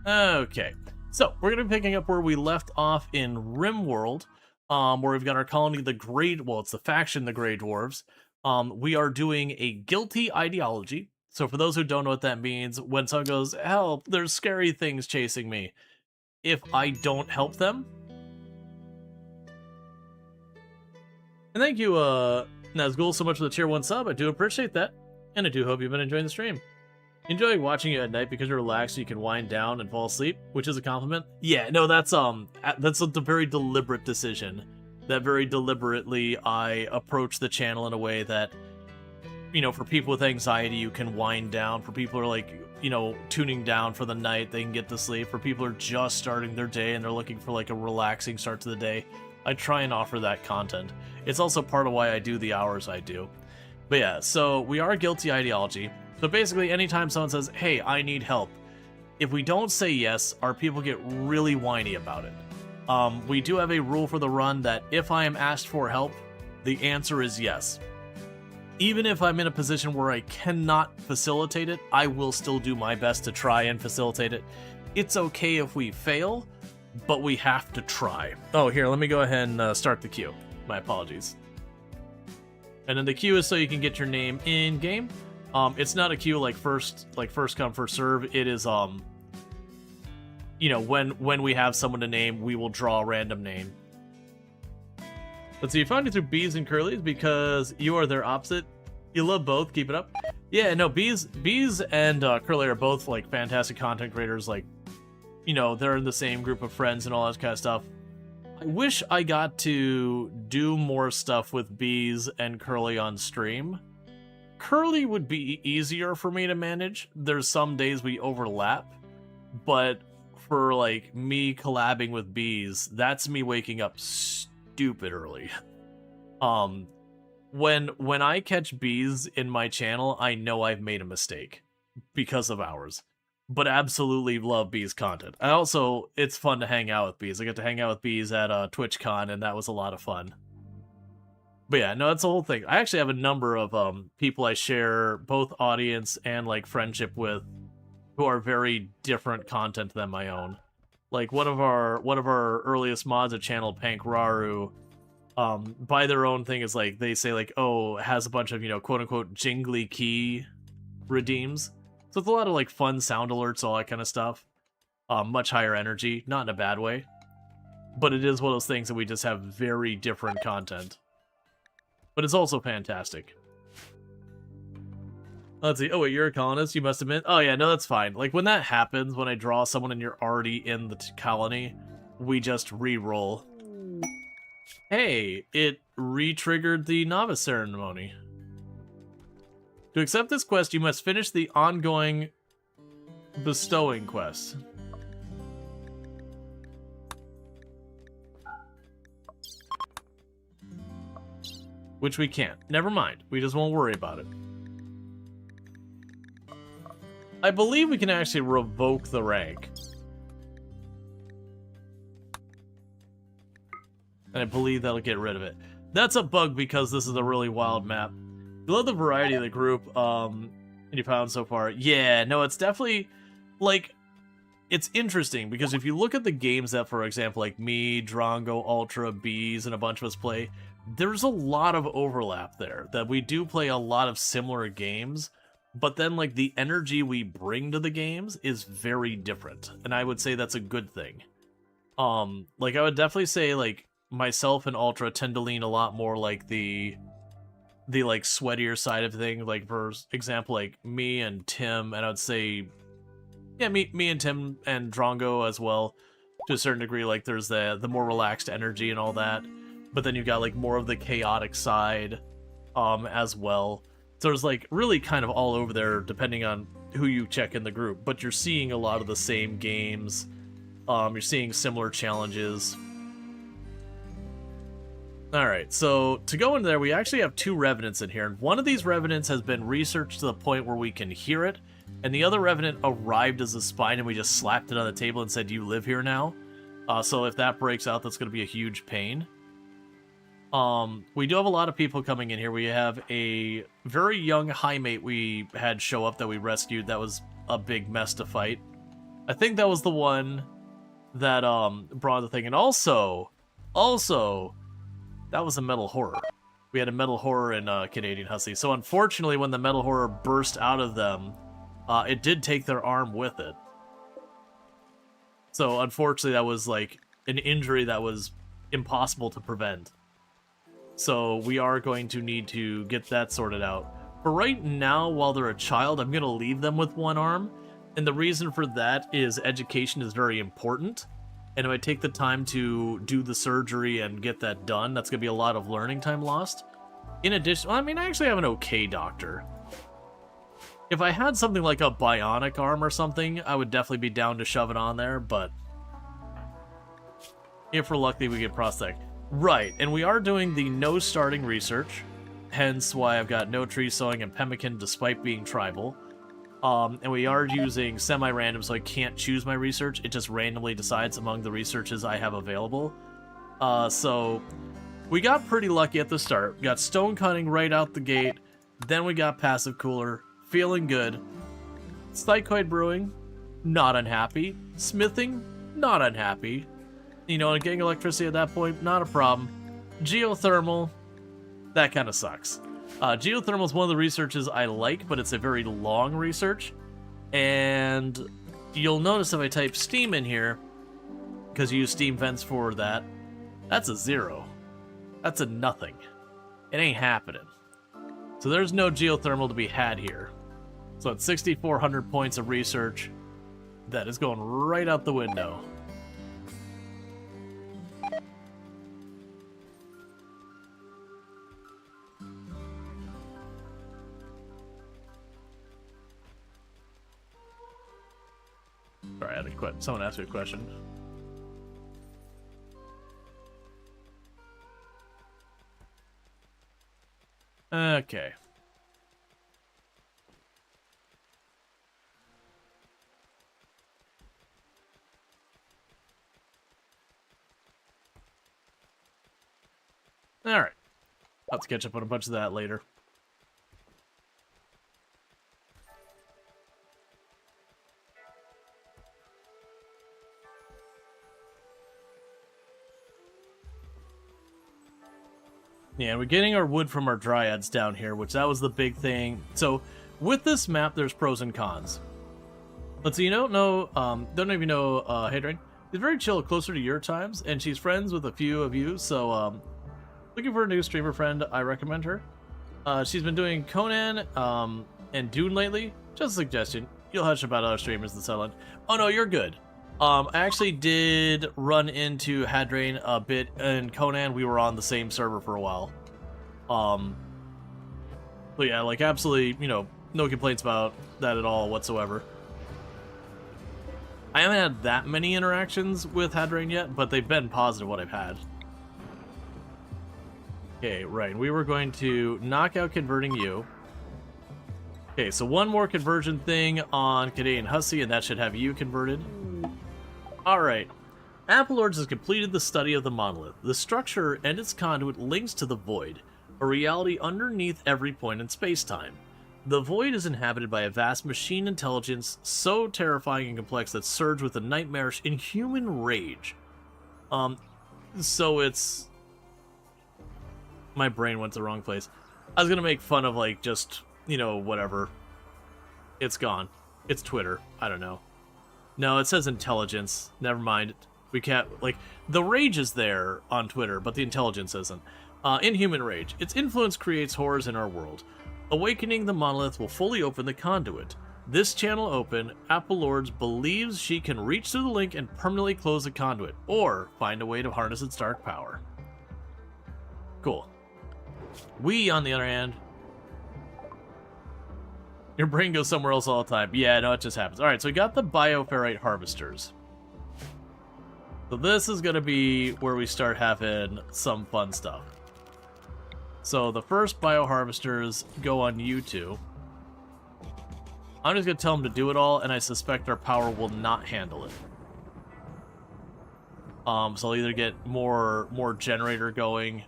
Okay, so we're going to be picking up where we left off in RimWorld, where we've got our colony, the Grey, well, it's the faction, the Grey Dwarves. We are doing a guilty ideology. So for those who don't know what that means, when someone goes, help, there's scary things chasing me, if I don't help them. And thank you, Nazgul, so much for the tier 1 sub. I do appreciate that. And I do hope you've been enjoying the stream. Enjoy watching it at night because you're relaxed, so you can wind down and fall asleep, which is a compliment. Yeah, no, that's a very deliberate decision. That very deliberately I approach the channel in a way that, you know, for people with anxiety, you can wind down. For people who are like, you know, tuning down for the night, they can get to sleep. For people who are just starting their day and they're looking for like a relaxing start to the day, I try and offer that content. It's also part of why I do the hours I do. But yeah, so we are guilty ideology. So basically, anytime someone says, hey, I need help, if we don't say yes, our people get really whiny about it. We do have a rule for the run that if I am asked for help, the answer is yes. Even if I'm in a position where I cannot facilitate it, I will still do my best to try and facilitate it. It's okay if we fail, but we have to try. Oh, here, let me go ahead and start the queue. My apologies. And then the queue is so you can get your name in game. It's not a queue like first come, first serve. It is, you know, when we have someone to name, we will draw a random name. Let's see, you found you through Bees and Curlies because you are their opposite. You love both, keep it up. Yeah, no, Bees and Curly are both, like, fantastic content creators. Like, you know, they're in the same group of friends and all that kind of stuff. I wish I got to do more stuff with Bees and Curly on stream. Curly would be easier for me to manage. There's some days we overlap, but for like me collabing with Bees, that's me waking up stupid early. When I catch Bees in my channel, I know I've made a mistake because of hours. But absolutely love Bees content. I also, it's fun to hang out with Bees. I got to hang out with Bees at TwitchCon, and that was a lot of fun. But yeah, no, that's the whole thing. I actually have a number of people I share both audience and like friendship with who are very different content than my own. Like one of our earliest mods at channel, Pankraru, by their own thing is like they say like, oh, it has a bunch of, you know, quote unquote jingly key redeems. So it's a lot of like fun sound alerts, all that kind of stuff. Much higher energy, not in a bad way. But it is one of those things that we just have very different content. But it's also fantastic. Let's see. Oh, wait, you're a colonist? You must have been... Oh, yeah, no, that's fine. Like, when that happens, when I draw someone and you're already in the colony, we just re-roll. Hey, it re-triggered the novice ceremony. To accept this quest, you must finish the ongoing bestowing quest. Which we can't. Never mind. We just won't worry about it. I believe we can actually revoke the rank. And I believe that'll get rid of it. That's a bug because this is a really wild map. I love the variety of the group you found so far. Yeah, no, it's definitely, like, it's interesting because if you look at the games that, for example, like me, Drongo, Ultra, Bees, and a bunch of us play, there's a lot of overlap there, that we do play a lot of similar games, but then, like, the energy we bring to the games is very different, and I would say that's a good thing. Like, I would definitely say, like, myself and Ultra tend to lean a lot more like the like sweatier side of things. Like for example, like me and Tim, and I would say, yeah, me and Tim and Drongo as well, to a certain degree. Like there's the more relaxed energy and all that, but then you've got like more of the chaotic side, as well. So there's like really kind of all over there depending on who you check in the group. But you're seeing a lot of the same games. You're seeing similar challenges. Alright, so to go into there, we actually have 2 revenants in here, and one of these revenants has been researched to the point where we can hear it, and the other revenant arrived as a spine and we just slapped it on the table and said, you live here now. So if that breaks out, that's going to be a huge pain. We do have a lot of people coming in here. We have a very young high mate we had show up that we rescued that was a big mess to fight. I think that was the one that brought the thing. And also, that was a metal horror. We had a metal horror in Canadian Hussy. So unfortunately, when the metal horror burst out of them, it did take their arm with it. So unfortunately, that was like an injury that was impossible to prevent. So we are going to need to get that sorted out. For right now, while they're a child, I'm going to leave them with one arm. And the reason for that is education is very important. And if I take the time to do the surgery and get that done, that's going to be a lot of learning time lost. In addition, well, I mean, I actually have an okay doctor. If I had something like a bionic arm or something, I would definitely be down to shove it on there, but if we're lucky, we get prosthetic. Right, and we are doing the no starting research, hence why I've got no tree sowing and pemmican despite being tribal. And we are using semi-random, so I can't choose my research. It just randomly decides among the researches I have available. So we got pretty lucky at the start. We got stone cutting right out the gate. Then we got passive cooler. Feeling good. Psychoid brewing, not unhappy. Smithing, not unhappy. You know, and getting electricity at that point, not a problem. Geothermal, that kind of sucks. Geothermal is one of the researches I like, but it's a very long research. And you'll notice if I type steam in here, because you use steam vents for that, that's a 0. That's a nothing. It ain't happening. So there's no geothermal to be had here. So at 6,400 points of research, that is going right out the window. Sorry, I had a question. Someone asked me a question. Okay. Alright. I'll have to catch up on a bunch of that later. Yeah, we're getting our wood from our dryads down here, which that was the big thing. So, with this map, there's pros and cons. Let's see, you don't know if you know Hadrain. She's very chill, closer to your times, and she's friends with a few of you, so, looking for a new streamer friend, I recommend her. She's been doing Conan, and Dune lately. Just a suggestion. You'll hush about other streamers in the Sunland. Oh no, you're good. I actually did run into Hadrain a bit in Conan. We were on the same server for a while. But yeah, like absolutely, you know, no complaints about that at all whatsoever. I haven't had that many interactions with Hadrain yet, but they've been positive what I've had. Okay, right. We were going to knock out converting you. Okay, so one more conversion thing on Canadian Hussy, and that should have you converted. Alright. Apple Lords has completed the study of the monolith. The structure and its conduit links to the Void, a reality underneath every point in space-time. The Void is inhabited by a vast machine intelligence so terrifying and complex that surge with a nightmarish, inhuman rage. So it's... My brain went to the wrong place. I was gonna make fun of, like, just, you know, whatever. It's gone. It's Twitter. I don't know. No, it says intelligence. Never mind. We can't, like, the rage is there on Twitter, but the intelligence isn't. Inhuman rage. Its influence creates horrors in our world. Awakening the monolith will fully open the conduit. This channel open, Apple Lords believes she can reach through the link and permanently close the conduit, or find a way to harness its dark power. Cool. We, on the other hand... Your brain goes somewhere else all the time. Yeah, no, it just happens. Alright, so we got the bioferrite harvesters. So this is going to be where we start having some fun stuff. So the first bioharvesters go on you two. I'm just going to tell them to do it all, and I suspect our power will not handle it. So I'll either get more generator going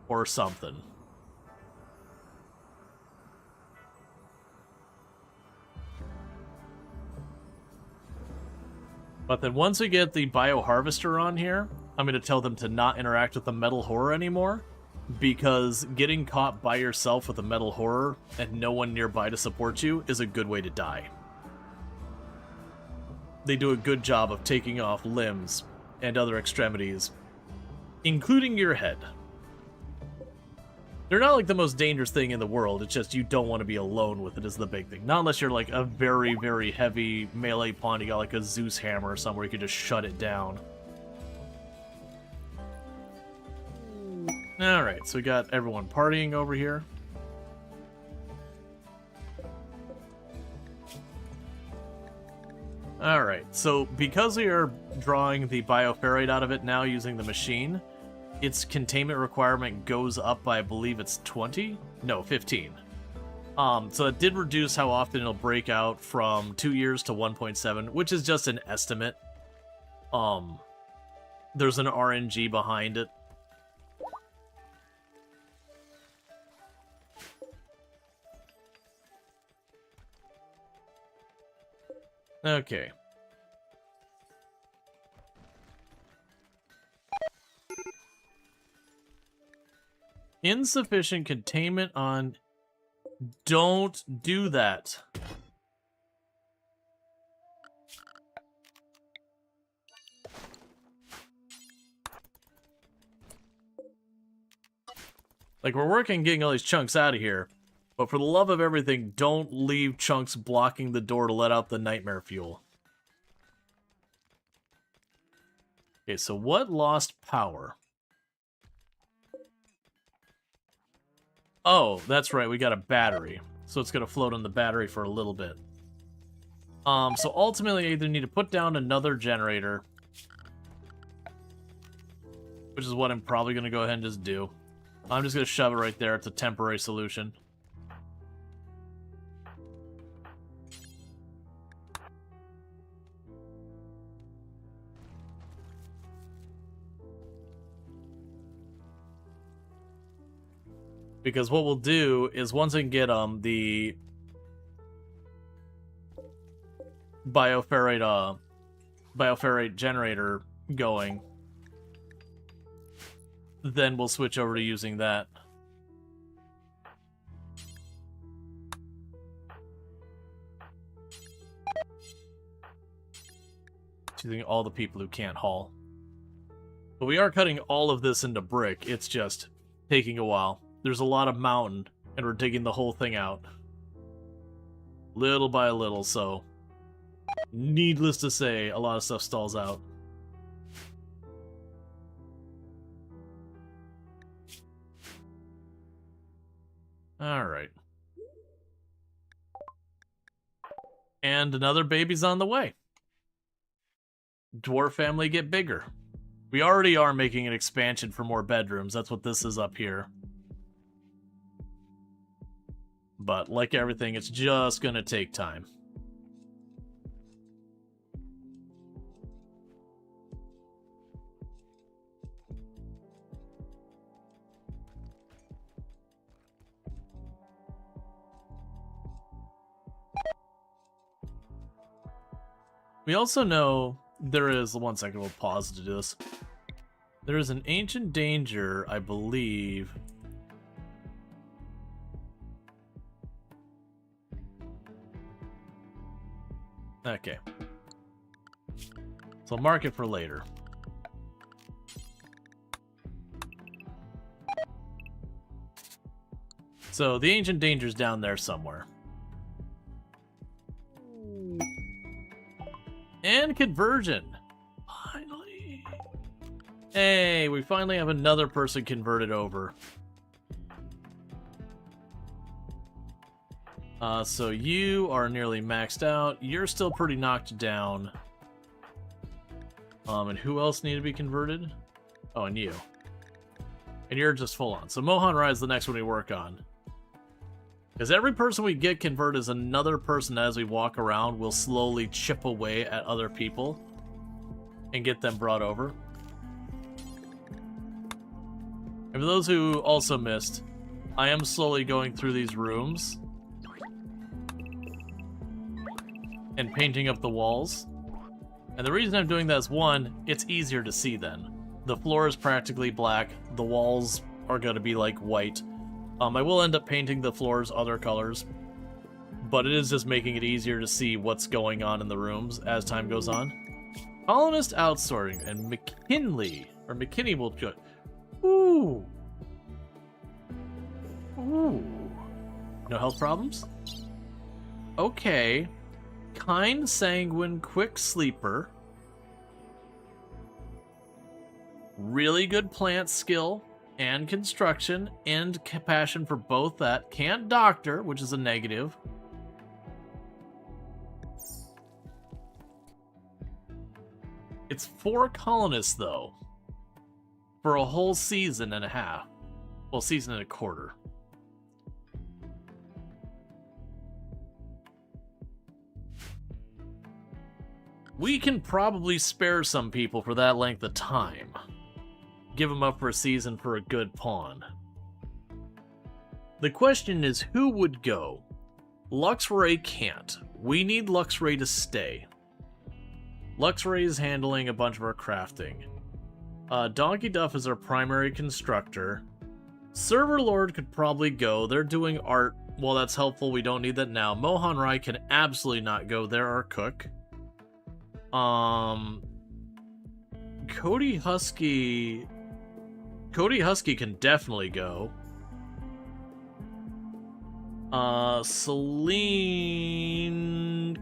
or something. But then once we get the bioharvester on here, I'm going to tell them to not interact with the metal horror anymore, because getting caught by yourself with a metal horror and no one nearby to support you is a good way to die. They do a good job of taking off limbs and other extremities, including your head. They're not like the most dangerous thing in the world, it's just you don't want to be alone with it is the big thing. Not unless you're like a very, very heavy melee pawn, you got like a Zeus hammer or something where you could just shut it down. Alright, so we got everyone partying over here. Alright, so because we are drawing the bioferrite out of it now using the machine, its containment requirement goes up by, I believe it's 20? No, 15. So it did reduce how often it'll break out from 2 years to 1.7, which is just an estimate. There's an RNG behind it. Okay. Insufficient containment on... Don't do that. Like, we're working getting all these chunks out of here. But for the love of everything, don't leave chunks blocking the door to let out the nightmare fuel. Okay, so what lost power? Oh, that's right, we got a battery. So it's going to float on the battery for a little bit. So ultimately, I either need to put down another generator, which is what I'm probably going to go ahead and just do. I'm just going to shove it right there. It's a temporary solution. Because what we'll do is once I can get the bioferrite generator going, then we'll switch over to using that. Using all the people who can't haul. But we are cutting all of this into brick. It's just taking a while. There's a lot of mountain, and we're digging the whole thing out. Little by little, so... needless to say, a lot of stuff stalls out. Alright. And another baby's on the way. Dwarf family get bigger. We already are making an expansion for more bedrooms. That's what this is up here. But like everything, it's just gonna take time. We also know there is, one second, we'll pause to do this. There is an ancient danger, I believe. Okay. So I'll mark it for later. So the ancient danger's down there somewhere. And conversion. Finally. Hey, we finally have another person converted over. So you are nearly maxed out. You're still pretty knocked down. And who else need to be converted? Oh, and you. And you're just full on. So Mohan Rai is the next one we work on. Because every person we get converted is another person as we walk around will slowly chip away at other people and get them brought over. And for those who also missed, I am slowly going through these rooms and painting up the walls. And the reason I'm doing that is, one, it's easier to see then. The floor is practically black. The walls are going to be like white. I will end up painting the floors other colors, but it is just making it easier to see what's going on in the rooms as time goes on. Colonist outsourcing, and McKinney will go. Ooh. Ooh. No health problems? Okay. Kind, sanguine, quick sleeper. Really good plant skill and construction and passion for both that. Can't doctor, which is a negative. It's 4 colonists, though, for a whole season and a half. Well, season and a quarter. We can probably spare some people for that length of time. Give them up for a season for a good pawn. The question is, who would go? Luxray can't. We need Luxray to stay. Luxray is handling a bunch of our crafting. Donkey Duff is our primary constructor. Server Lord could probably go. They're doing art. Well, that's helpful. We don't need that now. Mohan Rai can absolutely not go. They're our cook. Cody Husky can definitely go. Celine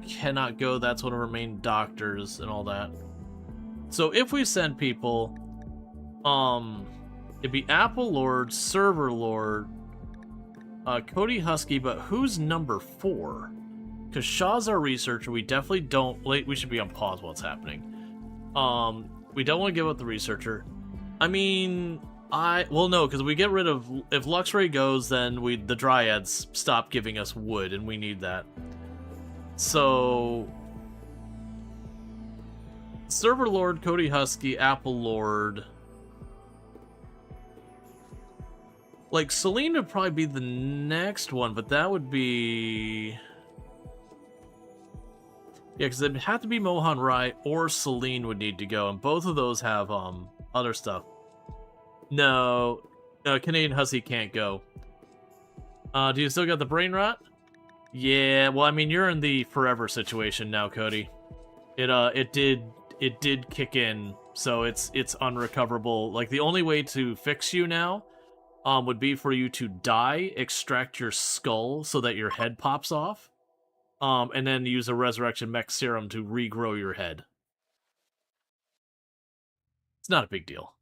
cannot go. That's one of our main doctors and all that. So if we send people, it'd be Apple Lord, Server Lord, Cody Husky, but who's number 4? Because Shaw's our researcher. We definitely don't... we should be on pause while it's happening. We don't want to give up the researcher. I mean... well, no, because we get rid of... If Luxray goes, then the Dryads stop giving us wood, and we need that. So... Server Lord, Cody Husky, Apple Lord... Like, Celine would probably be the next one, but that would be... Yeah, because it'd have to be Mohan Rai or Celine would need to go, and both of those have other stuff. No, Canadian Husky can't go. Do you still got the brain rot? Yeah, well, I mean, you're in the forever situation now, Cody. It did kick in, so it's unrecoverable. Like, the only way to fix you now would be for you to die, extract your skull so that your head pops off. And then use a Resurrection Mech Serum to regrow your head. It's not a big deal.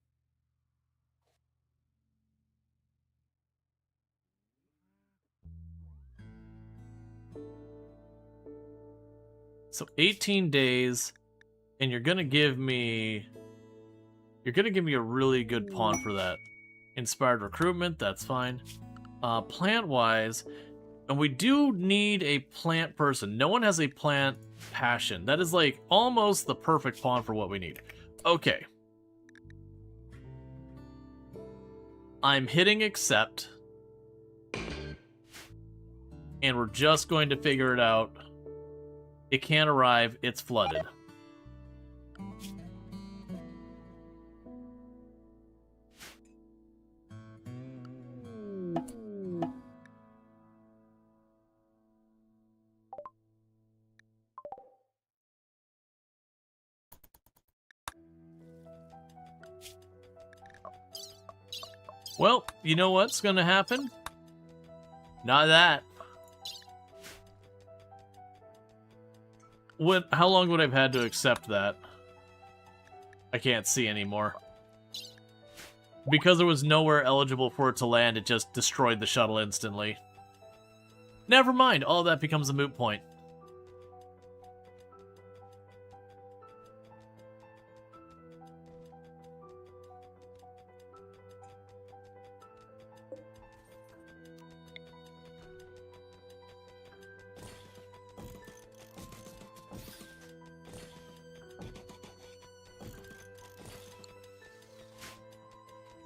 So 18 days, and you're gonna give me a really good pawn for that. Inspired recruitment, that's fine. Plant-wise, and we do need a plant person. No one has a plant passion. That is like almost the perfect pawn for what we need. Okay. I'm hitting accept. And we're just going to figure it out. It can't arrive. It's flooded. Well, you know what's gonna happen? Not that. How long would I have had to accept that? I can't see anymore. Because there was nowhere eligible for it to land, it just destroyed the shuttle instantly. Never mind, all that becomes a moot point.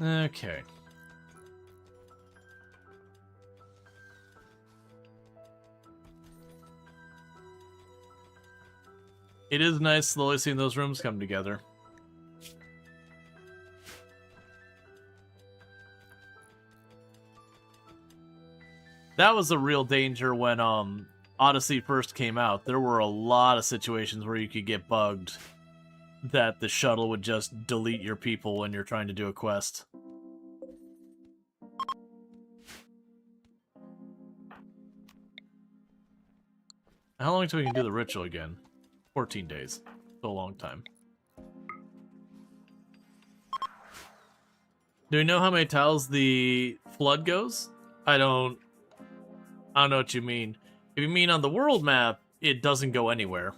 Okay. It is nice slowly seeing those rooms come together. That was a real danger when Odyssey first came out. There were a lot of situations where you could get bugged that the shuttle would just delete your people when you're trying to do a quest. How long until we can do the ritual again? 14 days. So a long time. Do we know how many tiles the flood goes? I don't know what you mean. If you mean on the world map, it doesn't go anywhere.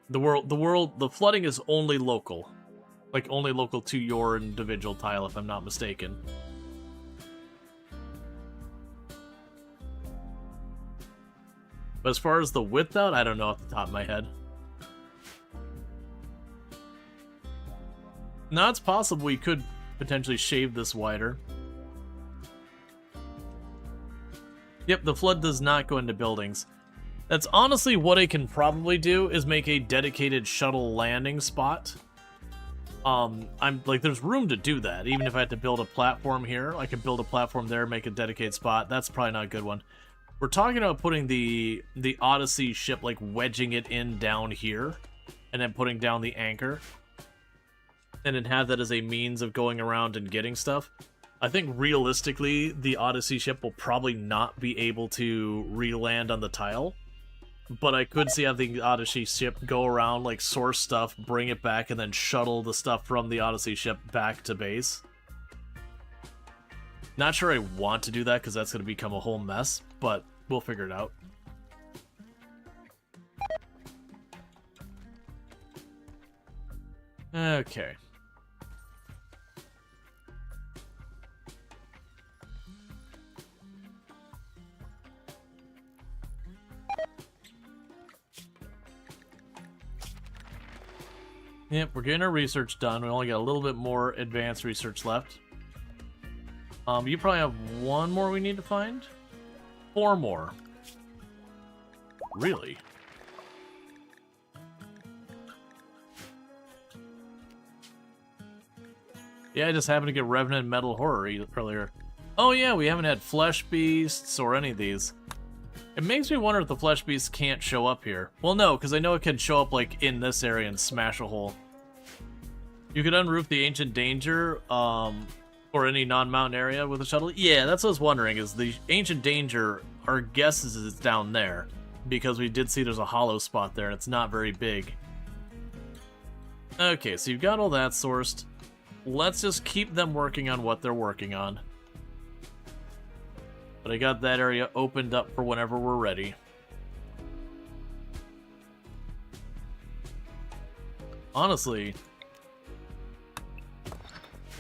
The flooding is only local. Like, only local to your individual tile, if I'm not mistaken. But as far as the width out, I don't know off the top of my head. Now, it's possible we could potentially shave this wider. Yep, the flood does not go into buildings. That's honestly what I can probably do, is make a dedicated shuttle landing spot. I'm like, there's room to do that. Even if I had to build a platform here, I could build a platform there, make a dedicated spot. That's probably not a good one. We're talking about putting the Odyssey ship, like, wedging it in down here, and then putting down the anchor, and then have that as a means of going around and getting stuff. I think realistically, the Odyssey ship will probably not be able to re-land on the tile, but I could see having the Odyssey ship go around, like, source stuff, bring it back, and then shuttle the stuff from the Odyssey ship back to base. Not sure I want to do that, because that's going to become a whole mess, but we'll figure it out. Okay. Yep, we're getting our research done. We only got a little bit more advanced research left. You probably have one more we need to find? 4 more. Really? Yeah, I just happened to get Revenant Metal Horror earlier. Oh yeah, we haven't had Flesh Beasts or any of these. It makes me wonder if the Flesh Beasts can't show up here. Well, no, because I know it can show up, like, in this area and smash a hole. You could unroof the Ancient Danger, or any non-mountain area with a shuttle. Yeah, that's what I was wondering, is the Ancient Danger, our guess is it's down there, because we did see there's a hollow spot there, and it's not very big. Okay, so you've got all that sourced. Let's just keep them working on what they're working on. But I got that area opened up for whenever we're ready. Honestly,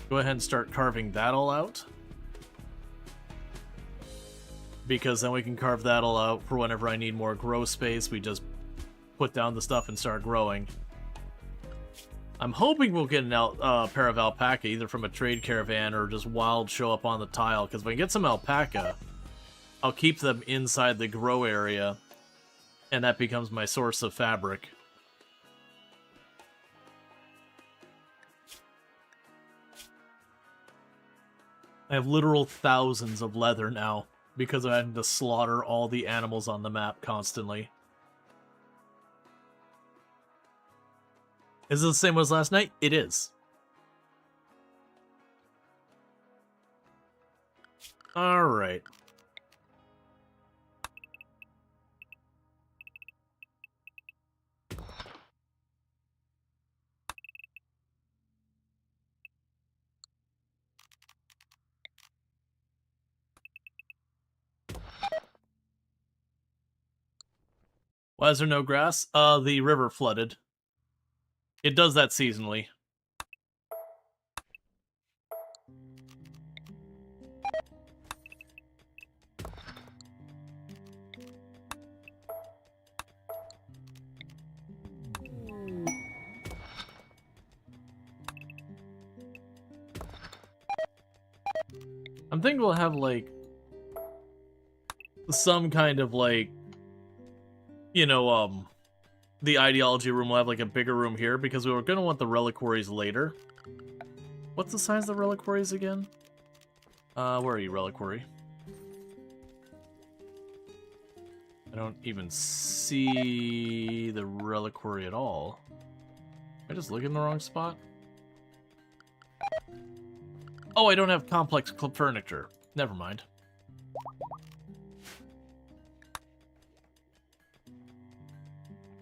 go ahead and start carving that all out. Because then we can carve that all out for whenever I need more grow space. We just put down the stuff and start growing. I'm hoping we'll get a pair of alpaca, either from a trade caravan or just wild show up on the tile. Because if I get some alpaca, I'll keep them inside the grow area, and that becomes my source of fabric. I have literal thousands of leather now, because I had to slaughter all the animals on the map constantly. Is it the same as last night? It is. Alright. Why is there no grass? The river flooded. It does that seasonally. I'm thinking we'll have, like, some kind of, like, you know, the ideology room will have like a bigger room here because we were going to want the reliquaries later. What's the size of the reliquaries again? Where are you, reliquary? I don't even see the reliquary at all. Am I just looking in the wrong spot? Oh, I don't have complex furniture. Never mind.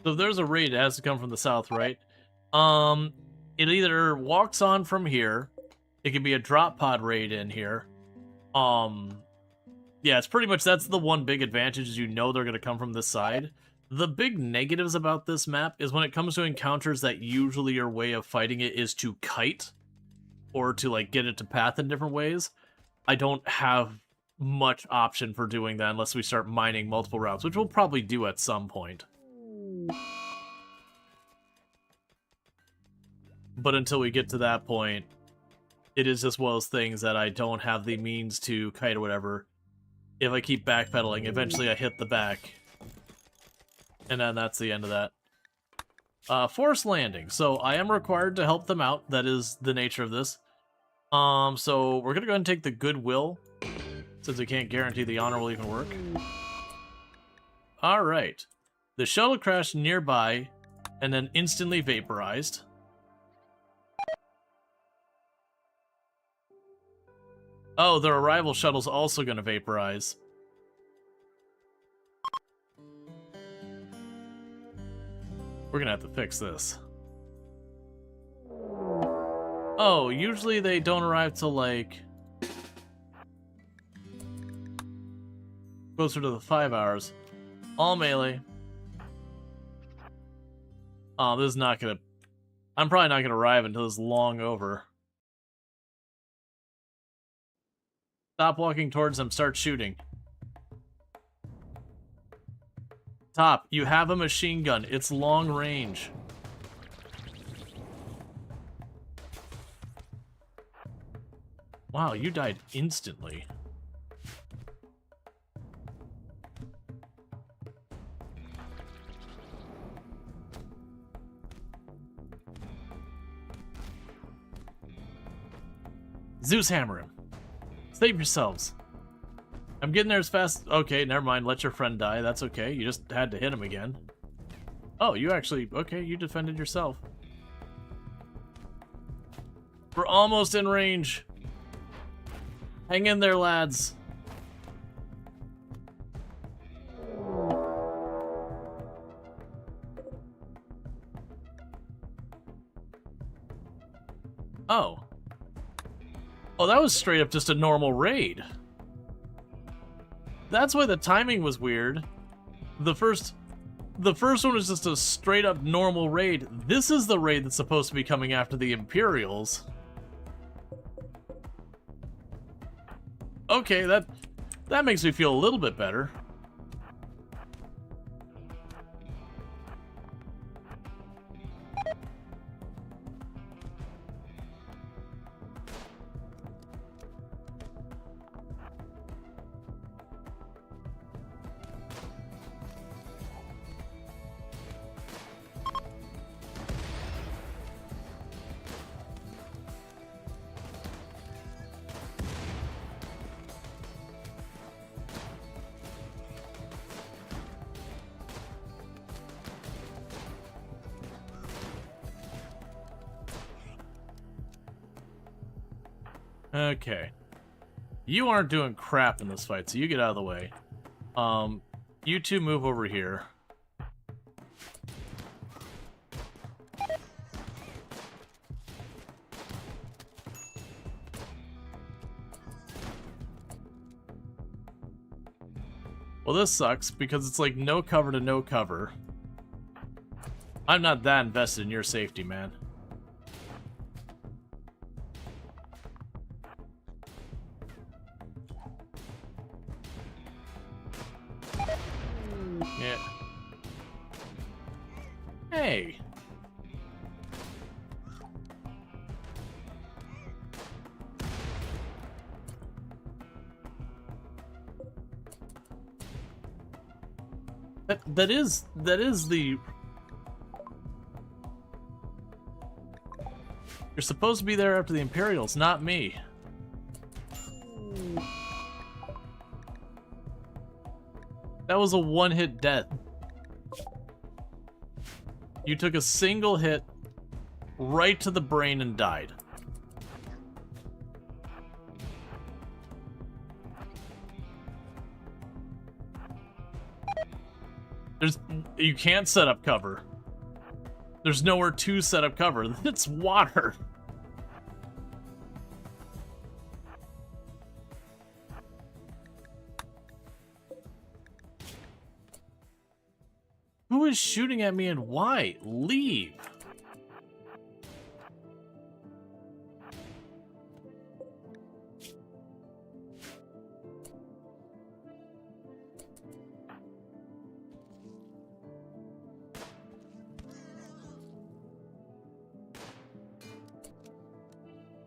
So if there's a raid, it has to come from the south, right? It either walks on from here. It could be a drop pod raid in here. Yeah, it's pretty much, that's the one big advantage, is you know they're going to come from this side. The big negatives about this map is when it comes to encounters that usually your way of fighting it is to kite, or to like get it to path in different ways. I don't have much option for doing that unless we start mining multiple routes, which we'll probably do at some point. But until we get to that point, it is just one of those things that I don't have the means to kite or whatever. If I keep backpedaling, eventually I hit the back. And then that's the end of that. Forced landing. So I am required to help them out. That is the nature of this. So we're gonna go ahead and take the goodwill, since we can't guarantee the honor will even work. Alright. The shuttle crashed nearby, and then instantly vaporized. Oh, their arrival shuttle's also gonna vaporize. We're gonna have to fix this. Oh, usually they don't arrive till, like, closer to the 5 hours. All melee. Oh, this is not gonna... I'm probably not gonna arrive until it's long over. Stop walking towards them, start shooting. Top, you have a machine gun. It's long range. Wow, you died instantly. Zeus hammer him. Save yourselves. I'm getting there as fast... Okay, never mind. Let your friend die. That's okay. You just had to hit him again. Oh, you actually... Okay, you defended yourself. We're almost in range. Hang in there, lads. Oh. Oh, that was straight up just a normal raid. That's why the timing was weird. The first one was just a straight up normal raid. This is the raid that's supposed to be coming after the Imperials. Okay, that makes me feel a little bit better. Okay. You aren't doing crap in this fight, so you get out of the way. You two move over here. Well, this sucks, because it's like no cover to no cover. I'm not that invested in your safety, man. Yeah. Hey. That is the You're supposed to be there after the Imperials, not me. That was a one-hit death. You took a single hit right to the brain and died. You can't set up cover. There's nowhere to set up cover. It's water. Who is shooting at me and why? Leave.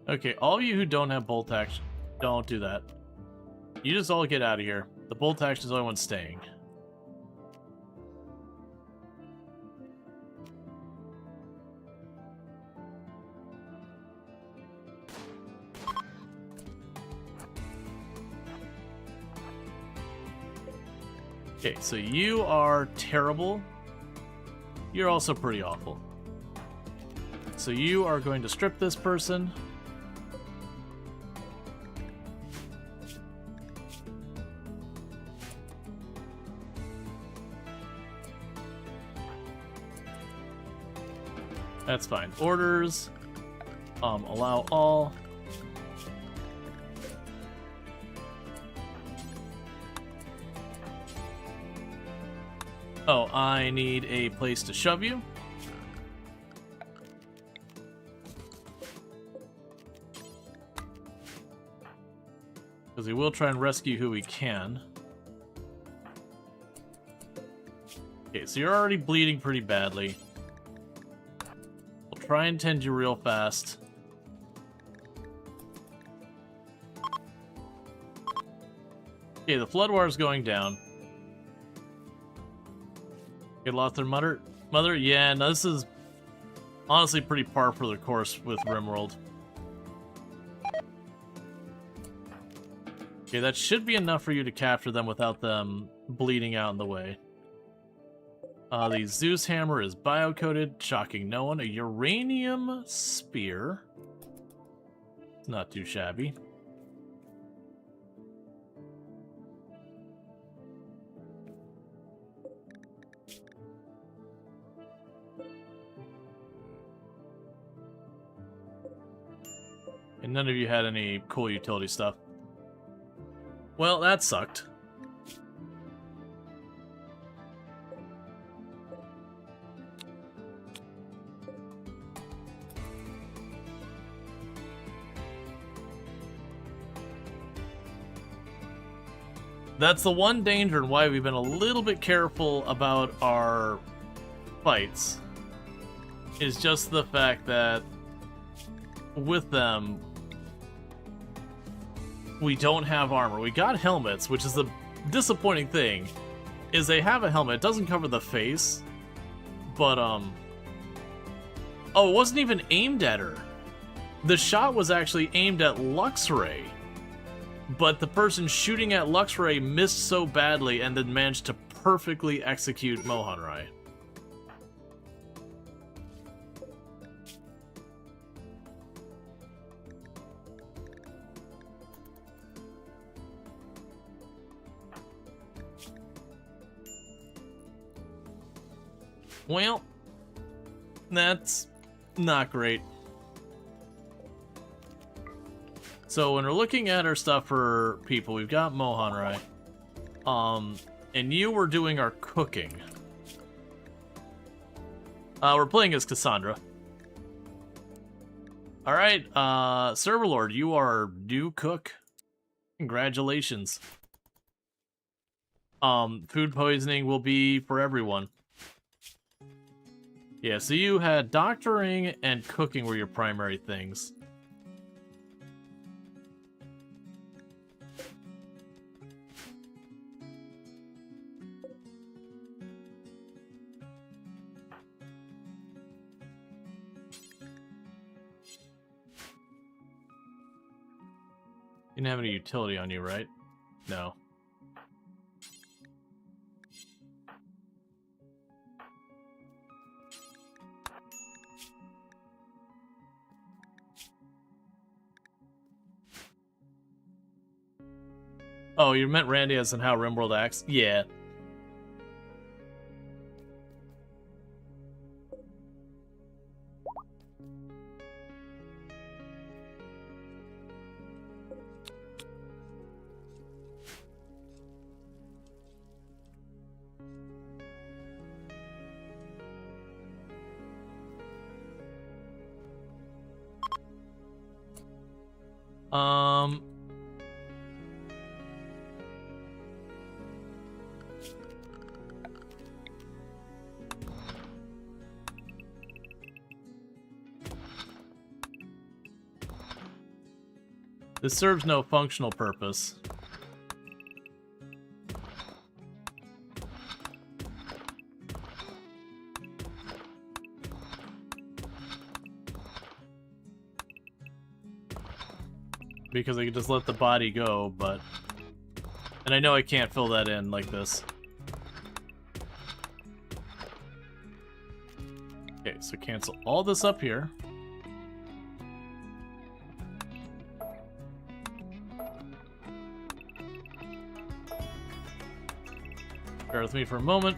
Okay, all of you who don't have bolt action, don't do that. You just all get out of here. The bolt action is the only one staying. Okay, so you are terrible. You're also pretty awful. So you are going to strip this person. That's fine. Orders. Allow all. Oh, I need a place to shove you. Because we will try and rescue who we can. Okay, so you're already bleeding pretty badly. We'll try and tend you real fast. Okay, the Flood War is going down. Get lost their mother? Yeah, no, this is honestly pretty par for the course with RimWorld. Okay, that should be enough for you to capture them without them bleeding out in the way. The Zeus Hammer is bio-coated, shocking no one. A Uranium Spear. It's not too shabby. And none of you had any cool utility stuff. Well, that sucked. That's the one danger and why we've been a little bit careful about our fights. Is just the fact that with them, we don't have armor. We got helmets, which is the disappointing thing, is they have a helmet. It doesn't cover the face, but, oh, it wasn't even aimed at her. The shot was actually aimed at Luxray, but the person shooting at Luxray missed so badly and then managed to perfectly execute Mohanrai. Well, that's not great. So when we're looking at our stuff for people, we've got Mohanrai. And you were doing our cooking. We're playing as Cassandra. Alright, Serverlord, you are new cook. Congratulations. Food poisoning will be for everyone. Yeah, so you had doctoring and cooking were your primary things. You didn't have any utility on you, right? No. Oh, you meant Randy as in how RimWorld acts? Yeah. This serves no functional purpose. Because I can just let the body go, but... And I know I can't fill that in like this. Okay, so cancel all this up here. Bear with me for a moment.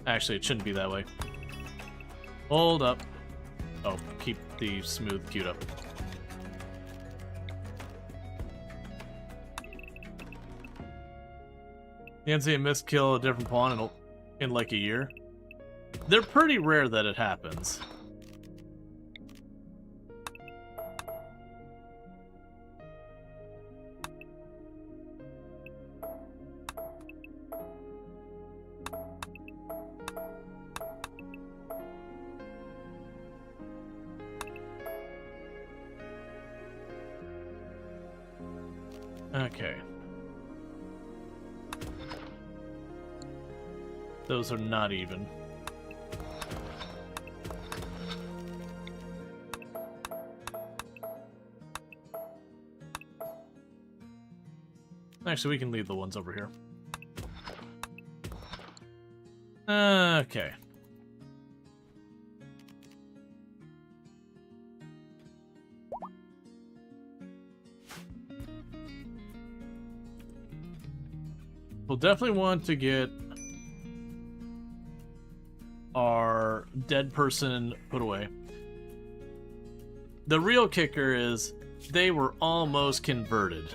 Actually, it shouldn't be that way. Hold up. Oh, keep the smooth queued up. You can see a miskill a different pawn in like a year. They're pretty rare that it happens. Okay. Those are not even. Actually, we can leave the ones over here. Okay. We'll definitely want to get our dead person put away. The real kicker is they were almost converted.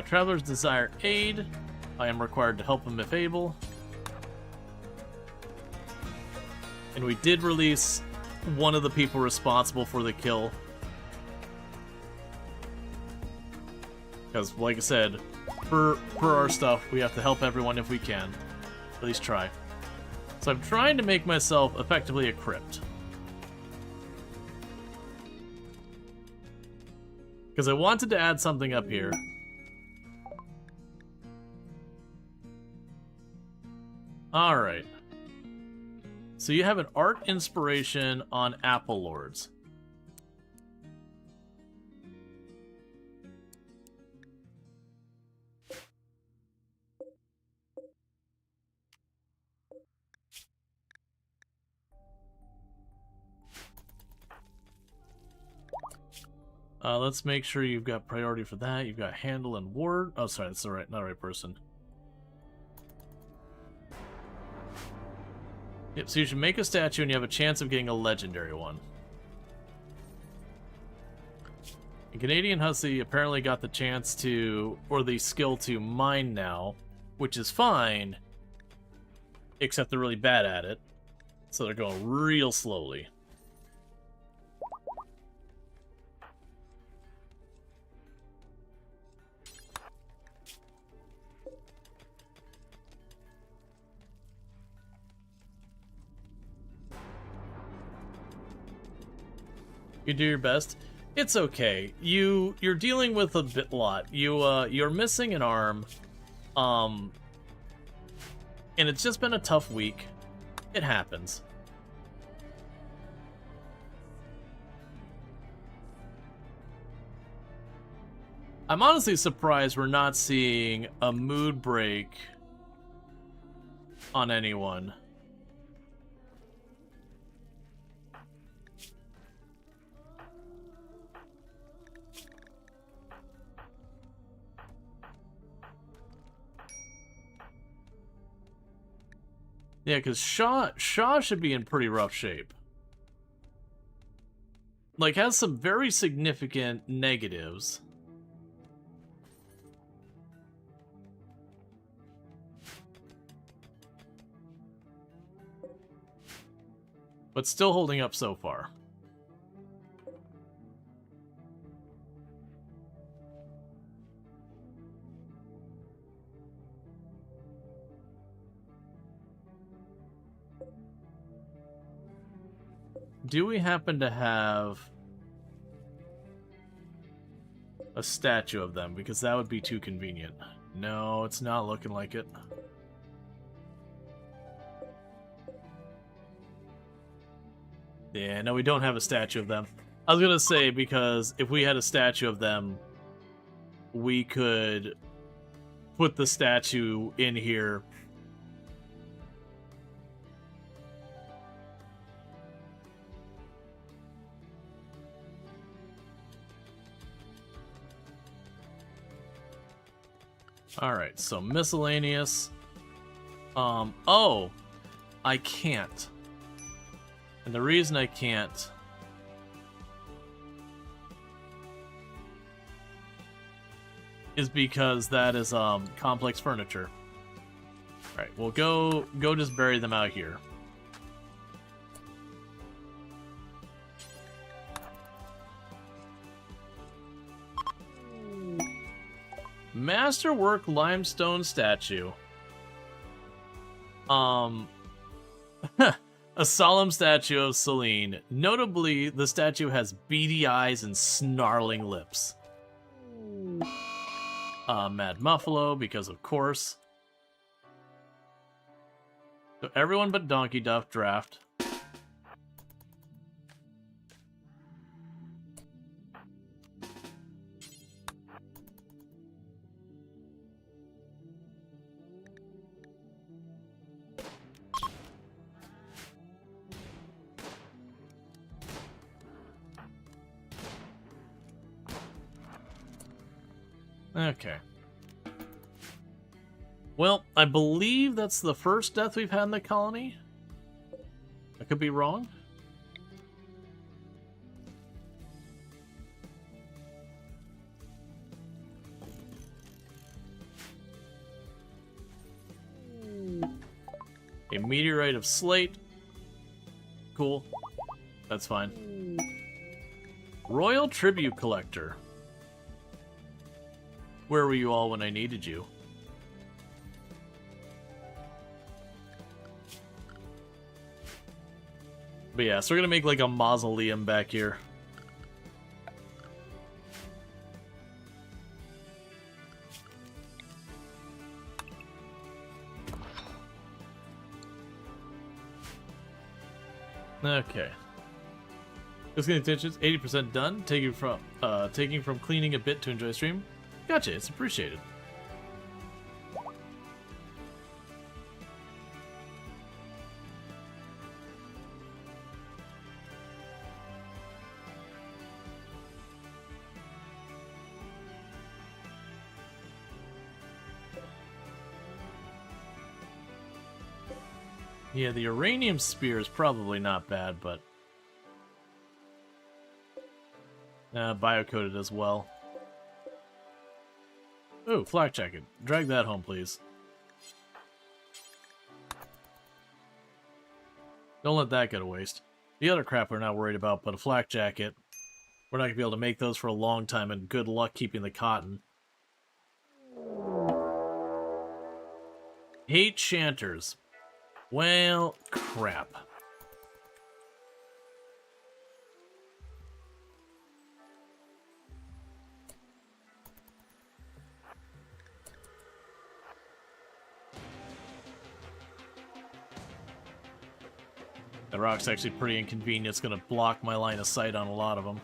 Travelers desire aid. I am required to help them if able. And we did release one of the people responsible for the kill. Because, like I said, per our stuff, we have to help everyone if we can. At least try. So I'm trying to make myself effectively a crypt. Because I wanted to add something up here. Alright. So you have an art inspiration on Apple Lords. Let's make sure you've got priority for that. You've got handle and ward. Oh, sorry, that's not the right person. Yep, so you should make a statue and you have a chance of getting a legendary one. And Canadian Hussey apparently got the chance to, or the skill to mine now, which is fine, except they're really bad at it. So they're going real slowly. You do your best. It's okay. You're dealing with a bit lot. You're missing an arm. And it's just been a tough week. It happens. I'm honestly surprised we're not seeing a mood break on anyone. Yeah, because Shaw should be in pretty rough shape. Like, has some very significant negatives. But still holding up so far. Do we happen to have a statue of them? Because that would be too convenient. No, it's not looking like it. Yeah, no, we don't have a statue of them. I was gonna say, because if we had a statue of them, we could put the statue in here. Alright, so miscellaneous. Oh! I can't. And the reason I can't is because that is complex furniture. Alright, we'll go just bury them out here. Masterwork limestone statue. A solemn statue of Celine. Notably, the statue has beady eyes and snarling lips. Mad Muffalo, because of course. So everyone but Donkey Duff draft. Okay. Well, I believe that's the first death we've had in the colony. I could be wrong. A meteorite of slate. Cool. That's fine. Royal Tribute Collector. Where were you all when I needed you? But yeah, so we're gonna make like a mausoleum back here. Okay. Just getting attention. 80% done. Taking from cleaning a bit to enjoy stream. Gotcha. It's appreciated. Yeah, the uranium spear is probably not bad, but bio-coded as well. Ooh, flak jacket. Drag that home, please. Don't let that go to waste. The other crap we're not worried about, but a flak jacket. We're not going to be able to make those for a long time, and good luck keeping the cotton. Hate shanters. Well, crap. The rock's actually pretty inconvenient. It's going to block my line of sight on a lot of them.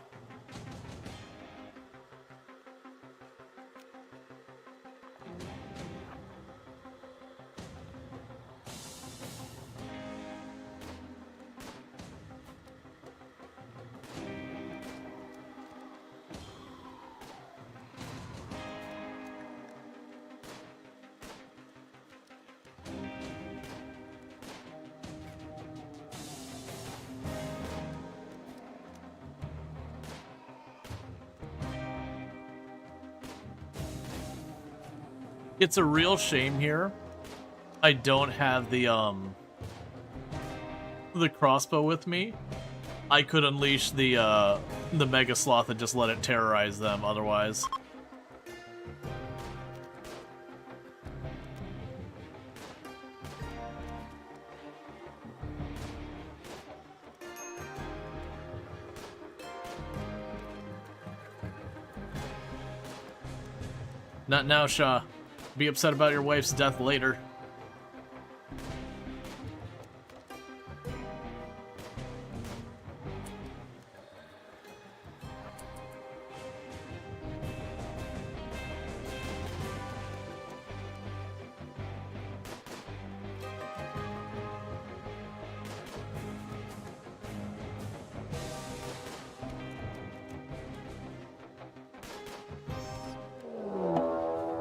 It's a real shame here. I don't have the crossbow with me. I could unleash the Mega Sloth and just let it terrorize them otherwise. Not now, Shaw. Be upset about your wife's death later.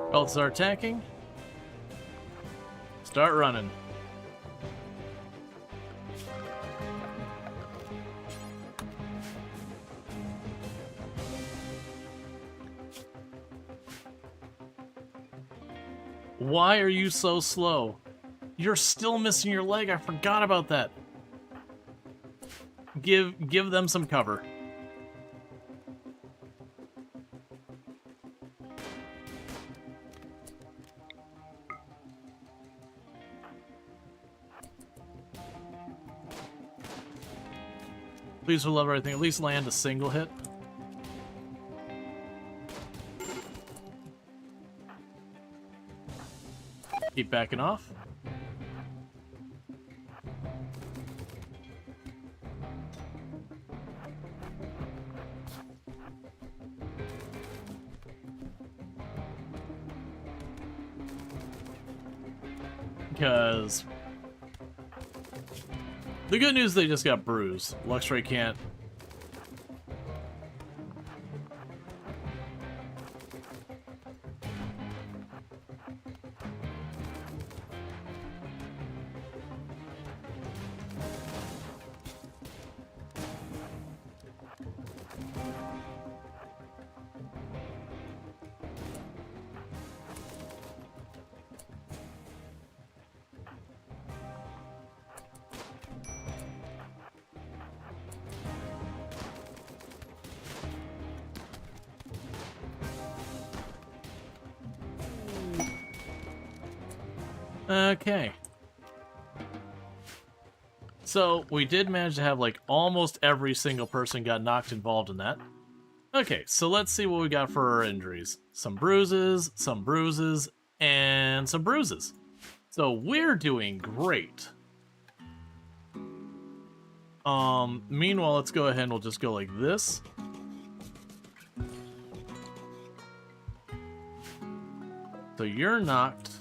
Cultists are attacking. Start running. Why are you so slow? You're still missing your leg. I forgot about that. Give them some cover. Please, for love of everything, at least land a single hit. Keep backing off. Because the good news, they just got bruised. Luxray can't. Okay. So, we did manage to have, like, almost every single person got knocked involved in that. Okay, so let's see what we got for our injuries. Some bruises, and some bruises. So, we're doing great. Meanwhile, let's go ahead and we'll just go like this. So, you're knocked.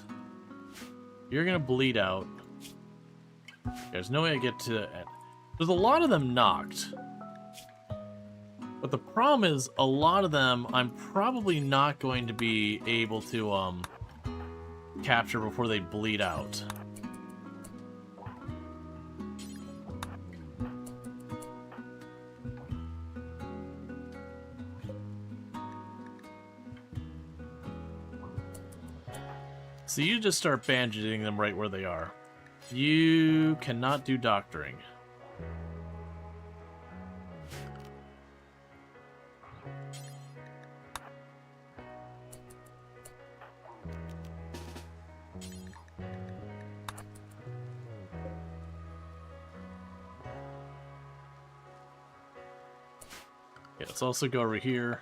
You're gonna bleed out. There's no way I get to... There's a lot of them knocked. But the problem is, a lot of them I'm probably not going to be able to capture before they bleed out. So you just start bandaging them right where they are. You cannot do doctoring. Yeah, let's also go over here.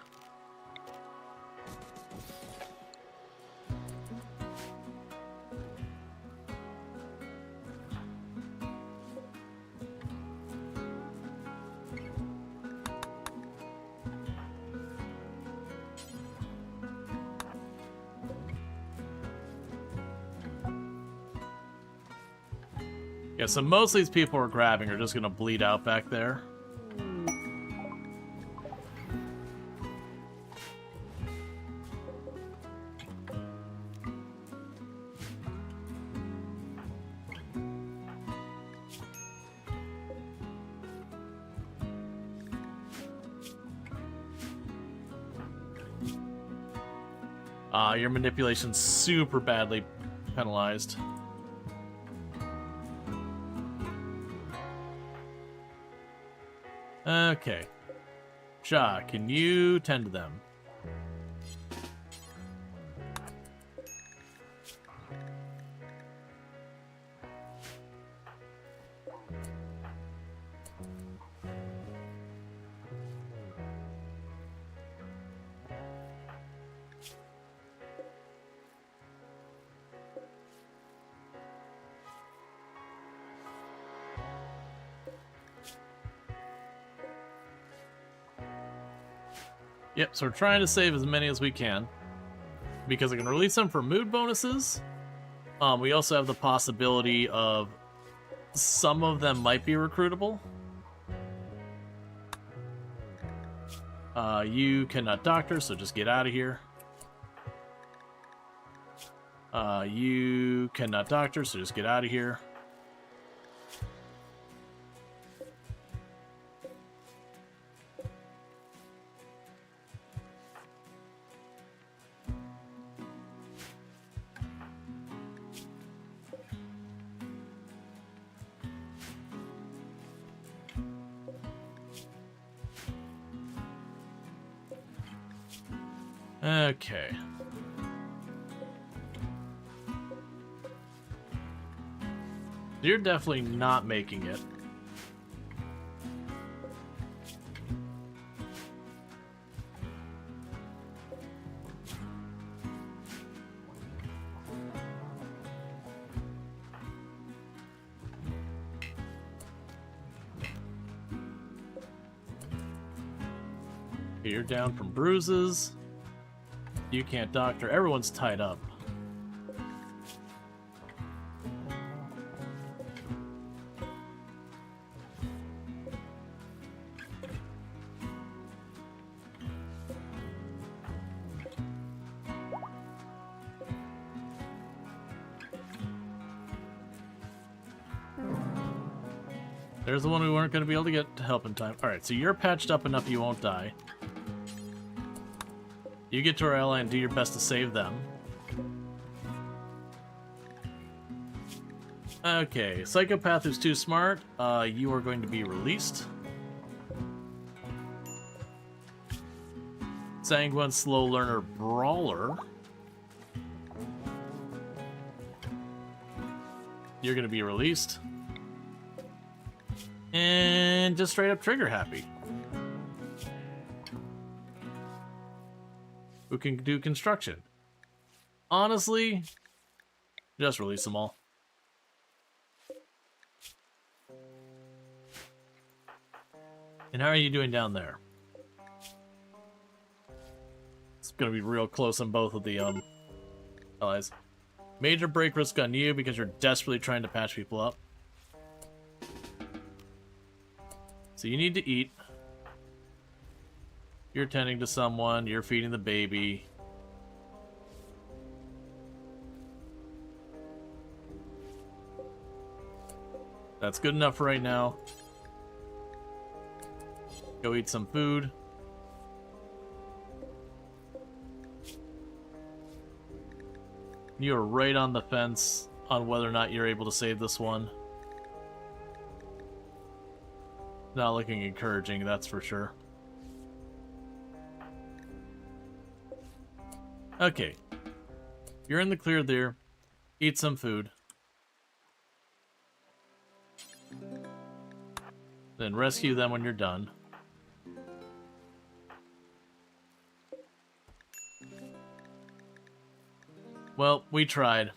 Yeah, so most of these people we're grabbing are just gonna bleed out back there. Your manipulation's super badly penalized. Okay. Ja, can you tend to them? Yep, so we're trying to save as many as we can. Because I can release them for mood bonuses. We also have the possibility of some of them might be recruitable. You cannot doctor, so just get out of here. You cannot doctor, so just get out of here. Okay. You're definitely not making it. You're down from bruises. You can't doctor. Everyone's tied up. There's the one we weren't going to be able to get to help in time. Alright, so you're patched up enough you won't die. You get to our ally and do your best to save them. Okay, Psychopath who's too smart, you are going to be released. Sanguine Slow Learner Brawler. You're going to be released. And just straight up trigger happy. Who can do construction. Honestly, just release them all. And how are you doing down there? It's gonna be real close on both of the allies. Major break risk on you because you're desperately trying to patch people up. So you need to eat. You're tending to someone, you're feeding the baby. That's good enough for right now. Go eat some food. You are right on the fence on whether or not you're able to save this one. Not looking encouraging, that's for sure. Okay. You're in the clear there. Eat some food. Then rescue them when you're done. Well, we tried.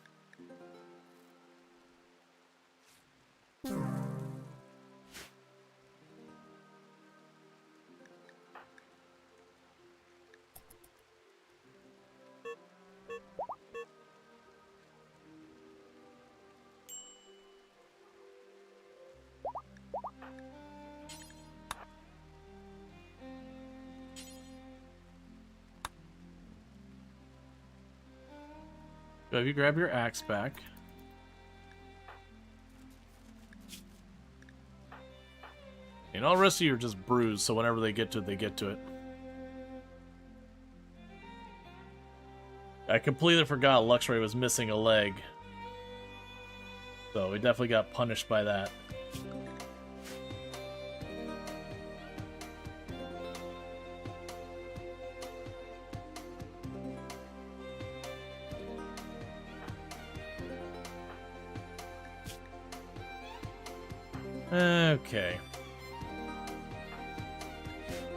Go have you grab your axe back. And all the rest of you are just bruised, so whenever they get to it, they get to it. I completely forgot Luxray was missing a leg. So we definitely got punished by that. Okay.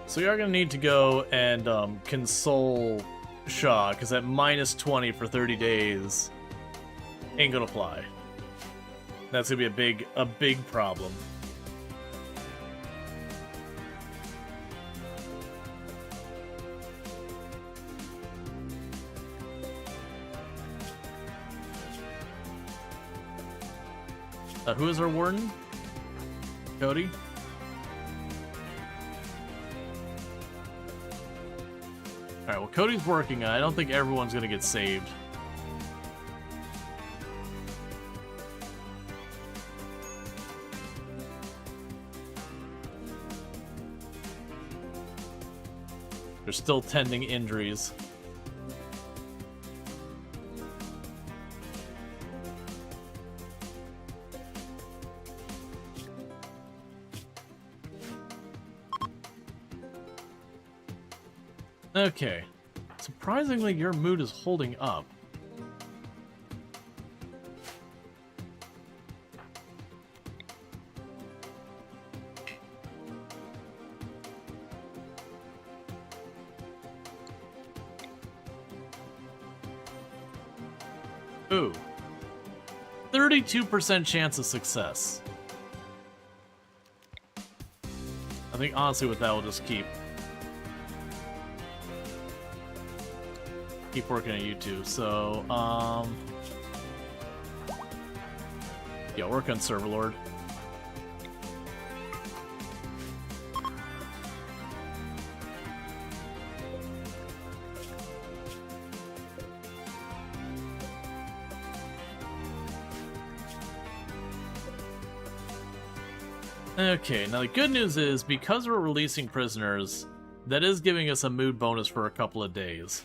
So we are going to need to go and console Shaw, because at minus 20 for 30 days ain't going to fly. That's going to be a big problem. Who is our warden? Cody? Alright, well, Cody's working on it. I don't think everyone's gonna get saved. They're still tending injuries. Okay. Surprisingly, your mood is holding up. Ooh. 32% chance of success. I think honestly with that we'll just keep working at you two. So, yeah, work on Server Lord. Okay, now the good news is, because we're releasing prisoners, that is giving us a mood bonus for a couple of days.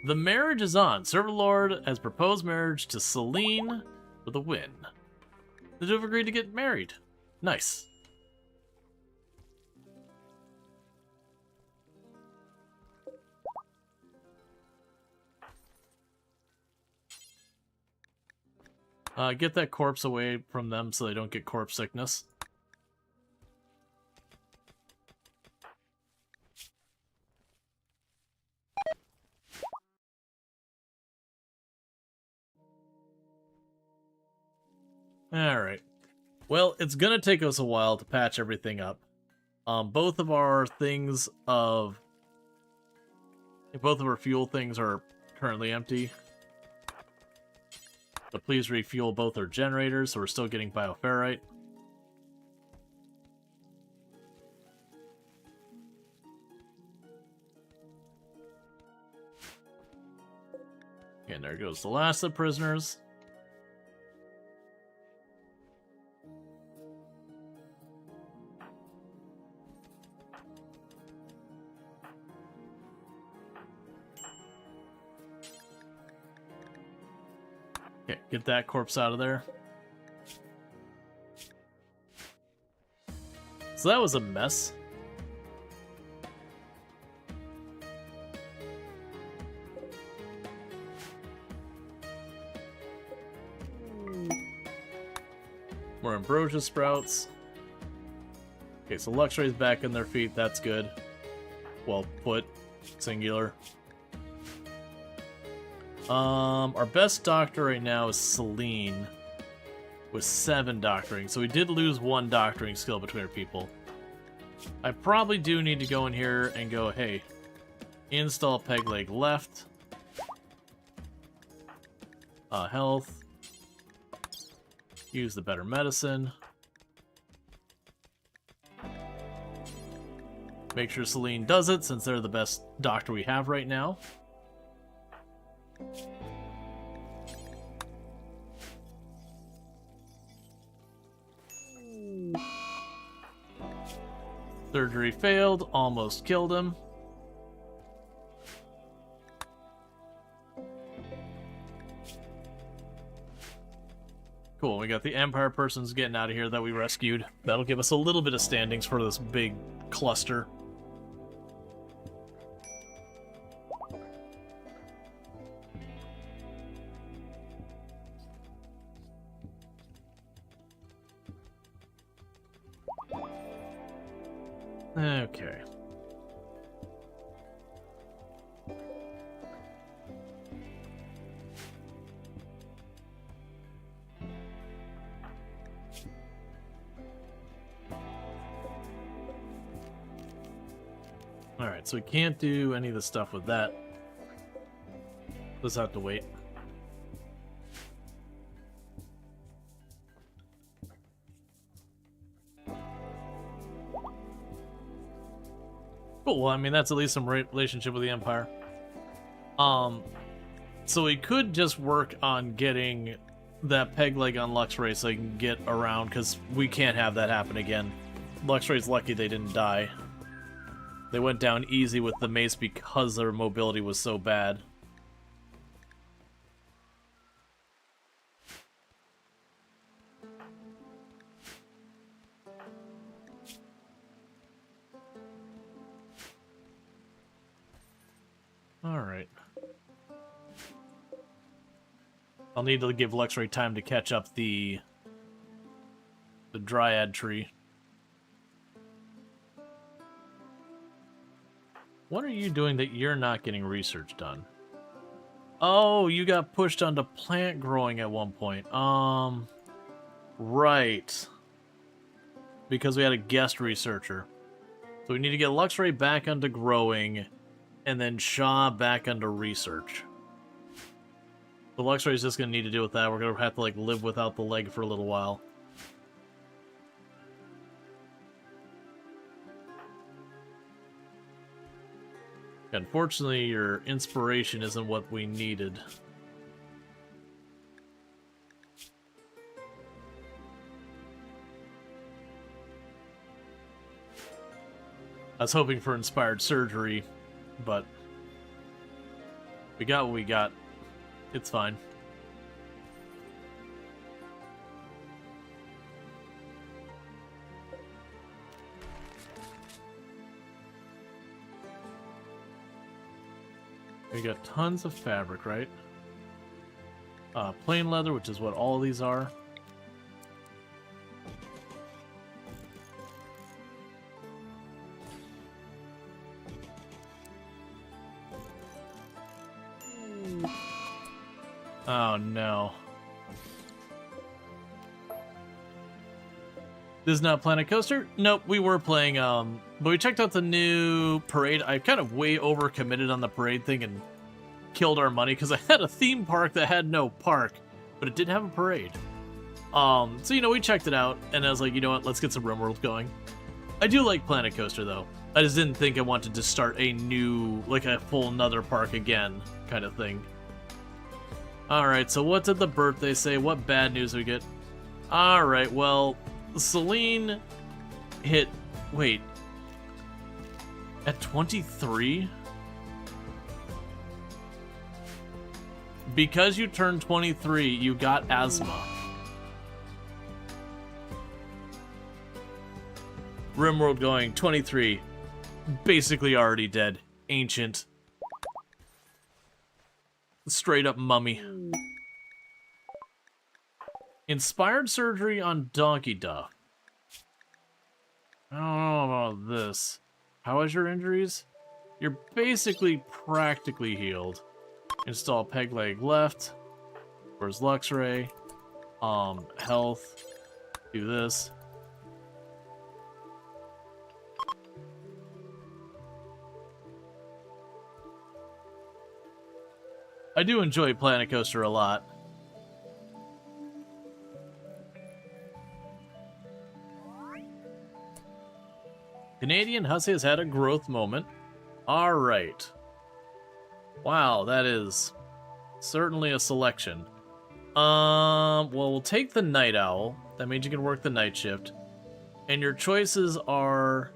The marriage is on. Server Lord has proposed marriage to Celine with a win. The two have agreed to get married. Nice. Get that corpse away from them so they don't get corpse sickness. Alright. Well, it's gonna take us a while to patch everything up. Both of our fuel things are currently empty. So please refuel both our generators, so we're still getting bioferrite. And there goes the last of the prisoners. Okay, get that corpse out of there. So that was a mess. More ambrosia sprouts. Okay, so Luxray's back in their feet. That's good. Well put. Singular. Our best doctor right now is Celine with 7 doctoring. So we did lose 1 doctoring skill between our people. I probably do need to go in here and go, hey, install peg leg left. Health. Use the better medicine. Make sure Celine does it since they're the best doctor we have right now. Surgery failed, almost killed him. Cool, we got the Empire persons getting out of here that we rescued. That'll give us a little bit of standings for this big cluster. Okay. Alright, so we can't do any of the stuff with that. Let's have to wait. Cool, well, I mean, that's at least some relationship with the Empire. So we could just work on getting that peg leg on Luxray so he can get around, because we can't have that happen again. Luxray's lucky they didn't die. They went down easy with the mace because their mobility was so bad. Alright. I'll need to give Luxray time to catch up the Dryad tree. What are you doing that you're not getting research done? Oh, you got pushed onto plant growing at one point. Right. Because we had a guest researcher. So we need to get Luxray back onto growing, and then Shaw back onto research. So Luxray is just going to need to deal with that. We're going to have to, like, live without the leg for a little while. Unfortunately, your inspiration isn't what we needed. I was hoping for inspired surgery, but we got what we got. It's fine. We got tons of fabric, right? Plain leather, which is what all these are. Oh no. This is not Planet Coaster? Nope, we were playing, but we checked out the new parade. I kind of way overcommitted on the parade thing and killed our money because I had a theme park that had no park, but it did have a parade. So, you know, we checked it out, and I was like, you know what, let's get some RimWorld going. I do like Planet Coaster, though. I just didn't think I wanted to start a new, like a full another park again kind of thing. Alright, so what did the birthday say? What bad news we get? Alright, well, Celine hit... Wait. At 23? Because you turned 23, you got asthma. RimWorld going 23. Basically already dead. Ancient. Straight up mummy. Inspired surgery on Donkey Duh. I don't know about this. How is your injuries? You're basically practically healed. Install peg leg left. Where's Luxray? Health. Do this. I do enjoy Planet Coaster a lot. Canadian Hussey has had a growth moment. Alright. Wow, that is certainly a selection. Well, we'll take the Night Owl. That means you can work the night shift. And your choices are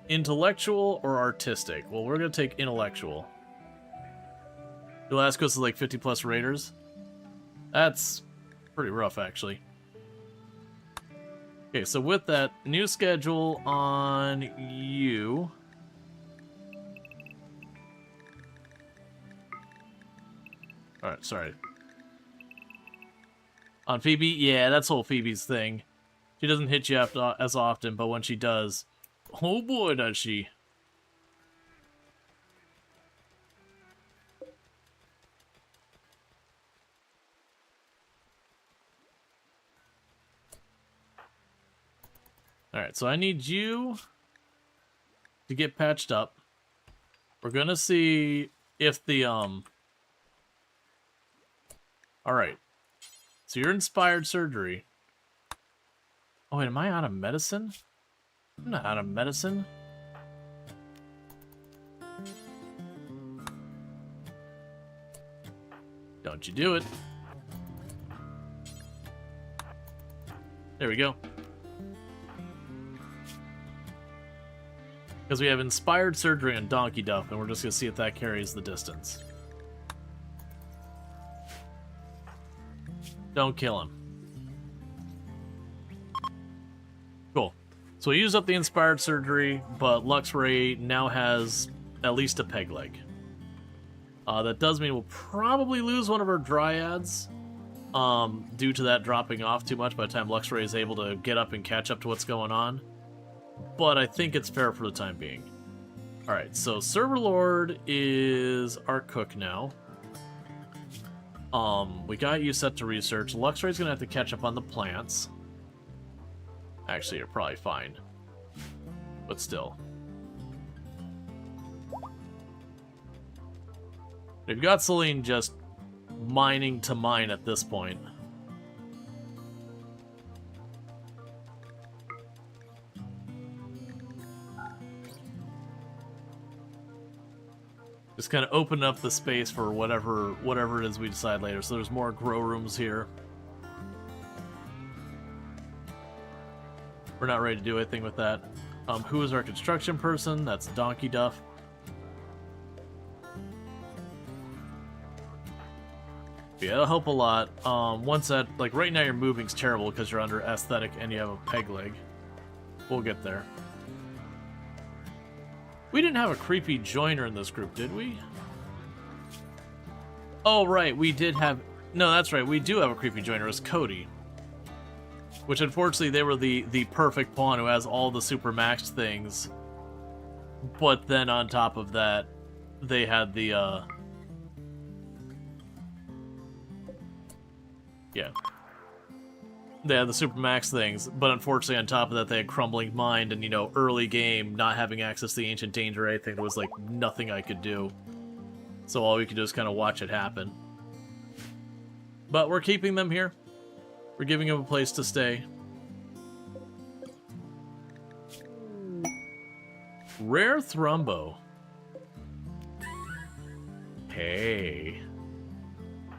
intellectual or artistic? Well, we're going to take intellectual. Velasquez is like 50 plus raiders. That's pretty rough, actually. Okay, so with that, new schedule on you. Alright, sorry. On Phoebe? Yeah, that's whole Phoebe's thing. She doesn't hit you as often, but when she does, oh boy, does she. Alright, so I need you to get patched up. We're gonna see if the, Alright. So you're inspired surgery. Oh, wait, am I out of medicine? I'm not out of medicine. Don't you do it. There we go. Because we have inspired surgery on Donkey Duff, and we're just going to see if that carries the distance. Don't kill him. Cool. So we used up the inspired surgery, but Luxray now has at least a peg leg. That does mean we'll probably lose one of our dryads due to that dropping off too much by the time Luxray is able to get up and catch up to what's going on. But I think it's fair for the time being. Alright, so Server Lord is our cook now. We got you set to research. Luxray's gonna have to catch up on the plants. Actually, you're probably fine. But still. We've got Celine just mining to mine at this point. Just kind of open up the space for whatever it is we decide later. So there's more grow rooms here. We're not ready to do anything with that. Who is our construction person? That's Donkey Duff. Yeah, it'll help a lot. Once that, like right now your moving's terrible because you're under aesthetic and you have a peg leg. We'll get there. We didn't have a creepy joiner in this group, did we? Oh, right, we did have... No, that's right, we do have a creepy joiner as Cody. Which, unfortunately, they were the perfect pawn who has all the super maxed things. But then, on top of that, they had the, Yeah. They had the Supermax things, but unfortunately on top of that they had Crumbling Mind and, you know, early game, not having access to the Ancient Danger or anything, there was, like, nothing I could do. So all we could do is kind of watch it happen. But we're keeping them here. We're giving them a place to stay. Rare Thrumbo. Hey.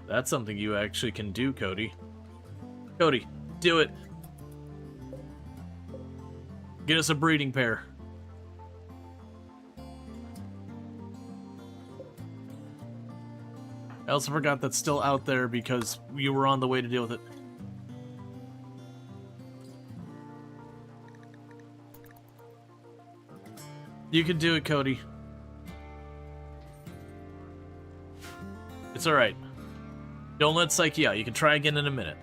That's something you actually can do, Cody. Cody, do it. Get us a breeding pair. I also forgot that's still out there because you were on the way to deal with it. You can do it, Cody. It's alright. Don't let Psyche out. You can try again in a minute.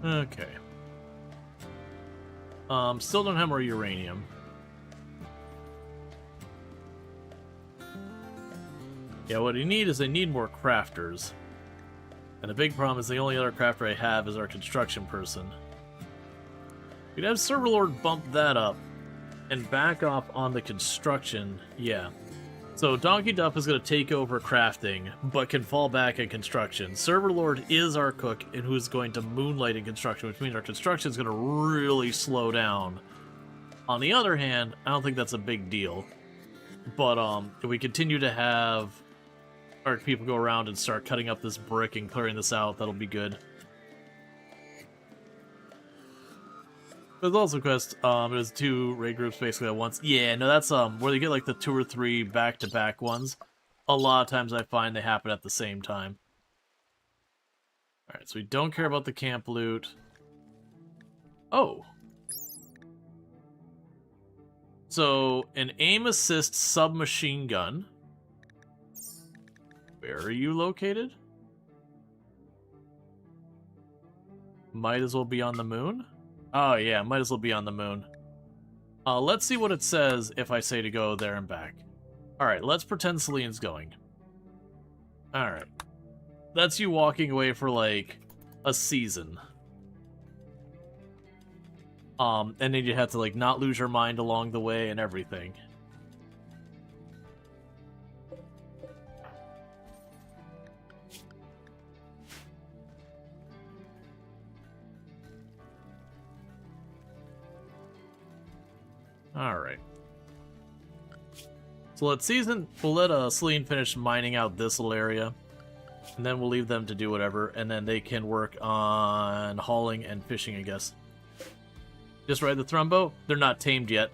Okay. Still don't have more uranium. Yeah, what I need is I need more crafters. And the big problem is the only other crafter I have is our construction person. We'd have Server Lord bump that up and back off on the construction. Yeah. So Donkey Duff is going to take over crafting, but can fall back in construction. Server Lord is our cook and who is going to moonlight in construction, which means our construction is going to really slow down On the other hand, I don't think that's a big deal. But if we continue to have our people go around and start cutting up this brick and clearing this out, that'll be good. There's also a quest, there's 2 raid groups basically at once. Yeah, no, that's where they get like the 2 or 3 back-to-back ones. A lot of times I find they happen at the same time. Alright, so we don't care about the camp loot. Oh. So, an aim assist submachine gun. Where are you located? Might as well be on the moon? Oh yeah, might as well be on the moon. Let's see what it says if I say to go there and back. Alright, let's pretend Celine's going. Alright. That's you walking away for, like, a season. And then you have to, like, not lose your mind along the way and everything. Alright. So we'll let Celine finish mining out this little area. And then we'll leave them to do whatever, and then they can work on hauling and fishing, I guess. Just ride the Thrumbo? They're not tamed yet.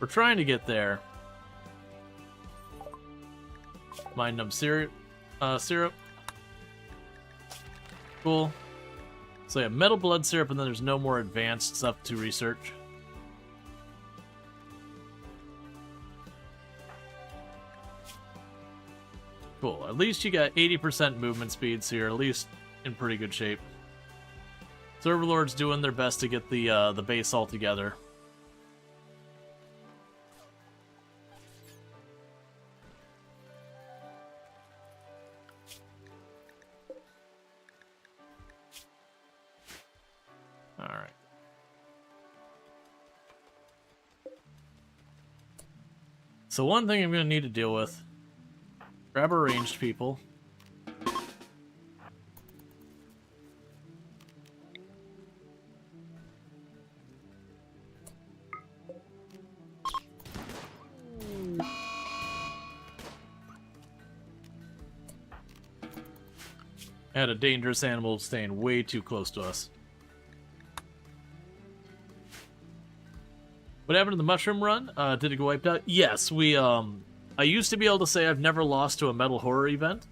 We're trying to get there. Mind numb syrup. Cool. So yeah, metal blood syrup, and then there's no more advanced stuff to research. Cool. At least you got 80% movement speed, so you're at least in pretty good shape. Serverlord's doing their best to get the base all together. Alright. So one thing I'm going to need to deal with. Grab our ranged people. Had a dangerous animal staying way too close to us. What happened to the mushroom run? Did it get wiped out? Yes, I used to be able to say I've never lost to a metal horror event.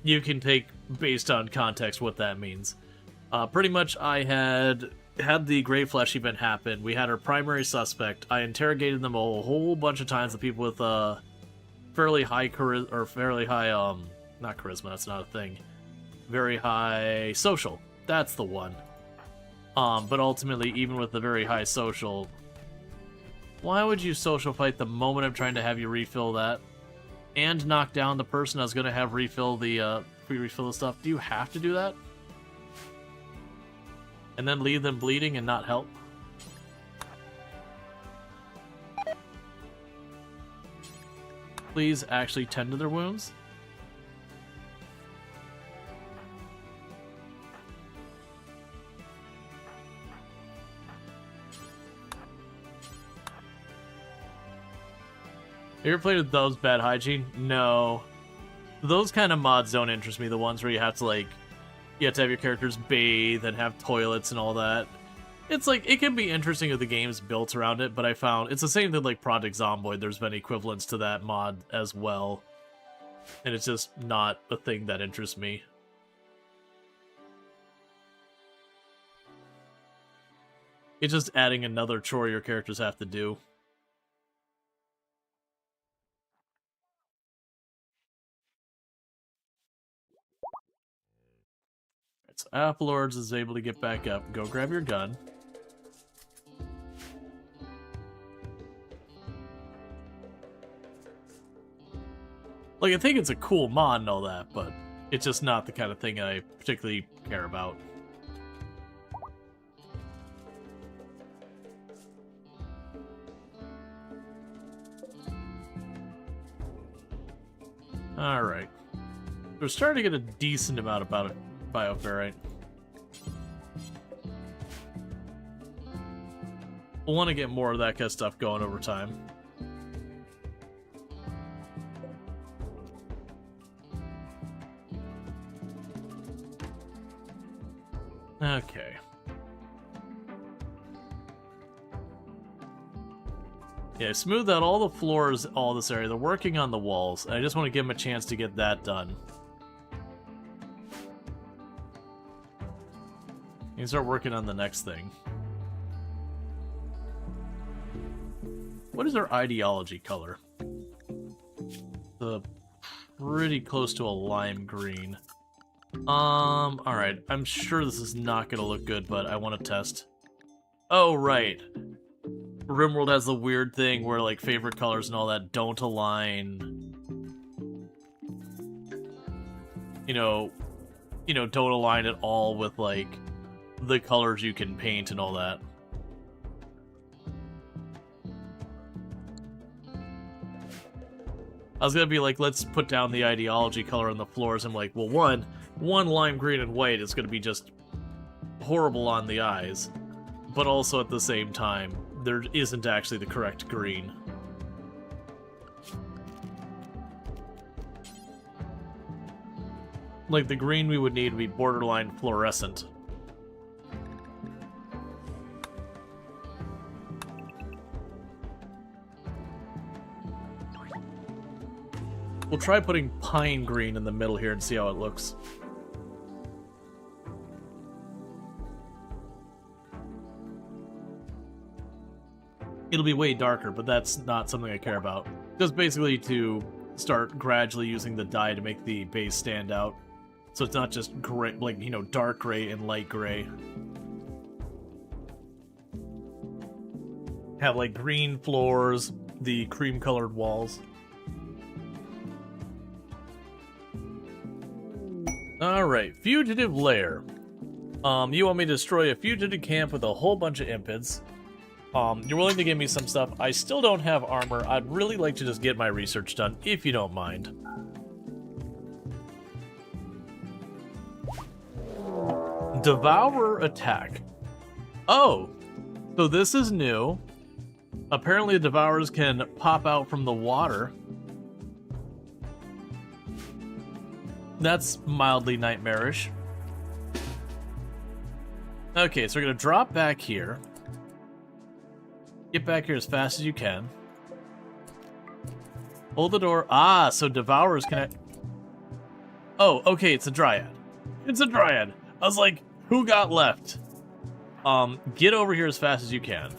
You can take, based on context, what that means. Pretty much, I had the Grey Flesh event happen. We had our primary suspect. I interrogated them a whole bunch of times. The people with fairly high not charisma. That's not a thing. Very high social. That's the one. But ultimately, even with the very high social, why would you social fight the moment I'm trying to have you refill that? And knock down the person I was going to have refill the stuff? Do you have to do that? And then leave them bleeding and not help? Please actually tend to their wounds? You ever played with those bad hygiene? No. Those kind of mods don't interest me. The ones where you have to, like, you have to have your characters bathe and have toilets and all that. It's like, it can be interesting if the game's built around it, but I found it's the same thing like Project Zomboid. There's been equivalents to that mod as well. And it's just not a thing that interests me. It's just adding another chore your characters have to do. So Applords is able to get back up. Go grab your gun. Like, I think it's a cool mod and all that, but it's just not the kind of thing I particularly care about. Alright. We're starting to get a decent amount of bioferrite. We'll want to get more of that kind of stuff going over time. Okay. Yeah, smooth out all the floors, all this area. They're working on the walls. I just want to give them a chance to get that done. You can start working on the next thing. What is our ideology color? Pretty close to a lime green. Alright. I'm sure this is not gonna look good, but I want to test. Oh, right. RimWorld has the weird thing where, like, favorite colors and all that don't align. You know, don't align at all with, like, the colors you can paint and all that. I was gonna be like, let's put down the ideology color on the floors. I'm like, well, one lime green and white is gonna be just horrible on the eyes, but also at the same time, there isn't actually the correct green. Like, the green we would need would be borderline fluorescent. We'll try putting pine green in the middle here and see how it looks. It'll be way darker, but that's not something I care about. Just basically to start gradually using the dye to make the base stand out. So it's not just gray, like, you know, dark gray and light gray. Have, like, green floors, the cream-colored walls. Alright, fugitive lair. You want me to destroy a fugitive camp with a whole bunch of impids. You're willing to give me some stuff. I still don't have armor. I'd really like to just get my research done, if you don't mind. Devourer attack. Oh, so this is new. Apparently the devourers can pop out from the water. That's mildly nightmarish. Okay, so we're gonna drop back here. Get back here as fast as you can. Hold the door. Ah, so devourers can... Oh, okay, it's a dryad. It's a dryad. I was like, who got left? Get over here as fast as you can.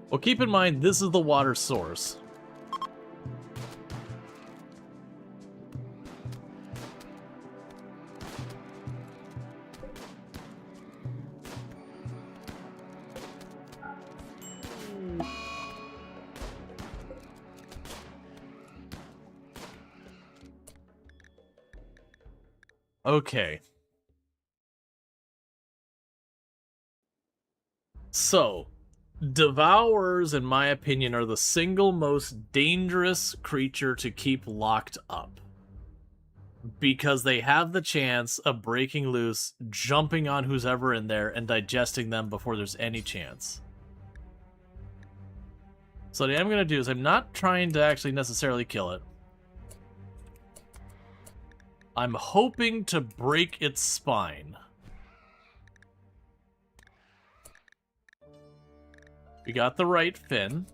Well, keep in mind, this is the water source. Okay. So, devourers, in my opinion, are the single most dangerous creature to keep locked up. Because they have the chance of breaking loose, jumping on who's ever in there, and digesting them before there's any chance. So what I'm going to do is I'm not trying to actually necessarily kill it. I'm hoping to break its spine. We got the right fin.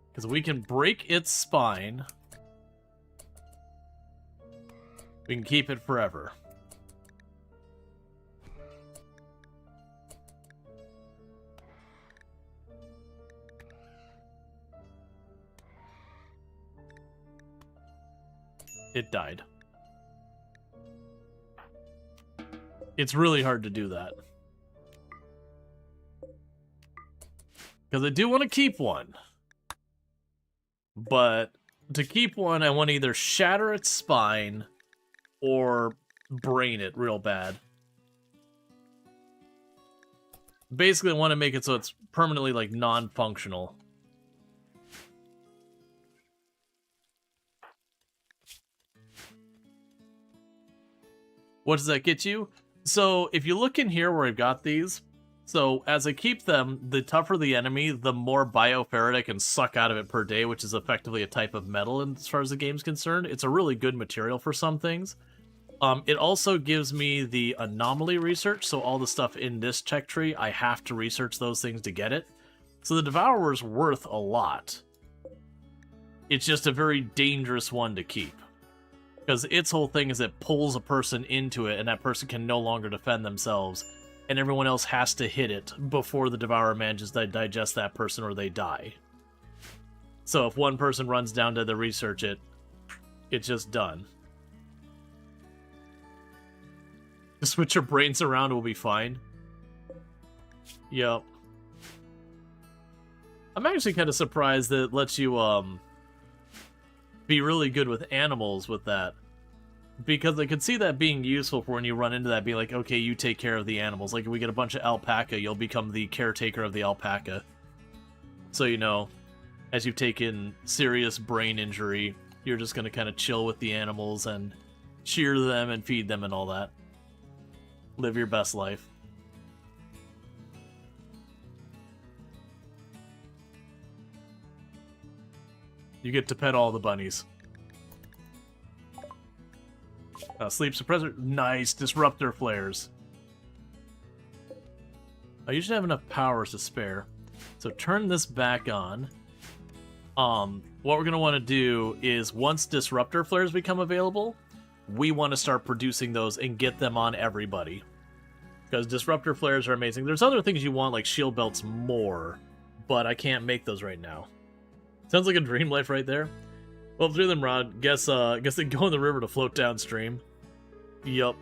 Because we can break its spine. We can keep it forever. It died. It's really hard to do that. Because I do want to keep one. But to keep one, I want to either shatter its spine or brain it real bad. Basically, I want to make it so it's permanently, like, non-functional. What does that get you? So, if you look in here where I've got these, so as I keep them, the tougher the enemy, the more bioferrite I can suck out of it per day, which is effectively a type of metal as far as the game's concerned. It's a really good material for some things. It also gives me the anomaly research, so all the stuff in this tech tree, I have to research those things to get it. So the Devourer's worth a lot. It's just a very dangerous one to keep. Because its whole thing is it pulls a person into it, and that person can no longer defend themselves, and everyone else has to hit it before the Devourer manages to digest that person or they die. So if one person runs down to research it, it's just done. Just switch your brains around, we'll be fine. Yep. I'm actually kind of surprised that it lets you, be really good with animals with that. Because I could see that being useful for when you run into that, be like, okay, you take care of the animals. Like, if we get a bunch of alpaca, you'll become the caretaker of the alpaca. So, you know, as you've taken serious brain injury, you're just going to kind of chill with the animals and cheer them and feed them and all that. Live your best life. You get to pet all the bunnies. Sleep suppressor. Nice. Disruptor flares. I usually have enough powers to spare. So turn this back on. What we're going to want to do is once disruptor flares become available, we want to start producing those and get them on everybody. Because disruptor flares are amazing. There's other things you want, like shield belts more, but I can't make those right now. Sounds like a dream life right there. Well, through them, Rod. Guess they go in the river to float downstream. Yup.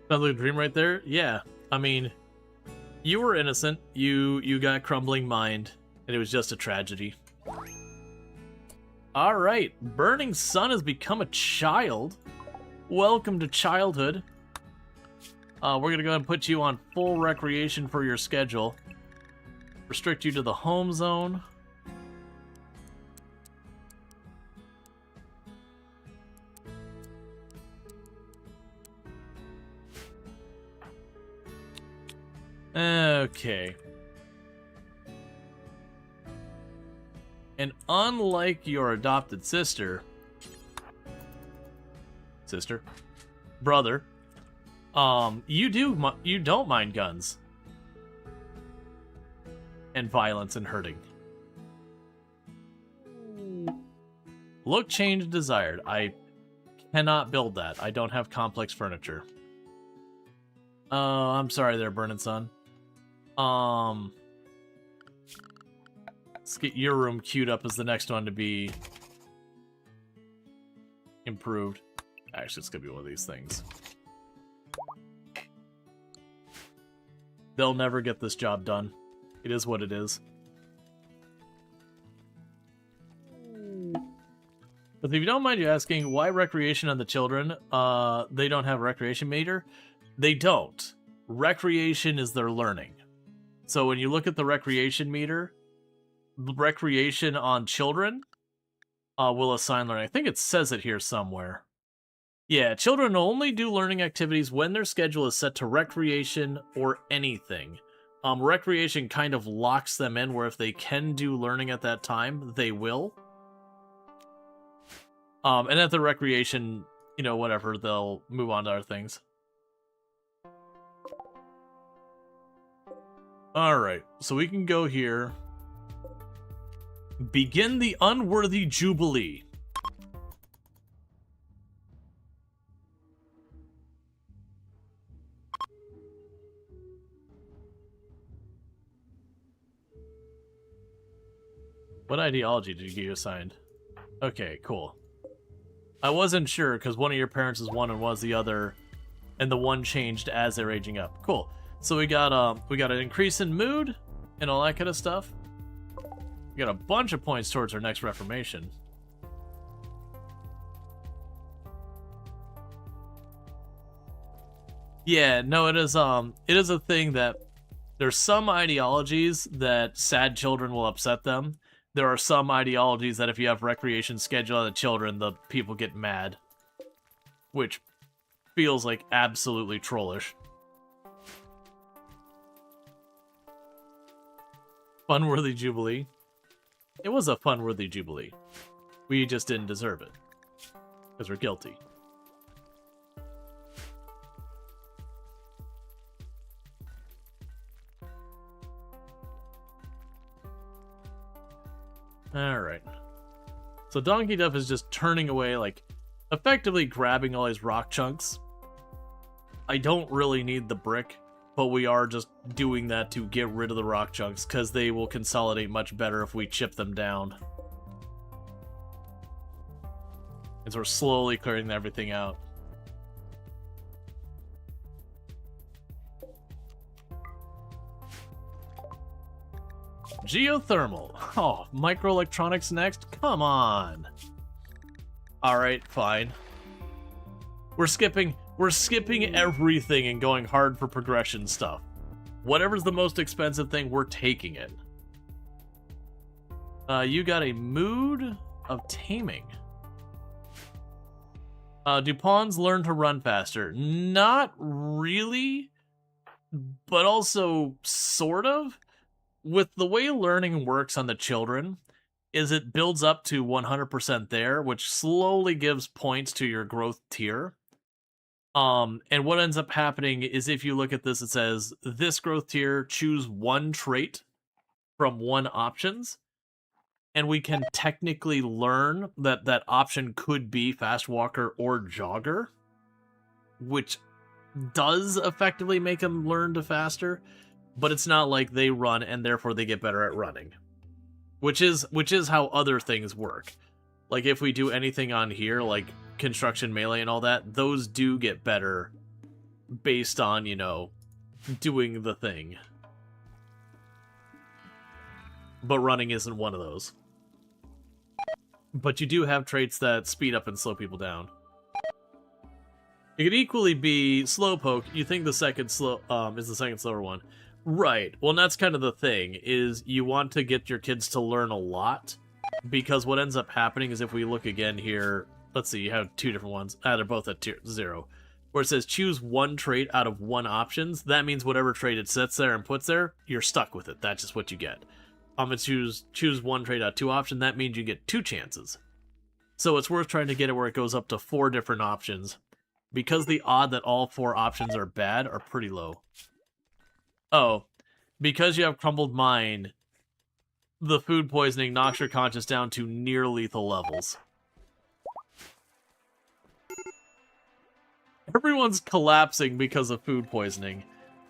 Sounds like a dream right there? Yeah. I mean, you were innocent. You got crumbling mind, and it was just a tragedy. Alright, Burning Sun has become a child. Welcome to childhood. We're going to go ahead and put you on full recreation for your schedule. Restrict you to the home zone. Okay. And unlike your adopted brother, you don't mind guns and violence and hurting. Look change desired. I cannot build that. I don't have complex furniture. Oh, I'm sorry there, Burning Sun. Let's get your room queued up as the next one to be improved. Actually, it's gonna be one of these things. They'll never get this job done. It is what it is. But if you don't mind you asking, why recreation on the children? They don't have a recreation meter? They don't. Recreation is their learning. So when you look at the recreation meter, recreation on children will assign learning. I think it says it here somewhere. Yeah, children only do learning activities when their schedule is set to recreation or anything. Recreation kind of locks them in where if they can do learning at that time, they will. And at the recreation, you know, whatever, they'll move on to other things. Alright, so we can go here. Begin the unworthy jubilee. What ideology did you get assigned? Okay, cool. I wasn't sure, because one of your parents is one and was the other, and the one changed as they're aging up. Cool. So we got an increase in mood, and all that kind of stuff. We got a bunch of points towards our next reformation. Yeah, no, it is a thing that there's some ideologies that sad children will upset them. There are some ideologies that if you have recreation scheduled on the children, the people get mad. Which feels like absolutely trollish. Funworthy Jubilee. It was a funworthy Jubilee. We just didn't deserve it. Because we're guilty. Alright. So Donkey Duff is just turning away, like, effectively grabbing all these rock chunks. I don't really need the brick, but we are just doing that to get rid of the rock chunks, because they will consolidate much better if we chip them down. And so we're slowly clearing everything out. Geothermal. Oh, microelectronics next? Come on. Alright, fine. We're skipping everything and going hard for progression stuff. Whatever's the most expensive thing, we're taking it. You got a mood of taming. Do pawns learn to run faster? Not really, but also sort of. With the way learning works on the children, is it builds up to 100% there, which slowly gives points to your growth tier. And what ends up happening is if you look at this, it says, this growth tier, choose one trait from one options. And we can technically learn that that option could be Fast Walker or Jogger, which does effectively make them learn to faster. But it's not like they run and therefore they get better at running. Which is how other things work. Like if we do anything on here, like construction, melee, and all that, those do get better based on, you know, doing the thing. But running isn't one of those. But you do have traits that speed up and slow people down. It could equally be Slowpoke. You think the second is the second slower one. Right. Well, and that's kind of the thing, is you want to get your kids to learn a lot, because what ends up happening is if we look again here, let's see, you have two different ones. They're both at tier 0. Where it says choose one trait out of one options, that means whatever trait it sets there and puts there, you're stuck with it. That's just what you get. It's choose one trait out of 2 options, that means you get 2 chances. So it's worth trying to get it where it goes up to 4 different options, because the odd that all 4 options are bad are pretty low. Oh, because you have Crumbled Mind, the food poisoning knocks your conscience down to near lethal levels. Everyone's collapsing because of food poisoning.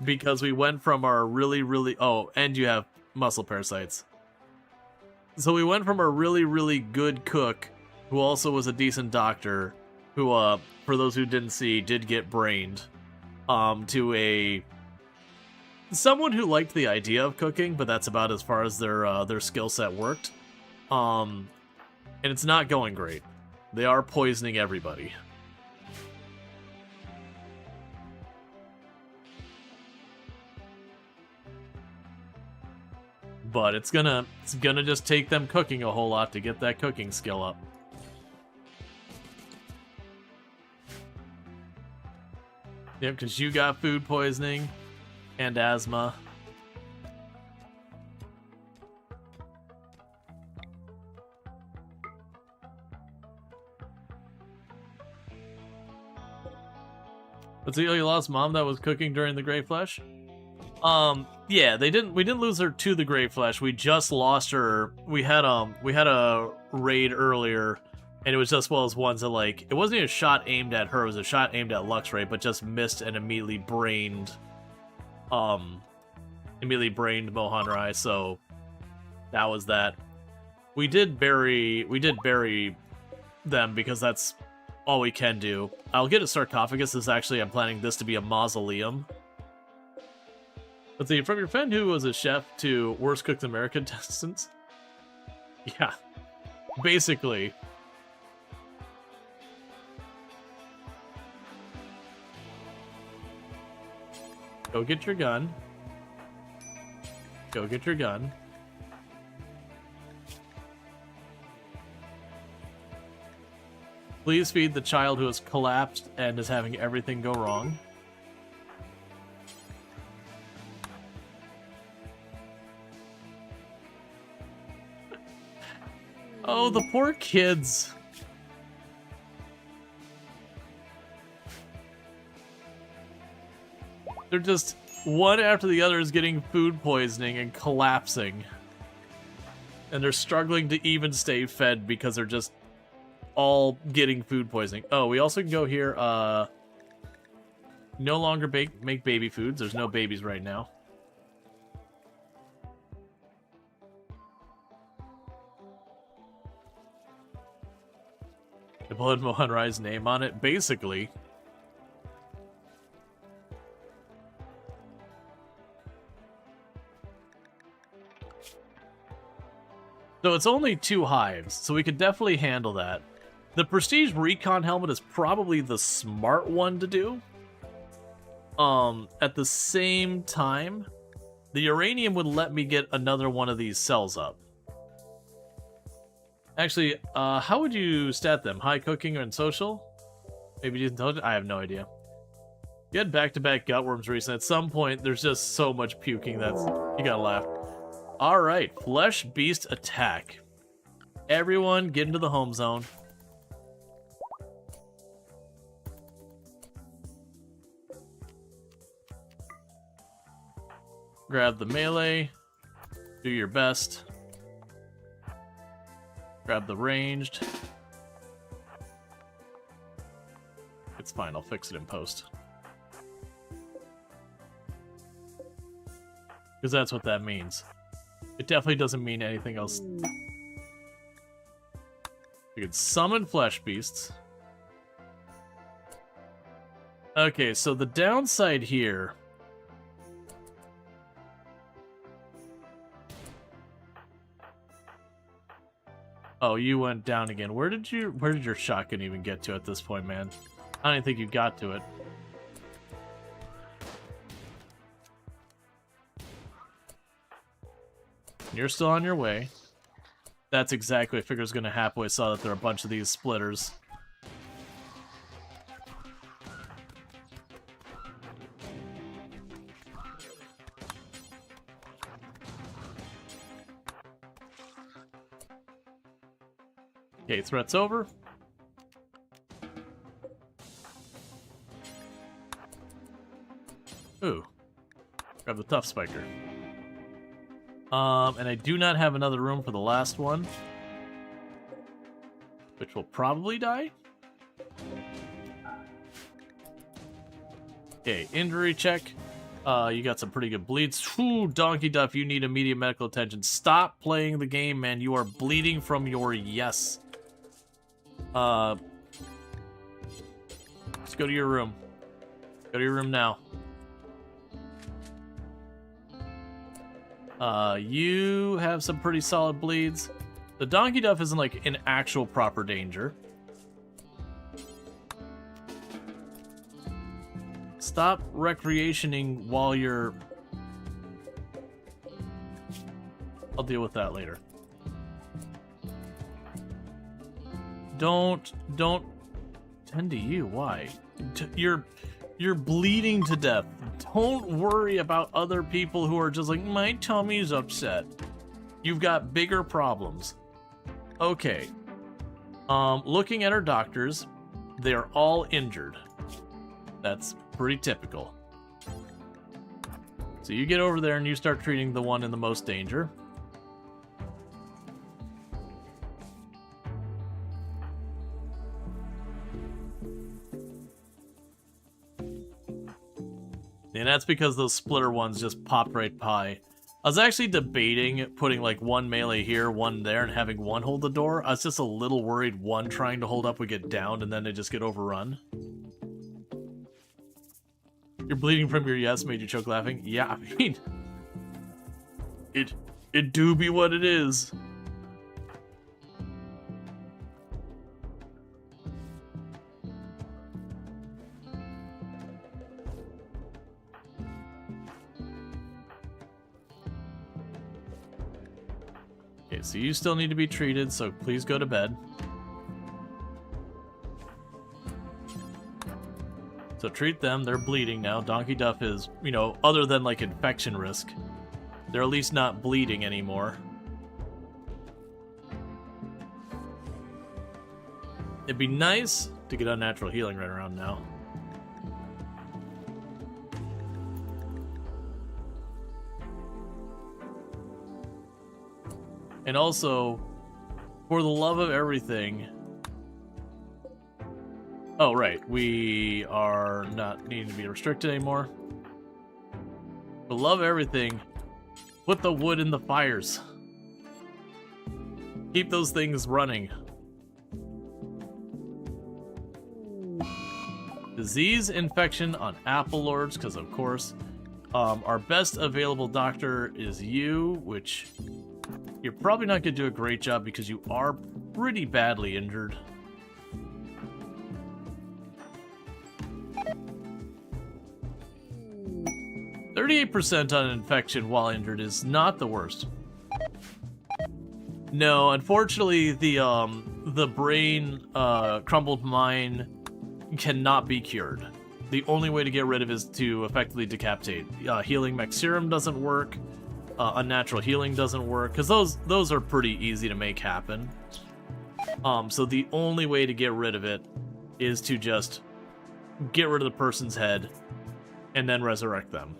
Because we went from our really... Oh, and you have muscle parasites. So we went from a really good cook, who also was a decent doctor, who, for those who didn't see, did get brained, to a... someone who liked the idea of cooking, but that's about as far as their skill set worked. And it's not going great. They are poisoning everybody. But it's gonna just take them cooking a whole lot to get that cooking skill up. Yep, because you got food poisoning and asthma. Let's see, you lost mom that was cooking during the Grey Flesh? Yeah, we didn't lose her to the Grey Flesh. We just lost her. We had a raid earlier, and it was just one of those ones that, like, it wasn't even a shot aimed at her, it was a shot aimed at Luxray, but just missed and immediately brained Mohanrai, so that was that. We did bury them because that's all we can do. I'll get a sarcophagus. I'm planning this to be a mausoleum. Let's see, from your friend who was a chef to worst cooked American contestants? Yeah, basically. Go get your gun. Go get your gun. Please feed the child who has collapsed and is having everything go wrong. Oh, the poor kids. They're just one after the other is getting food poisoning and collapsing. And they're struggling to even stay fed because they're just all getting food poisoning. Oh, we also can go here. No longer make baby foods. There's no babies right now. The Blood Mohanrai's name on it, basically. So it's only 2 hives, so we could definitely handle that. The Prestige Recon helmet is probably the smart one to do. At the same time, the uranium would let me get another one of these cells up. Actually, how would you stat them? High cooking and social? Maybe intelligence? I have no idea. You had back-to-back gutworms recently. At some point, there's just so much puking that's... You gotta laugh. Alright, Flesh Beast attack. Everyone, get into the home zone. Grab the melee. Do your best. Grab the ranged. It's fine, I'll fix it in post. Because that's what that means. It definitely doesn't mean anything else. You can summon flesh beasts. Okay, so the downside here... Oh, you went down again. Where did your shotgun even get to at this point, man? I don't even think you got to it. You're still on your way. That's exactly what I figured was going to happen when I saw that there are a bunch of these splitters. Okay, threat's over. Ooh. Grab the tough spiker. And I do not have another room for the last one. Which will probably die. Okay, injury check. You got some pretty good bleeds. Whew, Donkey Duff, you need immediate medical attention. Stop playing the game, man. You are bleeding from your yes. Let's go to your room. Go to your room now. You have some pretty solid bleeds. The Donkey Duff isn't like in actual proper danger. Stop recreationing while you're... I'll deal with that later. Don't tend to you. Why? You're bleeding to death. Don't worry about other people who are just like, my tummy's upset. You've got bigger problems. Okay. Looking at our doctors, they're all injured. That's pretty typical. So you get over there and you start treating the one in the most danger. And that's because those splitter ones just popped right by. I was actually debating putting like one melee here, one there, and having one hold the door. I was just a little worried one trying to hold up would get downed and then they just get overrun. You're bleeding from your yes made you choke laughing? Yeah, I mean... It do be what it is. Okay, so you still need to be treated, so please go to bed. So treat them, they're bleeding now. Donkey Duff is, you know, other than like infection risk, they're at least not bleeding anymore. It'd be nice to get unnatural healing right around now. And also, for the love of everything... Oh, right. We are not needing to be restricted anymore. For the love of everything, put the wood in the fires. Keep those things running. Disease infection on Apple Lords, because of course. Our best available doctor is you, which... You're probably not going to do a great job because you are pretty badly injured. %38 on infection while injured is not the worst. No, unfortunately, the brain crumbled mine cannot be cured. The only way to get rid of it is to effectively decapitate. Healing mech serum doesn't work. Unnatural healing doesn't work, because those are pretty easy to make happen. So the only way to get rid of it is to just get rid of the person's head and then resurrect them.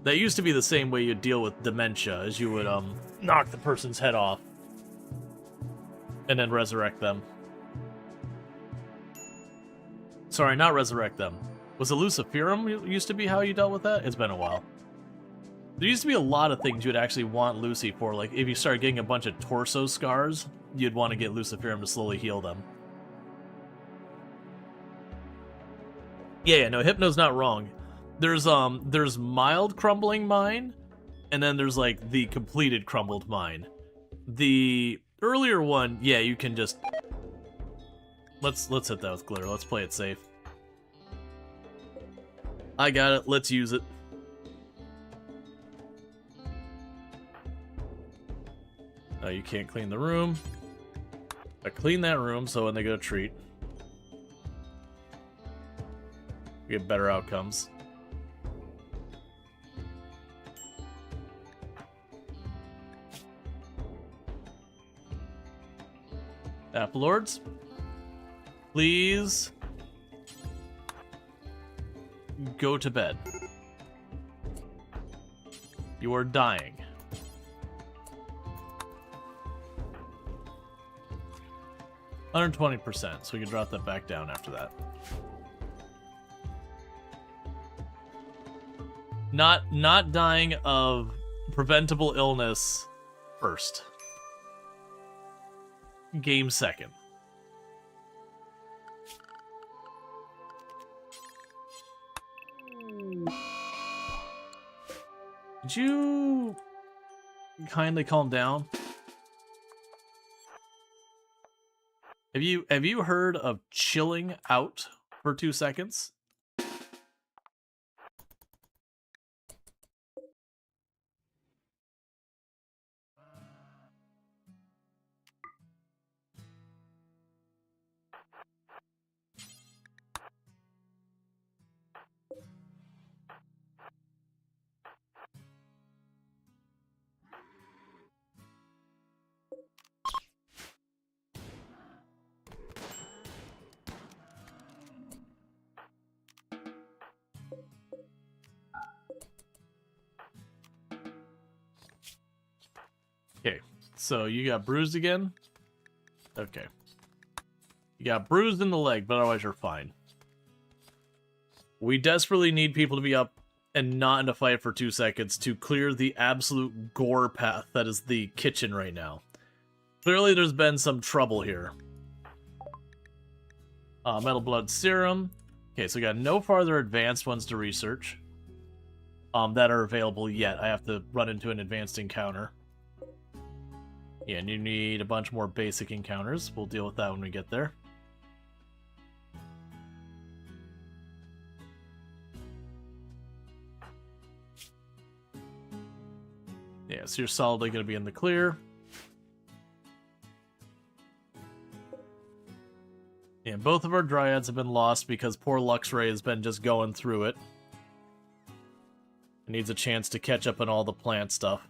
That used to be the same way you'd deal with dementia, as you would knock the person's head off and then resurrect them. Sorry, not resurrect them. Was it Luciferum used to be how you dealt with that? It's been a while. There used to be a lot of things you would actually want Lucy for. Like, if you started getting a bunch of torso scars, you'd want to get Luciferum to slowly heal them. Yeah, no, Hypno's not wrong. There's mild crumbling mine, and then there's, like, the completed crumbled mine. The earlier one, yeah, you can just... Let's hit that with glitter. Let's play it safe. I got it. Let's use it. You can't clean the room. I clean that room so when they go to treat, we get better outcomes. Apple Lords, please go to bed. You are dying. %120%, so we can drop that back down after that. Not dying of preventable illness first. Game second. Did you kindly calm down? Have you heard of chilling out for 2 seconds? Okay, so you got bruised again? Okay. You got bruised in the leg, but otherwise you're fine. We desperately need people to be up and not in a fight for 2 seconds to clear the absolute gore path that is the kitchen right now. Clearly there's been some trouble here. Metal Blood Serum. Okay, so we got no farther advanced ones to research that are available yet. I have to run into an advanced encounter. Yeah, and you need a bunch more basic encounters. We'll deal with that when we get there. Yeah, so you're solidly going to be in the clear. And both of our dryads have been lost because poor Luxray has been just going through it. It needs a chance to catch up on all the plant stuff.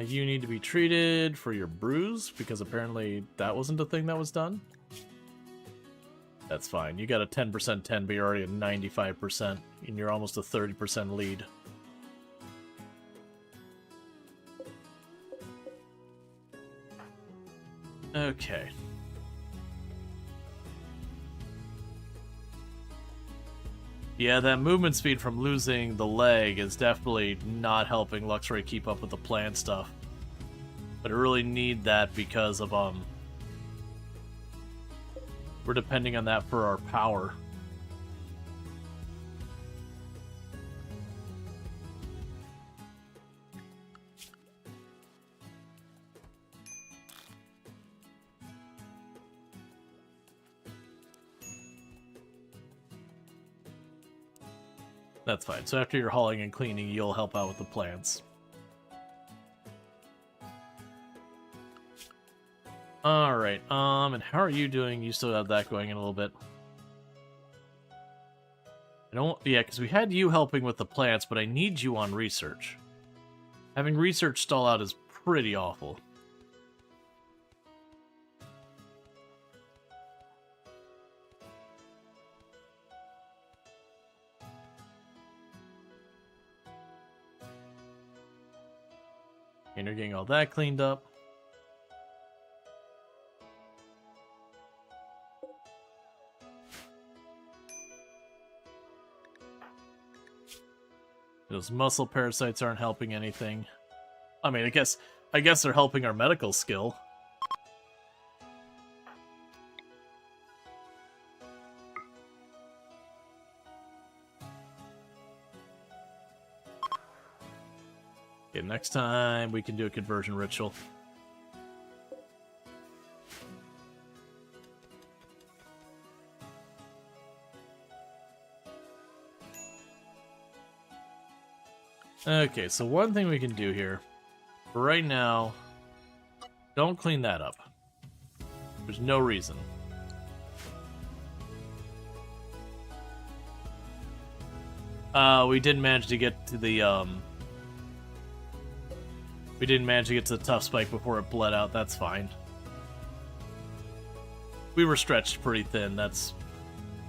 You need to be treated for your bruise, because apparently that wasn't a thing that was done. That's fine. You got a 10% 10, but you're already at 95%, and you're almost a 30% lead. Okay. Yeah, that movement speed from losing the leg is definitely not helping Luxray keep up with the plant stuff. But I really need that because of, we're depending on that for our power. That's fine. So after you're hauling and cleaning, you'll help out with the plants. Alright, and how are you doing? You still have that going in a little bit. Yeah, because we had you helping with the plants, but I need you on research. Having research stall out is pretty awful. And you're getting all that cleaned up. Those muscle parasites aren't helping anything. I mean, I guess they're helping our medical skill. Okay, next time we can do a conversion ritual. Okay, so one thing we can do here, for right now, don't clean that up. There's no reason. We didn't manage to get to the, we didn't manage to get to the tough spike before it bled out, that's fine. We were stretched pretty thin, that's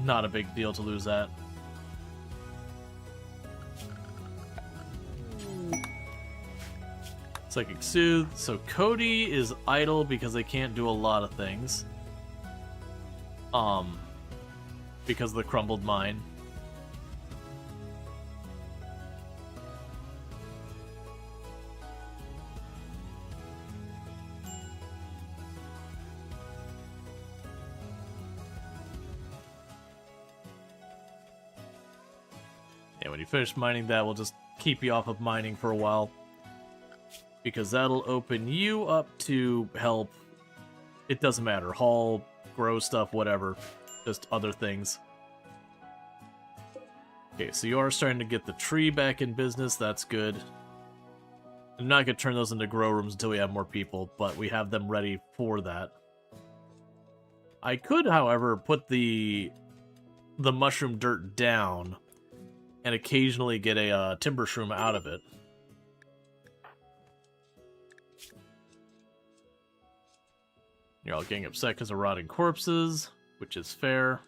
not a big deal to lose that. Psychic Soothe. So Cody is idle because they can't do a lot of things. Because of the crumbled mine. Yeah, when you finish mining that, we'll just keep you off of mining for a while. Because that'll open you up to help. It doesn't matter. Haul, grow stuff, whatever. Just other things. Okay, so you are starting to get the tree back in business. That's good. I'm not going to turn those into grow rooms until we have more people, but we have them ready for that. I could, however, put the mushroom dirt down and occasionally get a timber shroom out of it. You're all getting upset because of rotting corpses, which is fair.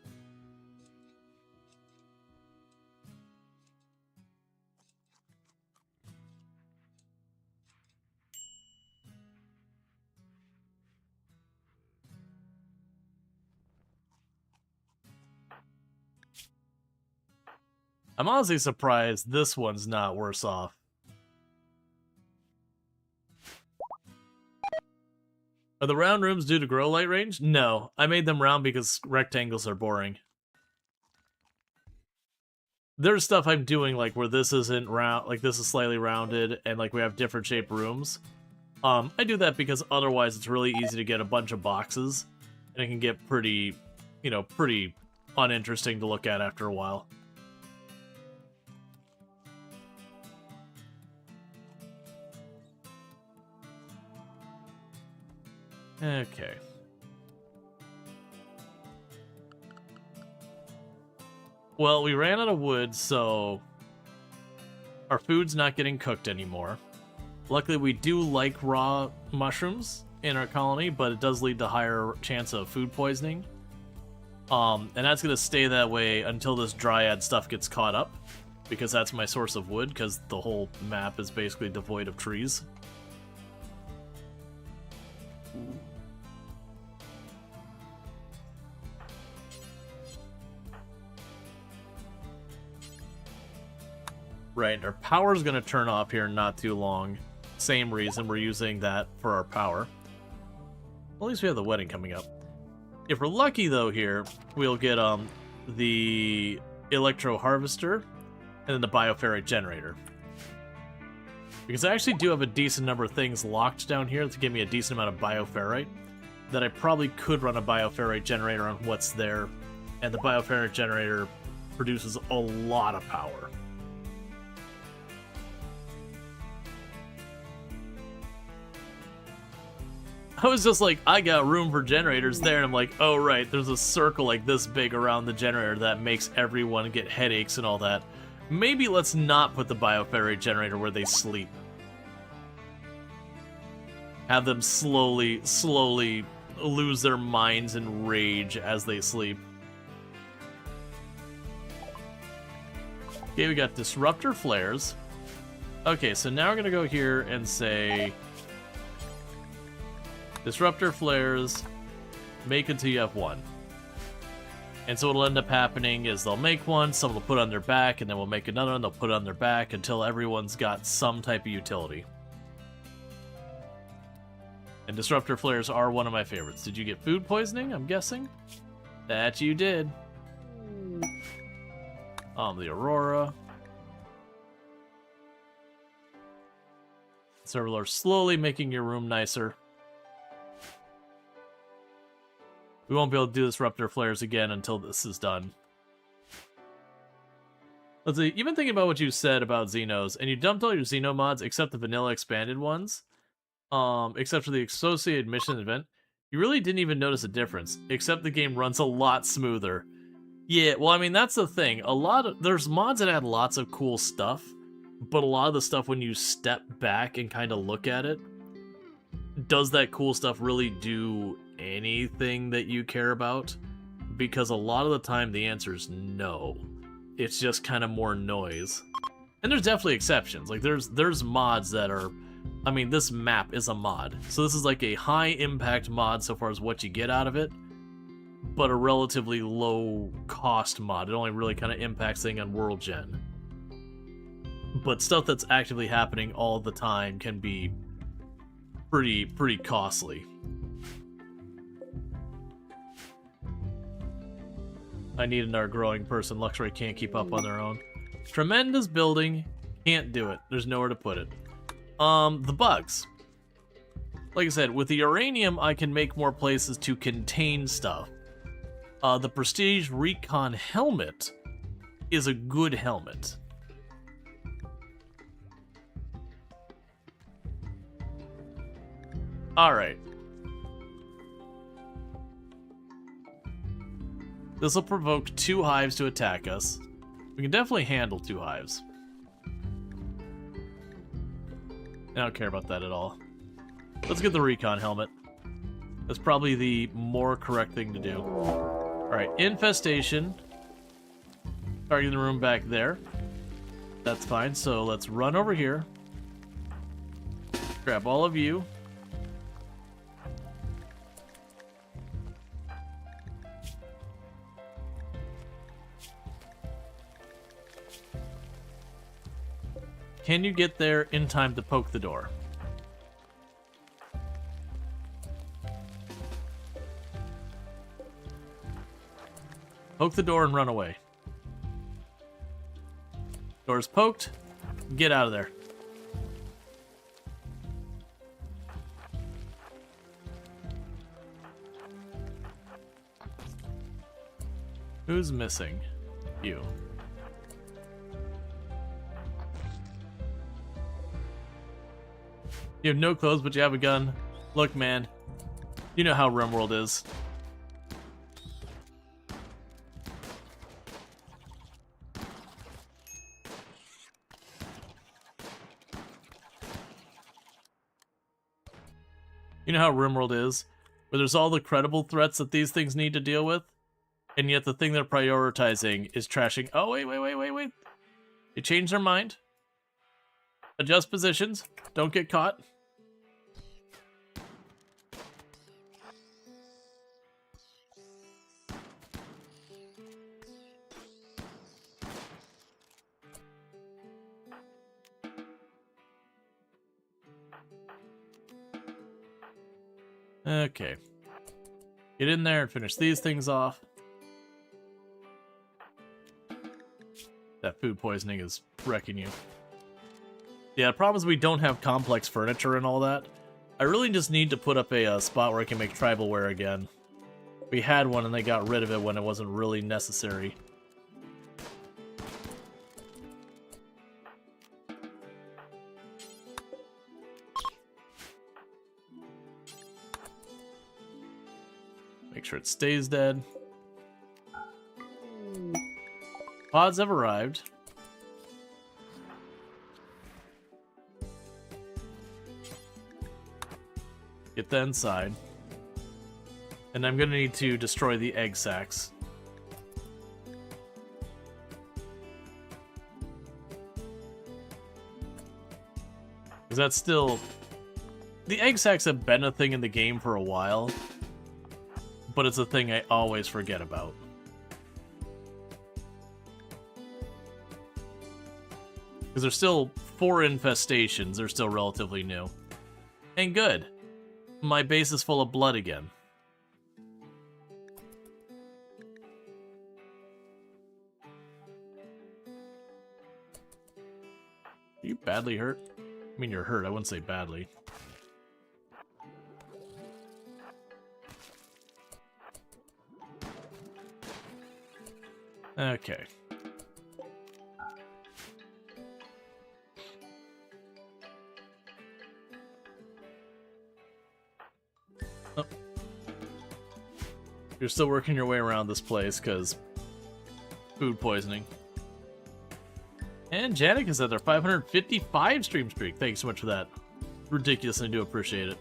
I'm honestly surprised this one's not worse off. Are the round rooms due to grow light range? No, I made them round because rectangles are boring. There's stuff I'm doing like where this isn't round, like this is slightly rounded, and like we have different shaped rooms. I do that because otherwise it's really easy to get a bunch of boxes, and it can get pretty, you know, pretty uninteresting to look at after a while. Okay. Well, we ran out of wood, so our food's not getting cooked anymore. Luckily, we do like raw mushrooms in our colony, but it does lead to higher chance of food poisoning. And that's going to stay that way until this dryad stuff gets caught up, because that's my source of wood, because the whole map is basically devoid of trees. Right, our power's going to turn off here in not too long. Same reason we're using that for our power. At least we have the wedding coming up. If we're lucky, though, here, we'll get the electro harvester and then the bioferrite generator. Because I actually do have a decent number of things locked down here to give me a decent amount of bioferrite that I probably could run a bioferrite generator on what's there, and the bioferrite generator produces a lot of power. I was just like, I got room for generators there, and I'm like, oh right, there's a circle like this big around the generator that makes everyone get headaches and all that. Maybe let's not put the bioferrite generator where they sleep. Have them slowly lose their minds in rage as they sleep. Okay, we got disruptor flares. Okay, so now we're gonna go here and say disruptor flares, make until you have one. And so what'll end up happening is they'll make one, someone will put it on their back, and then we'll make another one, they'll put it on their back until everyone's got some type of utility. And disruptor flares are one of my favorites. Did you get food poisoning, I'm guessing? That you did. The Aurora. Several are slowly making your room nicer. We won't be able to do disruptor flares again until this is done. Let's see, you've been thinking about what you said about Xenos, and you dumped all your Xeno mods except the vanilla expanded ones, except for the associated mission event. You really didn't even notice a difference, except the game runs a lot smoother. Yeah, well, I mean, that's the thing. There's mods that add lots of cool stuff, but a lot of the stuff, when you step back and kind of look at it, does that cool stuff really do anything that you care about? Because a lot of the time the answer is no. It's just kind of more noise. And there's definitely exceptions. Like there's mods that are, I mean, this map is a mod. So this is like a high impact mod so far as what you get out of it, but a relatively low cost mod. It only really kind of impacts things on world gen. But stuff that's actively happening all the time can be pretty costly. I need another growing person. Luxray can't keep up on their own. Tremendous building. Can't do it. There's nowhere to put it. The bugs. Like I said, with the uranium, I can make more places to contain stuff. The Prestige Recon helmet is a good helmet. Alright. This will provoke 2 hives to attack us. We can definitely handle 2 hives. I don't care about that at all. Let's get the recon helmet. That's probably the more correct thing to do. Alright, infestation. Targeting the room back there. That's fine, so let's run over here. Grab all of you. Can you get there in time to poke the door? Poke the door and run away. Door's poked. Get out of there. Who's missing? You. You have no clothes, but you have a gun. Look, man. You know how RimWorld is. You know how RimWorld is, where there's all the credible threats that these things need to deal with, and yet the thing they're prioritizing is trashing. Oh, wait. They changed their mind. Adjust positions. Don't get caught. Okay. Get in there and finish these things off. That food poisoning is wrecking you. Yeah, the problem is we don't have complex furniture and all that. I really just need to put up a spot where I can make tribalware again. We had one and they got rid of it when it wasn't really necessary. Make sure it stays dead. Pods have arrived. Get that inside. And I'm gonna need to destroy the egg sacs. Because that's still... The egg sacs have been a thing in the game for a while. But it's a thing I always forget about. Because there's still 4 infestations, they're still relatively new. And good. My base is full of blood again. Are you badly hurt? I mean, you're hurt, I wouldn't say badly. Okay. Oh. You're still working your way around this place because food poisoning. And Janik is at their 555 stream streak. Thanks so much for that. Ridiculous, and I do appreciate it.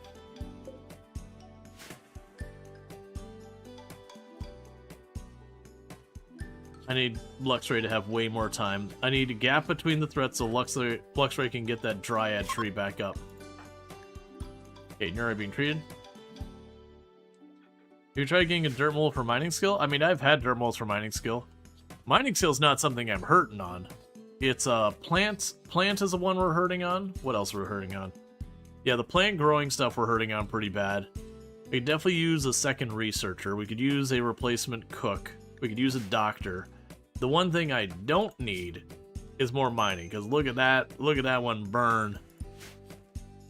I need Luxray to have way more time. I need a gap between the threats so Luxray can get that Dryad tree back up. Okay, Nura being treated. Have you tried getting a dirt mole for mining skill? I mean, I've had dirt moles for mining skill. Mining skill is not something I'm hurting on. It's plant. Plant is the one we're hurting on. What else are we hurting on? Yeah, the plant growing stuff we're hurting on pretty bad. We could definitely use a second researcher. We could use a replacement cook. We could use a doctor. The one thing I don't need is more mining, because look at that one burn.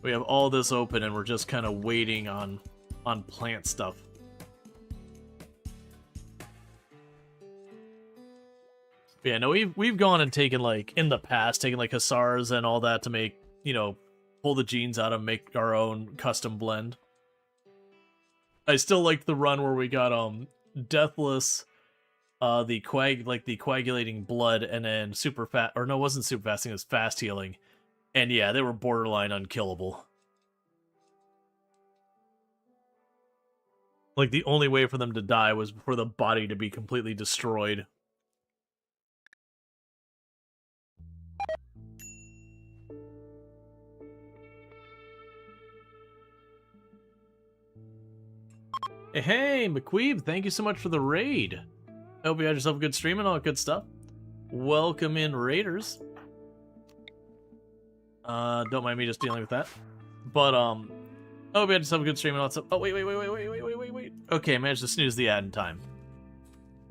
We have all this open and we're just kind of waiting on plant stuff. But yeah, no, we've gone and taken, like, in the past, taken like Hussars and all that to make, you know, pull the genes out and make our own custom blend. I still like the run where we got Deathless, the coagulating blood, and then super fast, or no, it wasn't super fasting, it was fast healing. And yeah, they were borderline unkillable. Like, the only way for them to die was for the body to be completely destroyed. Hey, McQueeb, thank you so much for the raid. I hope you had yourself a good stream and all that good stuff. Welcome in, Raiders. Don't mind me just dealing with that. But, I hope you had yourself a good stream and all that stuff. Oh, wait. Okay, I managed to snooze the ad in time.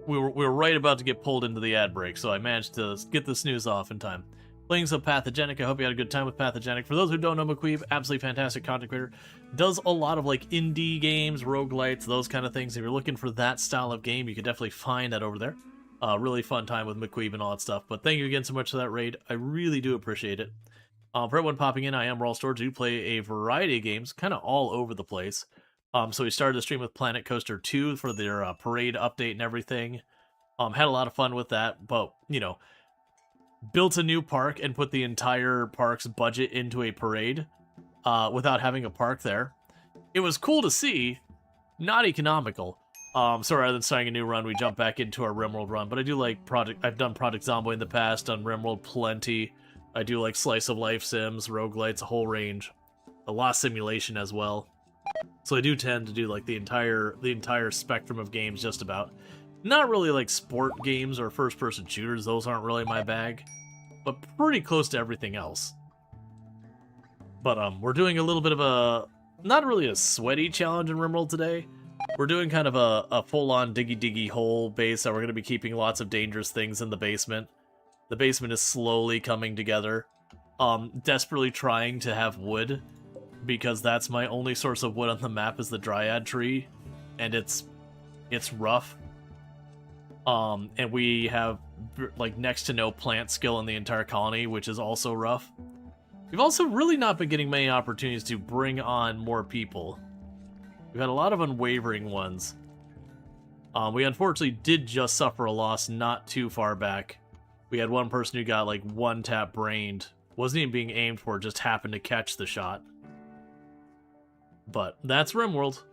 We were right about to get pulled into the ad break, so I managed to get the snooze off in time. Playing some Pathogenic, I hope you had a good time with Pathogenic. For those who don't know, McQueeb, absolutely fantastic content creator. Does a lot of, like, indie games, roguelites, those kind of things. If you're looking for that style of game, you can definitely find that over there. Really fun time with McQueeb and all that stuff. But thank you again so much for that raid. I really do appreciate it. For everyone popping in, I am Rual Storge. I do play a variety of games, kind of all over the place. So we started the stream with Planet Coaster 2 for their parade update and everything. Had a lot of fun with that, but, you know, built a new park and put the entire park's budget into a parade without having a park there. It was cool to see, not economical. So rather than starting a new run, we jump back into our RimWorld run. But I do like I've done Project Zomboid in the past, done RimWorld plenty. I do like slice of life sims, roguelites, a whole range. A lot of simulation as well. So I do tend to do like the entire spectrum of games just about. Not really like sport games or first-person shooters, those aren't really my bag. But pretty close to everything else. But we're doing a little bit of a, not really a sweaty challenge in RimWorld today. We're doing kind of a full-on diggy hole base that we're going to be keeping lots of dangerous things in the basement. The basement is slowly coming together. Desperately trying to have wood, because that's my only source of wood on the map is the dryad tree, and it's rough. And we have like next to no plant skill in the entire colony, which is also rough. We've also really not been getting many opportunities to bring on more people. We've had a lot of unwavering ones. We unfortunately did just suffer a loss not too far back. We had one person who got like one tap brained. Wasn't even being aimed for, just happened to catch the shot. But that's RimWorld. So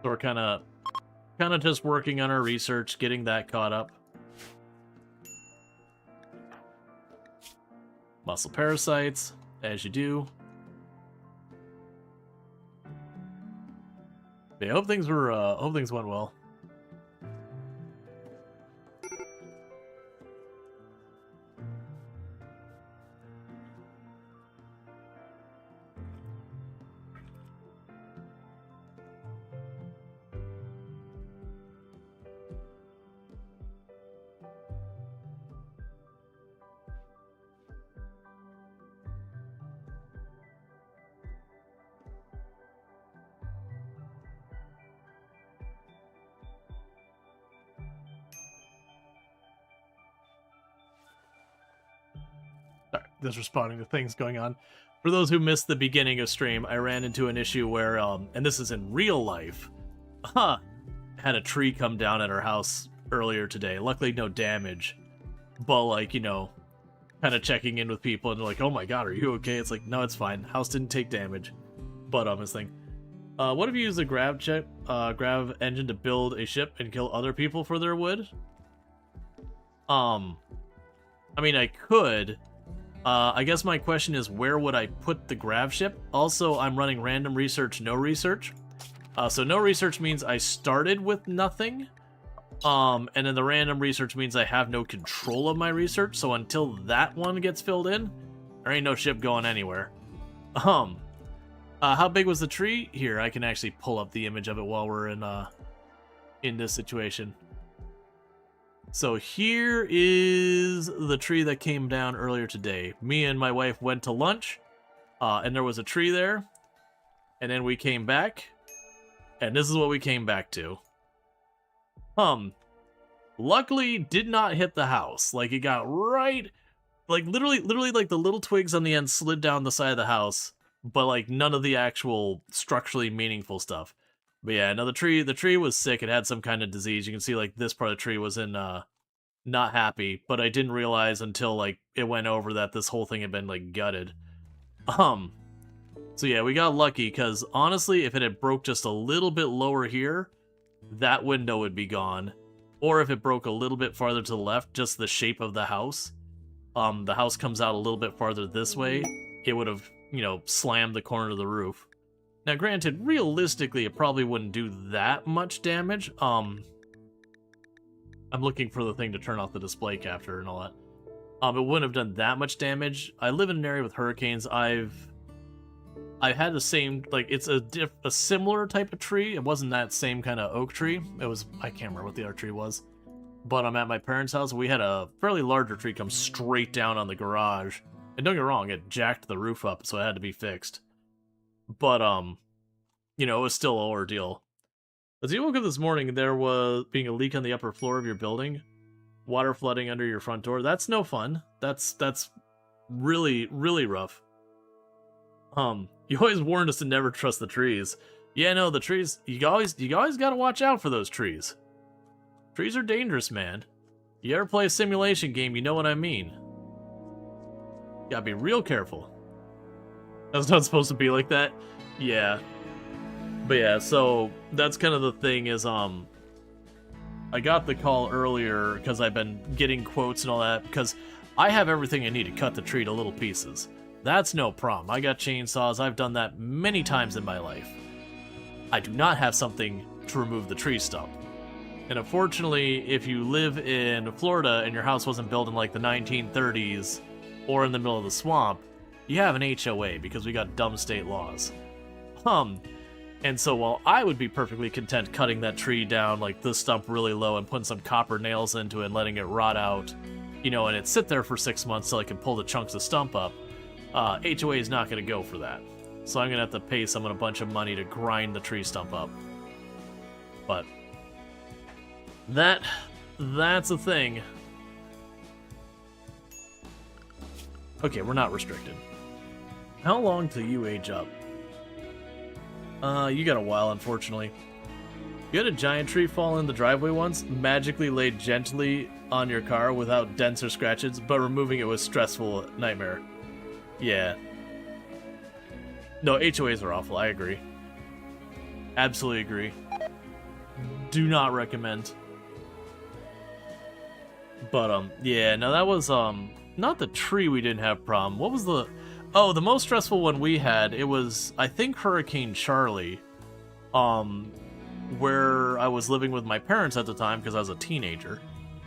we're kind of just working on our research, getting that caught up. Muscle parasites, as you do. Yeah, hope things went well. Just responding to things going on. For those who missed the beginning of stream, I ran into an issue where, and this is in real life, had a tree come down at our house earlier today. Luckily, no damage. But, like, you know, kind of checking in with people, and they're like, oh my god, are you okay? It's like, no, it's fine. House didn't take damage. But, this thing. What if you use the grav engine to build a ship and kill other people for their wood? I mean, I could. I guess my question is, where would I put the grav ship? Also, I'm running random research, no research. So no research means I started with nothing. And then the random research means I have no control of my research. So until that one gets filled in, there ain't no ship going anywhere. How big was the tree? Here, I can actually pull up the image of it while we're in this situation. So here is the tree that came down earlier today. Me and my wife went to lunch, and there was a tree there, and then we came back, and this is what we came back to. Luckily did not hit the house. Like, it got right, like, literally, like, the little twigs on the end slid down the side of the house, but, like, none of the actual structurally meaningful stuff. But yeah, no, the tree was sick. It had some kind of disease. You can see, like, this part of the tree was in, not happy, but I didn't realize until, like, it went over that this whole thing had been, like, gutted. So yeah, we got lucky, because, honestly, if it had broke just a little bit lower here, that window would be gone. Or if it broke a little bit farther to the left, just the shape of the house comes out a little bit farther this way, it would have, you know, slammed the corner of the roof. Now, granted, realistically, it probably wouldn't do that much damage. I'm looking for the thing to turn off the display capture and all that. It wouldn't have done that much damage. I live in an area with hurricanes. I've had the same, like, it's a similar type of tree. It wasn't that same kind of oak tree. It was, I can't remember what the other tree was. But I'm at my parents' house. We had a fairly larger tree come straight down on the garage. And don't get me wrong, it jacked the roof up, so it had to be fixed. But, you know, it was still an ordeal. As you woke up this morning, there was being a leak on the upper floor of your building. Water flooding under your front door. That's no fun. That's really, really rough. You always warned us to never trust the trees. Yeah, no, the trees, you always gotta watch out for those trees. Trees are dangerous, man. You ever play a simulation game, you know what I mean. You gotta be real careful. That's not supposed to be like that. Yeah. But yeah, so that's kind of the thing is, I got the call earlier because I've been getting quotes and all that, because I have everything I need to cut the tree to little pieces. That's no problem. I got chainsaws. I've done that many times in my life. I do not have something to remove the tree stump. And unfortunately, if you live in Florida and your house wasn't built in like the 1930s or in the middle of the swamp, you have an HOA because we got dumb state laws. And so while I would be perfectly content cutting that tree down, like the stump really low, and putting some copper nails into it and letting it rot out, you know, and it sit there for 6 months till I can pull the chunks of stump up, HOA is not going to go for that. So I'm going to have to pay someone a bunch of money to grind the tree stump up. But that's a thing. Okay, we're not restricted. How long till you age up? You got a while, unfortunately. You had a giant tree fall in the driveway once, magically laid gently on your car without dents or scratches, but removing it was stressful nightmare. Yeah. No, HOAs are awful, I agree. Absolutely agree. Do not recommend. But, yeah, no, that was, not the tree we didn't have problem. What was the... Oh, the most stressful one we had, it was, I think, Hurricane Charlie, where I was living with my parents at the time because I was a teenager.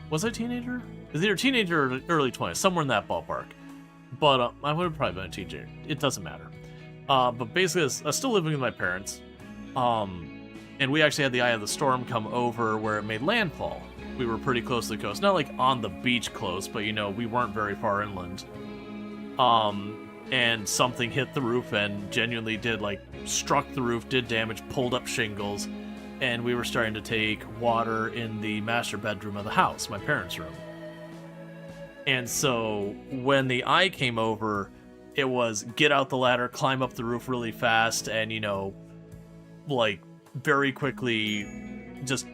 Was I a teenager? It was either teenager or early 20s, somewhere in that ballpark. But I would have probably been a teenager. It doesn't matter. But basically, I was still living with my parents, and we actually had the eye of the storm come over where it made landfall. We were pretty close to the coast. Not like on the beach close, but, you know, we weren't very far inland. And something hit the roof and genuinely did, like, struck the roof, did damage, pulled up shingles, and we were starting to take water in the master bedroom of the house, my parents' room. And so when the eye came over, it was get out the ladder, climb up the roof really fast, and, you know, like, very quickly just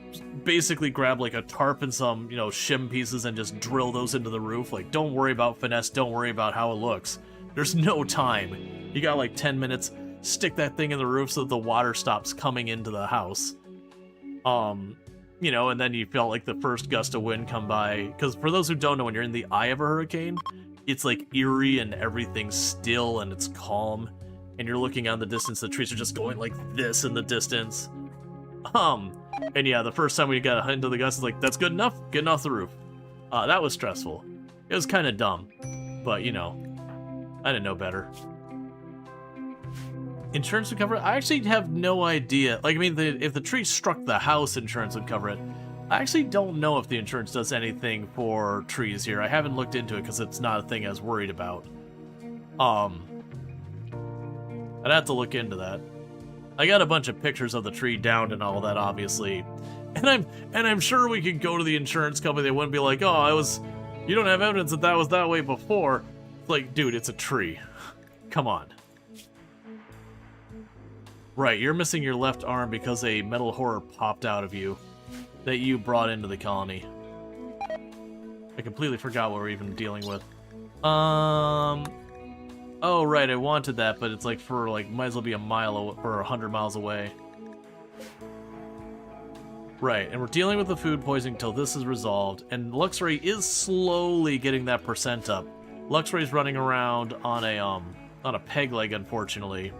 basically grab, like, a tarp and some, you know, shim pieces and just drill those into the roof. Like, don't worry about finesse, don't worry about how it looks. There's no time. You got like 10 minutes, stick that thing in the roof so that the water stops coming into the house. You know, and then you felt like the first gust of wind come by. Because for those who don't know, when you're in the eye of a hurricane, it's like eerie and everything's still and it's calm. And you're looking out in the distance, the trees are just going like this in the distance. And yeah, the first time we got into the gust, it's like, that's good enough, getting off the roof. That was stressful. It was kind of dumb, but you know, I didn't know better. Insurance would cover it? I actually have no idea. Like, I mean, if the tree struck the house, insurance would cover it. I actually don't know if the insurance does anything for trees here. I haven't looked into it because it's not a thing I was worried about. I'd have to look into that. I got a bunch of pictures of the tree downed and all that, obviously. And I'm sure we could go to the insurance company. They wouldn't be like, oh, you don't have evidence that was that way before. It's like, dude, it's a tree. Come on. Right, you're missing your left arm because a metal horror popped out of you that you brought into the colony. I completely forgot what we're even dealing with. Oh, right, I wanted that, but it's like for, like, might as well be a mile or 100 miles away. Right, and we're dealing with the food poisoning till this is resolved, and Luxray is slowly getting that percent up. Luxray's running around on a peg leg, unfortunately.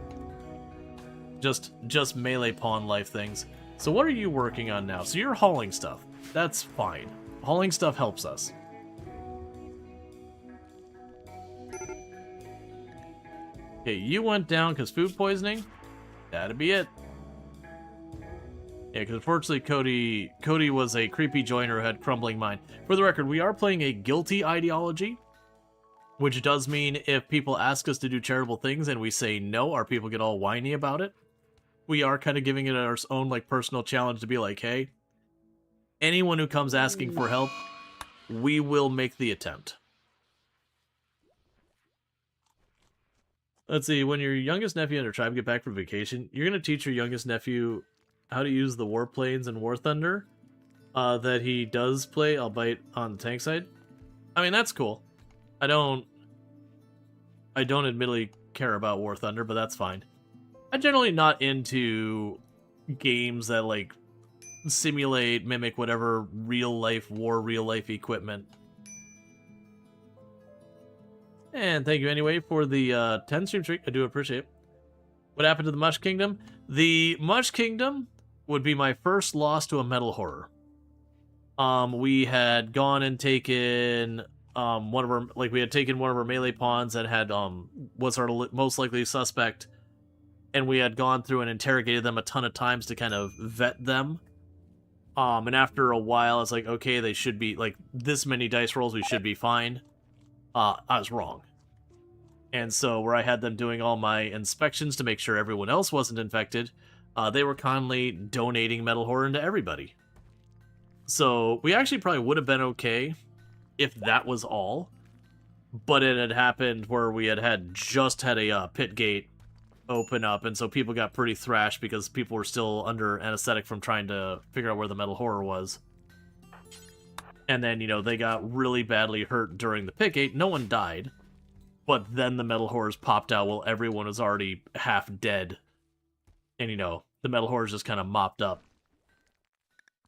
Just melee pawn life things. So what are you working on now? So you're hauling stuff. That's fine. Hauling stuff helps us. Okay, you went down because food poisoning? That'd be it. Yeah, because unfortunately Cody was a creepy joiner who had crumbling mind. For the record, we are playing a guilty ideology, which does mean if people ask us to do charitable things and we say no, our people get all whiny about it. we are kind of giving it our own like personal challenge to be like, hey, anyone who comes asking for help, we will make the attempt. Let's see, when your youngest nephew and your tribe get back from vacation, you're going to teach your youngest nephew how to use the warplanes and war thunder that he does play, albeit on the tank side. I mean, that's cool. I don't admittedly care about war thunder, but that's fine. I'm generally not into games that like simulate, mimic whatever real life war, real life equipment. And thank you anyway for the 10 stream streak. I do appreciate it. What happened to the Mush Kingdom? The Mush Kingdom would be my first loss to a metal horror. We had gone and taken one of our melee pawns that had was our most likely suspect, and we had gone through and interrogated them a ton of times to kind of vet them. And after a while, it's like, okay, they should be like this many dice rolls, we should be fine. I was wrong. And so where I had them doing all my inspections to make sure everyone else wasn't infected, they were kindly donating metal horror to everybody. So we actually probably would have been okay if that was all. But it had happened where we had just had a pit gate open up, and so people got pretty thrashed because people were still under anesthetic from trying to figure out where the metal horror was. And then, you know, they got really badly hurt during the pit gate. No one died. But then the metal horrors popped out while everyone was already half dead. And, you know, the metal horrors just kind of mopped up.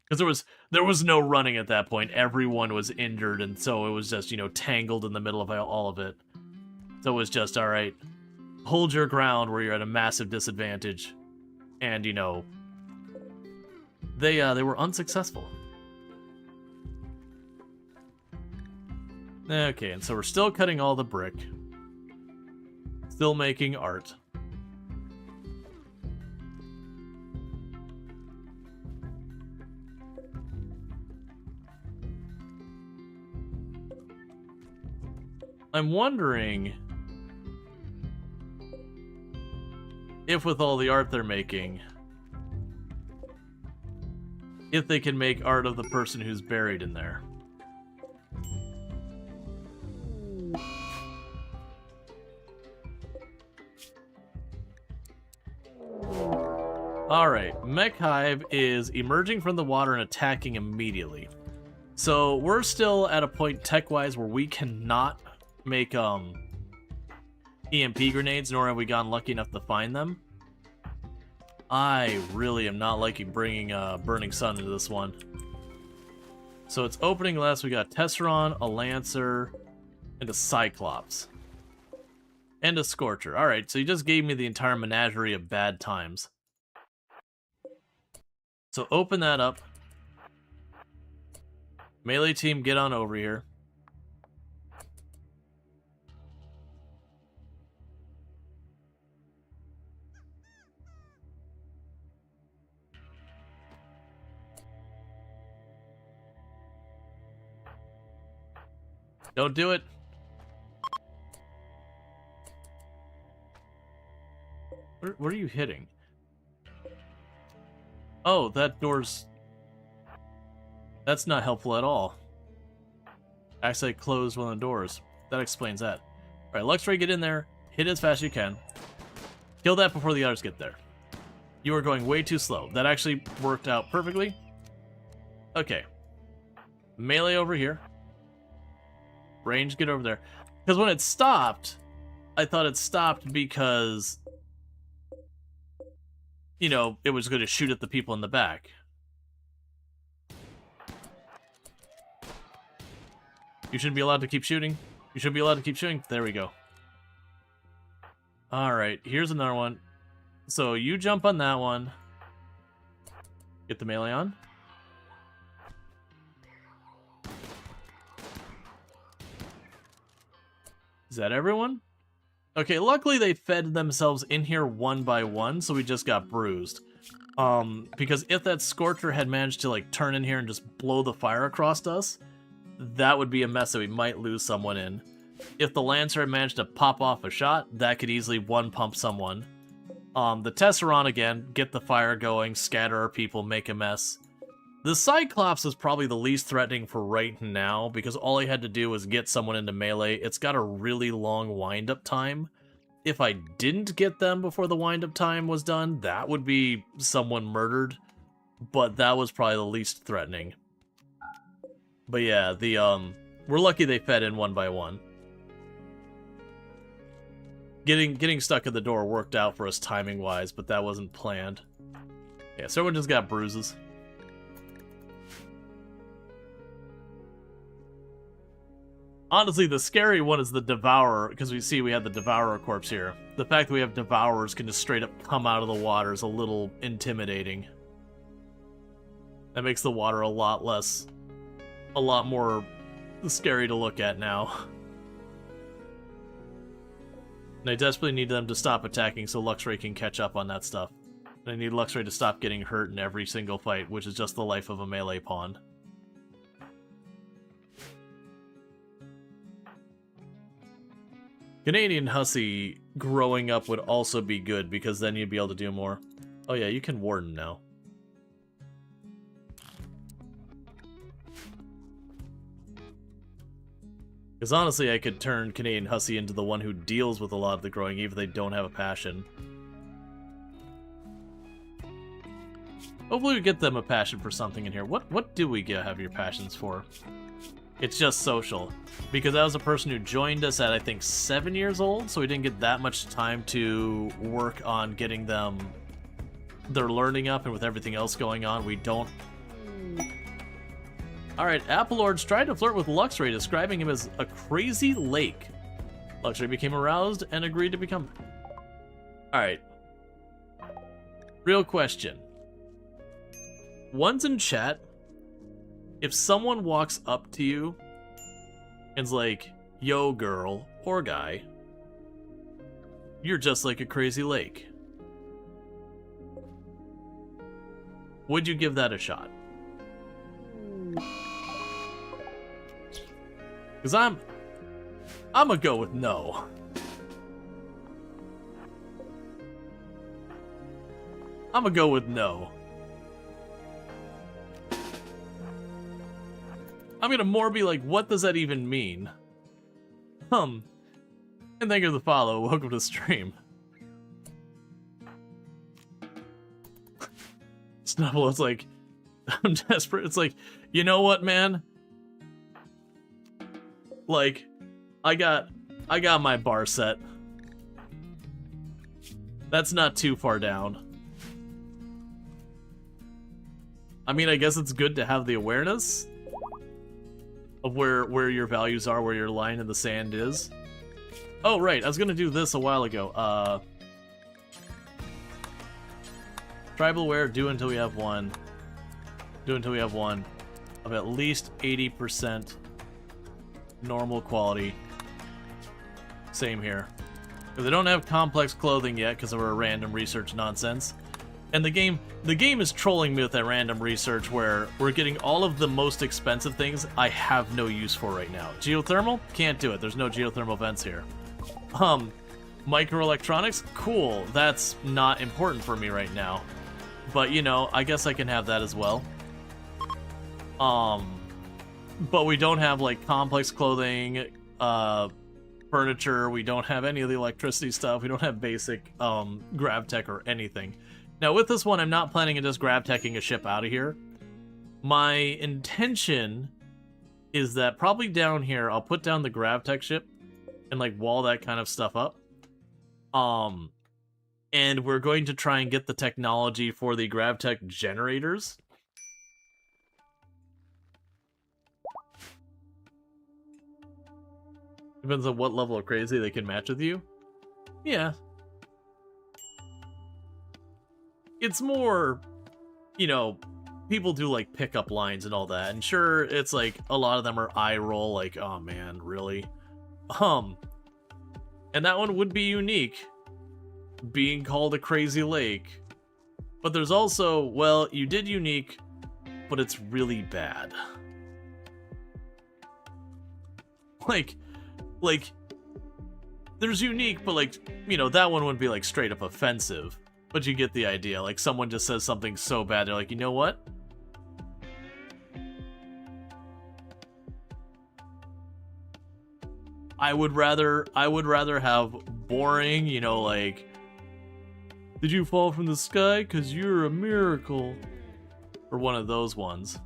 Because there was no running at that point. Everyone was injured, and so it was just, you know, tangled in the middle of all of it. So it was just, all right, hold your ground where you're at a massive disadvantage. And, you know, they were unsuccessful. Okay, and so we're still cutting all the brick. Still making art. I'm wondering if with all the art they're making, if they can make art of the person who's buried in there. Alright, Mech Hive is emerging from the water and attacking immediately. So we're still at a point tech-wise where we cannot make EMP grenades, nor have we gotten lucky enough to find them. I really am not liking bringing Burning Sun into this one. So it's opening last. We got Tesseron, a Lancer, and a Cyclops. And a Scorcher. Alright, so you just gave me the entire menagerie of bad times. So open that up. Melee team, get on over here. Don't do it. What are you hitting? Oh, that door's... That's not helpful at all. Actually, I closed one of the doors. That explains that. Alright, Luxray, get in there. Hit it as fast as you can. Kill that before the others get there. You are going way too slow. That actually worked out perfectly. Okay. Melee over here. Range, get over there. Because when it stopped, I thought it stopped because, you know, it was going to shoot at the people in the back. You shouldn't be allowed to keep shooting. You should be allowed to keep shooting. There we go. Alright, here's another one. So you jump on that one. Get the melee on. Is that everyone? Okay, luckily they fed themselves in here one by one, so we just got bruised. Because if that Scorcher had managed to, like, turn in here and just blow the fire across us, that would be a mess that we might lose someone in. If the Lancer had managed to pop off a shot, that could easily one-pump someone. The Tesseron, again, get the fire going, scatter our people, make a mess. The Cyclops is probably the least threatening for right now, because all I had to do was get someone into melee. It's got a really long wind-up time. If I didn't get them before the wind-up time was done, that would be someone murdered. But that was probably the least threatening. But yeah, we're lucky they fed in one by one. Getting stuck at the door worked out for us timing-wise, but that wasn't planned. Yeah, so everyone just got bruises. Honestly, the scary one is the Devourer, because we had the Devourer corpse here. The fact that we have Devourers can just straight up come out of the water is a little intimidating. That makes the water a lot more scary to look at now. And I desperately need them to stop attacking so Luxray can catch up on that stuff. And I need Luxray to stop getting hurt in every single fight, which is just the life of a melee pawn. Canadian Hussy growing up would also be good, because then you'd be able to do more. Oh yeah, you can Warden now. Because honestly, I could turn Canadian Hussy into the one who deals with a lot of the growing, even if they don't have a passion. Hopefully we get them a passion for something in here. What do we have your passions for? It's just social. Because I was a person who joined us at, I think, 7 years old, so we didn't get that much time to work on getting them their learning up, and with everything else going on, we don't... Alright, Applelord's tried to flirt with Luxray, describing him as a crazy lake. Luxray became aroused and agreed to become... Alright. Real question. One's in chat. If someone walks up to you and's like, yo girl, or guy, you're just like a crazy lake. Would you give that a shot? Because I'm gonna go with no. I'm gonna go with no. I'm gonna more be like, what does that even mean? And thank you for the follow. Welcome to the stream. Snubble, it's like, I'm desperate. It's like, you know what, man? Like, I got my bar set. That's not too far down. I mean, I guess it's good to have the awareness of where your values are, where your line in the sand is. Oh, right, I was gonna do this a while ago. Tribal wear, do until we have one. Do until we have one of at least 80% normal quality. Same here. Because I don't have complex clothing yet because of our random research nonsense. And the game is trolling me with that random research where we're getting all of the most expensive things I have no use for right now. Geothermal? Can't do it. There's no geothermal vents here. Microelectronics? Cool. That's not important for me right now. But, you know, I guess I can have that as well. But we don't have, like, complex clothing, furniture. We don't have any of the electricity stuff. We don't have basic, grav tech or anything. Now, with this one, I'm not planning on just grav-teching a ship out of here. My intention is that probably down here, I'll put down the grav-tech ship and, like, wall that kind of stuff up. And we're going to try and get the technology for the grav-tech generators. Depends on what level of crazy they can match with you. Yeah. It's more, you know, people do, like, pickup lines and all that. And sure, it's like, a lot of them are eye roll, like, oh man, really? And that one would be unique, being called a crazy lake. But there's also, well, you did unique, but it's really bad. Like, there's unique, but like, you know, that one wouldn't be like straight up offensive. But you get the idea. Like someone just says something so bad, they're like, you know what? I would rather have boring, you know, like, did you fall from the sky? 'Cause you're a miracle. Or one of those ones.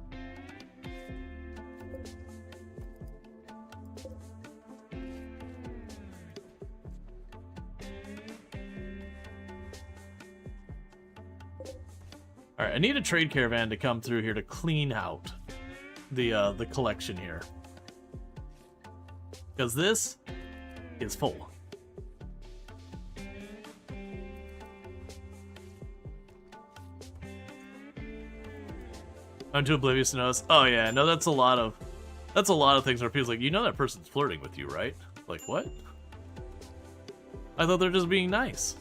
Alright, I need a trade caravan to come through here to clean out the collection here. Because this is full. I'm too oblivious to notice. Oh yeah, no, that's a lot of things where people's like, you know that person's flirting with you, right? Like, what? I thought they're just being nice.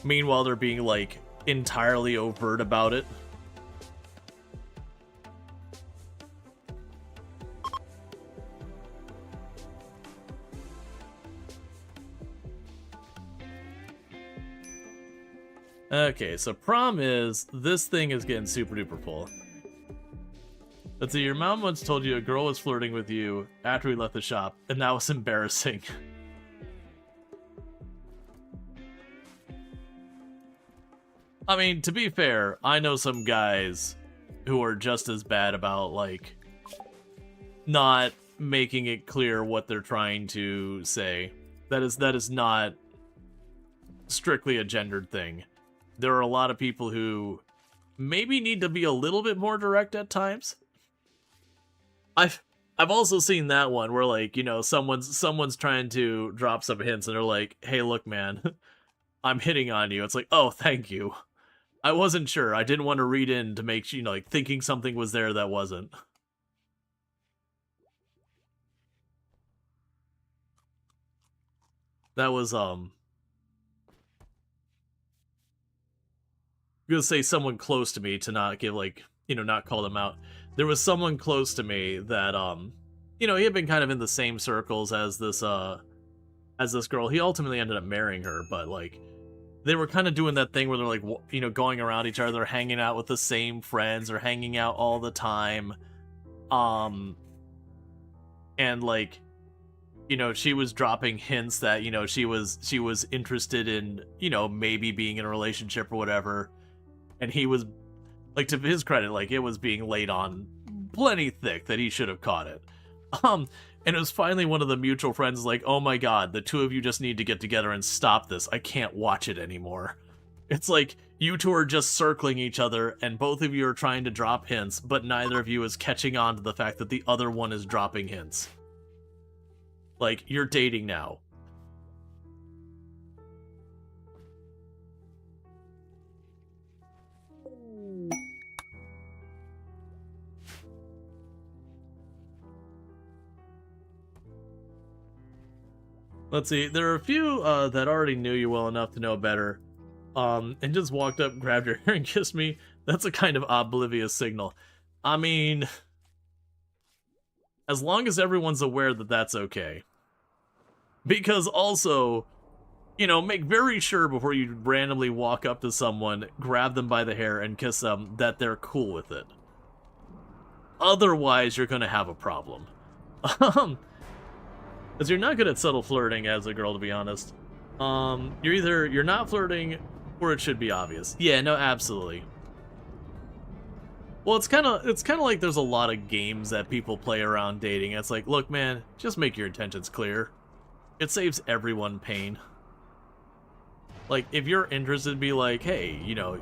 Meanwhile, they're being, like, entirely overt about it. Okay, so prom is, this thing is getting super duper full. Let's see, your mom once told you a girl was flirting with you after we left the shop, and that was embarrassing. I mean, to be fair, I know some guys who are just as bad about, like, not making it clear what they're trying to say. That is not strictly a gendered thing. There are a lot of people who maybe need to be a little bit more direct at times. I've also seen that one where, like, you know, someone's trying to drop some hints and they're like, hey, look, man, I'm hitting on you. It's like, oh, thank you. I wasn't sure. I didn't want to read in to make, you know, like, thinking something was there that wasn't. That was, I'm gonna say someone close to me to not give, like, you know, not call them out. There was someone close to me that, you know, he had been kind of in the same circles as this girl. He ultimately ended up marrying her, but, like, they were kind of doing that thing where they're, like, you know, going around each other, they're hanging out with the same friends, or hanging out all the time. And, like, you know, she was dropping hints that, you know, she was interested in, you know, maybe being in a relationship or whatever. And he was, like, to his credit, like, it was being laid on plenty thick that he should have caught it. And it was finally one of the mutual friends like, oh my god, the two of you just need to get together and stop this. I can't watch it anymore. It's like, you two are just circling each other, and both of you are trying to drop hints, but neither of you is catching on to the fact that the other one is dropping hints. Like, you're dating now. Let's see, there are a few that already knew you well enough to know better, and just walked up, grabbed your hair, and kissed me. That's a kind of oblivious signal. I mean, as long as everyone's aware that that's okay. Because also, you know, make very sure before you randomly walk up to someone, grab them by the hair, and kiss them, that they're cool with it. Otherwise, you're gonna have a problem. Because you're not good at subtle flirting as a girl, to be honest. You're not flirting, or it should be obvious. Yeah, no, absolutely. Well, it's kind of like there's a lot of games that people play around dating. It's like, look, man, just make your intentions clear. It saves everyone pain. Like, if you're interested, be like, hey, you know,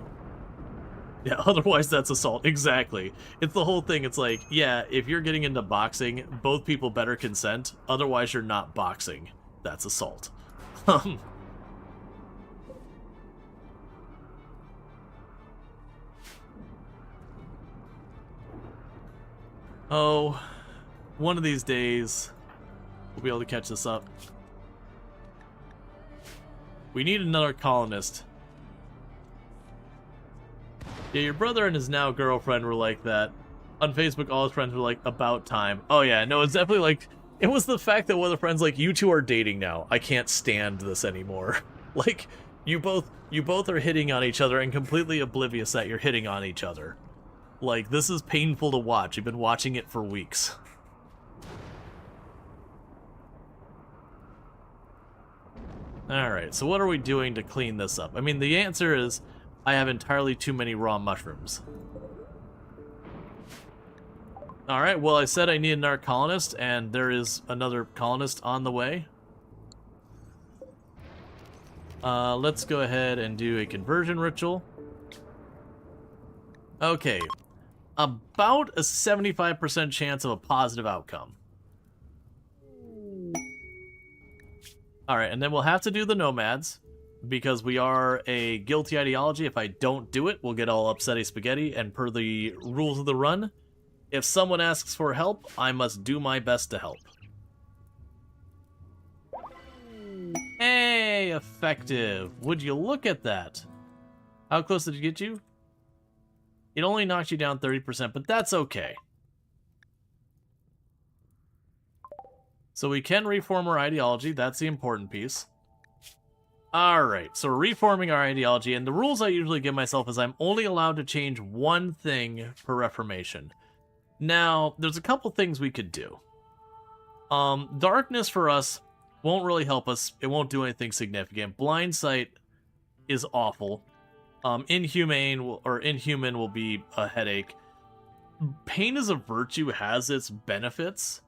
yeah, otherwise that's assault. Exactly. It's the whole thing. It's like, yeah, if you're getting into boxing, both people better consent. Otherwise, you're not boxing. That's assault. Oh, one of these days, we'll be able to catch this up. We need another colonist. Yeah, your brother and his now girlfriend were like that. On Facebook, all his friends were like, about time. Oh yeah, no, it's definitely like, it was the fact that one of the friends like, you two are dating now. I can't stand this anymore. Like, you both are hitting on each other and completely oblivious that you're hitting on each other. Like, this is painful to watch. You've been watching it for weeks. Alright, so what are we doing to clean this up? I mean, the answer is, I have entirely too many raw mushrooms. Alright, well, I said I need another colonist, and there is another colonist on the way. Let's go ahead and do a conversion ritual. Okay, about a 75% chance of a positive outcome. Alright, and then we'll have to do the nomads, because we are a guilty ideology. If I don't do it, we'll get all upsetty spaghetti, and per the rules of the run, if someone asks for help, I must do my best to help. Hey, effective. Would you look at that? How close did it get you? It only knocked you down 30%, but that's okay. So we can reform our ideology. That's the important piece. Alright, so we're reforming our ideology, and the rules I usually give myself is I'm only allowed to change one thing per reformation. Now, there's a couple things we could do. Darkness for us won't really help us. It won't do anything significant. Blind sight is awful. Inhuman will be a headache. Pain as a virtue has its benefits,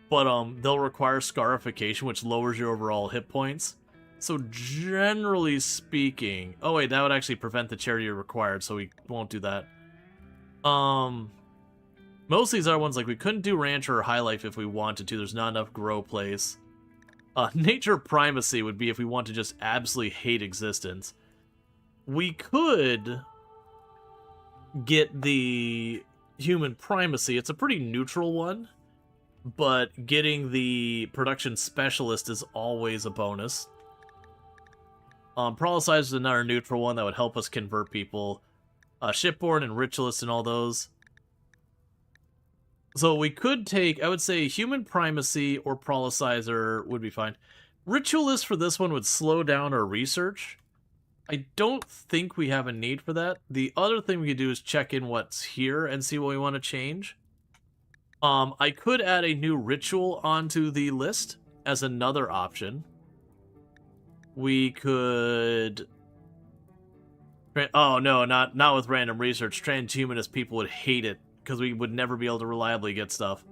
but they'll require scarification, which lowers your overall hit points. So generally speaking, oh wait, that would actually prevent the charity required, so we won't do that. Most of these other ones, like we couldn't do Rancher or High Life if we wanted to. There's not enough grow place. Nature Primacy would be if we want to just absolutely hate existence. We could get the Human Primacy. It's a pretty neutral one, but getting the Production Specialist is always a bonus. Prolicizer is another neutral one that would help us convert people. Shipborn and Ritualist and all those. So we could take, I would say, Human Primacy or Prolicizer would be fine. Ritualist for this one would slow down our research. I don't think we have a need for that. The other thing we could do is check in what's here and see what we want to change. I could add a new ritual onto the list as another option. We could... Oh, no, not with random research. Transhumanist people would hate it, because we would never be able to reliably get stuff.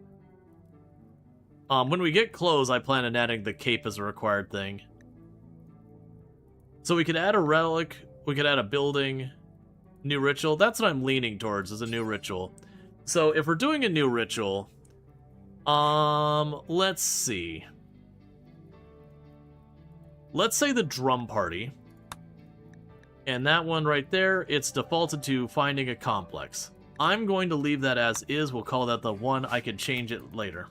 When we get clothes, I plan on adding the cape as a required thing. So we could add a relic, we could add a building, new ritual. That's what I'm leaning towards, is a new ritual. So if we're doing a new ritual, let's see. Let's say the drum party. And that one right there, it's defaulted to finding a complex. I'm going to leave that as is. We'll call that the one. I can change it later.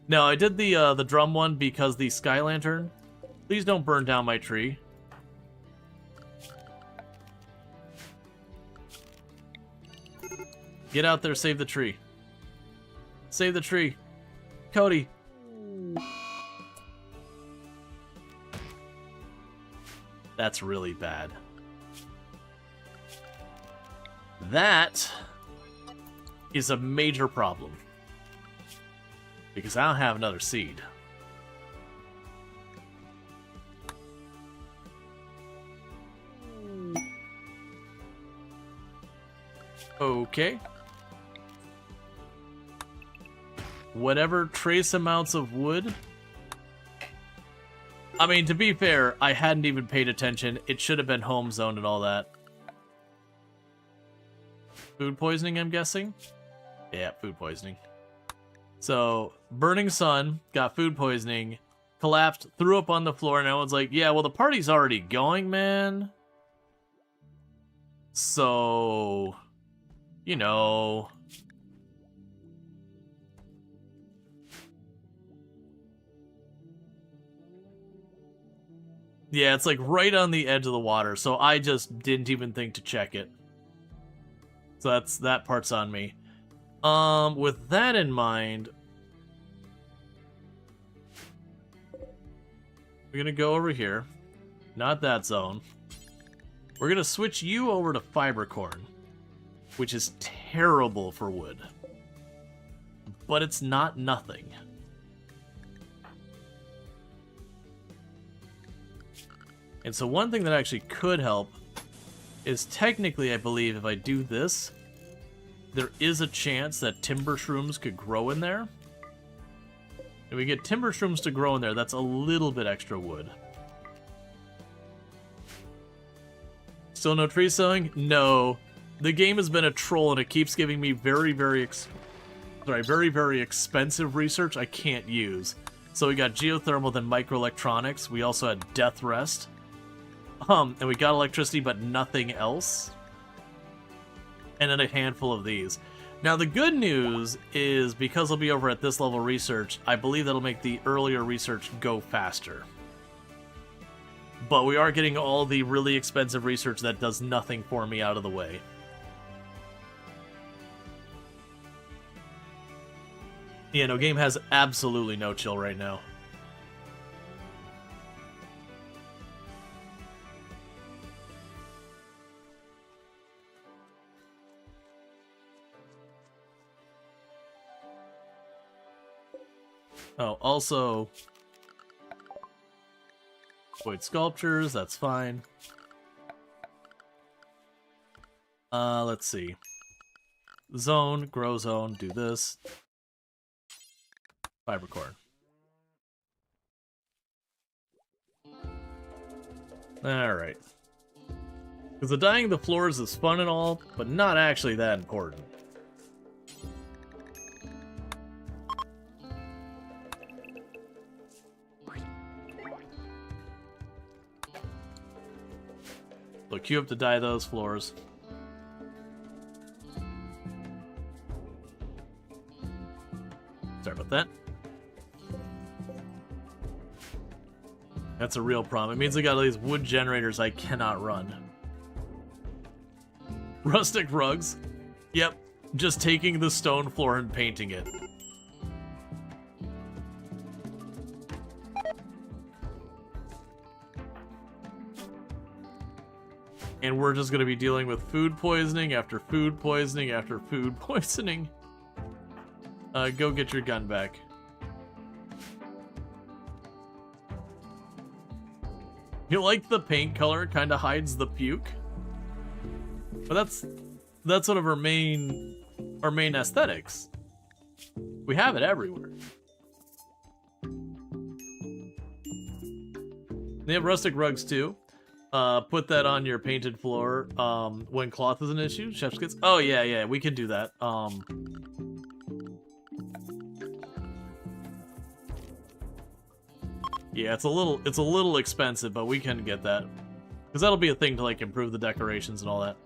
No, I did the drum one because the Sky Lantern. Please don't burn down my tree. Get out there, save the tree. Save the tree. Cody. That's really bad. That is a major problem. Because I don't have another seed. Okay. Whatever trace amounts of wood. I mean, to be fair, I hadn't even paid attention. It should have been home zoned and all that. Food poisoning, I'm guessing? Yeah, food poisoning. So, Burning Sun, got food poisoning, collapsed, threw up on the floor, and everyone's like, yeah, well, the party's already going, man. So, you know... Yeah, it's like right on the edge of the water, so I just didn't even think to check it. So that part's on me. With that in mind, we're gonna go over here. Not that zone. We're gonna switch you over to fiber corn, which is terrible for wood. But it's not nothing. And so one thing that actually could help is technically, I believe, if I do this, there is a chance that timber shrooms could grow in there. If we get timber shrooms to grow in there, that's a little bit extra wood. Still no tree sowing? No. The game has been a troll and it keeps giving me very, very expensive research I can't use. So we got geothermal, then microelectronics. We also had death rest. And we got electricity, but nothing else. And then a handful of these. Now, the good news is, because I'll be over at this level research, I believe that'll make the earlier research go faster. But we are getting all the really expensive research that does nothing for me out of the way. Yeah, no, game has absolutely no chill right now. Oh, also, void sculptures, that's fine. Let's see. Zone, grow zone, do this. Fiber corn. Alright. Because the dyeing of the floors is fun and all, but not actually that important. Look, you have to dye those floors. Sorry about that. That's a real problem. It means I got all these wood generators I cannot run. Rustic rugs. Yep, just taking the stone floor and painting it. And we're just going to be dealing with food poisoning after food poisoning after food poisoning. Go get your gun back. You like the paint color kind of hides the puke? But that's one of our main aesthetics. We have it everywhere. They have rustic rugs too. Put that on your painted floor when cloth is an issue. Chef's kits. Oh yeah, we can do that. Yeah, it's a little expensive, but we can get that. Because that'll be a thing to like improve the decorations and all that.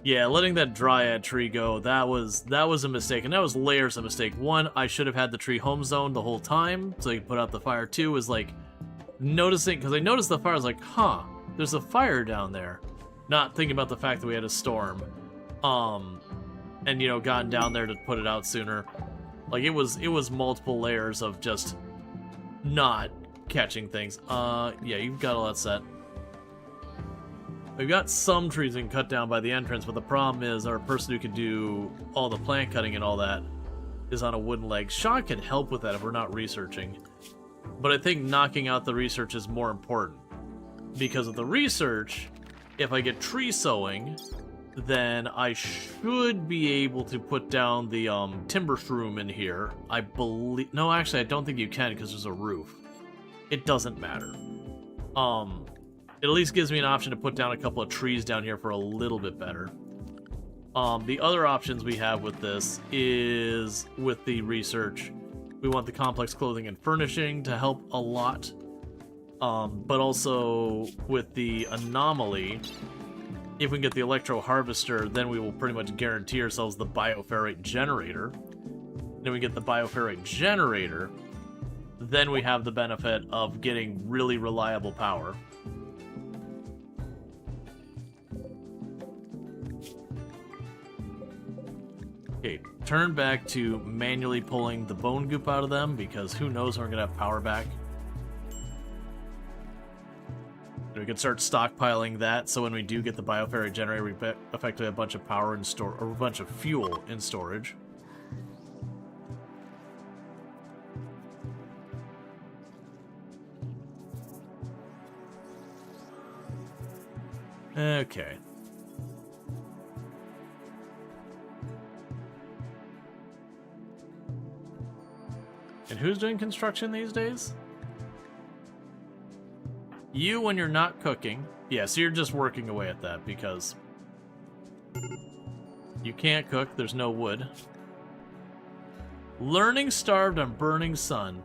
Yeah, letting that dryad tree go, that was a mistake, and that was layers of mistake. One, I should have had the tree home zone the whole time, so you can put out the fire. Two is like noticing, because I noticed the fire, I was like, huh, there's a fire down there. Not thinking about the fact that we had a storm. And, you know, gotten down there to put it out sooner. Like, it was multiple layers of just not catching things. Yeah, you've got all that set. We've got some trees we can cut down by the entrance, but the problem is our person who can do all the plant cutting and all that is on a wooden leg. Sean can help with that if we're not researching. But I think knocking out the research is more important. Because of the research, if I get tree sowing, then I should be able to put down the timber shroom in here. I believe... No, actually, I don't think you can because there's a roof. It doesn't matter. It at least gives me an option to put down a couple of trees down here for a little bit better. The other options we have with this is with the research. We want the complex clothing and furnishing to help a lot. But also with the anomaly, if we can get the electro harvester, then we will pretty much guarantee ourselves the bioferrite generator. Then we get the bioferrite generator. then we have the benefit of getting really reliable power. Okay, turn back to manually pulling the bone goop out of them, because who knows when we're going to have power back. We can start stockpiling that, so when we do get the bioferric generator, we effectively have a bunch of power in store, or a bunch of fuel in storage. Okay. And who's doing construction these days? You when you're not cooking. Yeah, so you're just working away at that because you can't cook, there's no wood. Learning starved on burning sun.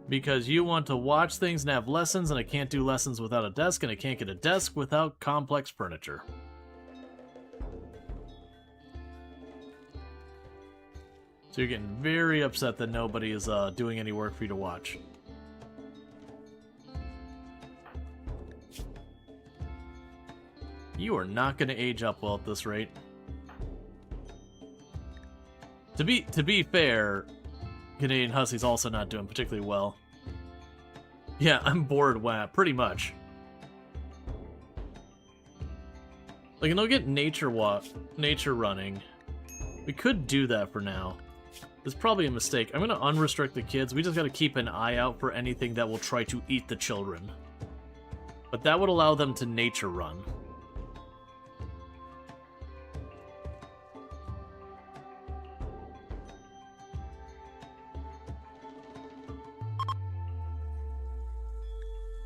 Because you want to watch things and have lessons, and I can't do lessons without a desk, and I can't get a desk without complex furniture. So you're getting very upset that nobody is doing any work for you to watch. You are not going to age up well at this rate. To be fair, Canadian Hussey's also not doing particularly well. Yeah, I'm bored, pretty much. Like, and they'll get nature running. We could do that for now. It's probably a mistake. I'm going to unrestrict the kids. We just got to keep an eye out for anything that will try to eat the children. But that would allow them to nature run.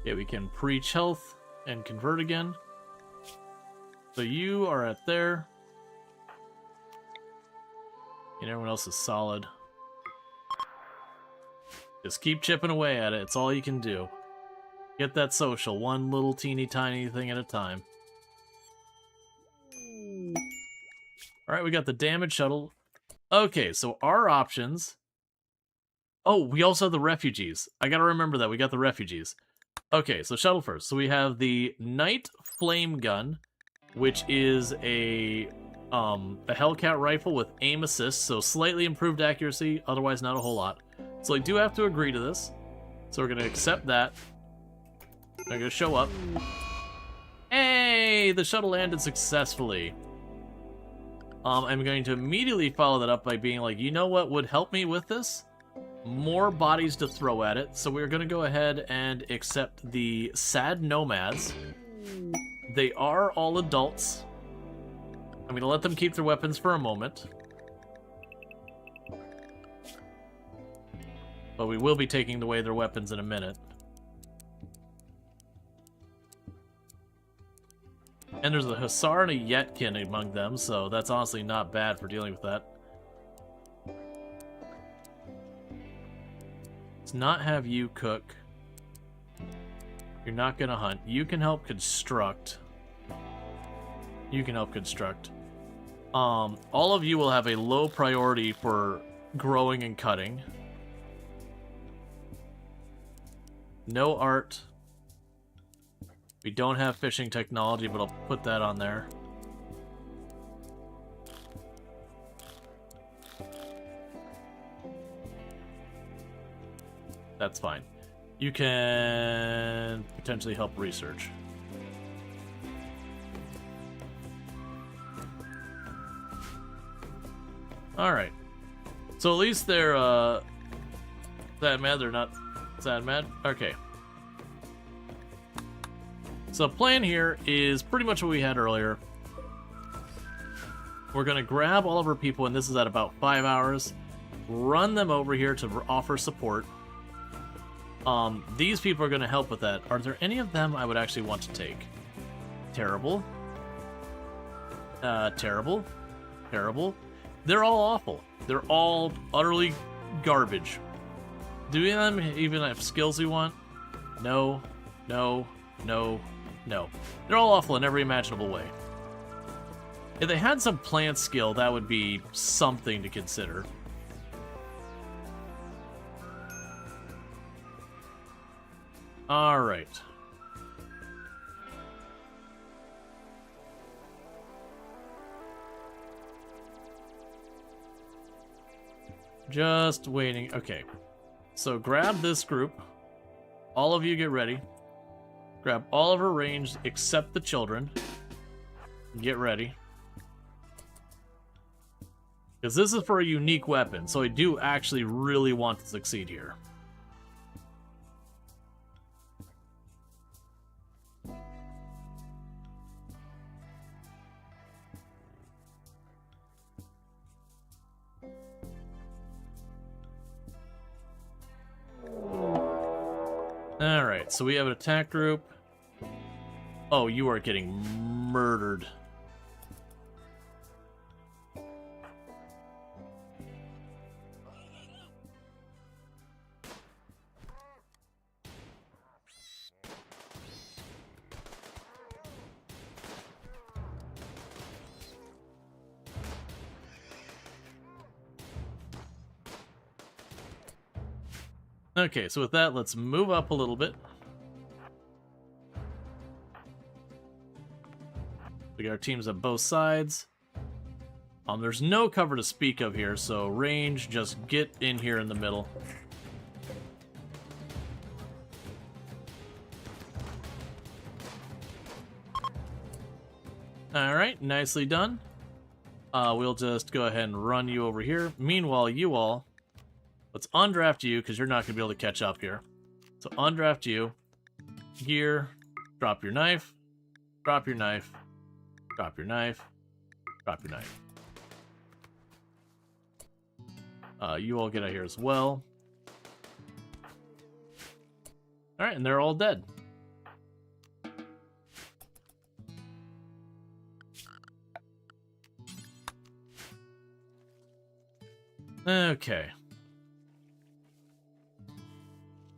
Yeah, we can preach health and convert again. So you are at there. And everyone else is solid. Just keep chipping away at it. It's all you can do. Get that social. One little teeny tiny thing at a time. Alright, we got the damage shuttle. Okay, so our options... Oh, we also have the refugees. I gotta remember that. We got the refugees. Okay, so shuttle first. So we have the Night Flame Gun, which is a Hellcat rifle with aim assist, so slightly improved accuracy, otherwise not a whole lot. So I do have to agree to this. So we're going to accept that. I'm going to show up. Hey! The shuttle landed successfully. I'm going to immediately follow that up by being like, you know what would help me with this? More bodies to throw at it, so we're going to go ahead and accept the Sad Nomads. They are all adults. I'm going to let them keep their weapons for a moment. But we will be taking away their weapons in a minute. And there's a Hussar and a Yetkin among them, so that's honestly not bad for dealing with that. Let's not have you cook. You're not gonna hunt. You can help construct. You can help construct. All of you will have a low priority for growing and cutting. No art. We don't have fishing technology, but I'll put that on there. That's fine. You can potentially help research. Alright. So at least they're, sad mad. They're not sad mad. Okay. So the plan here is pretty much what we had earlier. We're going to grab all of our people, and this is at about 5 hours. Run them over here to offer support. These people are going to help with that. Are there any of them I would actually want to take? Terrible. Terrible. Terrible. They're all awful. They're all utterly garbage. Do any of them even have skills we want? No. No. No. No. They're all awful in every imaginable way. If they had some plant skill, that would be something to consider. All right. Just waiting. Okay. So grab this group. All of you get ready. Grab all of her ranged except the children. Get ready. Because this is for a unique weapon, so I do actually really want to succeed here. Alright, so we have an attack group. Oh, you are getting murdered. Okay, so with that, let's move up a little bit. We got our teams on both sides. There's no cover to speak of here, so range, just get in here in the middle. Alright, nicely done. We'll just go ahead and run you over here. Meanwhile, you all, let's undraft you, because you're not going to be able to catch up here. So undraft you. Gear. Drop your knife. Drop your knife. Drop your knife. Drop your knife. You all get out here as well. Alright, and they're all dead. Okay.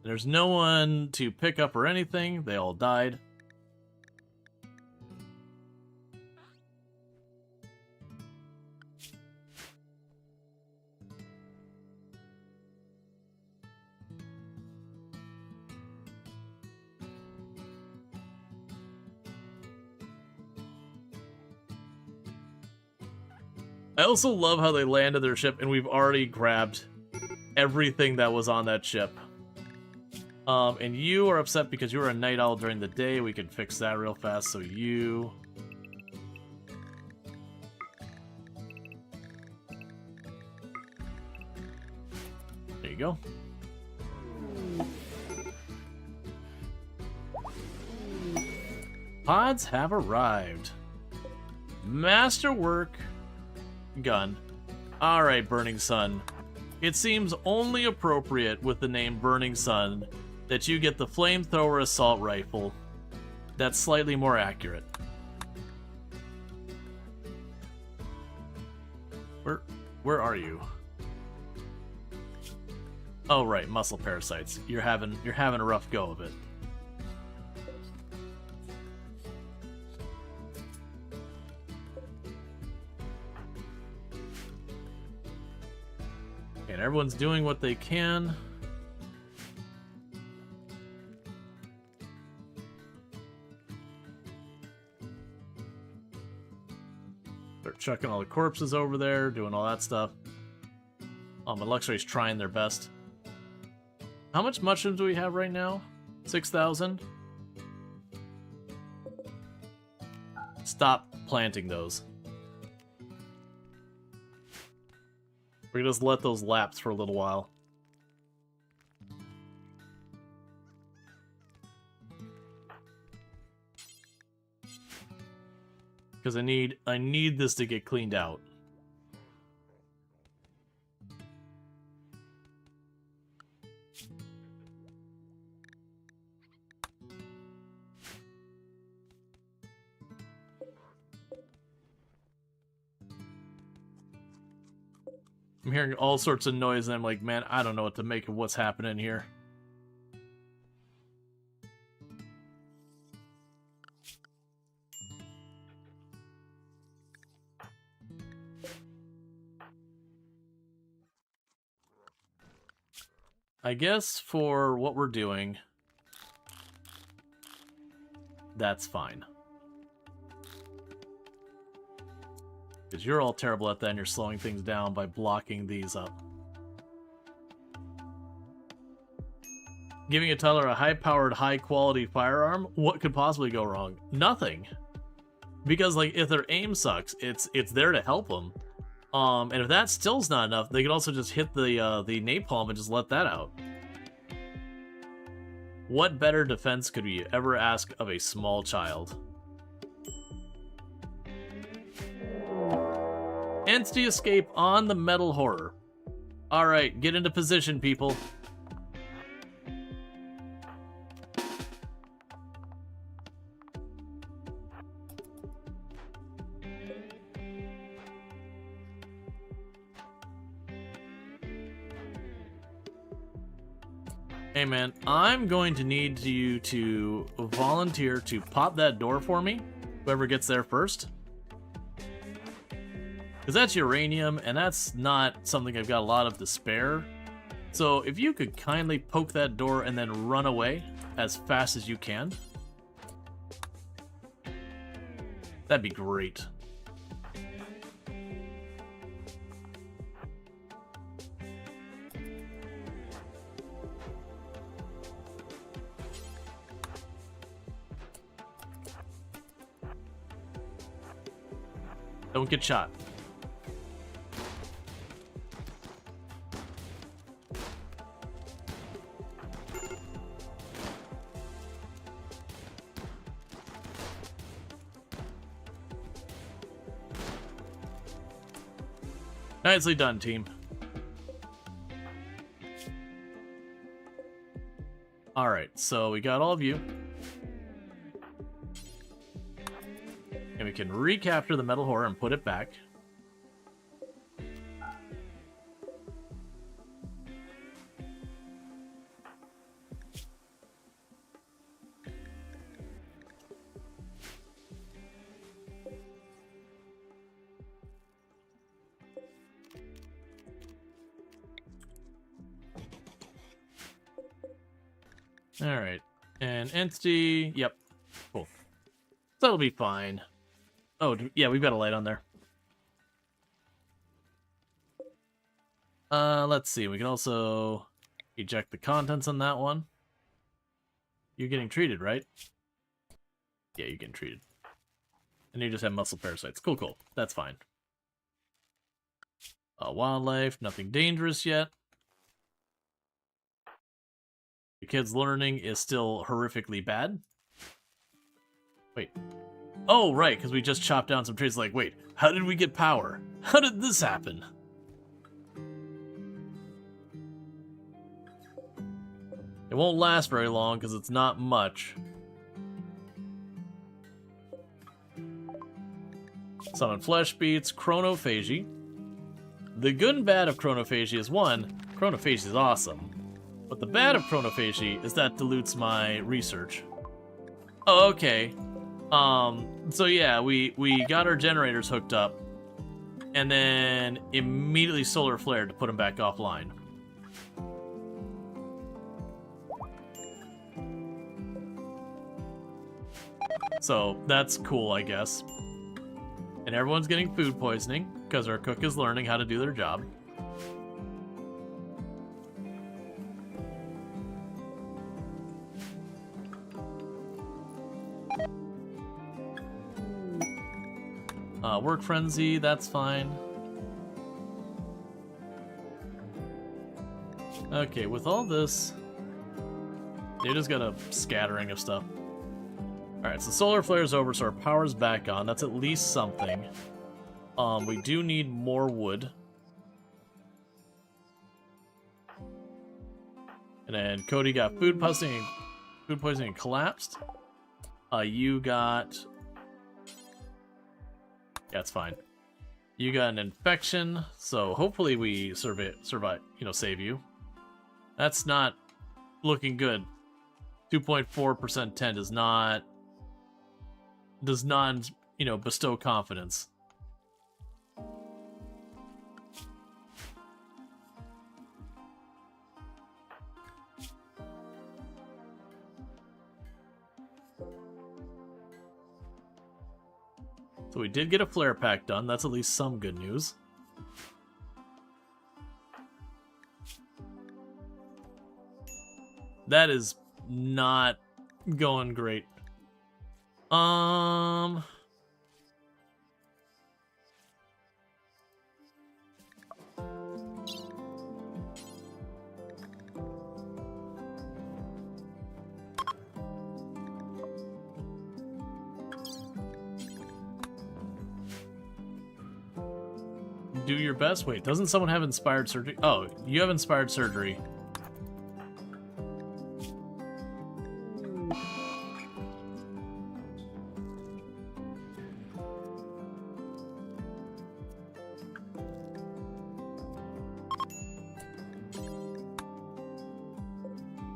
There's no one to pick up or anything. They all died. I also love how they landed their ship and we've already grabbed everything that was on that ship. And you are upset because you were a night owl during the day. We can fix that real fast. So you... There you go. Pods have arrived. Masterwork gun. Alright, Burning Sun. It seems only appropriate with the name Burning Sun that you get the flamethrower assault rifle. That's slightly more accurate. Where are you? Oh right, muscle parasites. You're having a rough go of it. And everyone's doing what they can. They're chucking all the corpses over there, doing all that stuff. And Luxray's trying their best. How much mushrooms do we have right now? 6,000? Stop planting those. We're gonna just let those lapse for a little while. Because I need this to get cleaned out. I'm hearing all sorts of noise and I'm like, man, I don't know what to make of what's happening here. I guess for what we're doing, that's fine. Because you're all terrible at that and you're slowing things down by blocking these up. Giving a toddler a high-powered, high-quality firearm? What could possibly go wrong? Nothing. Because, like, if their aim sucks, it's there to help them. And if that still's not enough, they can also just hit the napalm and just let that out. What better defense could we ever ask of a small child? Entity escape on the metal horror. Alright, get into position, people. Hey man, I'm going to need you to volunteer to pop that door for me, whoever gets there first. Because that's uranium, and that's not something I've got a lot of to spare. So if you could kindly poke that door and then run away as fast as you can, that'd be great. Don't get shot. Nicely done, team. Alright, so we got all of you. And we can recapture the metal horror and put it back. Alright, and entity, yep, cool. That'll be fine. Oh, yeah, we've got a light on there. Let's see, we can also eject the contents on that one. You're getting treated, right? Yeah, you're getting treated. And you just have muscle parasites. Cool, cool. That's fine. Wildlife, nothing dangerous yet. The kid's learning is still horrifically bad. Wait. Oh, right, because we just chopped down some trees. Like, wait, how did we get power? How did this happen? It won't last very long because it's not much. Summon flesh beats, chronophagy. The good and bad of chronophagy is one, chronophagy is awesome. But the bad of chronophagy is that dilutes my research. Oh, okay. So yeah, we got our generators hooked up, and then immediately solar flared to put them back offline. So that's cool, I guess. And everyone's getting food poisoning because our cook is learning how to do their job. Work frenzy, that's fine. Okay, with all this, they just got a scattering of stuff. Alright, so solar flare's over, so our power's back on. That's at least something. We do need more wood. And then Cody got food poisoning and collapsed. You got... Yeah, it's fine. You got an infection, so hopefully we survive, save you. That's not looking good. 2.4% 10 does not, bestow confidence. So we did get a flare pack done. That's at least some good news. That is not going great. Do your best. Wait, doesn't someone have inspired surgery? Oh, you have inspired surgery.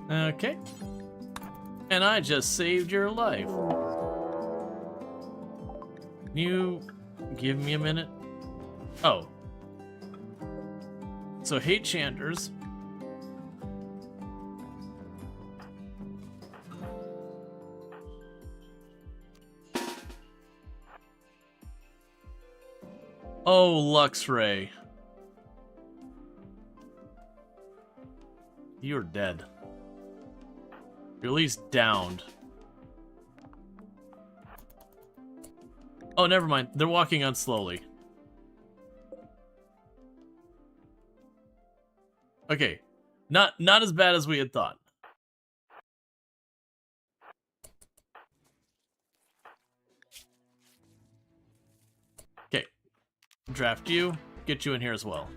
Okay. And I just saved your life. Can you give me a minute? Oh. So, hate Chanders. Oh, Luxray. You're dead. You're at least downed. Oh, never mind. They're walking on slowly. Okay. Not as bad as we had thought. Okay. Draft you. Get you in here as well.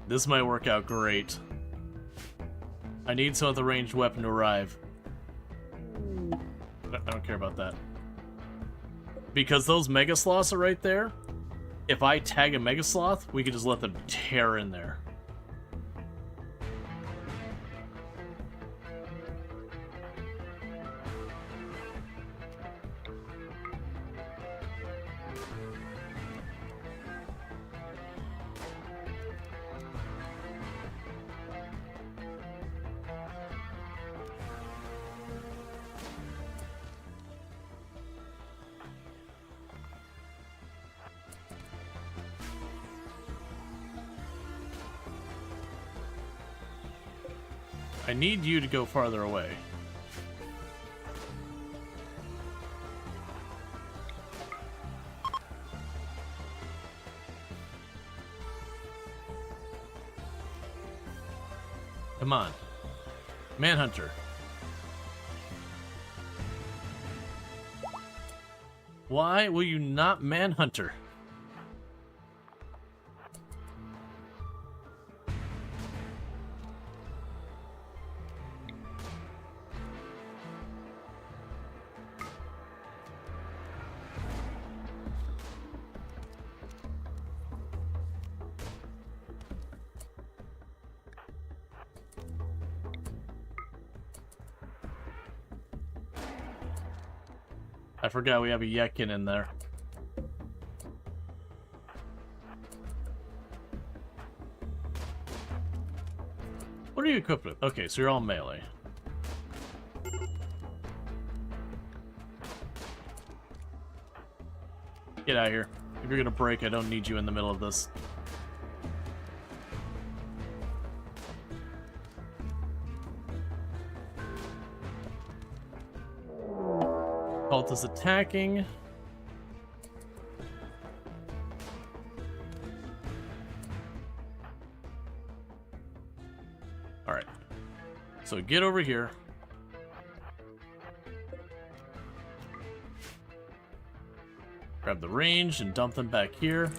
This might work out great. I need some of the ranged weapon to arrive. I don't care about that. Because those Mega Sloths are right there. If I tag a Mega Sloth, we can just let them tear in there. I need you to go farther away. Come on. Manhunter. Why will you not Manhunter? I forgot we have a Yekin in there. What are you equipped with? Okay, so you're all melee. Get out of here. If you're gonna break, I don't need you in the middle of this. Cult is attacking. Alright. So get over here. Grab the range and dump them back here.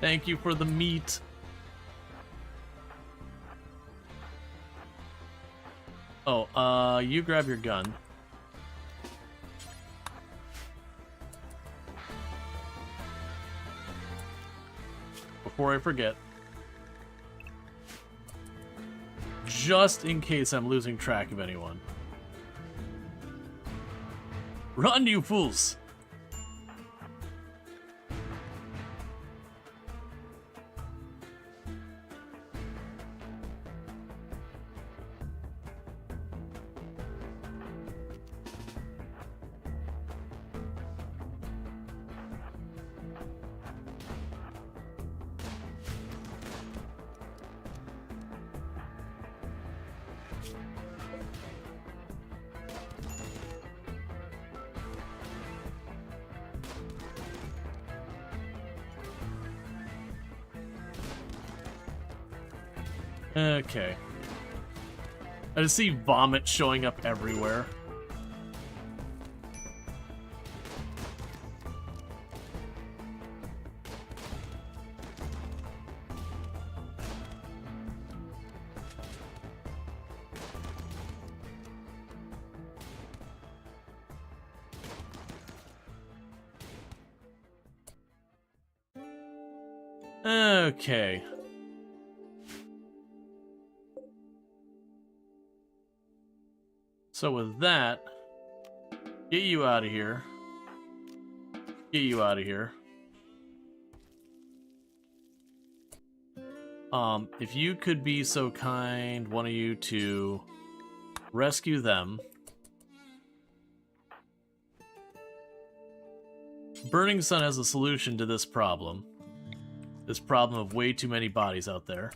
Thank you for the meat. Oh, you grab your gun. Before I forget. Just in case I'm losing track of anyone. Run, you fools! Okay. I just see vomit showing up everywhere. Okay. So with that, get you out of here. Get you out of here. If you could be so kind, one of you, to rescue them. Burning Sun has a solution to this problem. This problem of way too many bodies out there.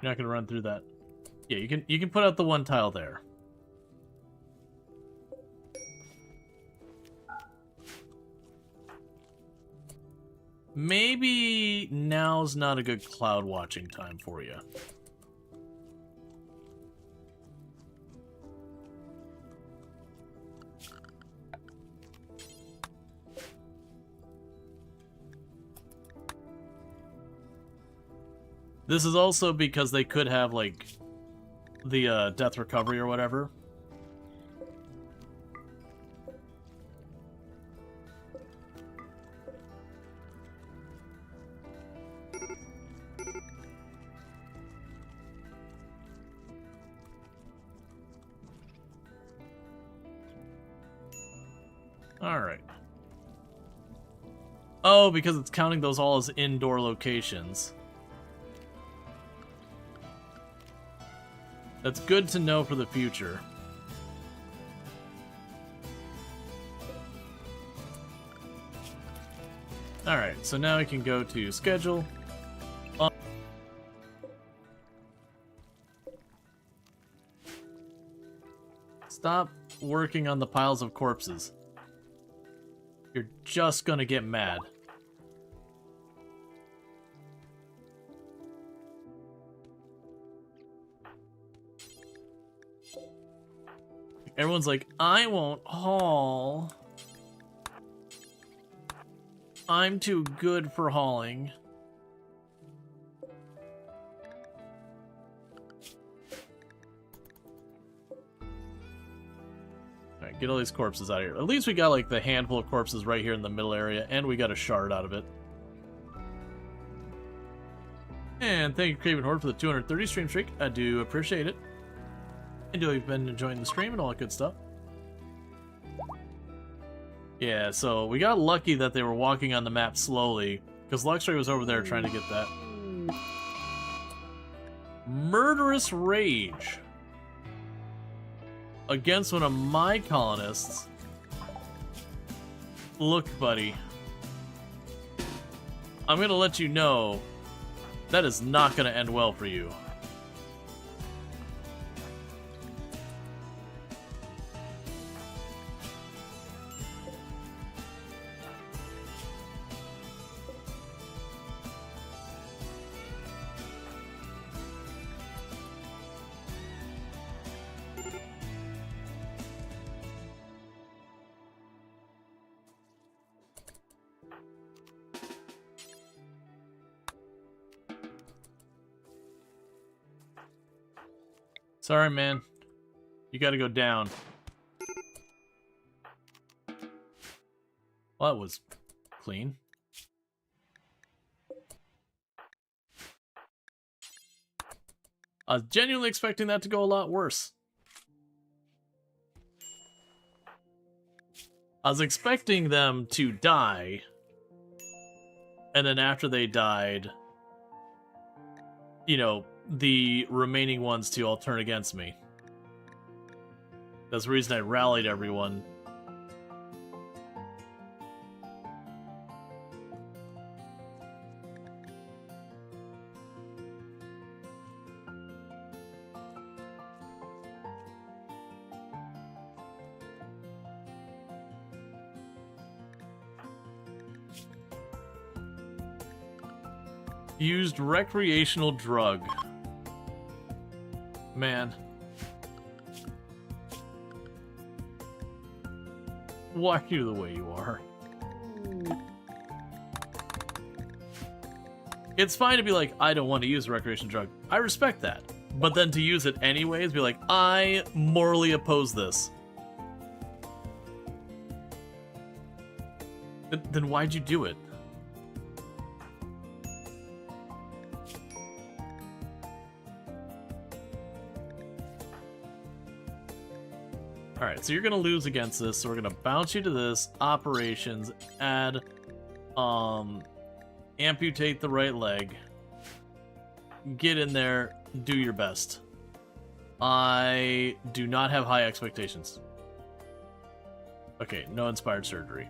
You're not gonna run through that. Yeah, you can put out the one tile there. Maybe now's not a good cloud watching time for you. This is also because they could have, like, the death recovery or whatever. Alright. Oh, because it's counting those all as indoor locations. That's good to know for the future. Alright, so now I can go to schedule. Stop working on the piles of corpses. You're just gonna get mad. Everyone's like, I won't haul. I'm too good for hauling. Alright, get all these corpses out of here. At least we got like the handful of corpses right here in the middle area, and we got a shard out of it. And thank you, Craven Horde, for the 230 stream streak. I do appreciate it. I do hope you've been enjoying the stream and all that good stuff. Yeah, so we got lucky that they were walking on the map slowly, because Luxray was over there trying to get that. Murderous Rage against one of my colonists. Look, buddy. I'm gonna let you know that is not gonna end well for you. Sorry, man. You gotta go down. Well, that was clean. I was genuinely expecting that to go a lot worse. I was expecting them to die, and then after they died, you know, the remaining ones to all turn against me. That's the reason I rallied everyone. Used recreational drug. Man. Why are you the way you are? It's fine to be like, I don't want to use a recreational drug. I respect that. But then to use it anyways, be like, I morally oppose this. Then why'd you do it? Alright, so you're gonna lose against this, so we're gonna bounce you to this, operations, add, amputate the right leg, get in there, do your best. I do not have high expectations. Okay, no inspired surgery.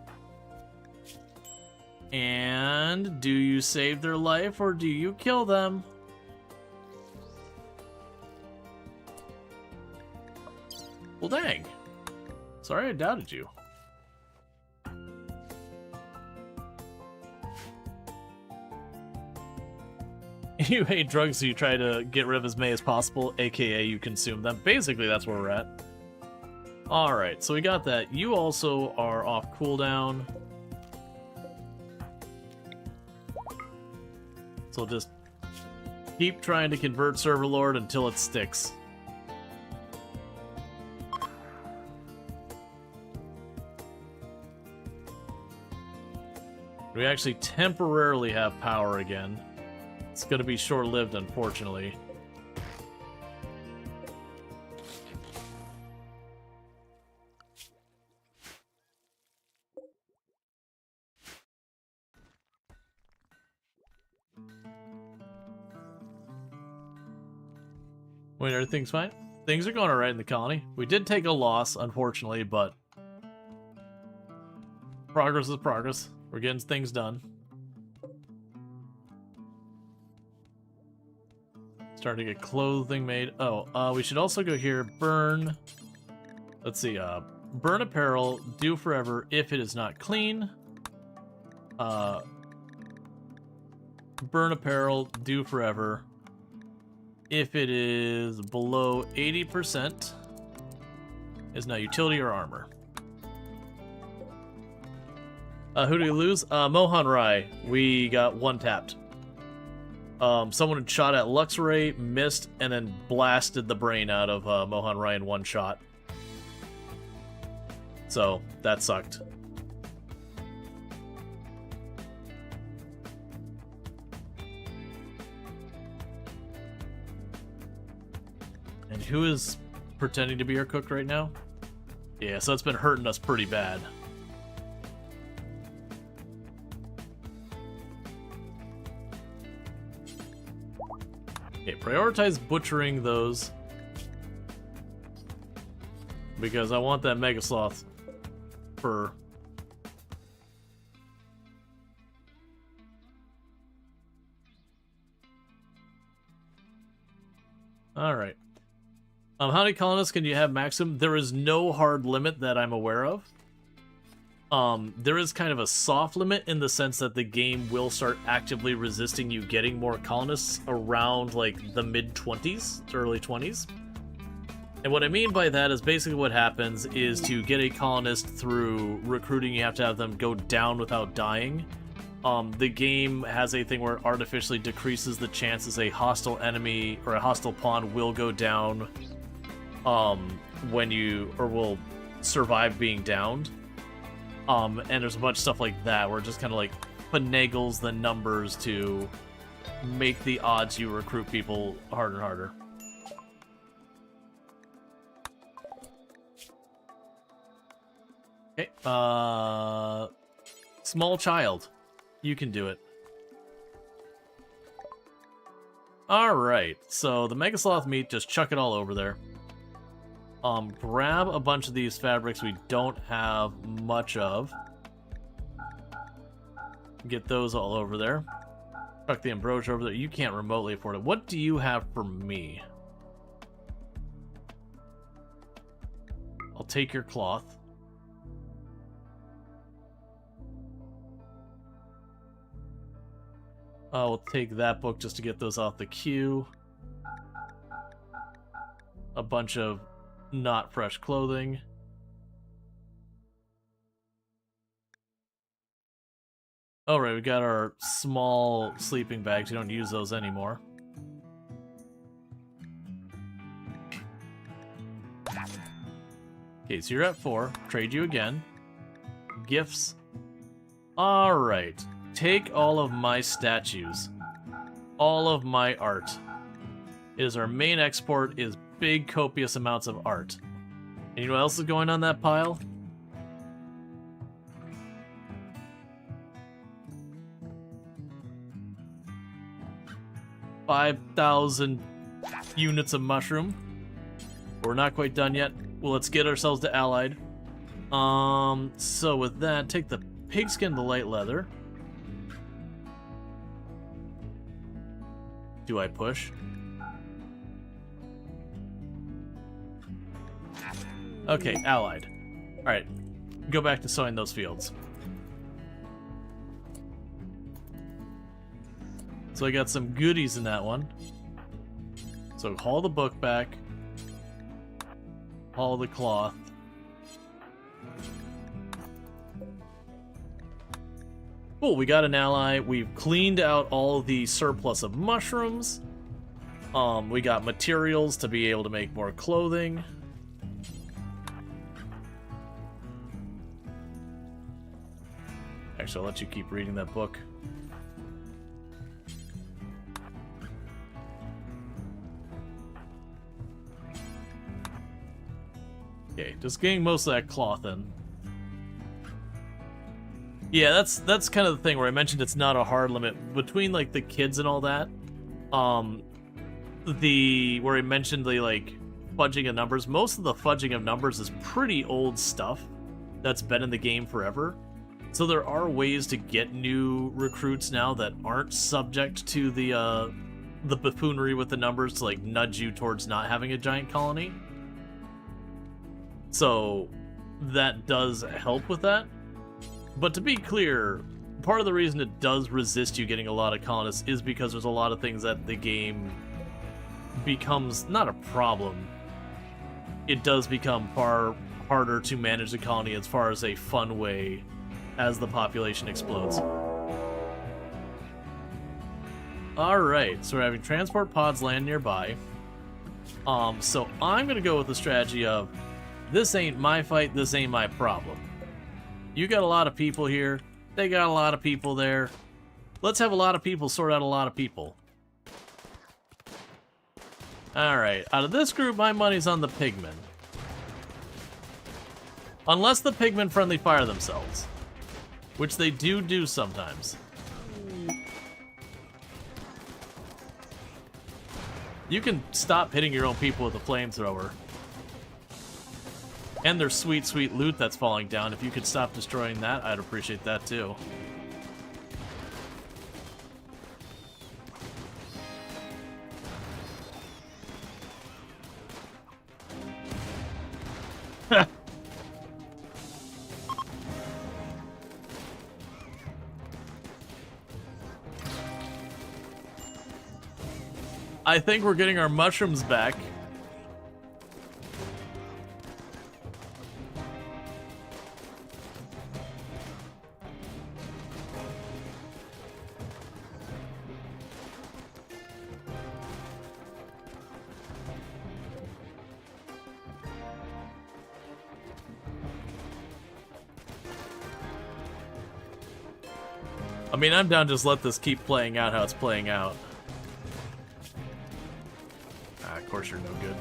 And do you save their life or do you kill them? Well, dang. Sorry I doubted you. You hate drugs, so you try to get rid of as many as possible, aka you consume them. Basically, that's where we're at. Alright, so we got that. You also are off cooldown. So just keep trying to convert Serverlord until it sticks. We actually temporarily have power again. It's gonna be short-lived, unfortunately. Wait, everything's fine? Things are going alright in the colony. We did take a loss, unfortunately, but progress is progress. We're getting things done. Starting to get clothing made. Oh, we should also go here. Burn. Let's see. Burn apparel. Do forever if it is not clean. Burn apparel. Do forever if it is below 80%. Is now utility or armor. Who did we lose? Mohan Rai. We got one tapped. Someone had shot at Luxray, missed, and then blasted the brain out of Mohan Rai in one shot. So, that sucked. And who is pretending to be our cook right now? Yeah, so it's been hurting us pretty bad. Okay, prioritize butchering those. Because I want that Mega Sloth fur. Alright. How many colonists can you have maximum? There is no hard limit that I'm aware of. There is kind of a soft limit in the sense that the game will start actively resisting you getting more colonists around like the mid-20s to early 20s. And what I mean by that is basically what happens is to get a colonist through recruiting, you have to have them go down without dying. The game has a thing where it artificially decreases the chances a hostile enemy or a hostile pawn will go down when you will survive being downed. And there's a bunch of stuff like that where it just kind of like finagles the numbers to make the odds you recruit people harder and harder. Okay, small child, you can do it. Alright, so the Mega Sloth meat, just chuck it all over there. Grab a bunch of these fabrics we don't have much of. Get those all over there. Chuck the ambrosia over there. You can't remotely afford it. What do you have for me? I'll take your cloth. I'll take that book just to get those off the queue. A bunch of not fresh clothing. Alright, we got our small sleeping bags. We don't use those anymore. Okay, so you're at 4. Trade you again. Gifts. Alright. Take all of my statues. All of my art. It is our main export, is big copious amounts of art. And you know what else is going on that pile? $5,000 units of mushroom. We're not quite done yet. Well, let's get ourselves to allied. So with that, take the pigskin, the light leather. Do I push? Okay, allied. Alright, go back to sowing those fields. So I got some goodies in that one. So haul the book back. Haul the cloth. Cool, we got an ally. We've cleaned out all the surplus of mushrooms. We got materials to be able to make more clothing. Actually, I'll let you keep reading that book. Okay, just getting most of that cloth in. Yeah, that's kind of the thing where I mentioned it's not a hard limit. Between, like, the kids and all that, where I mentioned the, like, fudging of numbers, most of the fudging of numbers is pretty old stuff that's been in the game forever. So there are ways to get new recruits now that aren't subject to the buffoonery with the numbers to, like, nudge you towards not having a giant colony. So that does help with that. But to be clear, part of the reason it does resist you getting a lot of colonists is because there's a lot of things that the game becomes not a problem. It does become far harder to manage the colony as far as a fun way as the population explodes. Alright, so we're having transport pods land nearby. So I'm going to go with the strategy of, this ain't my fight, this ain't my problem. You got a lot of people here, they got a lot of people there. Let's have a lot of people sort out a lot of people. Alright, out of this group, my money's on the pigmen. Unless the pigmen friendly fire themselves. Which they do sometimes. You can stop hitting your own people with a flamethrower. And there's sweet, sweet loot that's falling down. If you could stop destroying that, I'd appreciate that too. I think we're getting our mushrooms back. I mean, I'm down, just let this keep playing out how it's playing out. Ah, of course you're no good.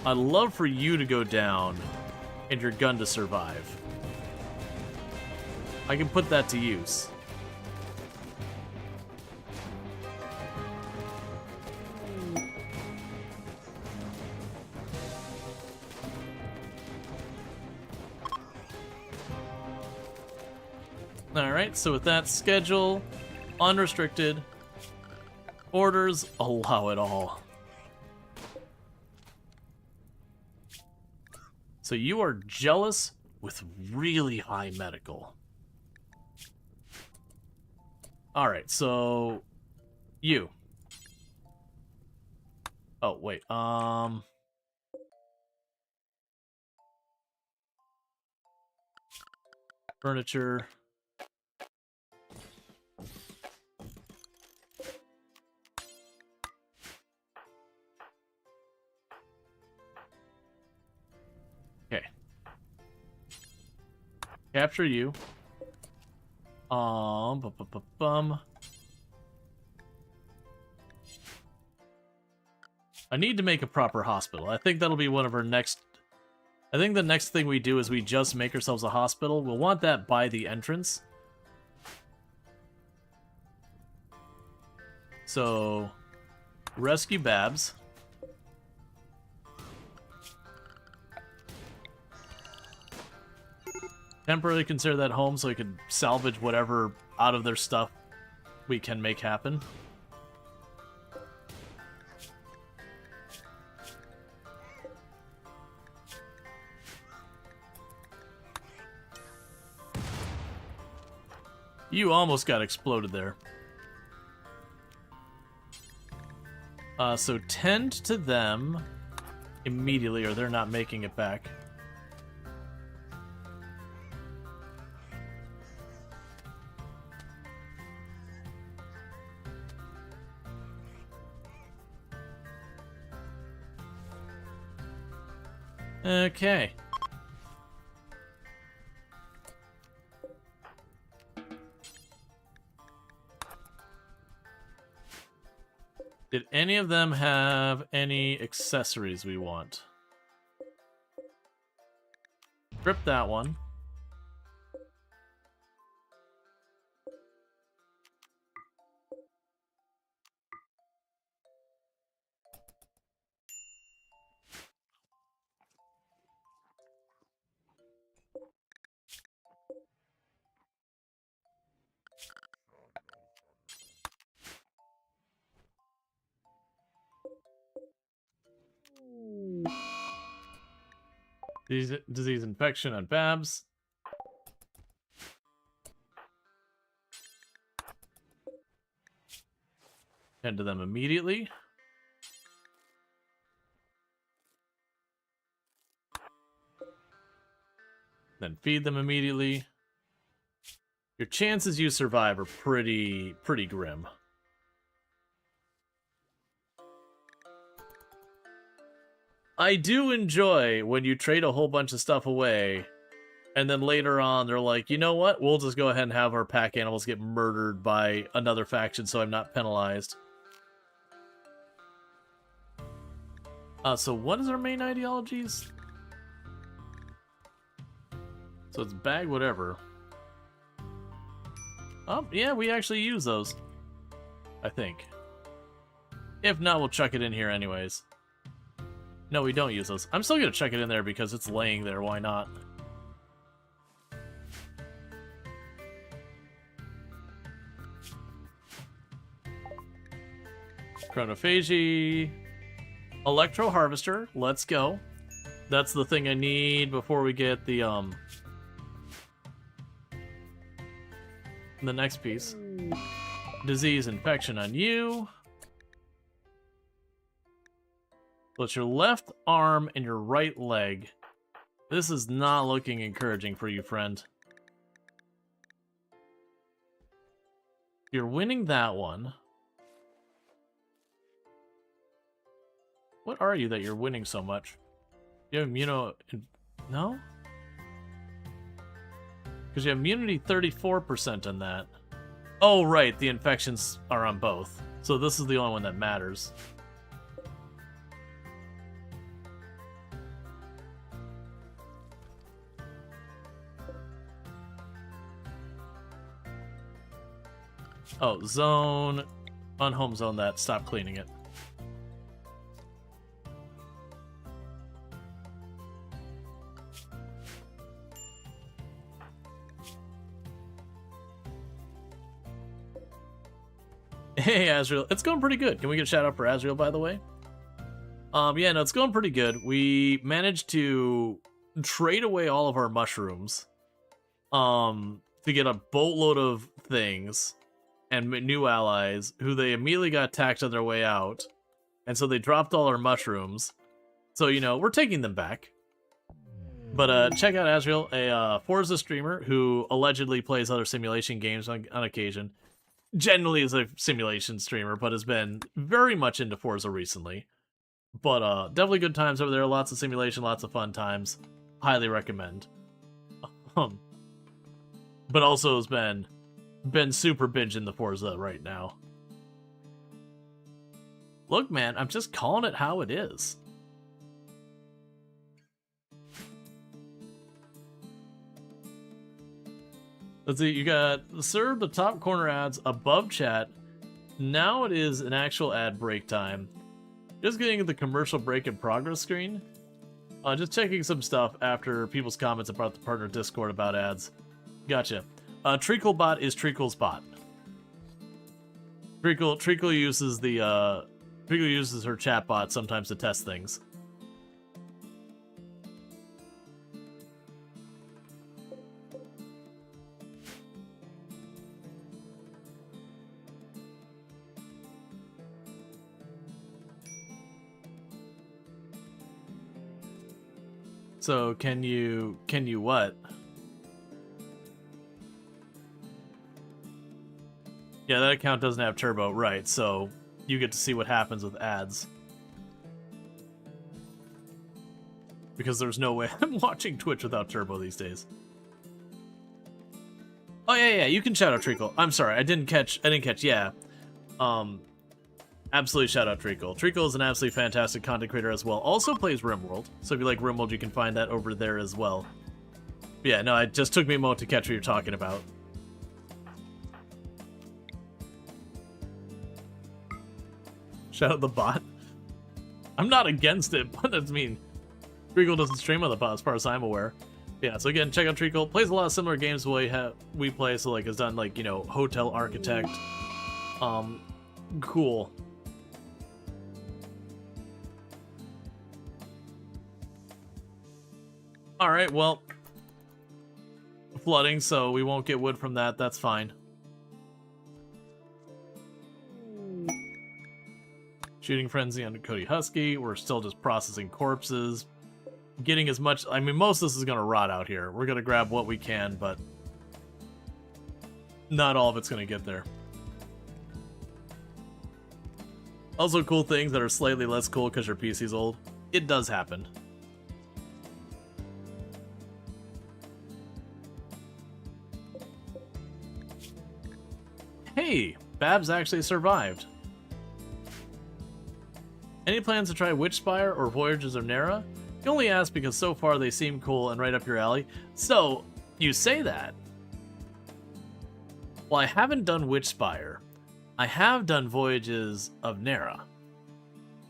I'd love for you to go down and your gun to survive. I can put that to use. Alright, so with that schedule, unrestricted, orders, allow it all. So you are jealous with really high medical. Alright, so you. Oh, wait, furniture. Okay. Capture you. Bum. I need to make a proper hospital. I think that'll be one of our next... I think the next thing we do is we just make ourselves a hospital. We'll want that by the entrance. So, rescue Babs. Temporarily consider that home so we can salvage whatever out of their stuff we can make happen. You almost got exploded there. So tend to them immediately or they're not making it back. Okay. Did any of them have any accessories we want? Strip that one. Disease infection on Babs. Tend to them immediately. Then feed them immediately. Your chances you survive are pretty grim. I do enjoy when you trade a whole bunch of stuff away, and then later on they're like, you know what? We'll just go ahead and have our pack animals get murdered by another faction so I'm not penalized. So what is our main ideologies? So it's bag whatever. Oh, yeah, we actually use those. I think. If not, we'll chuck it in here anyways. No, we don't use those. I'm still gonna chuck it in there because it's laying there, why not? Chronophagy. Electro Harvester, let's go. That's the thing I need before we get the next piece. Disease infection on you. So it's your left arm and your right leg. This is not looking encouraging for you, friend. You're winning that one. What are you that you're winning so much? You have No? Because you have immunity 34% on that. Oh, right, the infections are on both. So this is the only one that matters. Oh, zone. Unhome zone that. Stop cleaning it. Hey, Azrael. It's going pretty good. Can we get a shout out for Azrael, by the way? Yeah, no, it's going pretty good. We managed to trade away all of our mushrooms to get a boatload of things and new allies who they immediately got attacked on their way out. And so they dropped all our mushrooms. So, you know, we're taking them back. But check out Azrael, a Forza streamer who allegedly plays other simulation games on occasion. Generally is a simulation streamer, but has been very much into Forza recently. But definitely good times over there. Lots of simulation, lots of fun times. Highly recommend. But also has been super binging the Forza right now. Look, man, I'm just calling it how it is. Let's see, you got serve the top corner ads above chat. Now it is an actual ad break time. Just getting the commercial break in progress screen. Just checking some stuff after people's comments about the partner Discord about ads. Gotcha. TreacleBot is Treacle's bot. Treacle uses the Treacle uses her chatbot sometimes to test things. So can you what? Yeah, that account doesn't have turbo, right? So you get to see what happens with ads. Because there's no way I'm watching Twitch without turbo these days. Oh yeah, you can shout out Treacle. I'm sorry, I didn't catch, yeah. Absolutely shout out Treacle. Treacle is an absolutely fantastic content creator as well. Also plays RimWorld. So if you like RimWorld, you can find that over there as well. But yeah, no, it just took me a moment to catch what you're talking about. Shout out the bot. I'm not against it, but I mean, Treacle doesn't stream on the bot as far as I'm aware. Yeah, so again, check out Treacle. Plays a lot of similar games the way we play, so like has done like, you know, Hotel Architect. Cool. Alright, well, flooding, so we won't get wood from that, that's fine. Shooting frenzy on Cody Husky, we're still just processing corpses. Getting as much, I mean, most of this is going to rot out here. We're going to grab what we can, but not all of it's going to get there. Also cool things that are slightly less cool because your PC's old. It does happen. Hey, Babs actually survived. Any plans to try Witchspire or Voyages of Nera? You only ask because so far they seem cool and right up your alley. So, you say that. Well, I haven't done Witchspire. I have done Voyages of Nera.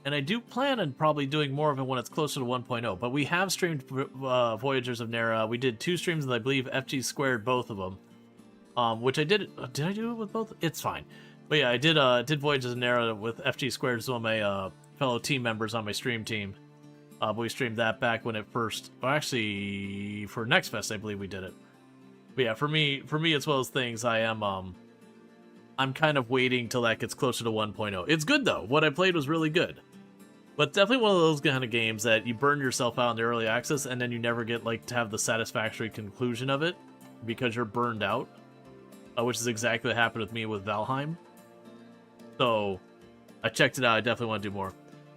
And I do plan on probably doing more of it when it's closer to 1.0. But we have streamed Voyagers of Nera. We did 2 streams and I believe FG squared both of them. Which I did. Did I do it with both? It's fine. But yeah, I did Voyages of Nera with FG squared as one of my fellow team members on my stream team. But we streamed that back when it first. Well, actually, for Next Fest, I believe we did it. But yeah, for me, it's one of those things. I'm kind of waiting till that gets closer to 1.0. It's good though. What I played was really good. But definitely one of those kind of games that you burn yourself out in the early access and then you never get like to have the satisfactory conclusion of it because you're burned out. Which is exactly what happened with me with Valheim. So, I checked it out. I definitely want to do more.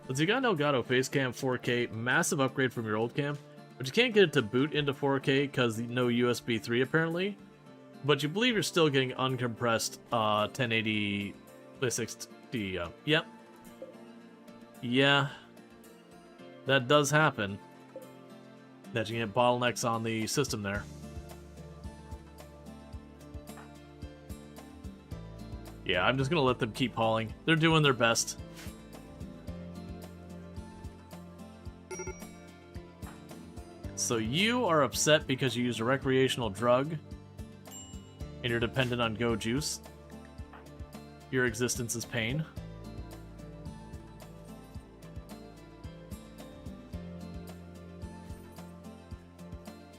Let's see, you got an Elgato Facecam 4K. Massive upgrade from your old cam. But you can't get it to boot into 4K because no USB 3 apparently. But you believe you're still getting uncompressed 1080 by 60. Yep. Yeah. That does happen. That you get bottlenecks on the system there. Yeah, I'm just gonna let them keep hauling. They're doing their best. So you are upset because you used a recreational drug and you're dependent on Go Juice. Your existence is pain.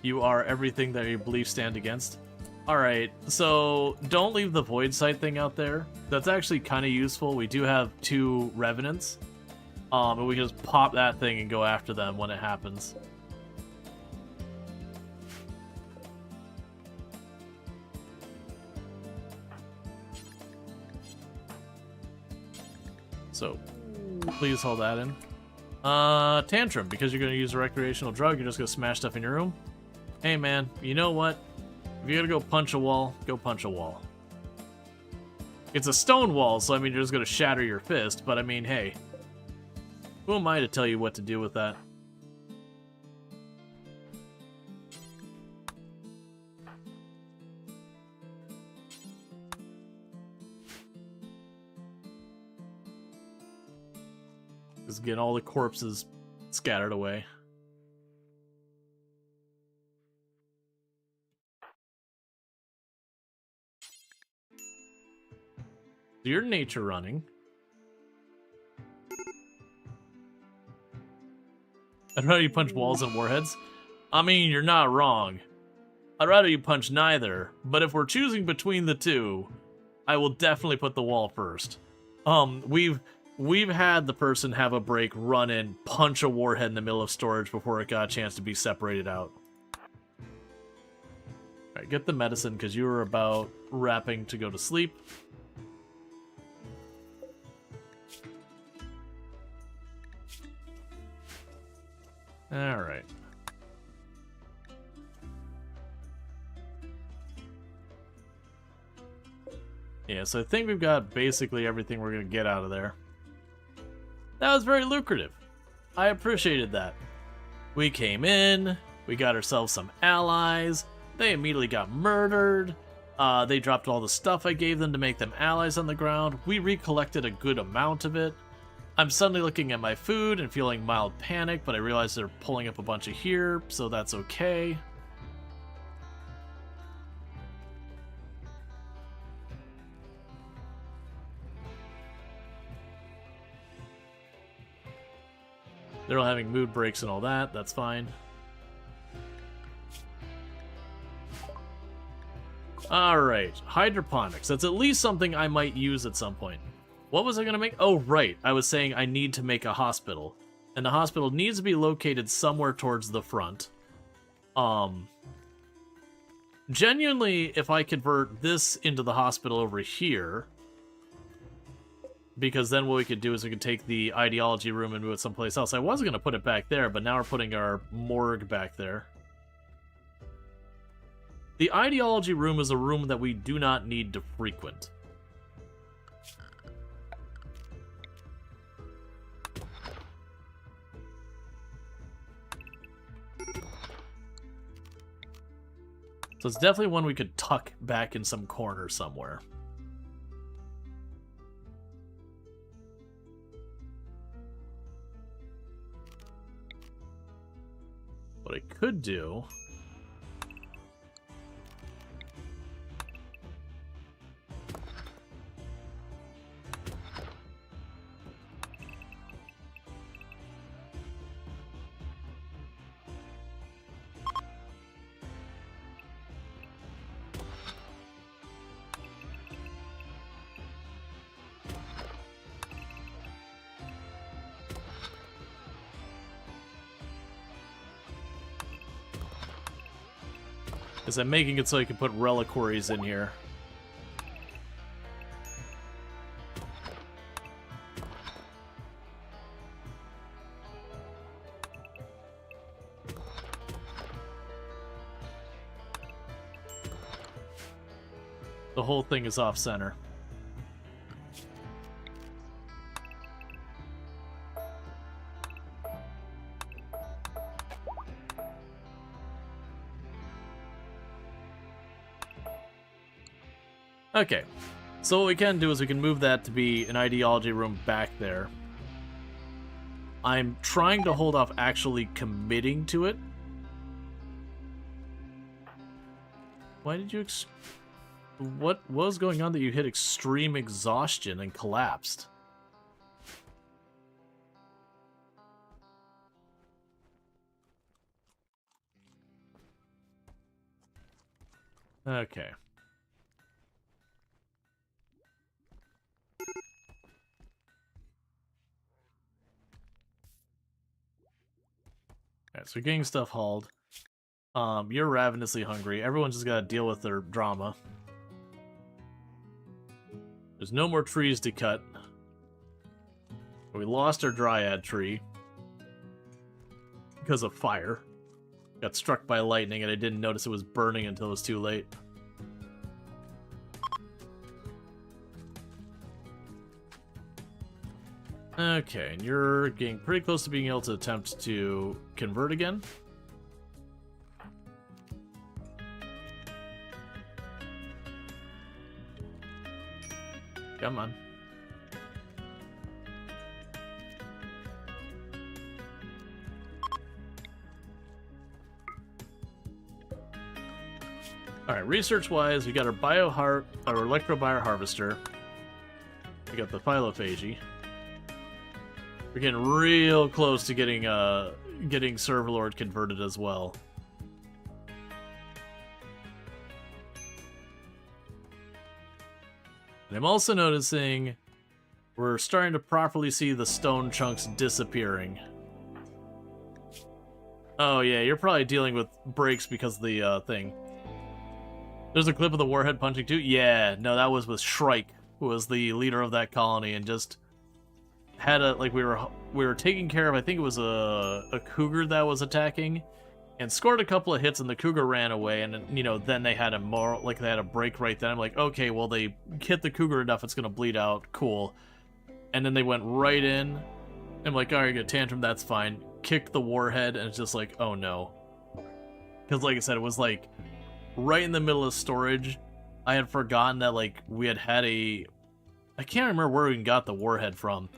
You are everything that your beliefs stand against. Alright, so don't leave the void sight thing out there. That's actually kind of useful. We do have 2 revenants. And we can just pop that thing and go after them when it happens. So, please hold that in. Tantrum, because you're going to use a recreational drug, you're just going to smash stuff in your room. Hey man, you know what? If you're gonna go punch a wall, go punch a wall. It's a stone wall, so I mean you're just gonna shatter your fist, but I mean, hey. Who am I to tell you what to do with that? Just get all the corpses scattered away. You're nature running. I'd rather you punch walls than warheads. I mean, you're not wrong. I'd rather you punch neither, but if we're choosing between the two, I will definitely put the wall first. We've had the person have a break, run in, punch a warhead in the middle of storage before it got a chance to be separated out. Alright, get the medicine, because you were about wrapping to go to sleep. Alright. Yeah, so I think we've got basically everything we're going to get out of there. That was very lucrative. I appreciated that. We came in, we got ourselves some allies, they immediately got murdered, they dropped all the stuff I gave them to make them allies on the ground, we recollected a good amount of it. I'm suddenly looking at my food and feeling mild panic, but I realize they're pulling up a bunch of here, so that's okay. They're all having mood breaks and all that, that's fine. Alright, hydroponics. That's at least something I might use at some point. What was I going to make? Oh, right. I was saying I need to make a hospital. And the hospital needs to be located somewhere towards the front. Genuinely, if I convert this into the hospital over here, because then what we could do is we could take the ideology room and move it someplace else. I was going to put it back there, but now we're putting our morgue back there. The ideology room is a room that we do not need to frequent. So it's definitely one we could tuck back in some corner somewhere. What I could do... is I'm making it so I can put reliquaries in here. The whole thing is off center. Okay, so what we can do is we can move that to be an ideology room back there. I'm trying to hold off actually committing to it. Why did you... What was going on that you hit extreme exhaustion and collapsed? Okay. Alright, so we're getting stuff hauled. You're ravenously hungry. Everyone's just gotta deal with their drama. There's no more trees to cut. We lost our dryad tree. Because of fire. Got struck by lightning and I didn't notice it was burning until it was too late. Okay, and you're getting pretty close to being able to attempt to convert again. Come on. Alright, research-wise, we got our electro-bio harvester. We got the phylophagy. We're getting real close to getting Servalord converted as well. And I'm also noticing we're starting to properly see the stone chunks disappearing. Oh yeah, you're probably dealing with breaks because of the thing. There's a clip of the warhead punching too? Yeah, no, that was with Shrike, who was the leader of that colony, and just had a, like, we were taking care of, I think it was a cougar that was attacking, and scored a couple of hits, and the cougar ran away, and, you know, then they had a break right then. I'm like, okay, well, they hit the cougar enough, it's gonna bleed out, cool. And then they went right in. I'm like, alright, good, tantrum, that's fine. Kicked the warhead, and it's just like, oh no. Because, like I said, it was, like, right in the middle of storage. I had forgotten that, like, we had a... I can't remember where we got the warhead from.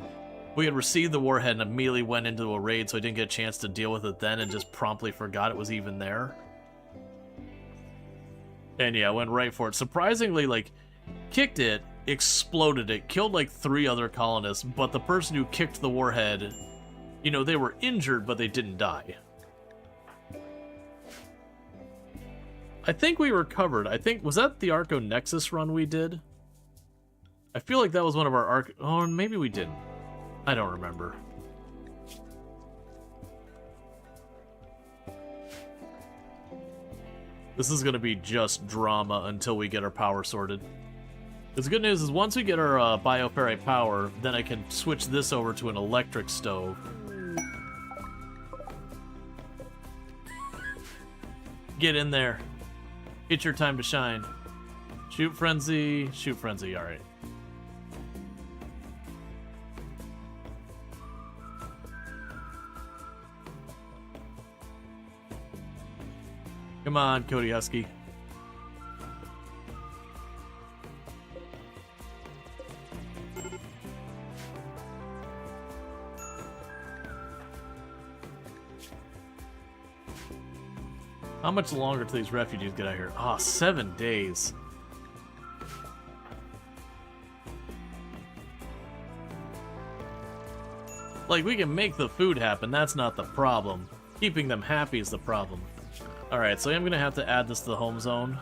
We had received the warhead and immediately went into a raid, so I didn't get a chance to deal with it then and just promptly forgot it was even there. And yeah, I went right for it. Surprisingly, like, kicked it, exploded it, killed like 3 other colonists, but the person who kicked the warhead, you know, they were injured, but they didn't die. I think we recovered. I think, was that the Arco Nexus run we did? I feel like that was one of our Arc... Oh, maybe we didn't. I don't remember. This is going to be just drama until we get our power sorted. The good news is once we get our bioferrite power, then I can switch this over to an electric stove. Get in there. It's your time to shine. Shoot frenzy, alright. Come on, Cody Husky. How much longer till these refugees get out here? Ah, 7 days. Like, we can make the food happen, that's not the problem. Keeping them happy is the problem. Alright, so I'm going to have to add this to the home zone.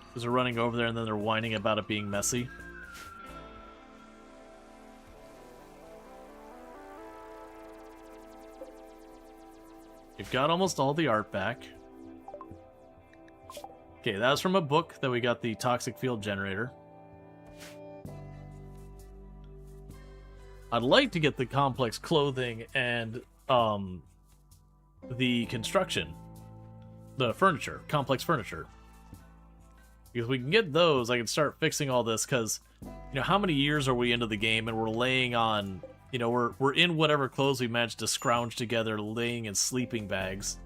Because they're running over there and then they're whining about it being messy. We've got almost all the art back. Okay, that was from a book that we got the toxic field generator. I'd like to get the complex clothing and, the construction. The furniture. Complex furniture. Because we can get those, I can start fixing all this, because, you know, how many years are we into the game and we're laying on, you know, we're in whatever clothes we managed to scrounge together, laying in sleeping bags.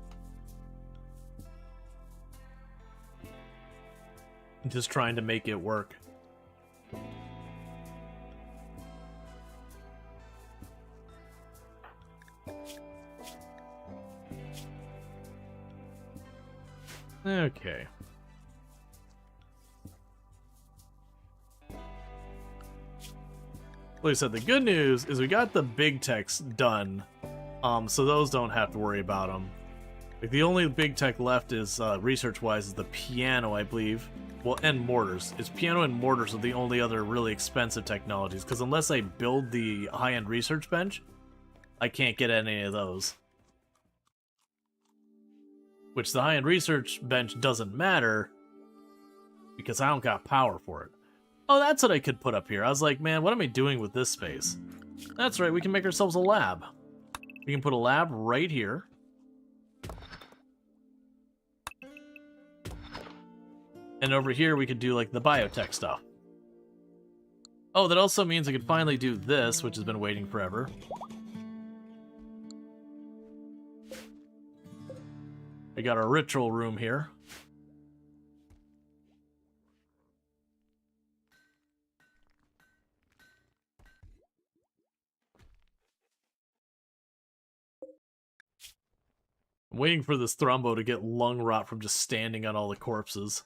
Just trying to make it work. Okay. Like I said, the good news is we got the big techs done, so those don't have to worry about them. Like, the only big tech left is, research-wise, is the piano, I believe. Well, and mortars. It's piano and mortars are the only other really expensive technologies, because unless I build the high-end research bench, I can't get any of those. Which the high-end research bench doesn't matter, because I don't got power for it. Oh, that's what I could put up here. I was like, man, what am I doing with this space? That's right, we can make ourselves a lab. We can put a lab right here. And over here we could do, like, the biotech stuff. Oh, that also means I could finally do this, which has been waiting forever. We got our ritual room here. I'm waiting for this Thrumbo to get lung rot from just standing on all the corpses.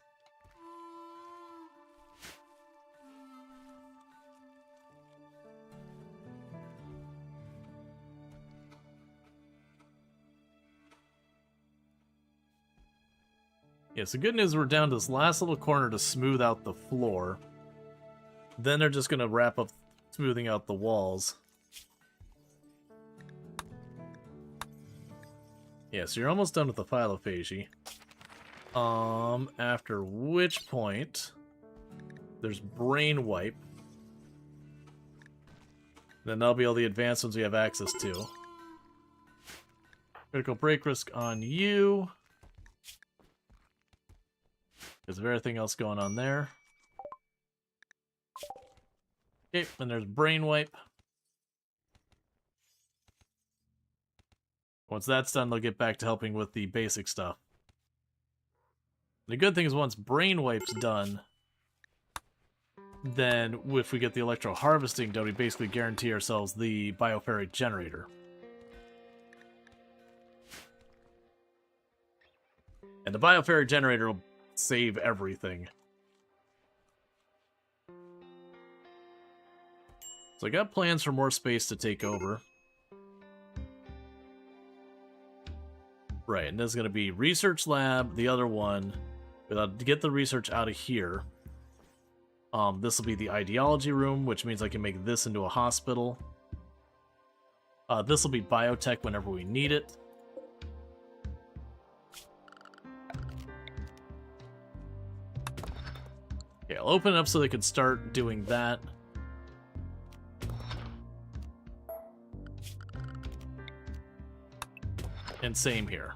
Yeah, so good news, we're down to this last little corner to smooth out the floor. Then they're just going to wrap up smoothing out the walls. Yeah, so you're almost done with the phylophagy. After which point, there's brain wipe. Then that'll be all the advanced ones we have access to. Critical break risk on you. Because of everything else going on there. Okay, and there's brain wipe. Once that's done, they'll get back to helping with the basic stuff. The good thing is once brain wipe's done, then if we get the electro harvesting done, we basically guarantee ourselves the bioferric generator. And the bioferric generator will save everything. So I got plans for more space to take over. Right, and there's going to be research lab, the other one. To get the research out of here. This will be the ideology room, which means I can make this into a hospital. This will be biotech whenever we need it. Okay, I'll open it up so they can start doing that. And same here.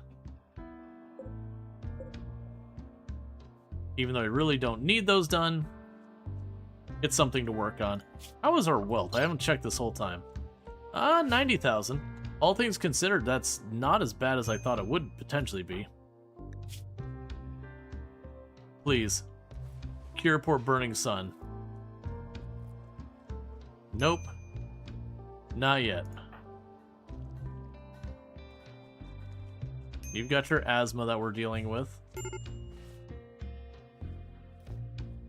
Even though I really don't need those done, it's something to work on. How is our wealth? I haven't checked this whole time. 90,000. All things considered, that's not as bad as I thought it would potentially be. Please. Cure poor burning sun. Nope. Not yet. You've got your asthma that we're dealing with.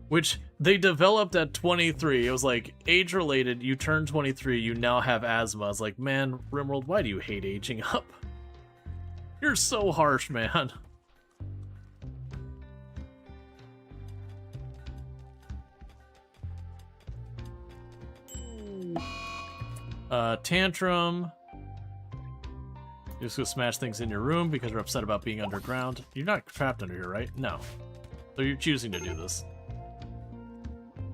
Which they developed at 23. It was like, age-related, you turn 23, you now have asthma. I was like, man, RimWorld, why do you hate aging up? You're so harsh, man. Tantrum. You're just gonna smash things in your room because you're upset about being underground. You're not trapped under here, right? No. So you're choosing to do this.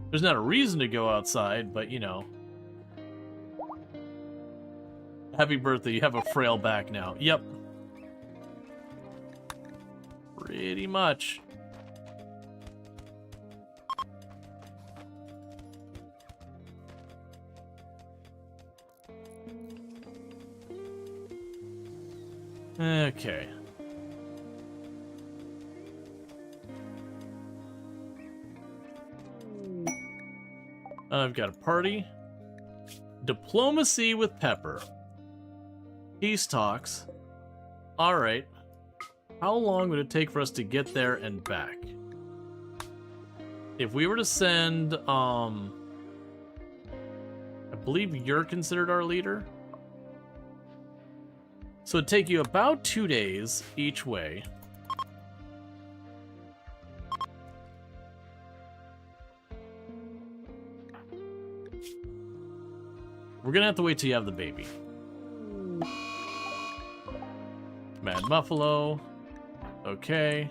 There's not a reason to go outside, but you know. Happy birthday, you have a frail back now. Yep. Pretty much. Okay. I've got a party. Diplomacy with Pepper. Peace talks. Alright. How long would it take for us to get there and back? If we were to send, I believe you're considered our leader. So it'd take you about 2 days each way. We're gonna have to wait till you have the baby. Mad Buffalo. Okay.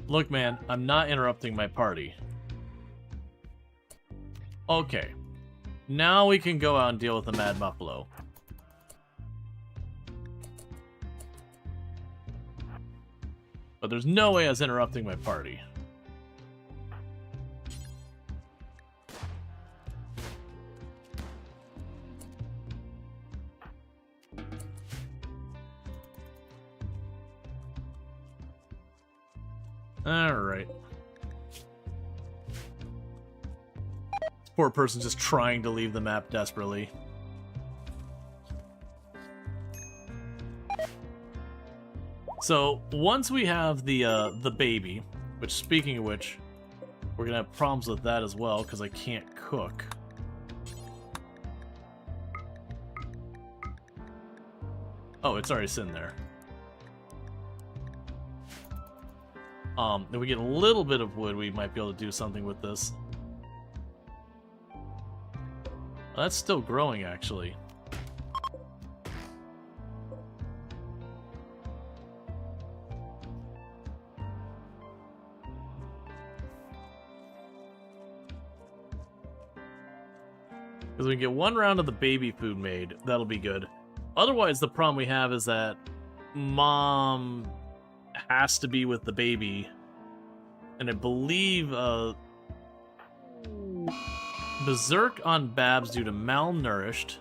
Look, man, I'm not interrupting my party. Okay. Now we can go out and deal with the Mad Buffalo. But there's no way I was interrupting my party. Alright. This poor person's just trying to leave the map desperately. So, once we have the baby, which, speaking of which, we're gonna have problems with that as well, because I can't cook. Oh, it's already sitting there. If we get a little bit of wood, we might be able to do something with this. Well, that's still growing, actually. Because we can get one round of the baby food made, that'll be good. Otherwise, the problem we have is that Mom has to be with the baby, and I believe Berserk on Babs due to malnourished.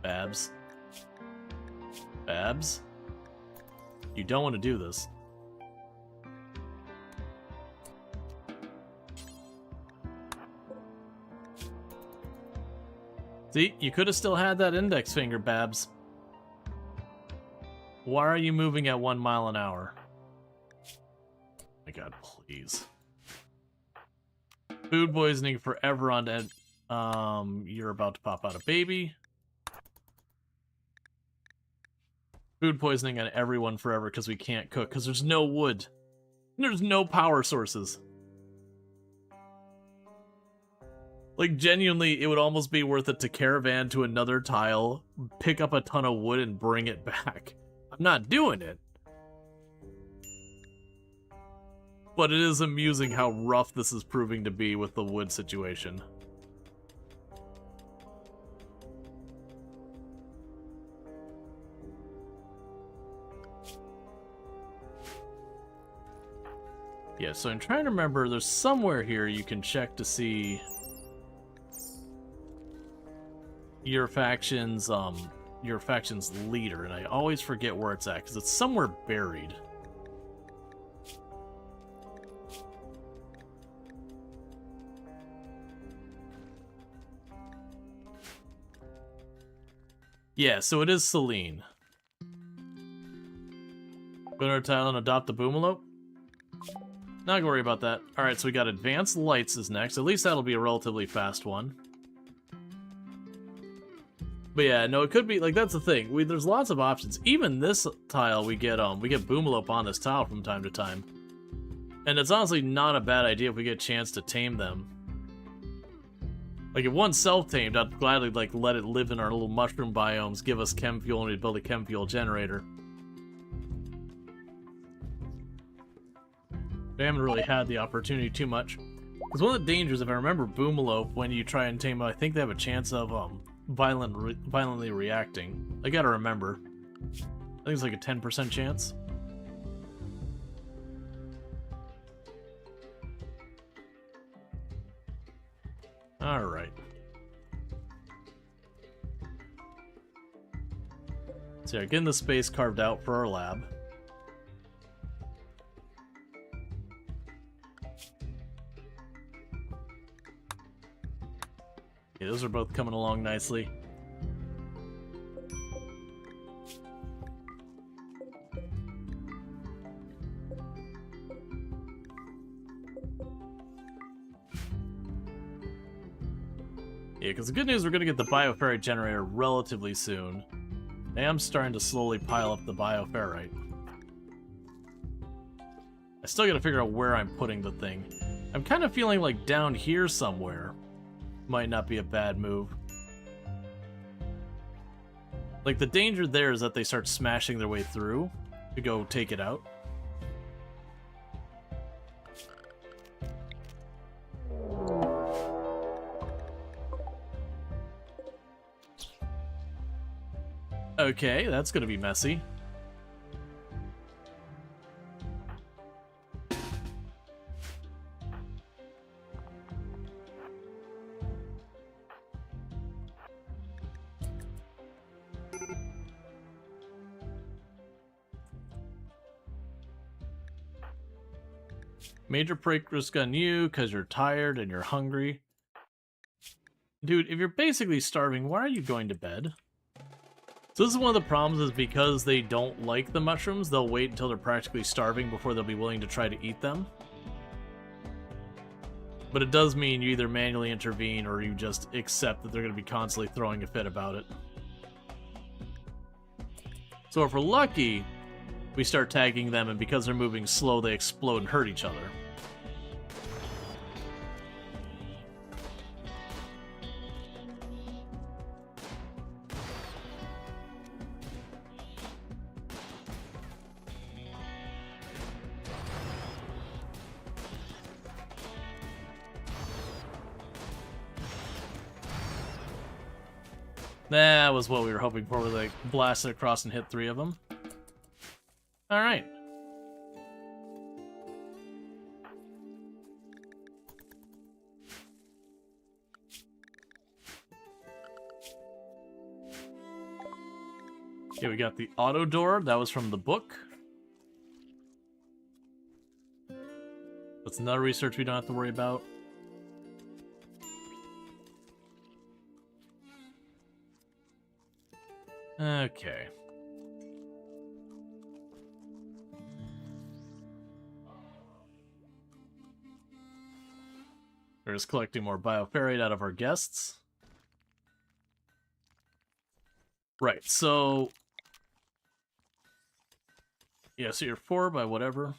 Babs, you don't want to do this. See, you could have still had that index finger, Babs. Why are you moving at 1 mile an hour? My god, please. Food poisoning forever on dead. You're about to pop out a baby. Food poisoning on everyone forever because we can't cook because there's no wood. There's no power sources. Like, genuinely, it would almost be worth it to caravan to another tile, pick up a ton of wood, and bring it back. I'm not doing it. But it is amusing how rough this is proving to be with the wood situation. Yeah, so I'm trying to remember, there's somewhere here you can check to see your faction's leader, and I always forget where it's at because it's somewhere buried. Yeah, so it is Celine. Go to our tile and adopt the Boomalop. Not gonna worry about that. Alright, so we got Advanced Lights is next. At least that'll be a relatively fast one. But yeah, no, it could be, like, that's the thing. There's lots of options. Even this tile, we get Boomalop on this tile from time to time. And it's honestly not a bad idea if we get a chance to tame them. Like, if one's self-tamed, I'd gladly, like, let it live in our little mushroom biomes, give us chem fuel, and we'd build a chem fuel generator. We haven't really had the opportunity too much. Because one of the dangers, if I remember Boomalop, when you try and tame them, I think they have a chance of, violently reacting. I gotta remember. I think it's like a 10% chance. Alright. So yeah, getting the space carved out for our lab. Yeah, those are both coming along nicely. Yeah, because the good news, we're going to get the bioferrite generator relatively soon. I am starting to slowly pile up the bioferrite. I still got to figure out where I'm putting the thing. I'm kind of feeling like down here somewhere might not be a bad move. Like, the danger there is that they start smashing their way through to go take it out. Okay, that's gonna be messy. Major break risk on you because you're tired and you're hungry. Dude, if you're basically starving, why are you going to bed? So this is one of the problems, is because they don't like the mushrooms, they'll wait until they're practically starving before they'll be willing to try to eat them. But it does mean you either manually intervene or you just accept that they're going to be constantly throwing a fit about it. So if we're lucky, we start tagging them, and because they're moving slow, they explode and hurt each other. That was what we were hoping for. We like blasted across and hit 3 of them. All right. Okay, we got the auto door. That was from the book. That's another research we don't have to worry about. Okay. We're just collecting more bioferrite out of our guests. Right, so... yeah, so you're 4 by whatever.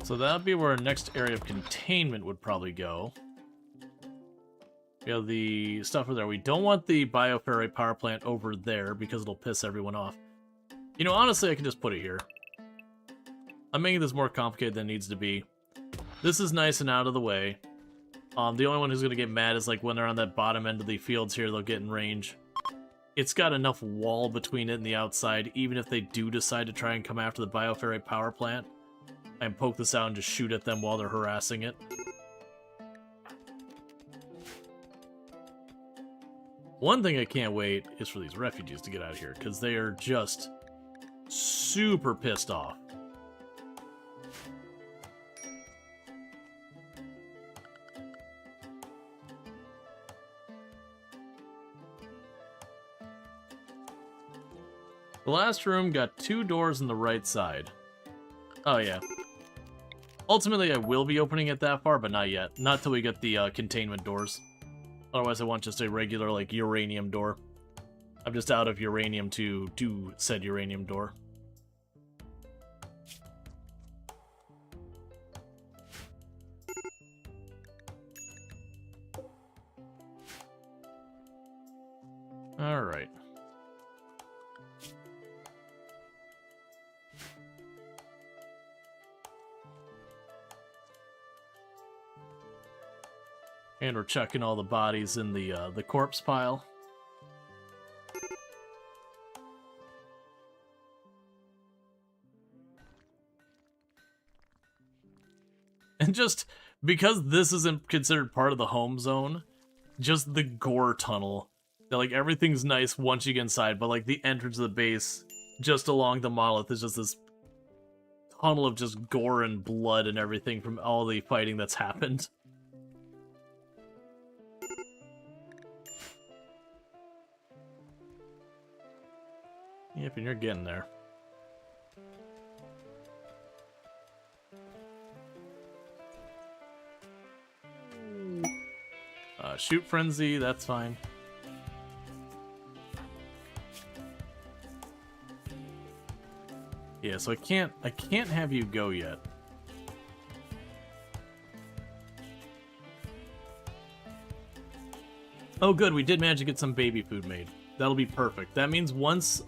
So that would be where our next area of containment would probably go. We have the stuff over there. We don't want the bioferrite power plant over there because it'll piss everyone off. You know, honestly, I can just put it here. I'm making this more complicated than it needs to be. This is nice and out of the way. The only one who's going to get mad is like when they're on that bottom end of the fields here, they'll get in range. It's got enough wall between it and the outside, even if they do decide to try and come after the bioferrite power plant, and poke this out and just shoot at them while they're harassing it. One thing I can't wait is for these refugees to get out of here, because they are just super pissed off. The last room got 2 doors on the right side. Oh yeah. Ultimately, I will be opening it that far, but not yet. Not till we get the containment doors. Otherwise, I want just a regular, like, uranium door. I'm just out of uranium to do said uranium door. All right. And we're chucking all the bodies in the corpse pile. And just because this isn't considered part of the home zone, just the gore tunnel. That, like, everything's nice once you get inside, but like the entrance of the base, just along the monolith, is just this tunnel of just gore and blood and everything from all the fighting that's happened. Yep, and you're getting there. Shoot frenzy, that's fine. Yeah, so I can't have you go yet. Oh good, we did manage to get some baby food made. That'll be perfect. That means once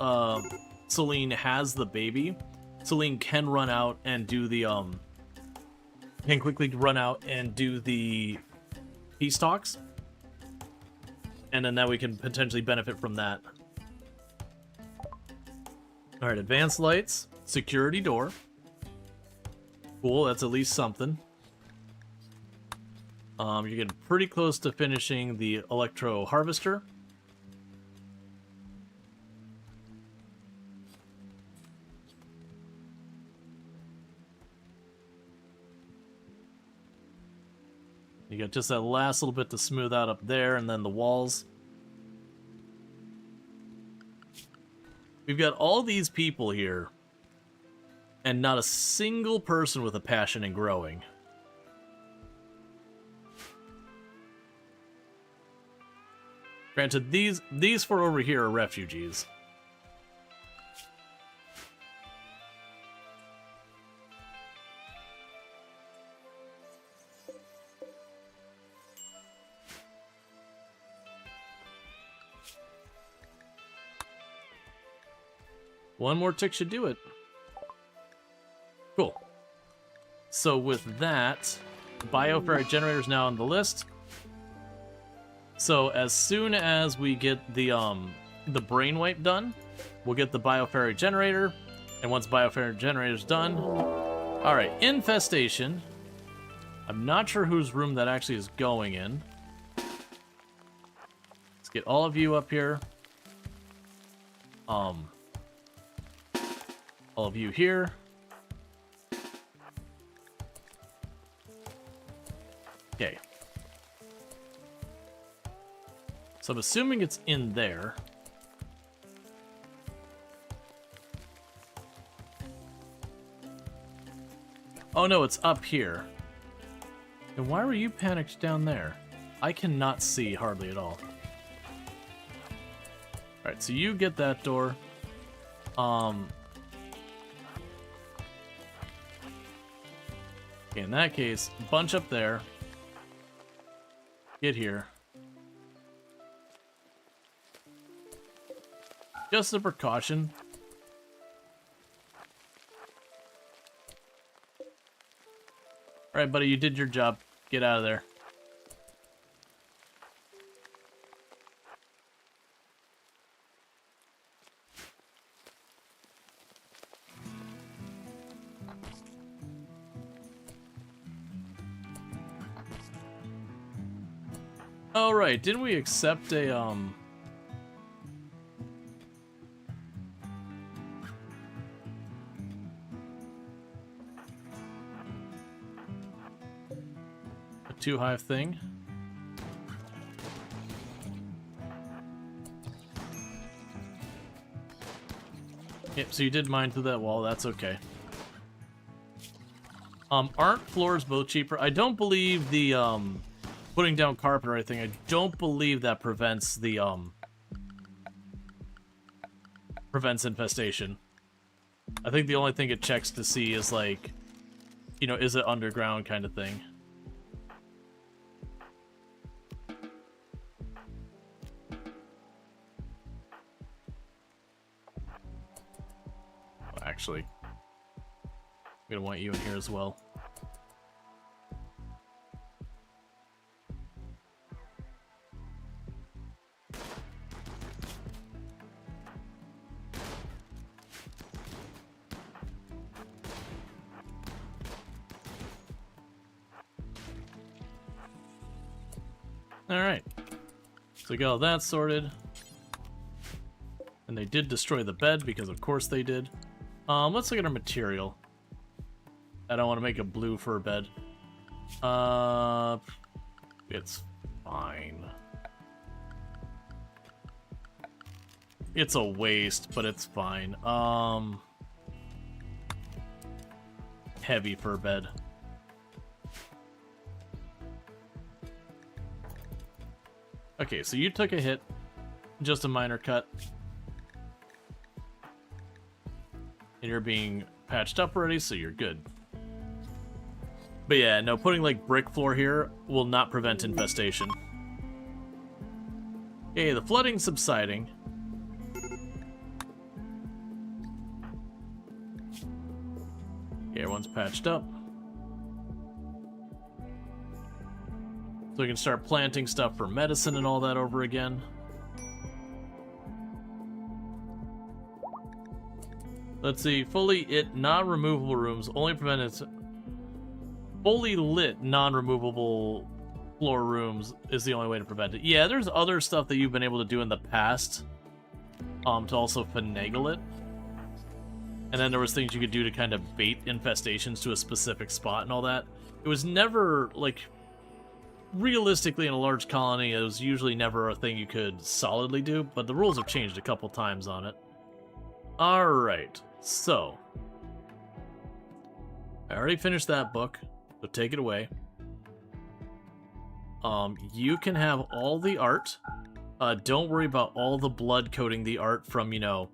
Celine has the baby, Celine can run out and do the can quickly run out and do the peace talks. And then that we can potentially benefit from that. Alright, advanced lights, security door. Cool, that's at least something. You're getting pretty close to finishing the electro harvester. You got just that last little bit to smooth out up there, and then the walls. We've got all these people here, and not a single person with a passion in growing. Granted, these four over here are refugees. One more tick should do it. Cool. So with that, bioferrite generator is now on the list. So as soon as we get the brainwipe done, we'll get the bioferrite generator. And once bioferrite generator is done, all right, infestation. I'm not sure whose room that actually is going in. Let's get all of you up here. All of you here. Okay. So I'm assuming it's in there. Oh no, it's up here. And why were you panicked down there? I cannot see hardly at all. Alright, so you get that door. Okay, in that case, bunch up there. Get here. Just a precaution. Alright, buddy, you did your job. Get out of there. All right, didn't we accept a 2-hive thing? Yep, so you did mine through that wall, that's okay. Aren't floors both cheaper? I don't believe the putting down carpet or anything, I don't believe that prevents the prevents infestation. I think the only thing it checks to see is, like, you know, is it underground kind of thing. actually. I'm gonna want you in here as well. Alright. So we got all that sorted. And they did destroy the bed, because of course they did. Let's look at our material. I don't want to make a blue fur bed. It's fine. It's a waste, but it's fine. Heavy fur bed. Okay, so you took a hit. Just a minor cut. And you're being patched up already, so you're good. But yeah, no, putting like brick floor here will not prevent infestation. Okay, the flooding's subsiding. Okay, everyone's patched up. So we can start planting stuff for medicine and all that over again. Let's see, fully lit non-removable rooms only prevent its... Fully lit non-removable floor rooms is the only way to prevent it. Yeah, there's other stuff that you've been able to do in the past to also finagle it. And then there was things you could do to kind of bait infestations to a specific spot and all that. It was never, like... Realistically, in a large colony, it was usually never a thing you could solidly do, but the rules have changed a couple times on it. Alright, so... I already finished that book, so take it away. You can have all the art. Don't worry about all the blood coating the art from, you know,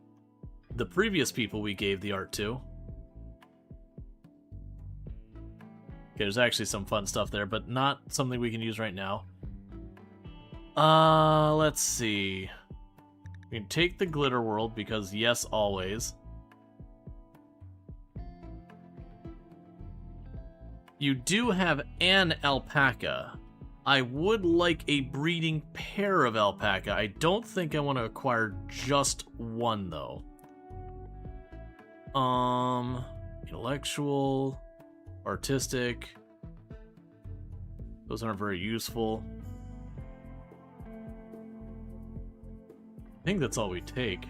the previous people we gave the art to. Okay, there's actually some fun stuff there, but not something we can use right now. Let's see. We can take the glitter world, because yes, always. You do have an alpaca. I would like a breeding pair of alpaca. I don't think I want to acquire just one, though. Intellectual... Artistic. Those aren't very useful. I think that's all we take.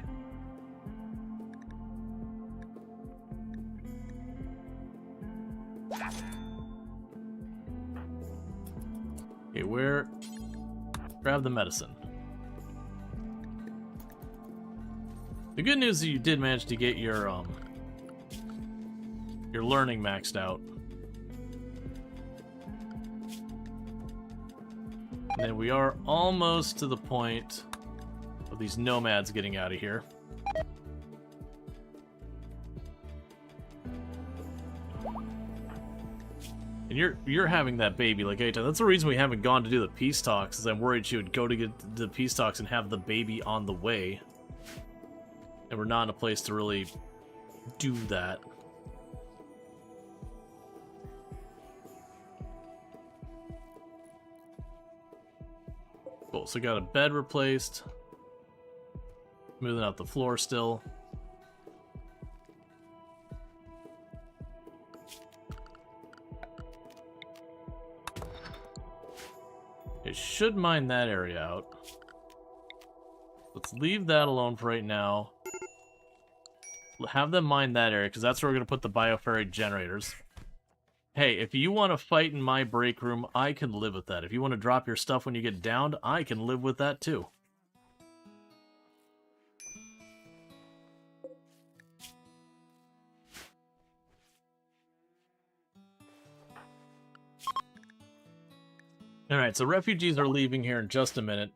Okay, where? Grab the medicine. The good news is you did manage to get your learning maxed out. And then we are almost to the point of these nomads getting out of here. And you're having that baby like anytime. That's the reason we haven't gone to do the peace talks, is I'm worried she would go to get the peace talks and have the baby on the way. And we're not in a place to really do that. Cool, so got a bed replaced. Moving out the floor still. It should mine that area out. Let's leave that alone for right now. Have them mine that area, because that's where we're going to put the bioferry generators. Hey, if you want to fight in my break room, I can live with that. If you want to drop your stuff when you get downed, I can live with that too. Alright, so refugees are leaving here in just a minute,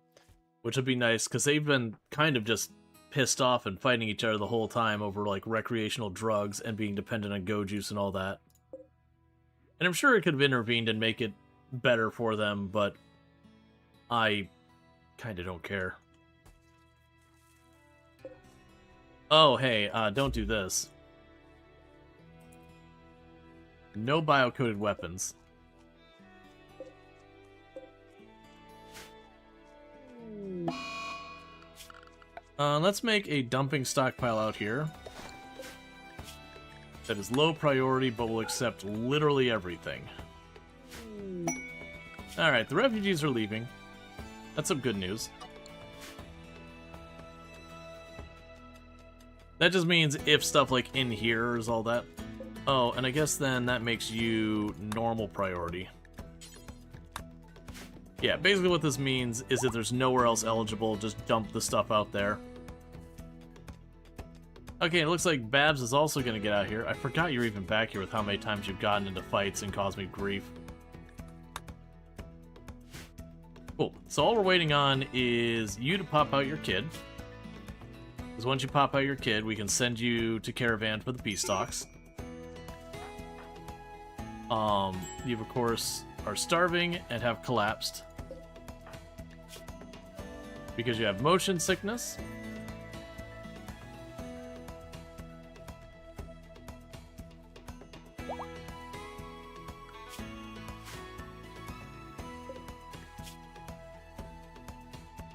which would be nice, because they've been kind of just pissed off and fighting each other the whole time over, like, recreational drugs and being dependent on go juice and all that. And I'm sure it could have intervened and make it better for them, but I kind of don't care. Oh, hey, don't do this. No bio-coated weapons. Let's make a dumping stockpile out here. That is low priority, but will accept literally everything. Alright, the refugees are leaving. That's some good news. That just means if stuff like in here is all that. Oh, and I guess then that makes you normal priority. Yeah, basically what this means is if there's nowhere else eligible, just dump the stuff out there. Okay, it looks like Babs is also going to get out here. I forgot you're even back here with how many times you've gotten into fights and caused me grief. Cool. So all we're waiting on is you to pop out your kid. Because once you pop out your kid, we can send you to Caravan for the peace talks. You, of course, are starving and have collapsed. Because you have motion sickness.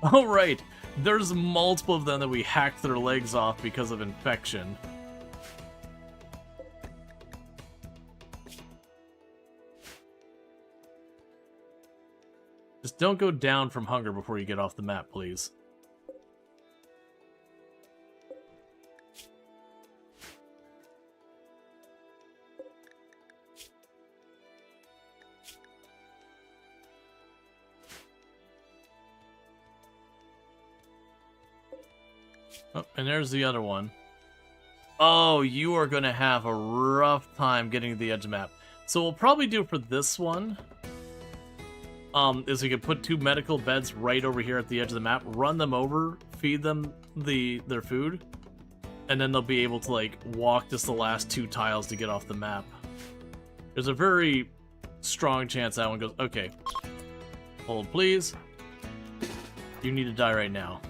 Oh, right. There's multiple of them that we hacked their legs off because of infection. Just don't go down from hunger before you get off the map, please. Oh, and there's the other one. Oh, you are going to have a rough time getting to the edge of the map. So we'll probably do for this one, is we could put 2 medical beds right over here at the edge of the map, run them over, feed them their food, and then they'll be able to, like, walk just the last 2 tiles to get off the map. There's a very strong chance that one goes, okay, hold please. You need to die right now.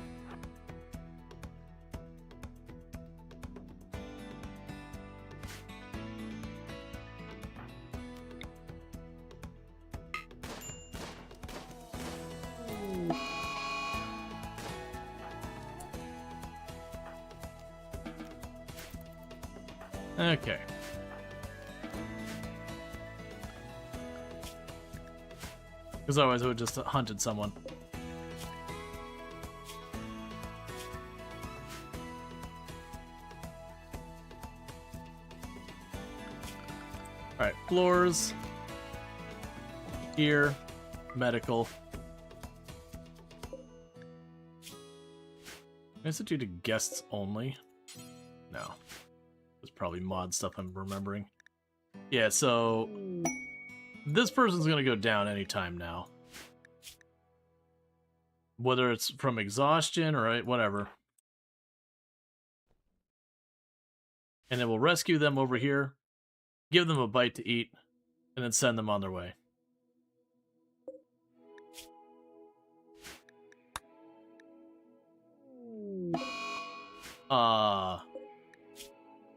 Okay. Because otherwise I would just hunted someone. Alright, floors. Here. Medical. Is it due to guests only? No. It's probably mod stuff I'm remembering. Yeah, so this person's gonna go down anytime now. Whether it's from exhaustion or whatever. And then we'll rescue them over here, give them a bite to eat, and then send them on their way.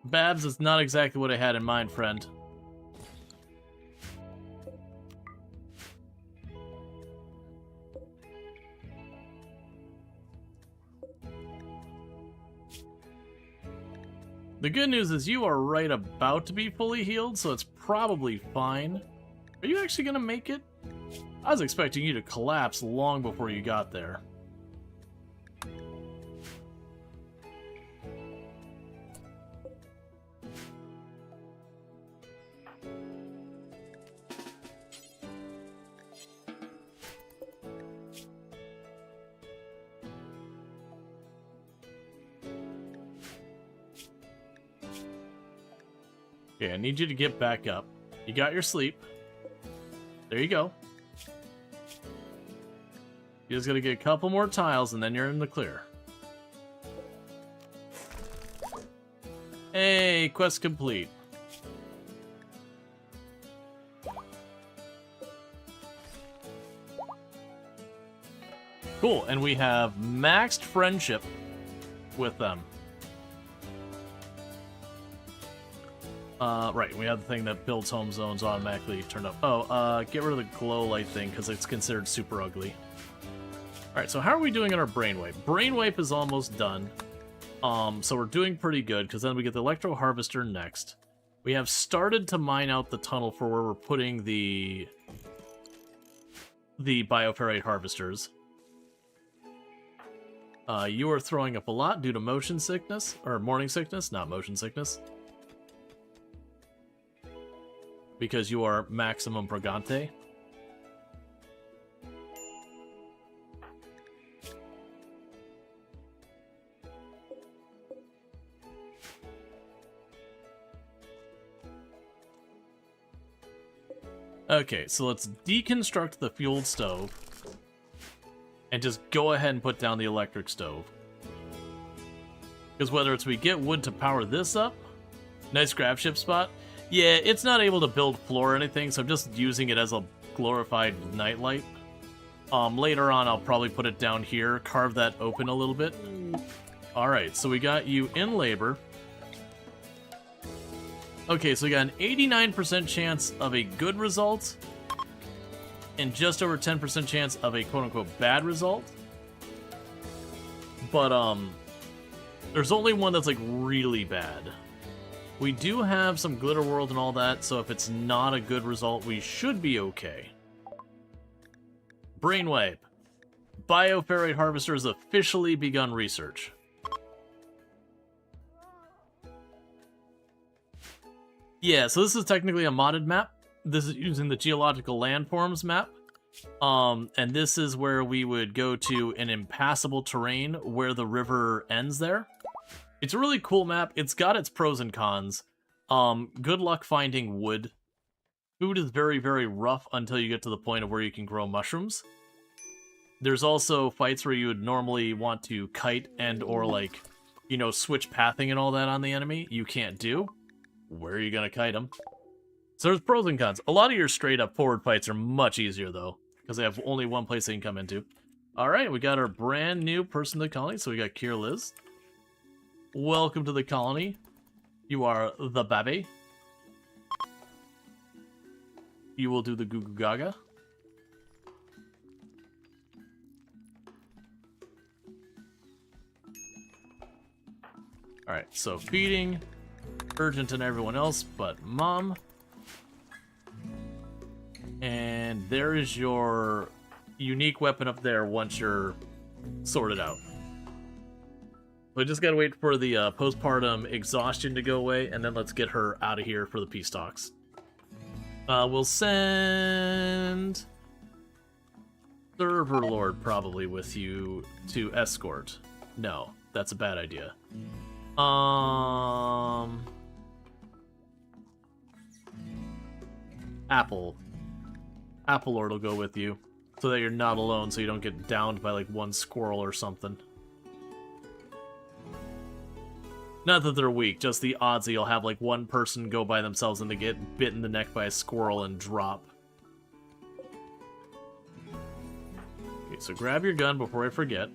Babs is not exactly what I had in mind, friend. The good news is you are right about to be fully healed, so it's probably fine. Are you actually gonna make it? I was expecting you to collapse long before you got there. Okay, I need you to get back up. You got your sleep. There you go. You just gotta get a couple more tiles and then you're in the clear. Hey, quest complete. Cool, and we have maxed friendship with them. Right, we have the thing that builds home zones automatically turned up. Oh, get rid of the glow light thing because it's considered super ugly. Alright, so how are we doing on our brainwipe? Brainwipe is almost done. So we're doing pretty good because then we get the electro harvester next. We have started to mine out the tunnel for where we're putting the bioferrite harvesters. You are throwing up a lot due to motion sickness, or morning sickness, not motion sickness. Because you are maximum pregante. Okay, so let's deconstruct the fueled stove. And just go ahead and put down the electric stove. Because whether it's we get wood to power this up, nice grab ship spot. Yeah, it's not able to build floor or anything, so I'm just using it as a glorified nightlight. Later on, I'll probably put it down here, carve that open a little bit. Alright, so we got you in labor. Okay, so we got an 89% chance of a good result, and just over 10% chance of a quote-unquote bad result. But, there's only one that's, like, really bad. We do have some glitter world and all that, so if it's not a good result, we should be okay. Brainwipe. Bioferrite Harvester has officially begun research. Yeah, so this is technically a modded map. This is using the geological landforms map. And this is where we would go to an impassable terrain where the river ends there. It's a really cool map. It's got its pros and cons. Good luck finding wood. Food is very, very rough until you get to the point of where you can grow mushrooms. There's also fights where you would normally want to kite and or like, you know, switch pathing and all that on the enemy. You can't do. Where are you going to kite them? So there's pros and cons. A lot of your straight up forward fights are much easier though, because they have only one place they can come into. Alright, we got our brand new person to the colony, so we got Kier Liz. Welcome to the colony. You are the baby. You will do the Goo Goo Gaga. Alright, so feeding. Urgent and everyone else but Mom. And there is your unique weapon up there once you're sorted out. We just gotta wait for the postpartum exhaustion to go away, and then let's get her out of here for the peace talks. We'll send Server Lord probably with you to escort. No, that's a bad idea. Apple Lord will go with you, so that you're not alone, so you don't get downed by like one squirrel or something. Not that they're weak, just the odds that you'll have like one person go by themselves and they get bit in the neck by a squirrel and drop. Okay, so grab your gun before I forget.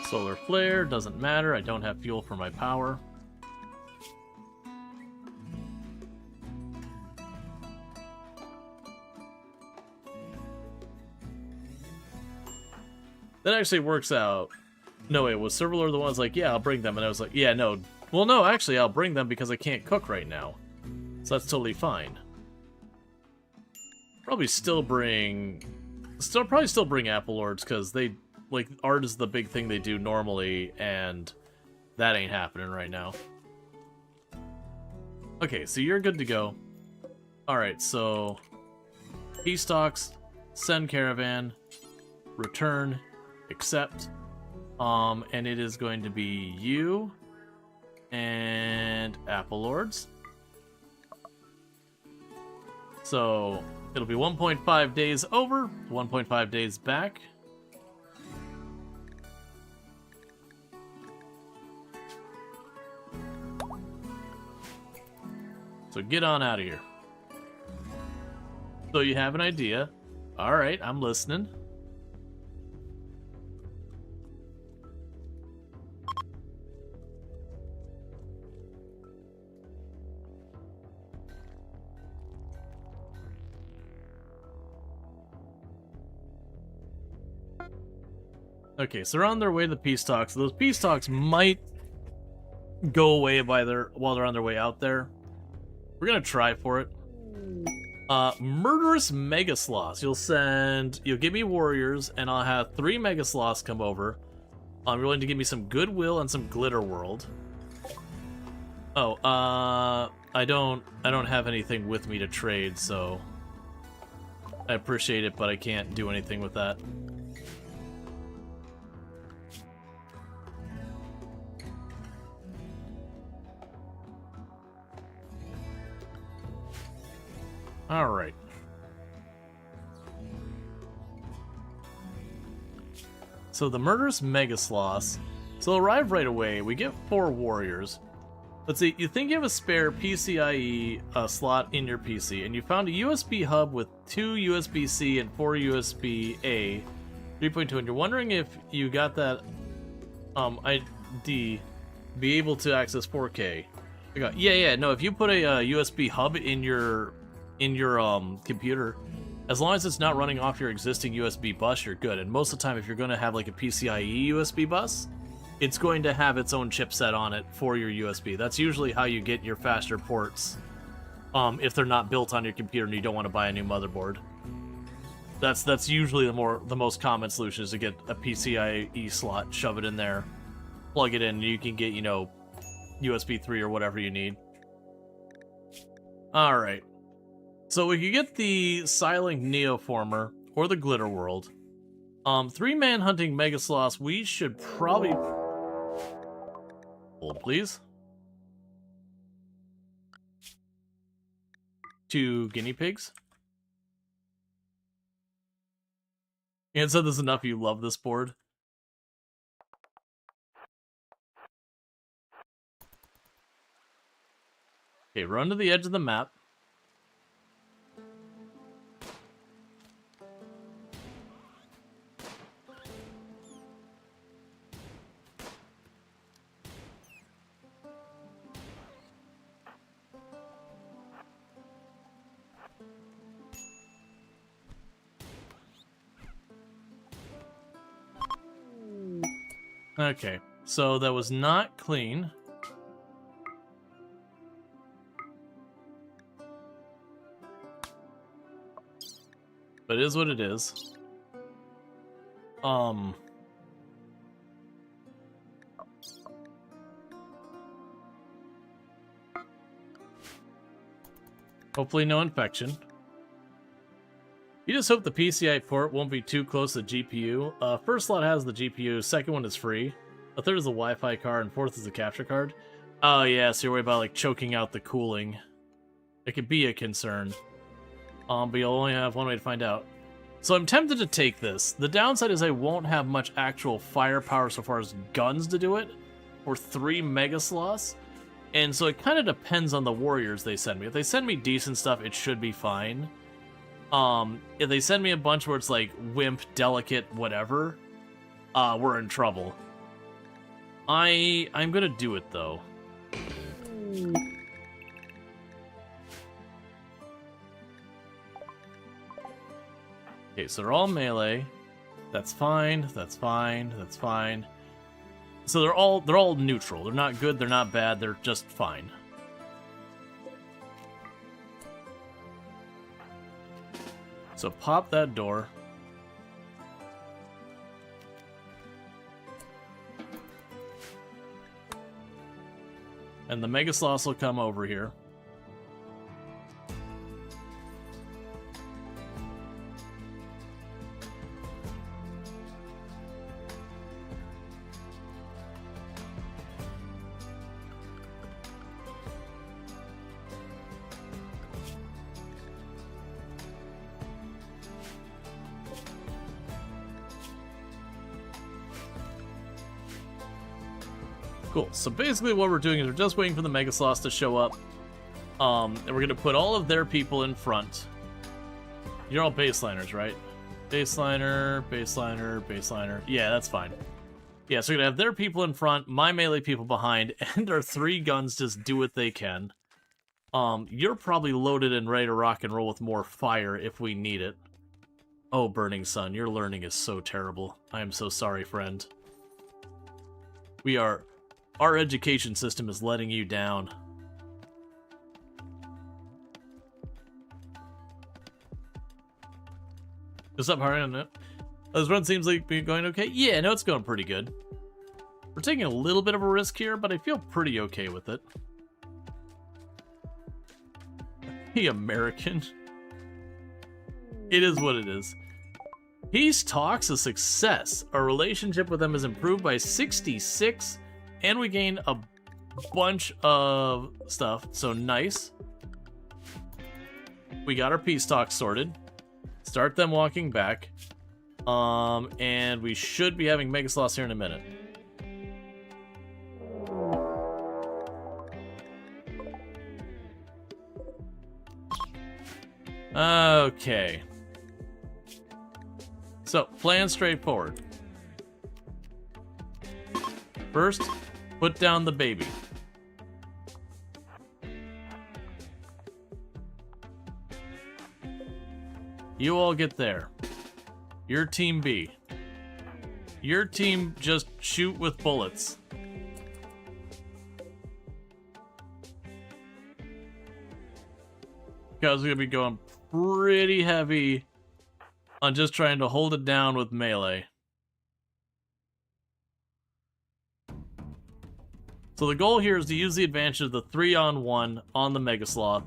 Solar flare, doesn't matter, I don't have fuel for my power. That actually works out. No, it was Server Lord the one's like, yeah, I'll bring them. And I was like, yeah, no. Well, no, actually, I'll bring them because I can't cook right now. So that's totally fine. Probably still bring Apple Lords because they, like, art is the big thing they do normally, and that ain't happening right now. Okay, so you're good to go. Alright, so peace talks, send caravan, return, accept, and it is going to be you and Apple Lords. So it'll be 1.5 days over, 1.5 days back. So get on out of here. So you have an idea. Alright, I'm listening. Okay, so they're on their way to the peace talks. Those peace talks might go away while they're on their way out there. We're gonna try for it. Murderous Mega Sloths. You'll give me warriors, and I'll have 3 Mega Sloths come over. You're willing to give me some goodwill and some glitter world. Oh, I don't have anything with me to trade, so I appreciate it, but I can't do anything with that. Alright. So the Murderous Mega Sloths. So they'll arrive right away. We get 4 warriors. Let's see, you think you have a spare PCIe slot in your PC, and you found a USB hub with 2 USB-C and 4 USB-A 3.2, and you're wondering if you got that ID be able to access 4K. Yeah, no, if you put a USB hub in your computer, as long as it's not running off your existing USB bus, you're good. And most of the time, if you're going to have like a PCIe USB bus, it's going to have its own chipset on it for your USB. That's usually how you get your faster ports, if they're not built on your computer and you don't want to buy a new motherboard. That's usually the most common solution, is to get a PCIe slot, shove it in there, plug it in, and you can get, you know, USB 3 or whatever you need. Alright. So we could get the Silent Neoformer or the Glitter World. 3-man hunting Mega Sloths, we should probably... Hold, please. 2 guinea pigs. And said this enough, you love this board. Okay, run to the edge of the map. Okay, so that was not clean. But it is what it is. Hopefully no infection. You just hope the PCI port won't be too close to the GPU. First slot has the GPU, second one is free. A third is the Wi-Fi card, and fourth is the capture card. Oh yeah, so you're worried about like choking out the cooling. It could be a concern. But you'll only have one way to find out. So I'm tempted to take this. The downside is I won't have much actual firepower so far as guns to do it, or 3 Mega Sloths. And so it kind of depends on the warriors they send me. If they send me decent stuff, it should be fine. If they send me a bunch where it's like wimp, delicate, whatever, we're in trouble. I'm gonna do it though. Okay, so they're all melee. That's fine. That's fine. That's fine. So they're all neutral. They're not good. They're not bad. They're just fine. So pop that door. And the Mega Sloths will come over here. Cool, so basically what we're doing is we're just waiting for the Mega Sloths to show up. And we're going to put all of their people in front. You're all baseliners, right? Baseliner, baseliner, baseliner. Yeah, that's fine. Yeah, so we're gonna have their people in front, my melee people behind, and our 3 guns just do what they can. You're probably loaded and ready to rock and roll with more fire if we need it. Oh, Burning Sun, your learning is so terrible. I am so sorry, friend. Our education system is letting you down. What's up, Harry? On it? This run seems like going okay. Yeah, no, it's going pretty good. We're taking a little bit of a risk here, but I feel pretty okay with it. The American. It is what it is. Peace talks a success. Our relationship with them is improved by 66, and we gain a bunch of stuff, so nice. We got our peace talks sorted. Start them walking back. And we should be having Mega Sloths here in a minute. Okay. So, plan straightforward. First, put down the baby. You all get there. Your team B. Your team just shoot with bullets. Guys, we're gonna be going pretty heavy on just trying to hold it down with melee. So the goal here is to use the advantage of the 3-on-1 on the Mega Sloth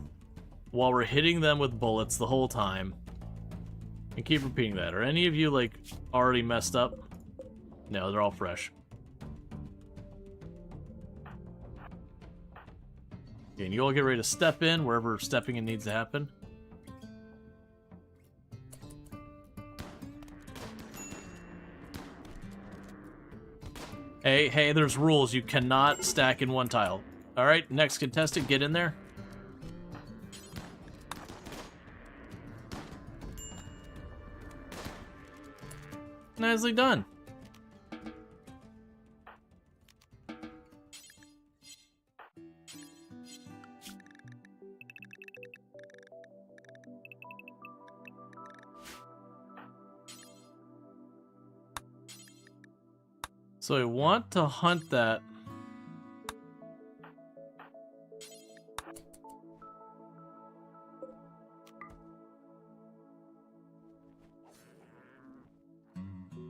while we're hitting them with bullets the whole time. And keep repeating that. Are any of you, like, already messed up? No, they're all fresh. Okay, and you all get ready to step in wherever stepping in needs to happen. Hey, there's rules. You cannot stack in one tile. Alright, next contestant, get in there. Nicely done. So I want to hunt that.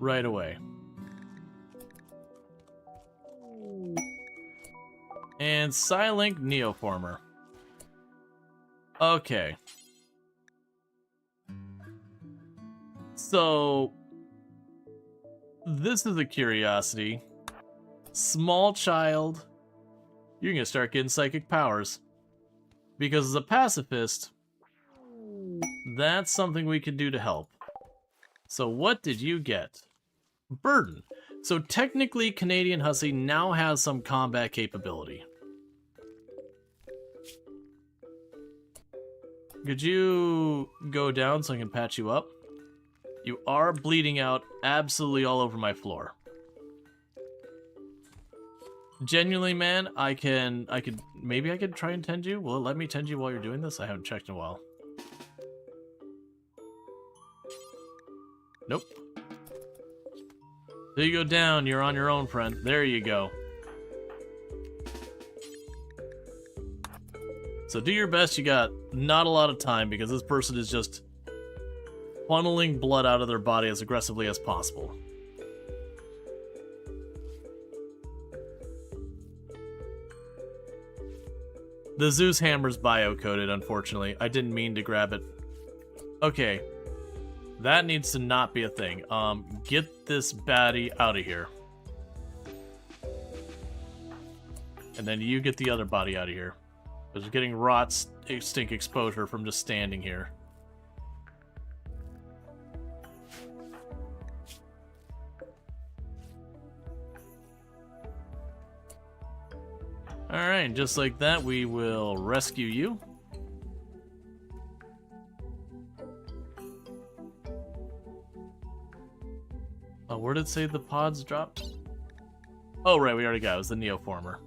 Right away. And Psylink Neoformer. Okay. So this is a curiosity. Small child, you're gonna start getting psychic powers. Because as a pacifist, that's something we can do to help. So what did you get? Burden. So technically, Canadian Hussy now has some combat capability. Could you go down so I can patch you up? You are bleeding out absolutely all over my floor. Genuinely, man, maybe I could try and tend you? Will it let me tend you while you're doing this? I haven't checked in a while. Nope. There you go down, you're on your own, friend. There you go. So do your best, you got not a lot of time because this person is just funneling blood out of their body as aggressively as possible. The Zeus hammer's bio-coded, unfortunately. I didn't mean to grab it. Okay. That needs to not be a thing. Get this baddie out of here. And then you get the other body out of here. Because we're getting rot stink exposure from just standing here. Alright, just like that, we will rescue you. Where did it say the pods dropped? Oh, right, we already got it. It was the Neoformer.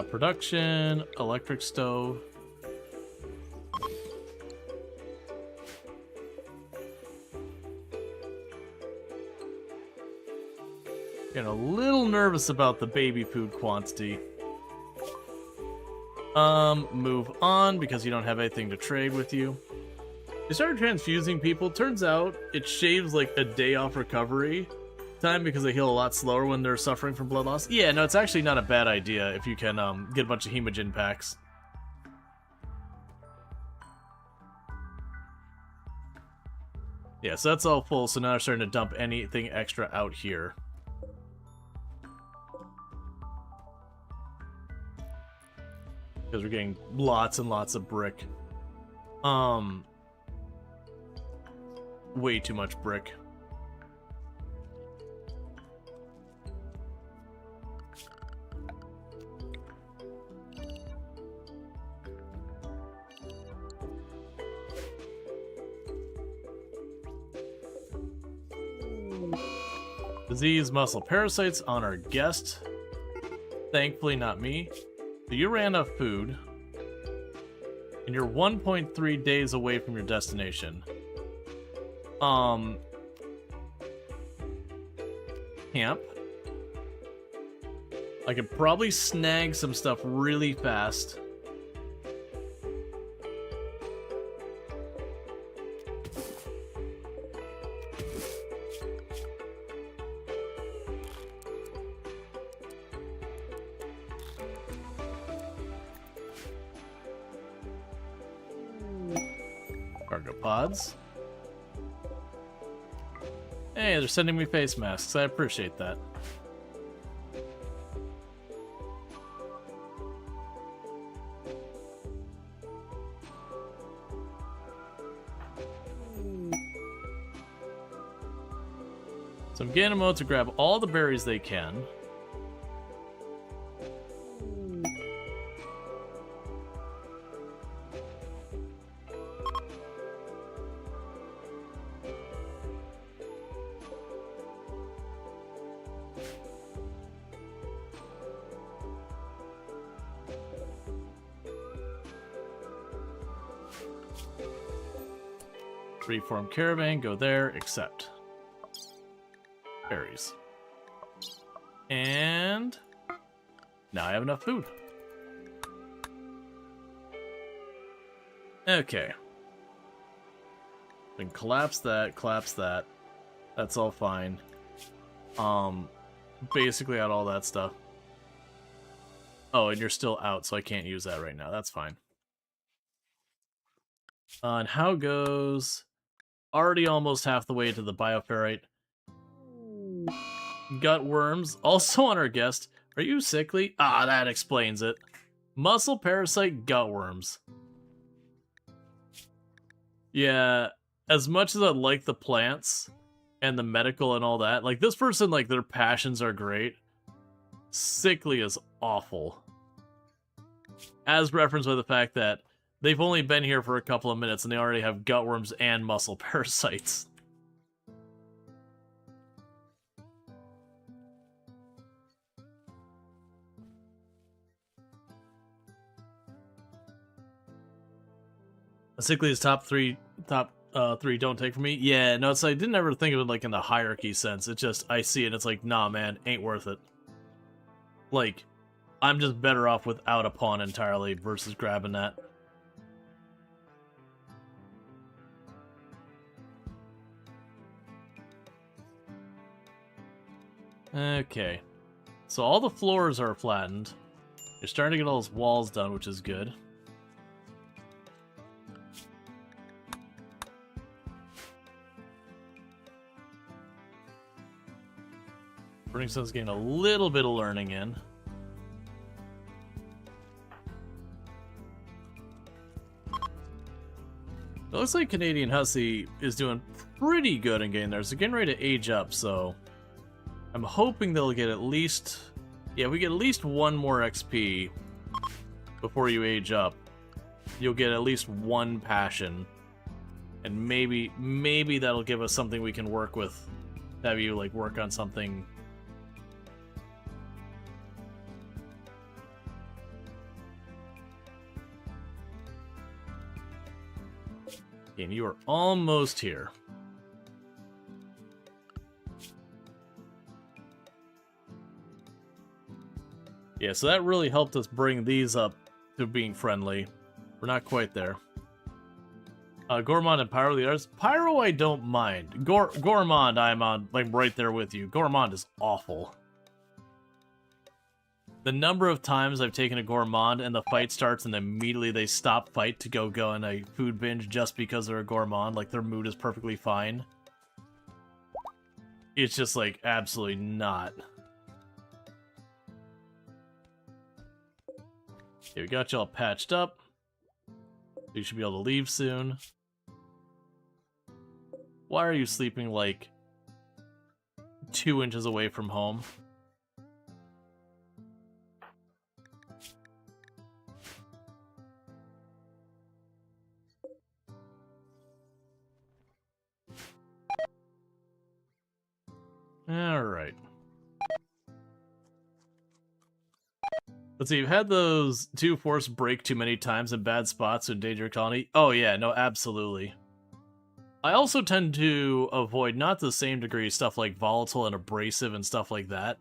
Production, electric stove. Getting a little nervous about the baby food quantity. Move on because you don't have anything to trade with you. They started transfusing people. Turns out it shaves like a day off recovery time because they heal a lot slower when they're suffering from blood loss. Yeah, no, it's actually not a bad idea if you can get a bunch of hemogen packs. Yeah, so that's all full, so now they're starting to dump anything extra out here. Because we're getting lots and lots of brick. Way too much brick. Disease muscle parasites on our guest. Thankfully not me. So you ran out of food. And you're 1.3 days away from your destination. Camp. I could probably snag some stuff really fast. Cargo pods. Hey, they're sending me face masks. I appreciate that. So I'm getting them out to grab all the berries they can. Reform caravan, go there, accept. Berries. And now I have enough food. Okay. Then collapse that, collapse that. That's all fine. Basically out all that stuff. Oh, and you're still out, so I can't use that right now. That's fine. And how goes... Already almost half the way to the bioferrite. Gut worms, also on our guest. Are you sickly? Ah, that explains it. Muscle parasite gut worms. Yeah, as much as I like the plants and the medical and all that, like this person, like their passions are great. Sickly is awful. As referenced by the fact that they've only been here for a couple of minutes and they already have gutworms and muscle parasites. Sickly is top three don't take from me. Yeah, no, it's I didn't ever think of it like in the hierarchy sense. It's just I see it and it's like, nah man, ain't worth it. Like, I'm just better off without a pawn entirely versus grabbing that. Okay, so all the floors are flattened. You're starting to get all those walls done, which is good. Burning Sun's getting a little bit of learning in. It looks like Canadian Hussy is doing pretty good in getting there. So getting ready to age up, so I'm hoping they'll get at least... Yeah, we get at least 1 more XP before you age up. You'll get at least 1 passion. And maybe that'll give us something we can work with. Have you, like, work on something... And you are almost here. Yeah, so that really helped us bring these up to being friendly. We're not quite there. Gourmand and Pyro the others. Pyro I don't mind. Gourmand I'm right there with you. Gourmand is awful. The number of times I've taken a Gourmand and the fight starts and immediately they stop fight to go on a food binge just because they're a Gourmand, like their mood is perfectly fine. It's just like absolutely not. Okay, we got y'all patched up. You should be able to leave soon. Why are you sleeping like 2 inches away from home? Alright. Let's see, you've had those 2 force break too many times in bad spots to endanger your colony. Oh yeah, no, absolutely. I also tend to avoid, not to the same degree, stuff like volatile and abrasive and stuff like that.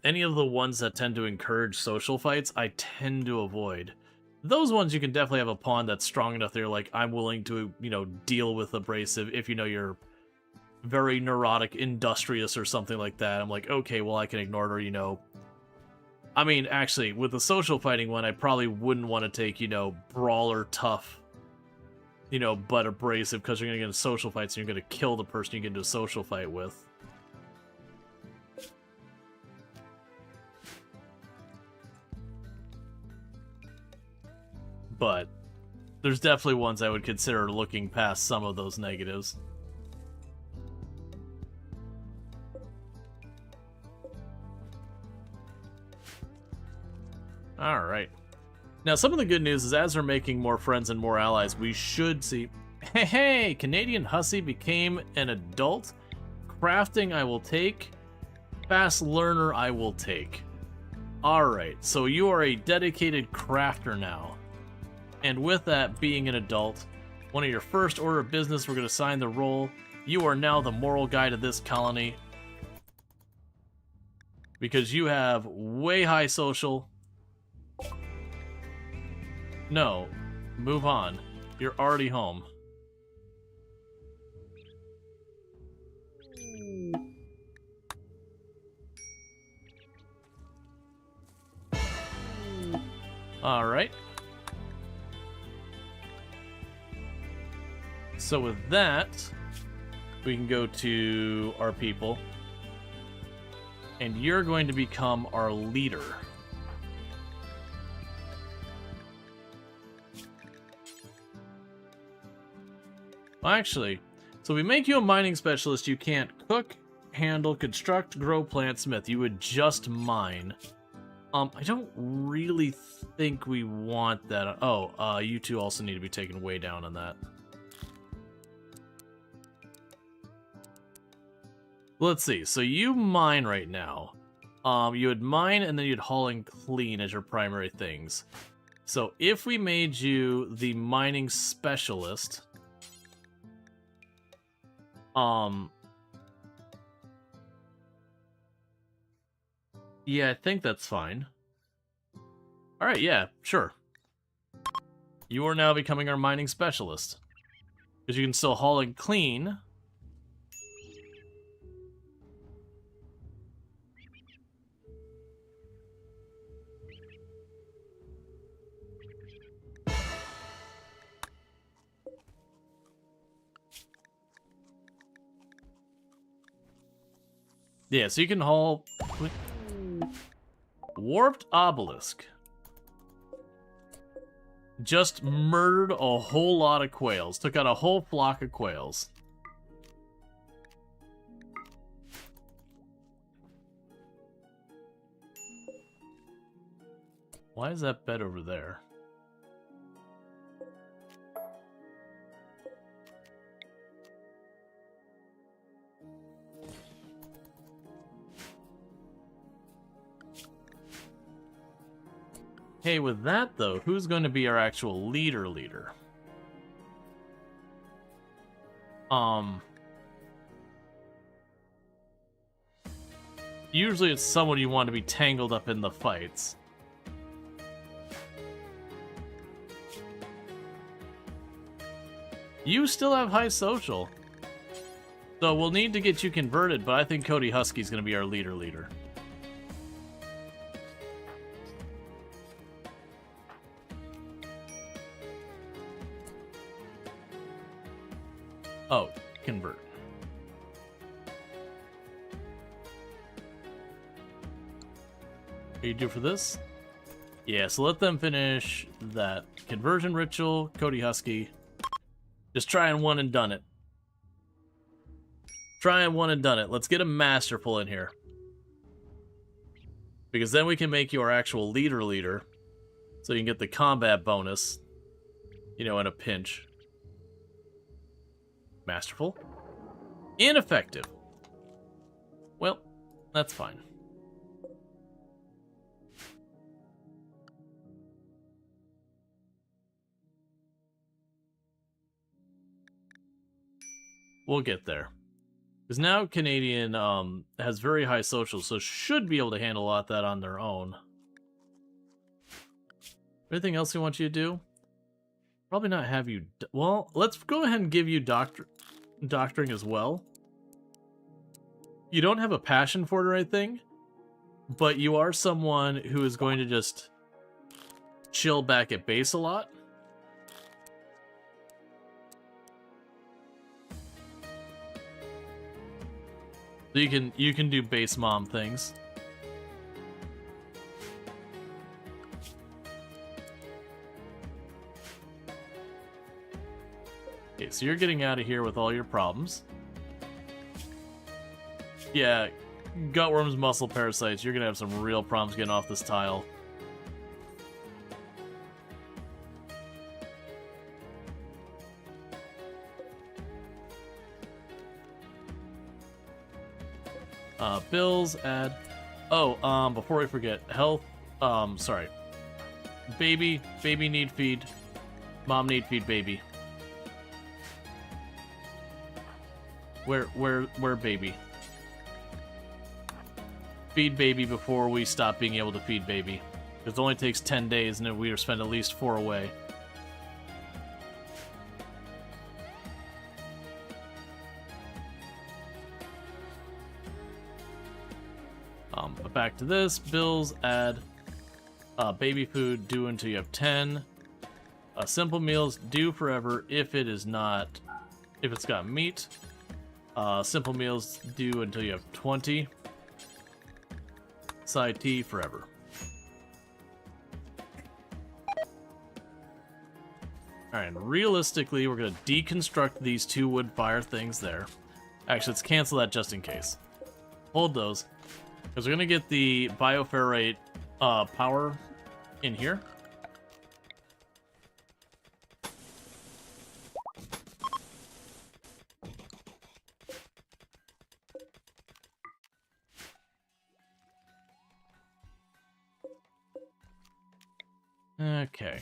Any of the ones that tend to encourage social fights, I tend to avoid. Those ones you can definitely have a pawn that's strong enough that you're like, I'm willing to, you know, deal with abrasive if you know you're very neurotic, industrious, or something like that. I'm like, okay, well, I can ignore it, or, you know... I mean, actually, with the social fighting one, I probably wouldn't want to take, you know, brawler tough, you know, but abrasive, because you're going to get into social fights and you're going to kill the person you get into a social fight with. But there's definitely ones I would consider looking past some of those negatives. Alright. Now, some of the good news is as we're making more friends and more allies, we should see... Hey, Canadian Hussy became an adult. Crafting I will take. Fast learner I will take. Alright, so you are a dedicated crafter now. And with that being an adult, one of your first order of business, we're going to assign the role. You are now the moral guide of this colony. Because you have way high social... No, move on. You're already home. Alright. So with that, we can go to our people. And you're going to become our leader. Actually, so we make you a mining specialist. You can't cook, handle, construct, grow, plant, smith. You would just mine. I don't really think we want that. Oh, you two also need to be taken way down on that. Let's see. So you mine right now. You would mine and then you'd haul and clean as your primary things. So if we made you the mining specialist... Yeah, I think that's fine. Alright, yeah, sure. You are now becoming our mining specialist. Because you can still haul and clean. Yeah, so you can haul... Warped Obelisk. Just murdered a whole lot of quails. Took out a whole flock of quails. Why is that bed over there? Hey, with that though, who's going to be our actual leader? Usually it's someone you want to be tangled up in the fights. You still have high social. So we'll need to get you converted, but I think Cody Husky's going to be our leader. Oh, convert. What do you do for this? Yeah, so let them finish that conversion ritual. Cody Husky. Just try and one and done it. Try and one and done it. Let's get a masterful in here. Because then we can make you our actual leader. So you can get the combat bonus. You know, in a pinch. Masterful. Ineffective. Well, that's fine. We'll get there. Because now Canadian has very high social, so should be able to handle a lot of that on their own. Anything else we want you to do? Probably not have you... Well, let's go ahead and give you doctoring as well. You don't have a passion for it or anything, but you are someone who is going to just chill back at base a lot. So you can do base mom things. Okay, so you're getting out of here with all your problems. Yeah, gutworms, muscle parasites, you're gonna have some real problems getting off this tile. Bills, add... Oh, before we forget, health, sorry. Baby need feed. Mom need feed baby. Where baby? Feed baby before we stop being able to feed baby. It only takes 10 days and we spend at least 4 away. Back to this. Bills, add baby food due until you have 10. Simple meals due forever if it is not, if it's got meat. Simple meals due until you have 20. Side T forever. Alright, and realistically, we're going to deconstruct these 2 wood fire things there. Actually, let's cancel that just in case. Hold those. Because we're going to get the bioferrite power in here. Okay.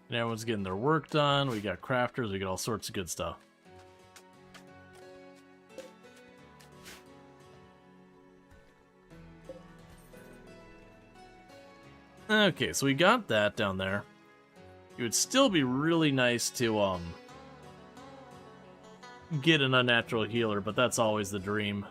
And everyone's getting their work done. We got crafters. We got all sorts of good stuff. Okay, so we got that down there. It would still be really nice to get an unnatural healer, but that's always the dream.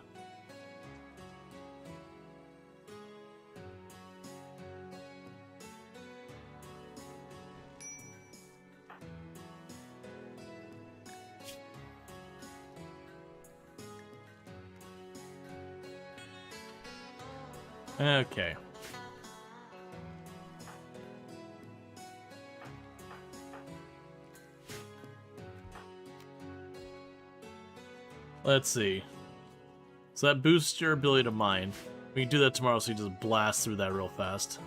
Okay. Let's see. So that boosts your ability to mine. We can do that tomorrow, so you just blast through that real fast.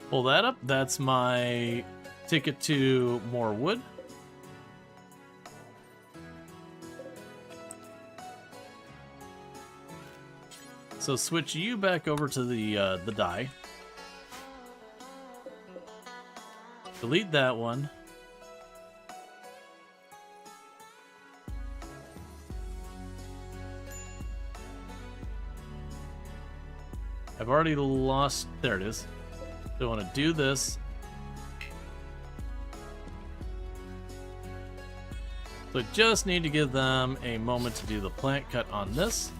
Pull that up. That's my ticket to more wood. So switch you back over to the die. Delete that one. I've already lost. There it is. So I want to do this. So I just need to give them a moment to do the plant cut on this.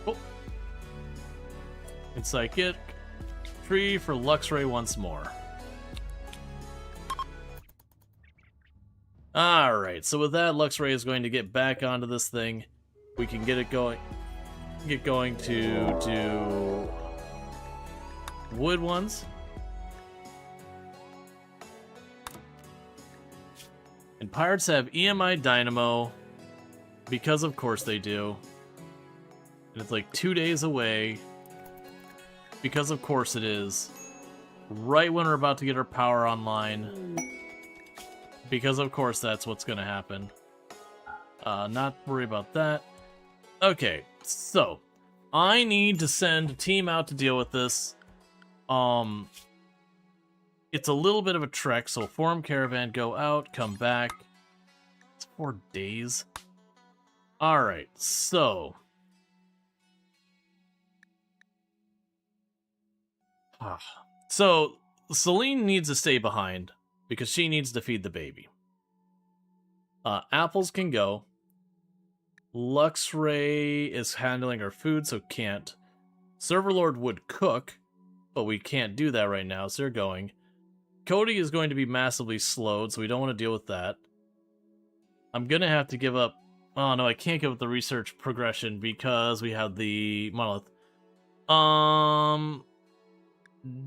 Oh. And psychic tree for Luxray once more. Alright, so with that, Luxray is going to get back onto this thing. We can get it going. Get going to do wood ones. And pirates have EMI Dynamo, because of course they do. And it's like 2 days away, because of course it is. Right when we're about to get our power online, because of course that's what's going to happen. Not worry about that. Okay, so I need to send a team out to deal with this. It's a little bit of a trek, so form caravan, go out, come back. It's 4 days. Alright, so so Celine needs to stay behind because she needs to feed the baby. Apples can go. Luxray is handling our food, so can't. Serverlord would cook, but we can't do that right now, so they're going. Cody is going to be massively slowed, so we don't want to deal with that. I'm going to have to give up... Oh, no, I can't give up the research progression because we have the monolith.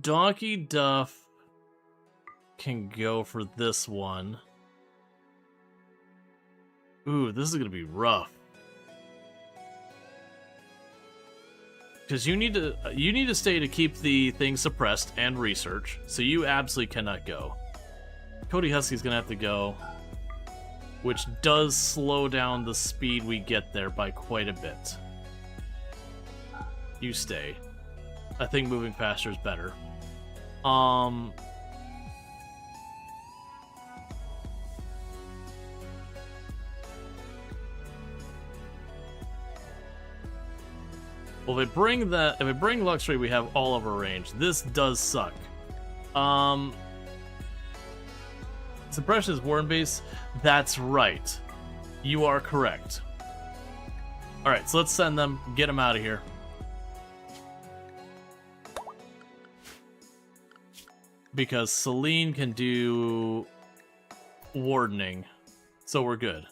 Donkey Duff can go for this one. Ooh, this is going to be rough. Because you need to stay to keep the thing suppressed and research, so you absolutely cannot go. Cody Husky's gonna have to go, which does slow down the speed we get there by quite a bit. You stay. I think moving faster is better. Well, if I bring Luxray, we have all of our range. This does suck. Suppression is Warren base. That's right. You are correct. Alright, so let's send them. Get them out of here. Because Celine can do wardening. So we're good.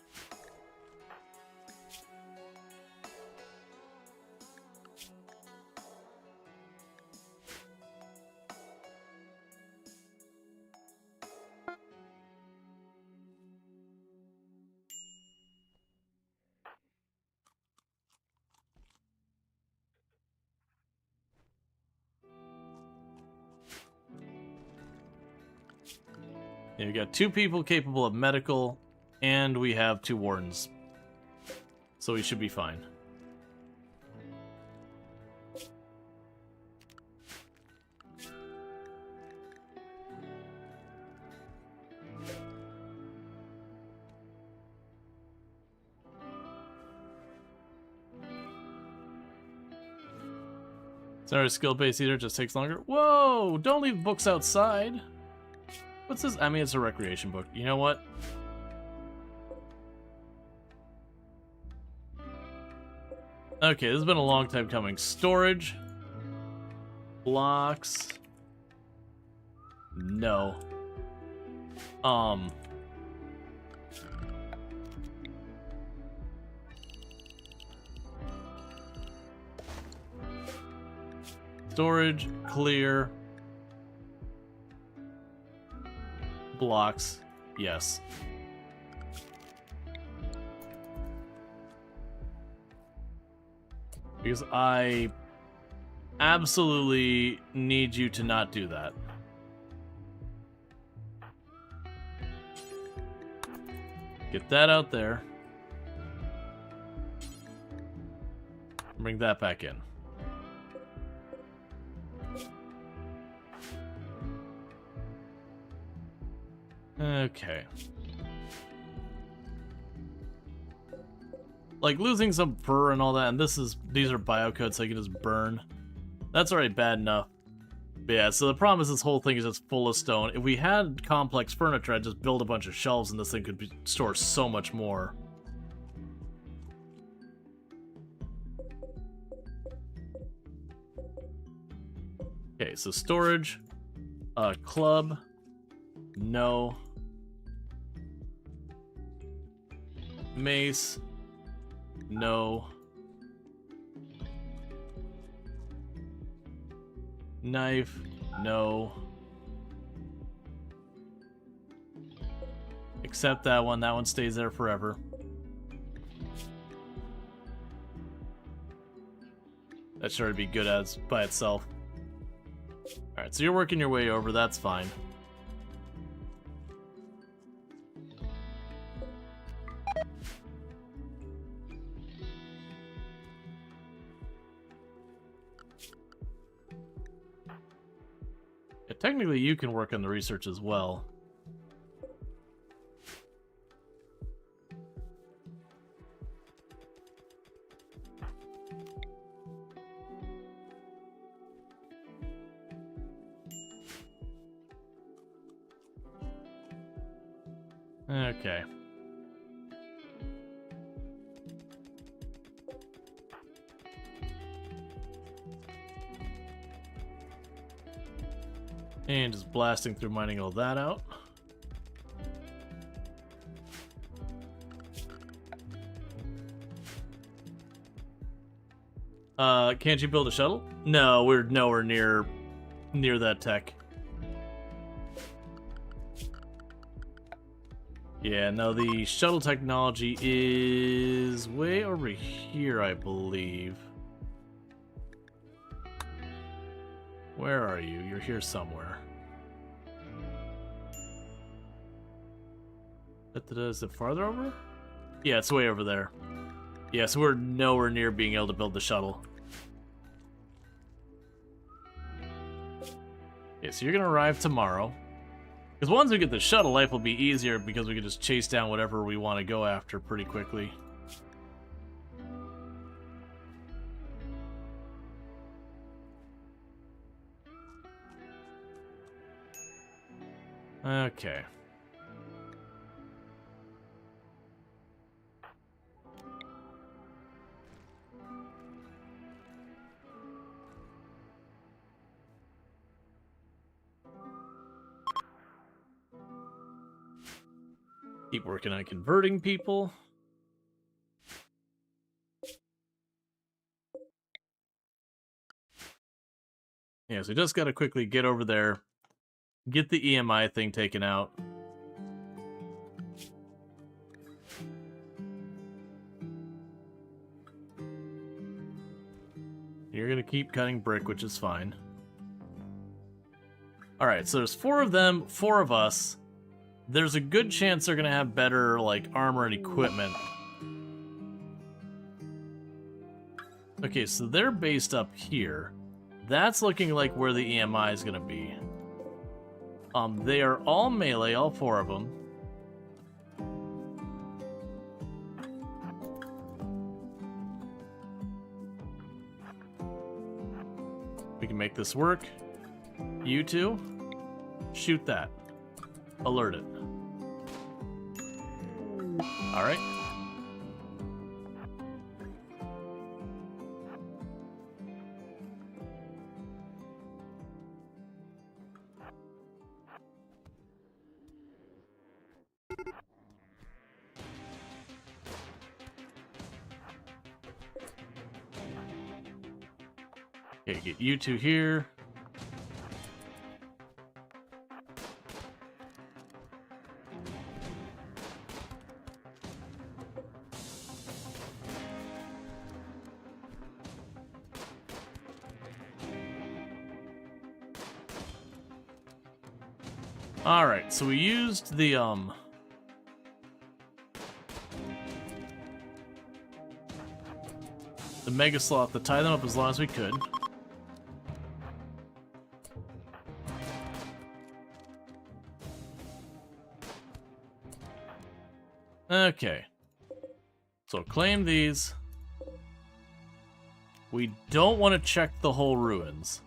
Yeah, we got 2 people capable of medical, and we have 2 wardens. So we should be fine. Sorry, skill-based eater just takes longer. Whoa! Don't leave books outside! What's this? I mean, it's a recreation book. You know what? Okay, this has been a long time coming. Storage. Blocks. No. Storage, clear. Blocks, yes. Because I absolutely need you to not do that. Get that out there. Bring that back in. Okay. Like losing some fur and all that, and these are biocodes, so I can just burn. That's already bad enough. But yeah, so the problem is this whole thing is just full of stone. If we had complex furniture, I'd just build a bunch of shelves and this thing could store so much more. Okay, so storage, club, no. Mace, no. Knife, no. Except that one stays there forever. That sure to be good as by itself. Alright, so you're working your way over, that's fine. Yeah, technically you can work on the research as well. Okay. And just blasting through mining all that out. Can't you build a shuttle? No, we're nowhere near that tech. Yeah, no, the shuttle technology is way over here, I believe. Where are you? You're here somewhere. Is it farther over? Yeah, it's way over there. Yeah, so we're nowhere near being able to build the shuttle. Okay, so you're gonna arrive tomorrow. Because once we get the shuttle, life will be easier because we can just chase down whatever we want to go after pretty quickly. Okay. Keep working on converting people. Yeah, so we just gotta quickly get over there, get the EMI thing taken out. You're gonna keep cutting brick, which is fine. Alright, so there's 4 of them, 4 of us. There's a good chance they're gonna have better, like, armor and equipment. Okay, so they're based up here. That's looking like where the EMI is gonna be. They are all melee, all 4 of them. We can make this work. You two, shoot that. Alert it. Alright. Okay, get you two here. Alright, so we used the Mega Sloth to tie them up as long as we could. Okay. So claim these. We don't want to check the whole ruins.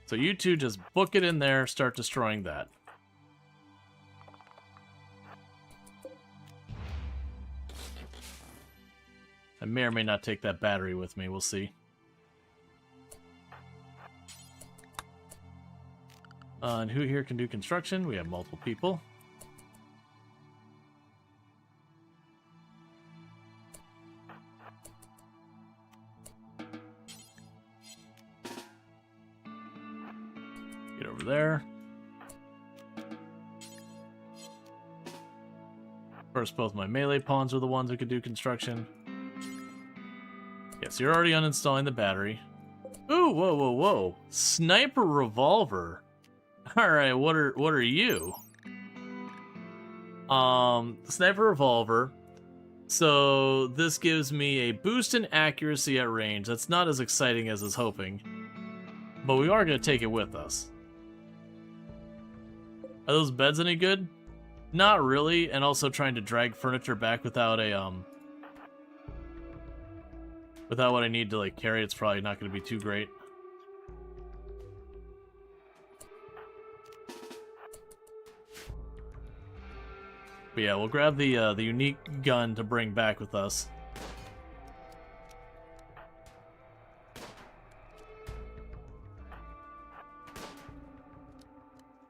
So you two just book it in there, start destroying that. I may or may not take that battery with me, we'll see. And who here can do construction? We have multiple people. Get over there. First, both my melee pawns are the ones who could do construction. Yes, you're already uninstalling the battery. Ooh, whoa, whoa, whoa. Sniper revolver. Alright, what are you? Sniper revolver. So this gives me a boost in accuracy at range. That's not as exciting as I was hoping. But we are gonna take it with us. Are those beds any good? Not really, and also trying to drag furniture back without a without what I need to like carry, it's probably not going to be too great. But yeah, we'll grab the unique gun to bring back with us.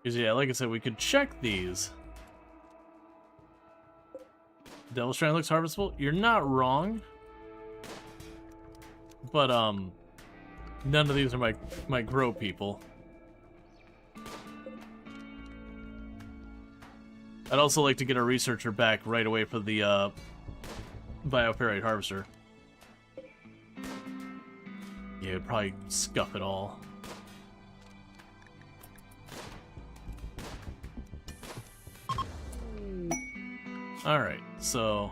Because yeah, like I said, we could check these. Devil Strand looks harvestable. You're not wrong. But none of these are my grow people. I'd also like to get a researcher back right away for the bioferrite harvester. Yeah, it'd probably scuff it all. Alright, so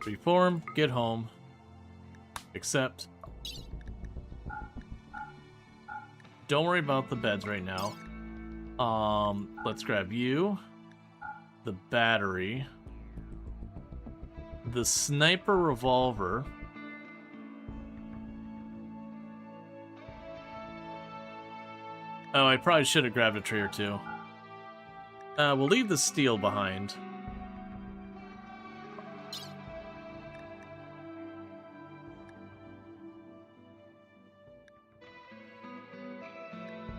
reform, get home, accept. Don't worry about the beds right now. Let's grab you, the battery, the sniper revolver, oh, I probably should have grabbed a tree or two. We'll leave the steel behind.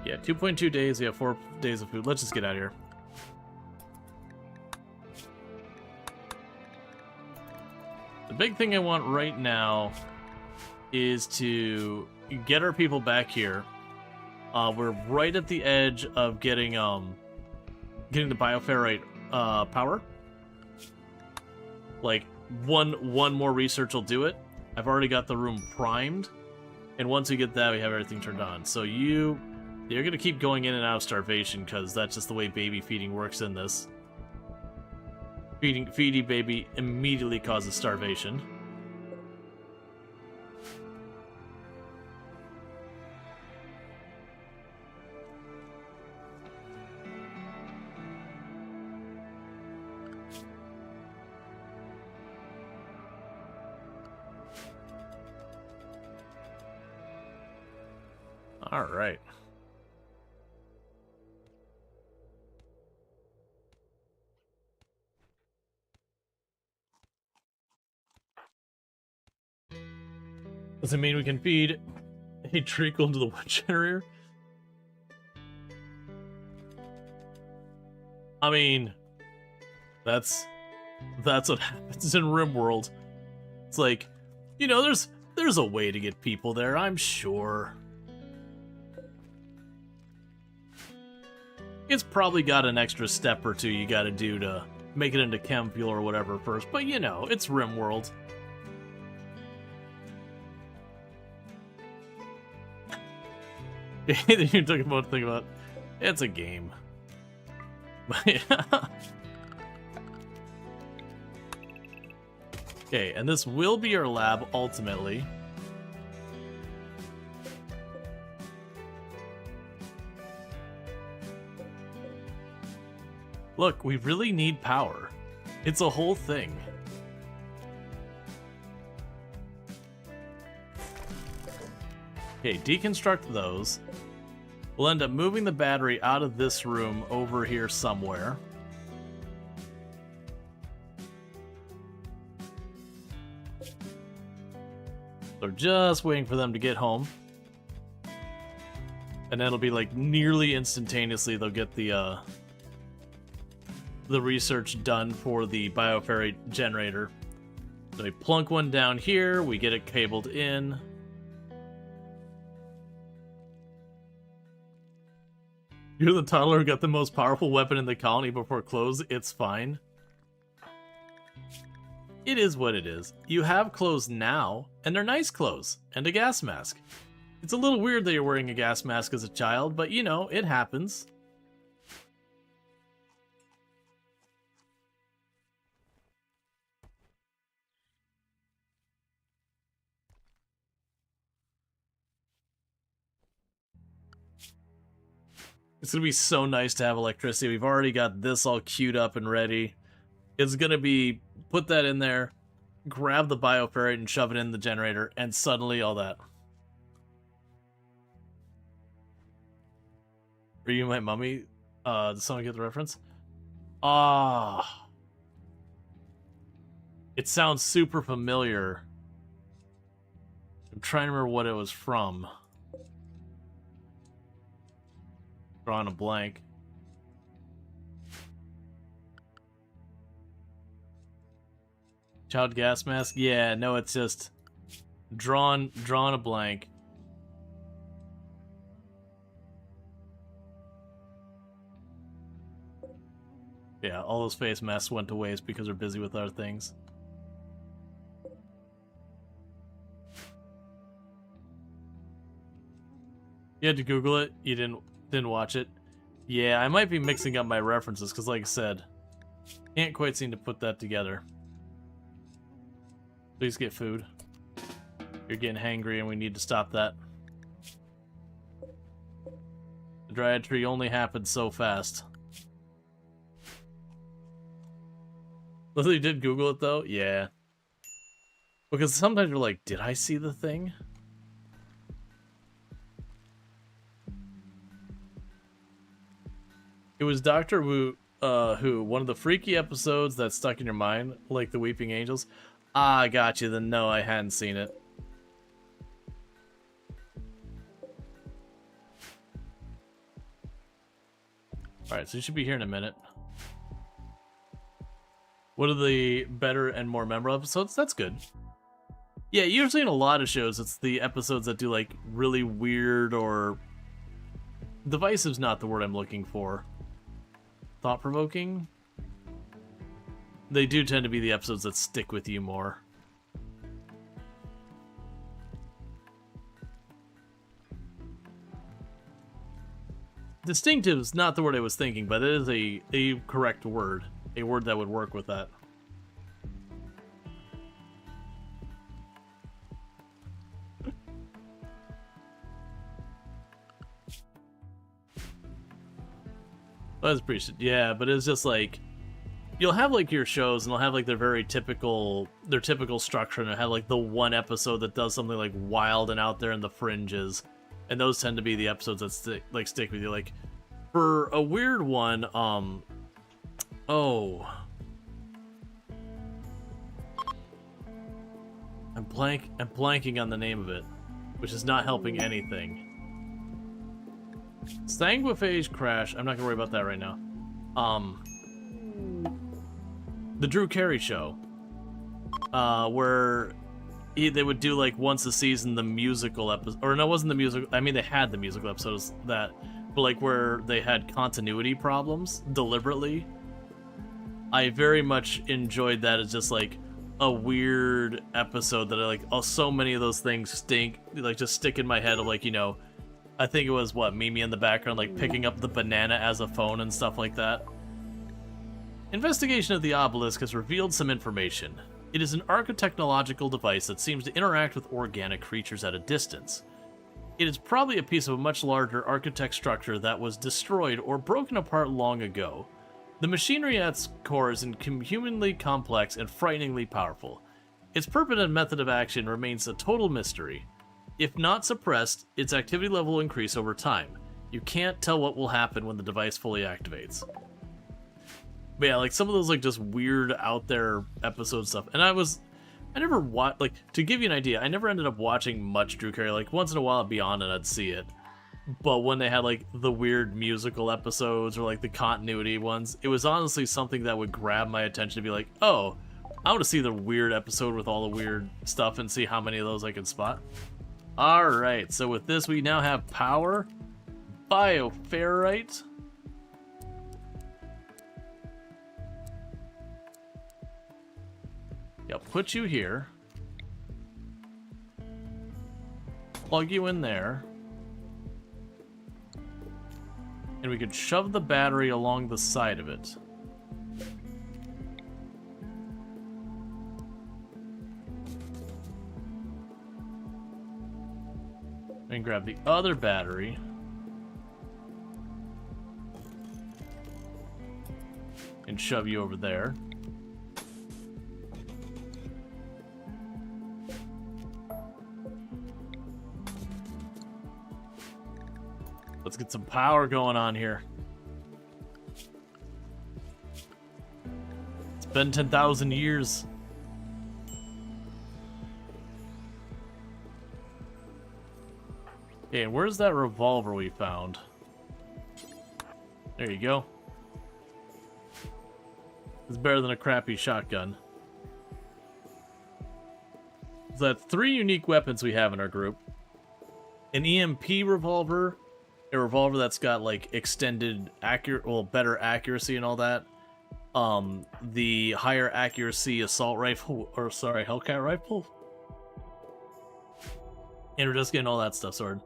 Yeah, 2.2 days, we have 4 days of food. Let's just get out of here. The big thing I want right now is to get our people back here. We're right at the edge of getting the bioferrite power. Like, one more research will do it. I've already got the room primed. And once we get that, we have everything turned on. So you're going to keep going in and out of starvation, because that's just the way baby feeding works in this. Feeding baby immediately causes starvation. All right. Does it mean we can feed a treacle into the wood generator? I mean, that's what happens in RimWorld. It's like, you know, there's There's a way to get people there, I'm sure. It's probably got an extra step or two you gotta do to make it into chem fuel or whatever first, but you know, it's RimWorld. You took a moment to think about it. It's a game. Okay, and this will be our lab ultimately. Look, we really need power. It's a whole thing. Okay, deconstruct those. We'll end up moving the battery out of this room over here somewhere. So just waiting for them to get home. And then it'll be like nearly instantaneously they'll get the research done for the bioferrite generator. So we plunk one down here, we get it cabled in. You're the toddler who got the most powerful weapon in the colony before clothes. It's fine. It is what it is. You have clothes now, and they're nice clothes, and a gas mask. It's a little weird that you're wearing a gas mask as a child, but you know, it happens. It's gonna be so nice to have electricity. We've already got this all queued up and ready. It's gonna be, put that in there, grab the bioferrite and shove it in the generator, and suddenly all that. Are you my mummy? Does someone get the reference? Ah. It sounds super familiar. I'm trying to remember what it was from. Drawing a blank. Child gas mask? Yeah, no, it's just drawn a blank. Yeah, all those face masks went to waste because we're busy with other things. You had to Google it? You didn't watch it? Yeah, I might be mixing up my references, because like I said, can't quite seem to put that together. Please get food. You're getting hangry and we need to stop that. The dryad tree only happened so fast. Leslie did Google it though? Yeah. Because sometimes you're like, did I see the thing? It was Doctor Who, one of the freaky episodes that stuck in your mind, like the Weeping Angels. Ah, I got you. Then no, I hadn't seen it. Alright, so you should be here in a minute. What are the better and more memorable episodes? That's good. Yeah, usually in a lot of shows, it's the episodes that do, like, really weird or... Divisive's not the word I'm looking for. Thought-provoking? They do tend to be the episodes that stick with you more. Distinctive is not the word I was thinking, but it is a correct word. A word that would work with that. That's pretty, yeah, but it's just like, you'll have like your shows and they'll have like their typical structure, and they'll have like the one episode that does something like wild and out there in the fringes, and those tend to be the episodes that stick with you. Like for a weird one, oh, I'm blanking on the name of it, which is not helping anything. Sanguiphage Crash. I'm not gonna worry about that right now. The Drew Carey Show, where they would do like once a season the musical episode, or no, it wasn't the musical. I mean, they had the musical episodes that, but like where they had continuity problems deliberately. I very much enjoyed that as just like a weird episode that I like. Oh, so many of those things just stick in my head of like, you know, I think it was what, Mimi in the background like picking up the banana as a phone and stuff like that. Investigation of the obelisk has revealed some information. It is an architechnological device that seems to interact with organic creatures at a distance. It is probably a piece of a much larger architect structure that was destroyed or broken apart long ago. The machinery at its core is inhumanly complex and frighteningly powerful. Its purpose and method of action remains a total mystery. If not suppressed, its activity level will increase over time. You can't tell what will happen when the device fully activates. But yeah, like some of those like just weird out there episode stuff. And I never watched, like, to give you an idea, I never ended up watching much Drew Carey. Like once in a while I'd be on and I'd see it. But when they had like the weird musical episodes or like the continuity ones, it was honestly something that would grab my attention to be like, oh, I want to see the weird episode with all the weird stuff and see how many of those I can spot. Alright, so with this we now have power, bioferrite, yeah, put you here, plug you in there, and we could shove the battery along the side of it. And grab the other battery. And shove you over there. Let's get some power going on here. It's been 10,000 years. Okay, and where's that revolver we found? There you go. It's better than a crappy shotgun. So that's 3 unique weapons we have in our group. An EMP revolver, a revolver that's got like extended better accuracy and all that. The higher accuracy assault rifle, or sorry, Hellcat rifle. And we're just getting all that stuff sorted.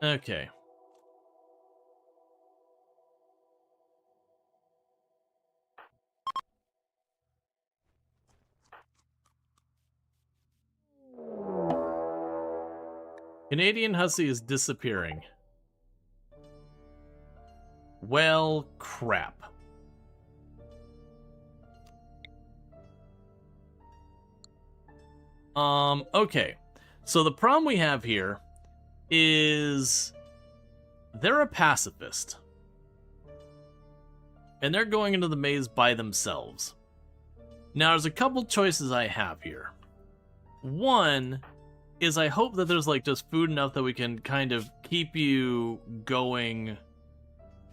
Okay. Canadian Hussy is disappearing. Well, crap. Okay. So the problem we have here is they're a pacifist. And they're going into the maze by themselves. Now, there's a couple choices I have here. One is I hope that there's like just food enough that we can kind of keep you going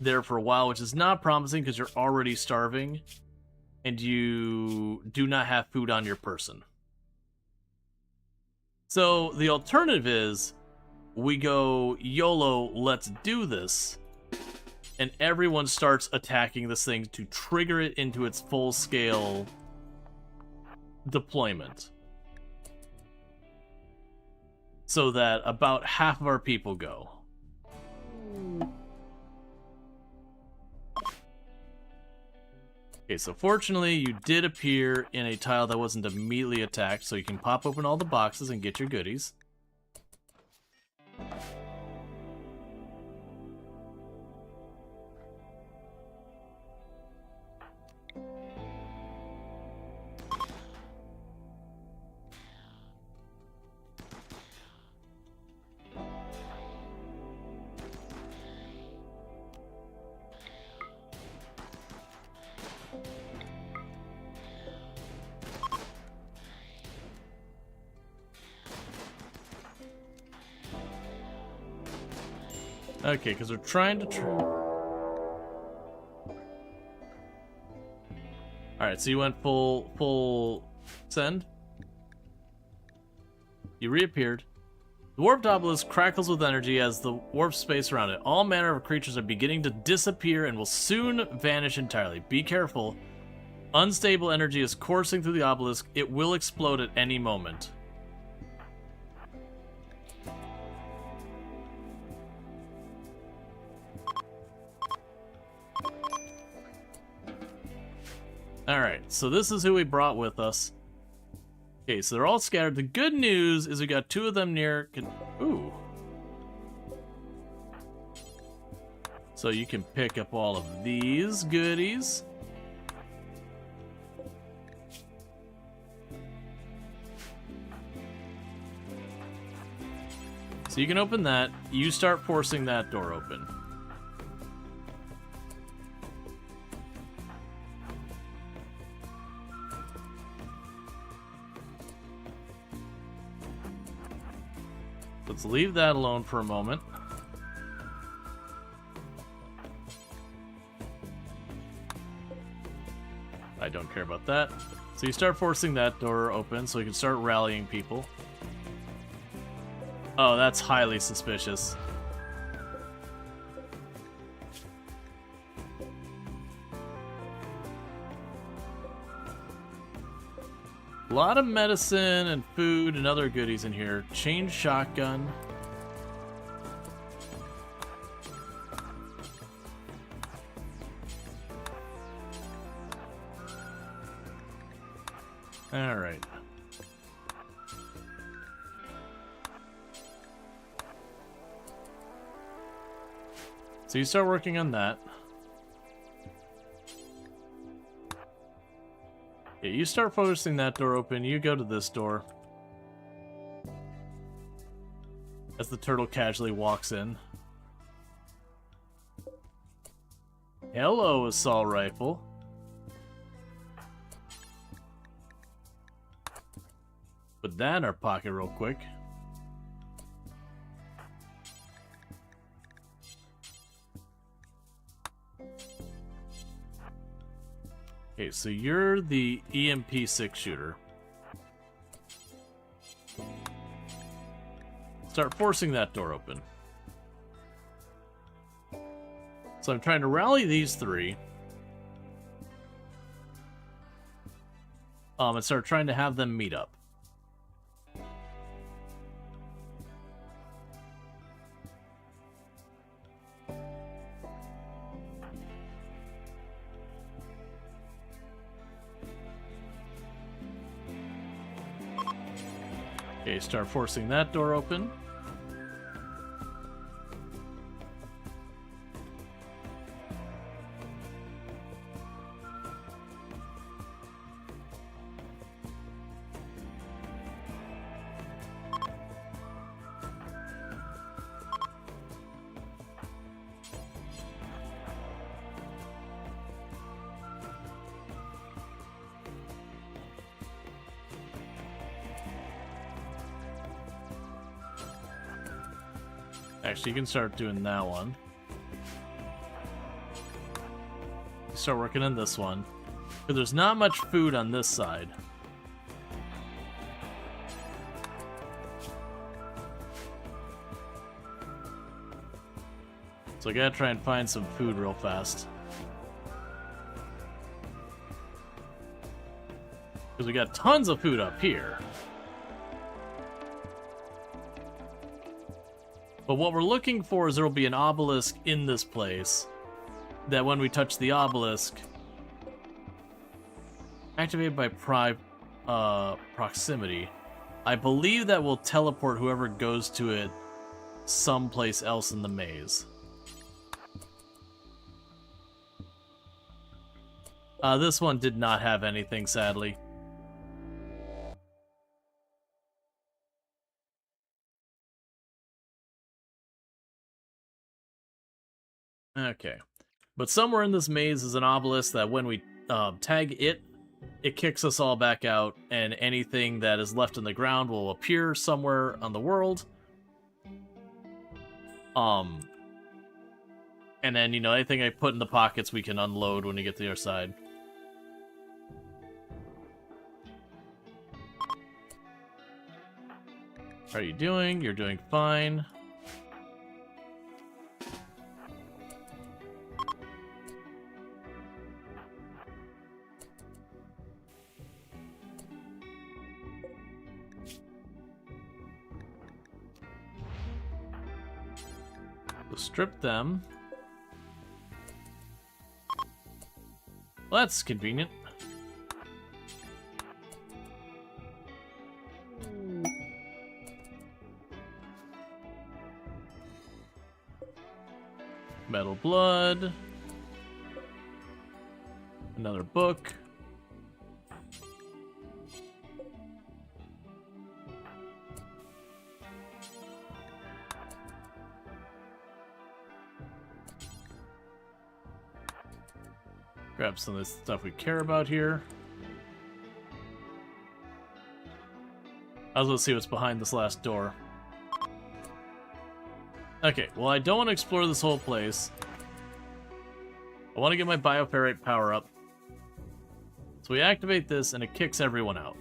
there for a while, which is not promising because you're already starving and you do not have food on your person. So the alternative is we go YOLO, let's do this, and everyone starts attacking this thing to trigger it into its full-scale deployment. So that about half of our people go. Okay, so fortunately you did appear in a tile that wasn't immediately attacked, so you can pop open all the boxes and get your goodies. Okay, because we're trying to... Alright, so you went full Send. You reappeared. The warped obelisk crackles with energy as the warp space around it. All manner of creatures are beginning to disappear and will soon vanish entirely. Be careful. Unstable energy is coursing through the obelisk. It will explode at any moment. Alright, so this is who we brought with us. Okay, so they're all scattered. The good news is we got 2 of them near... Ooh. So you can pick up all of these goodies. So you can open that. You start forcing that door open. Let's leave that alone for a moment. I don't care about that. So you start forcing that door open so you can start rallying people. Oh, that's highly suspicious. A lot of medicine and food and other goodies in here. Chain shotgun. Alright. So you start working on that. Yeah, you start forcing that door open. You go to this door. As the turtle casually walks in. Hello, assault rifle. Put that in our pocket real quick. Okay, so you're the EMP6 shooter. Start forcing that door open. So I'm trying to rally these 3. And start trying to have them meet up. Okay, start forcing that door open. Actually, you can start doing that one. Start working on this one. Because there's not much food on this side. So I gotta try and find some food real fast. Because we got tons of food up here. But what we're looking for is there will be an obelisk in this place. That when we touch the obelisk, activated by proximity, I believe that will teleport whoever goes to it someplace else in the maze. This one did not have anything, sadly. Okay. But somewhere in this maze is an obelisk that when we tag it, it kicks us all back out, and anything that is left in the ground will appear somewhere on the world. And then, you know, anything I put in the pockets we can unload when we get to the other side. How are you doing? You're doing fine. We'll strip them. Well, that's convenient. Metal blood. Another book. Grab some of this stuff we care about here. I was gonna see what's behind this last door. Okay, well, I don't want to explore this whole place. I want to get my bioferrite power up. So we activate this and it kicks everyone out.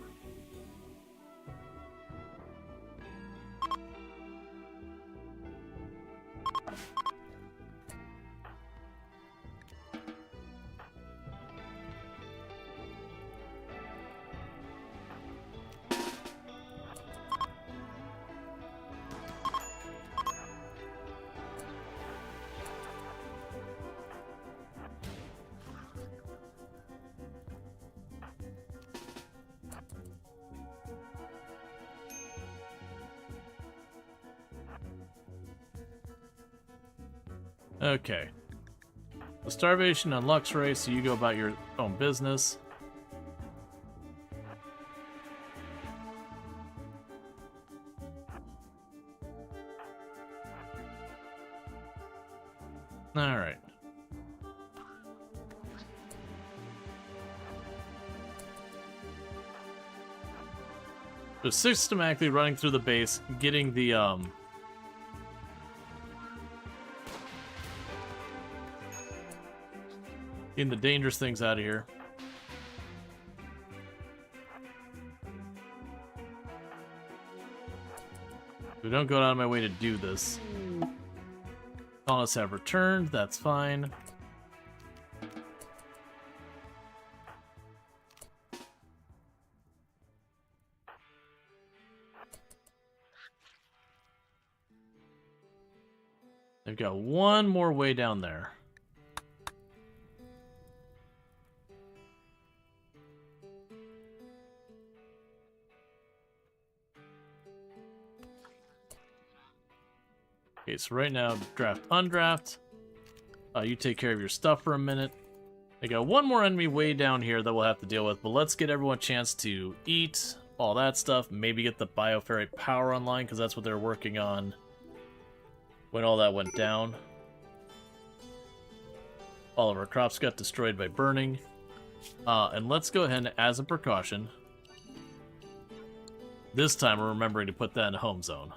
Okay. The starvation unlocks race, so you go about your own business. Alright. So systematically running through the base, getting the getting the dangerous things out of here. We don't go out of my way to do this. Colonists have returned, that's fine. They've got one more way down there. Okay, so right now, draft, undraft. You take care of your stuff for a minute. They got one more enemy way down here that we'll have to deal with, but let's get everyone a chance to eat, all that stuff. Maybe get the bioferrite power online, because that's what they're working on when all that went down. All of our crops got destroyed by burning. And let's go ahead and, as a precaution, this time we're remembering to put that in a home zone.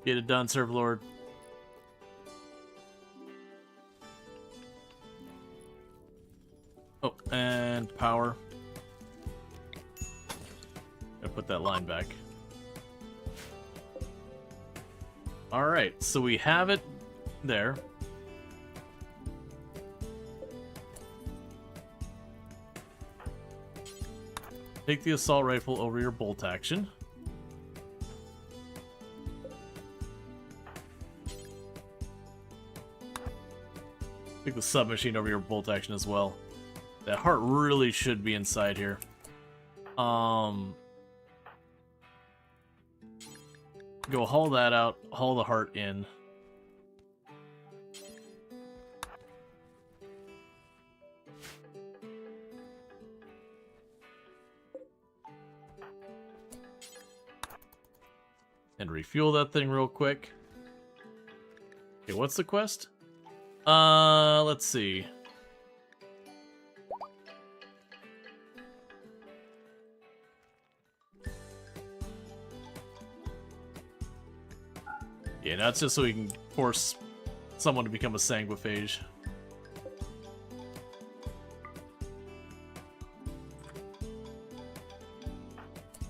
Get it done, Serve Lord. Oh, and power. Gotta put that line back. Alright, so we have it there. Take the assault rifle over your bolt action. Take the submachine over your bolt action as well. That heart really should be inside here. Go haul that out, haul the heart in. And refuel that thing real quick. Okay, what's the quest? Let's see. Yeah, that's just so we can force someone to become a sanguiphage.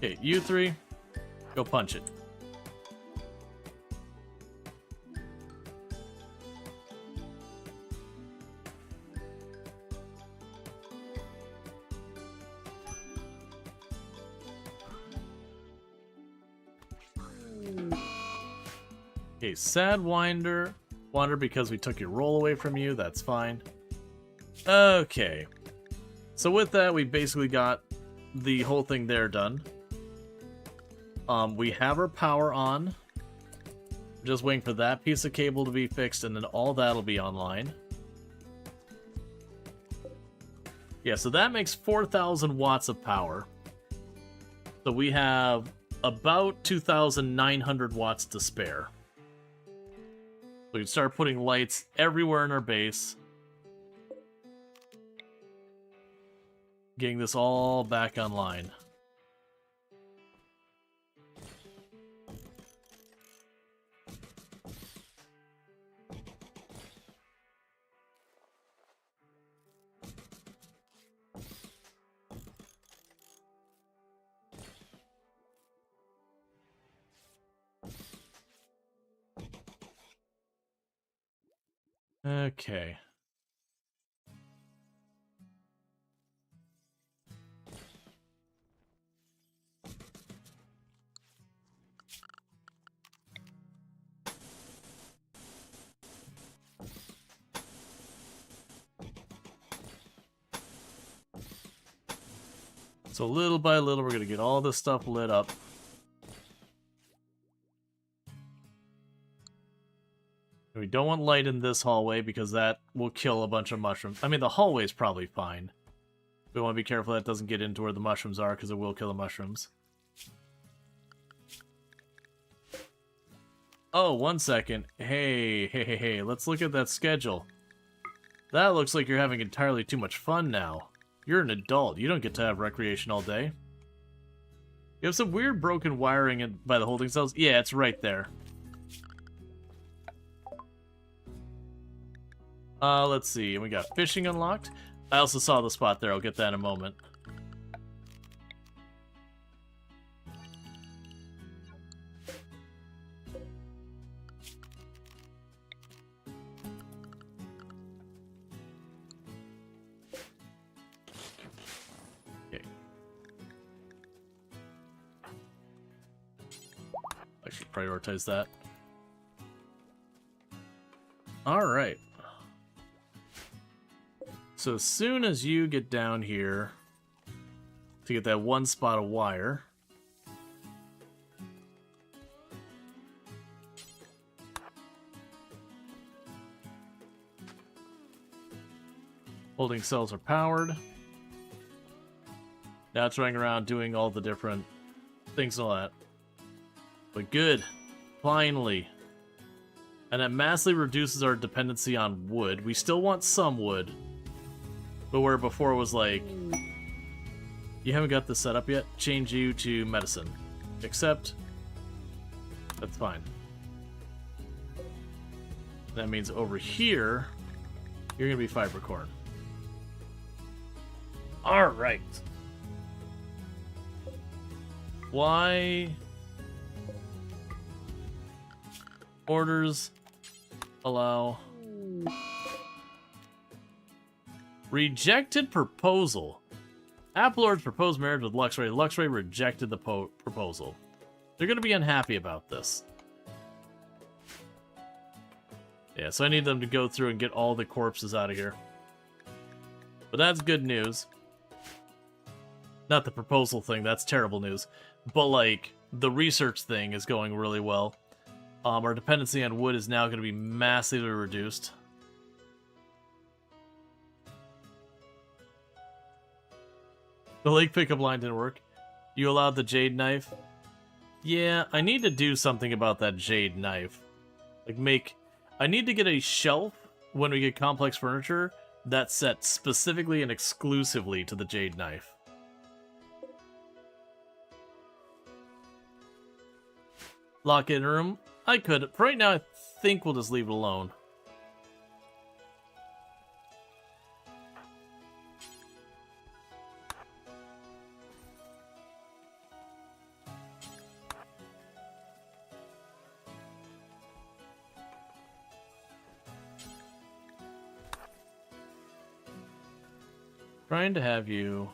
Okay, you three, go punch it. Okay, sad wander because we took your roll away from you. That's fine. Okay. So with that, we basically got the whole thing there done. We have our power on. Just waiting for that piece of cable to be fixed, and then all that'll be online. Yeah, so that makes 4,000 watts of power. So we have about 2,900 watts to spare. So we can start putting lights everywhere in our base. Getting this all back online. Okay. So little by little, we're going to get all this stuff lit up. We don't want light in this hallway because that will kill a bunch of mushrooms. I mean, the hallway's probably fine. We want to be careful that doesn't get into where the mushrooms are because it will kill the mushrooms. Oh, 1 second. Hey, let's look at that schedule. That looks like you're having entirely too much fun now. You're an adult. You don't get to have recreation all day. You have some weird broken wiring by the holding cells. Yeah, it's right there. Let's see. We got fishing unlocked. I also saw the spot there. I'll get that in a moment. Okay. I should prioritize that. All right. So as soon as you get down here to get that one spot of wire, holding cells are powered. Now it's running around doing all the different things and all that. But good. Finally. And that massively reduces our dependency on wood. We still want some wood. But where before it was like, you haven't got this set up yet, change you to medicine. Except, that's fine. That means over here, you're going to be fiber corn. Alright. Why? Orders allow... Rejected proposal. Applord's proposed marriage with Luxray. Luxray rejected the proposal. They're going to be unhappy about this. Yeah, so I need them to go through and get all the corpses out of here. But that's good news. Not the proposal thing, that's terrible news. But, like, the research thing is going really well. Our dependency on wood is now going to be massively reduced. The lake pickup line didn't work. You allowed the jade knife? Yeah, I need to do something about that jade knife. Like I need to get a shelf when we get complex furniture that's set specifically and exclusively to the jade knife. Lock in room? I could. For right now, I think we'll just leave it alone. Trying to have you...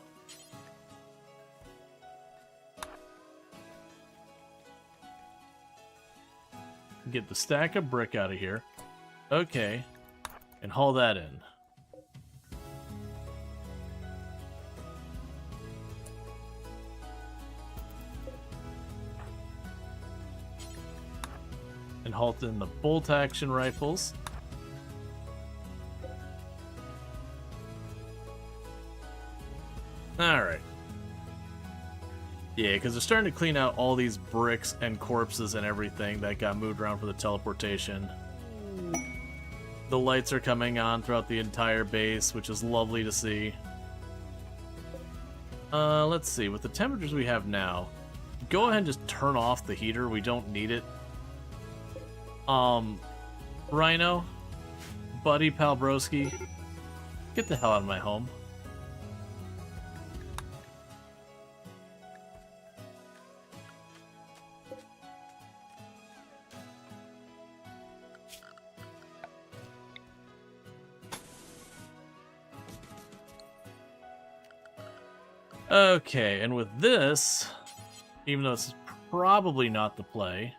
get the stack of brick out of here. Okay. And haul that in. And halt in the bolt action rifles. Alright. Yeah, because they're starting to clean out all these bricks and corpses and everything that got moved around for the teleportation. The lights are coming on throughout the entire base, which is lovely to see. Let's see. With the temperatures we have now, go ahead and just turn off the heater. We don't need it. Rhino, Buddy Palbrowski, get the hell out of my home. Okay, and with this, even though this is probably not the play,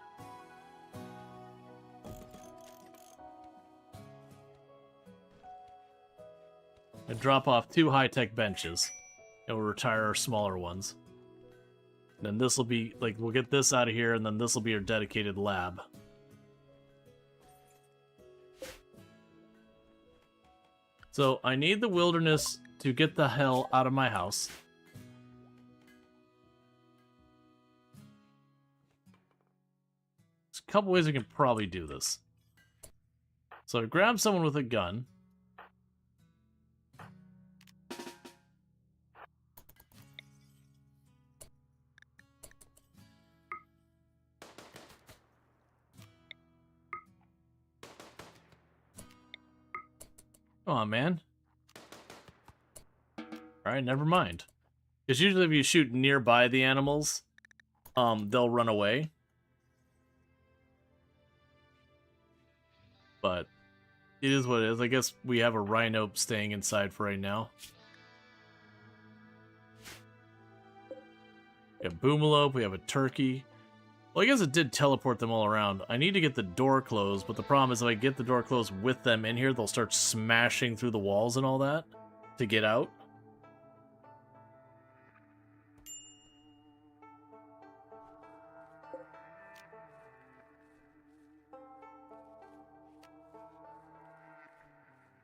and drop off 2 high-tech benches, and we'll retire our smaller ones. Then this will be, like, we'll get this out of here, and then this will be our dedicated lab. So, I need the wilderness to get the hell out of my house. There's a couple ways we can probably do this. So, grab someone with a gun. Come on, man. Alright, never mind. Because usually if you shoot nearby the animals, they'll run away. But it is what it is. I guess we have a rhino staying inside for right now. We have Boomalope, we have a turkey. Well, I guess it did teleport them all around. I need to get the door closed, but the problem is if I get the door closed with them in here, they'll start smashing through the walls and all that to get out.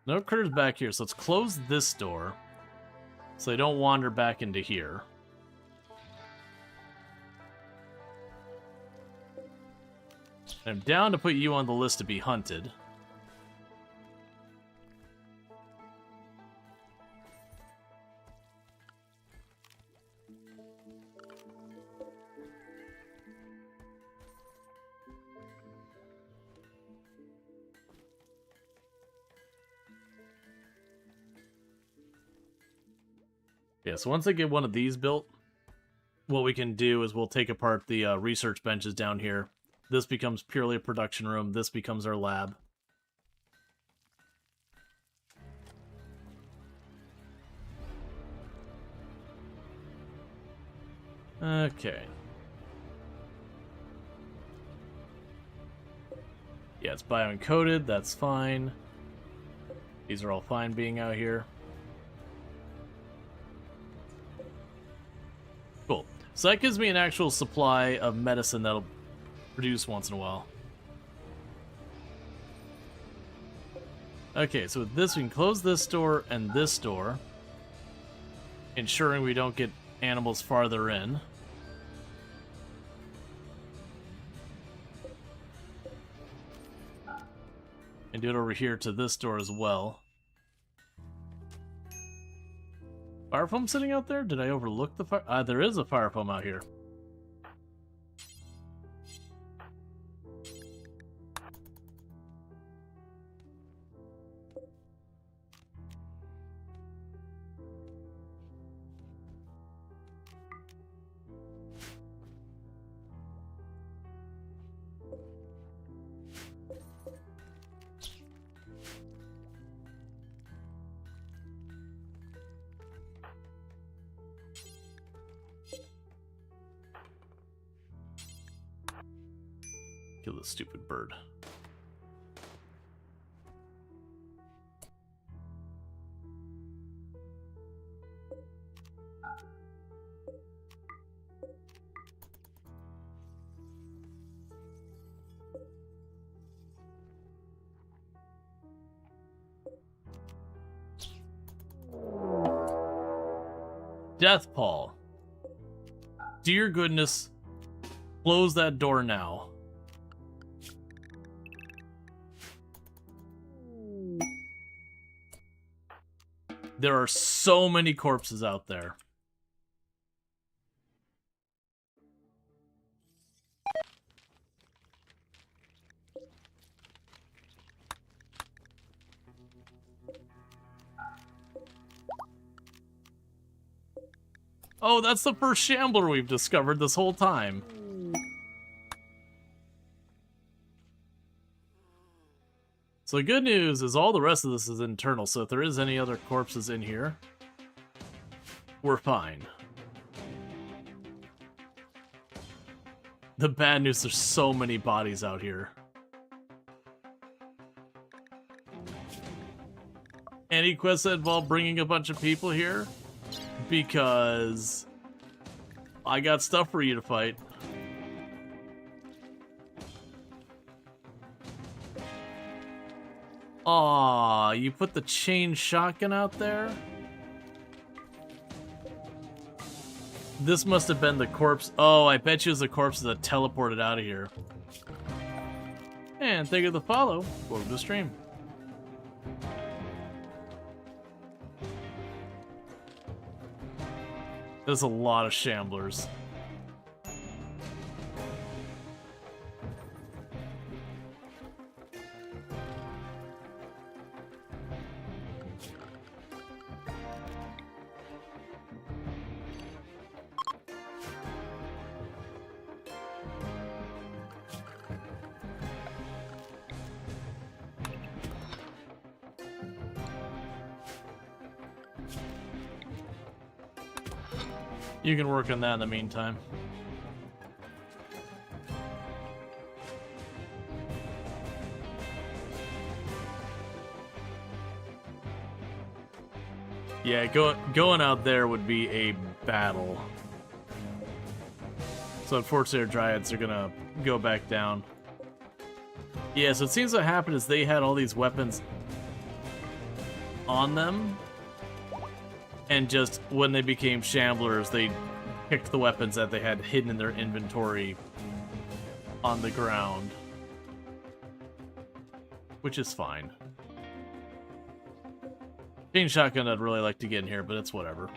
No critters back here, so let's close this door so they don't wander back into here. I'm down to put you on the list to be hunted. Yeah, so once I get one of these built, what we can do is we'll take apart the research benches down here. This becomes purely a production room. This becomes our lab. Okay. Yeah, it's bio-encoded. That's fine. These are all fine being out here. Cool. So that gives me an actual supply of medicine that'll produce once in a while. Okay, so with this we can close this door and this door, ensuring we don't get animals farther in. And do it over here to this door as well. Fire foam sitting out there? Did I overlook the fire? There is a fire foam out here. Kill this stupid bird. Death Paul. Dear goodness, close that door now. There are so many corpses out there. Oh, that's the first shambler we've discovered this whole time. So the good news is all the rest of this is internal, so if there is any other corpses in here, we're fine. The bad news, there's so many bodies out here. Any quests that involve bringing a bunch of people here? Because I got stuff for you to fight. Aw, you put the chain shotgun out there? This must have been the corpse. Oh, I bet you it was the corpse that teleported out of here. And thank you for the follow. Welcome to the stream. There's a lot of shamblers. You can work on that in the meantime. Yeah, going out there would be a battle. So unfortunately our dryads are gonna go back down. Yeah, so it seems what happened is they had all these weapons on them, and just when they became shamblers, they picked the weapons that they had hidden in their inventory on the ground. Which is fine. Chain shotgun I'd really like to get in here, but it's whatever.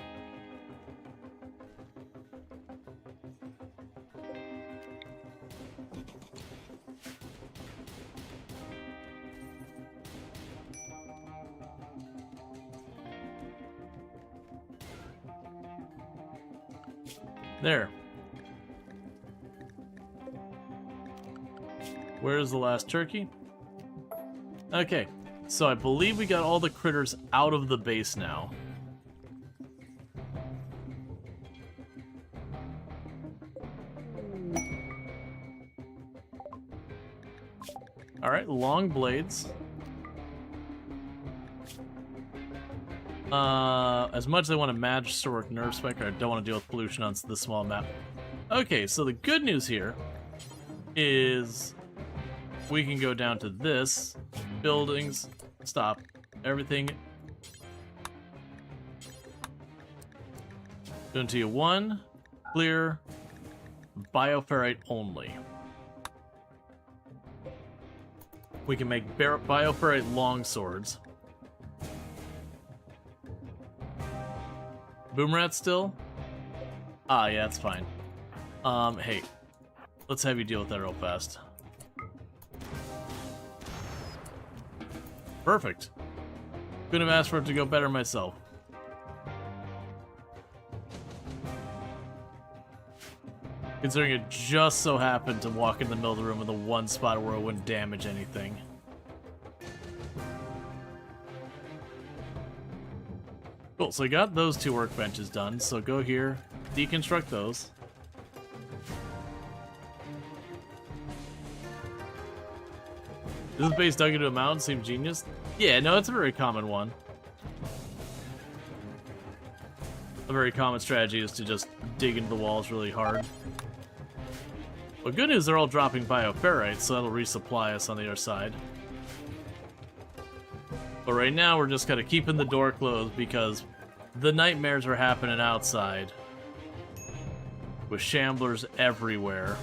There. Where's the last turkey? Okay, so I believe we got all the critters out of the base now. Alright, long blades. As much as I want to Magister Nerve Spiker, I don't want to deal with pollution on this small map. Okay, so the good news here is we can go down to this. Buildings. Stop. Everything. Going to you 1. Clear. Bioferrite only. We can make Bioferrite long swords. Boomrat still? Ah, yeah, that's fine. Hey. Let's have you deal with that real fast. Perfect. Couldn't have asked for it to go better myself. Considering it just so happened to walk in the middle of the room in the one spot where it wouldn't damage anything. Cool, so I got those 2 workbenches done, so go here, deconstruct those. This base dug into a mountain seemed genius. Yeah, no, it's a very common one. A very common strategy is to just dig into the walls really hard. But good news, they're all dropping bioferrite, so that'll resupply us on the other side. But right now, we're just kind of keeping the door closed because the nightmares are happening outside. With shamblers everywhere.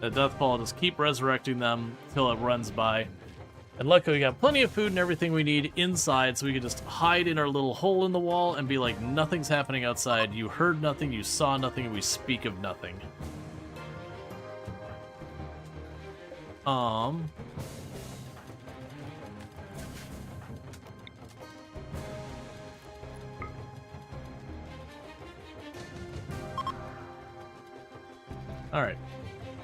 The Deathfall, just keep resurrecting them till it runs by. And luckily we got plenty of food and everything we need inside, so we can just hide in our little hole in the wall and be like, nothing's happening outside. You heard nothing, you saw nothing, and we speak of nothing. Alright.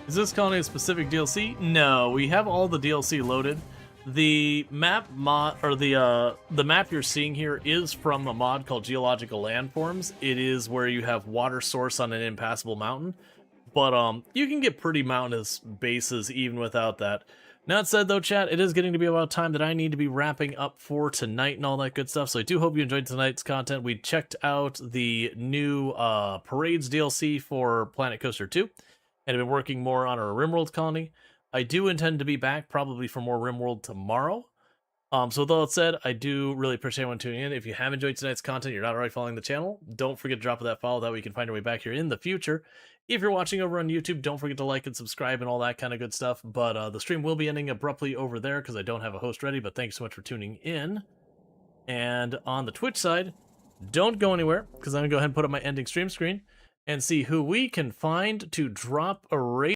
Is this colony a specific DLC? No, we have all the DLC loaded. The map mod, or the map you're seeing here is from a mod called Geological Landforms. It is where you have water source on an impassable mountain. But you can get pretty mountainous bases even without that. That said though, chat, it is getting to be about time that I need to be wrapping up for tonight and all that good stuff. So I do hope you enjoyed tonight's content. We checked out the new Parades DLC for Planet Coaster 2. And have been working more on our RimWorld colony. I do intend to be back probably for more RimWorld tomorrow. So with all that said, I do really appreciate everyone tuning in. If you have enjoyed tonight's content, you're not already following the channel, don't forget to drop that follow. That way you can find your way back here in the future. If you're watching over on YouTube, don't forget to like and subscribe and all that kind of good stuff. But the stream will be ending abruptly over there because I don't have a host ready. But thanks so much for tuning in. And on the Twitch side, don't go anywhere because I'm going to go ahead and put up my ending stream screen and see who we can find to drop a raid.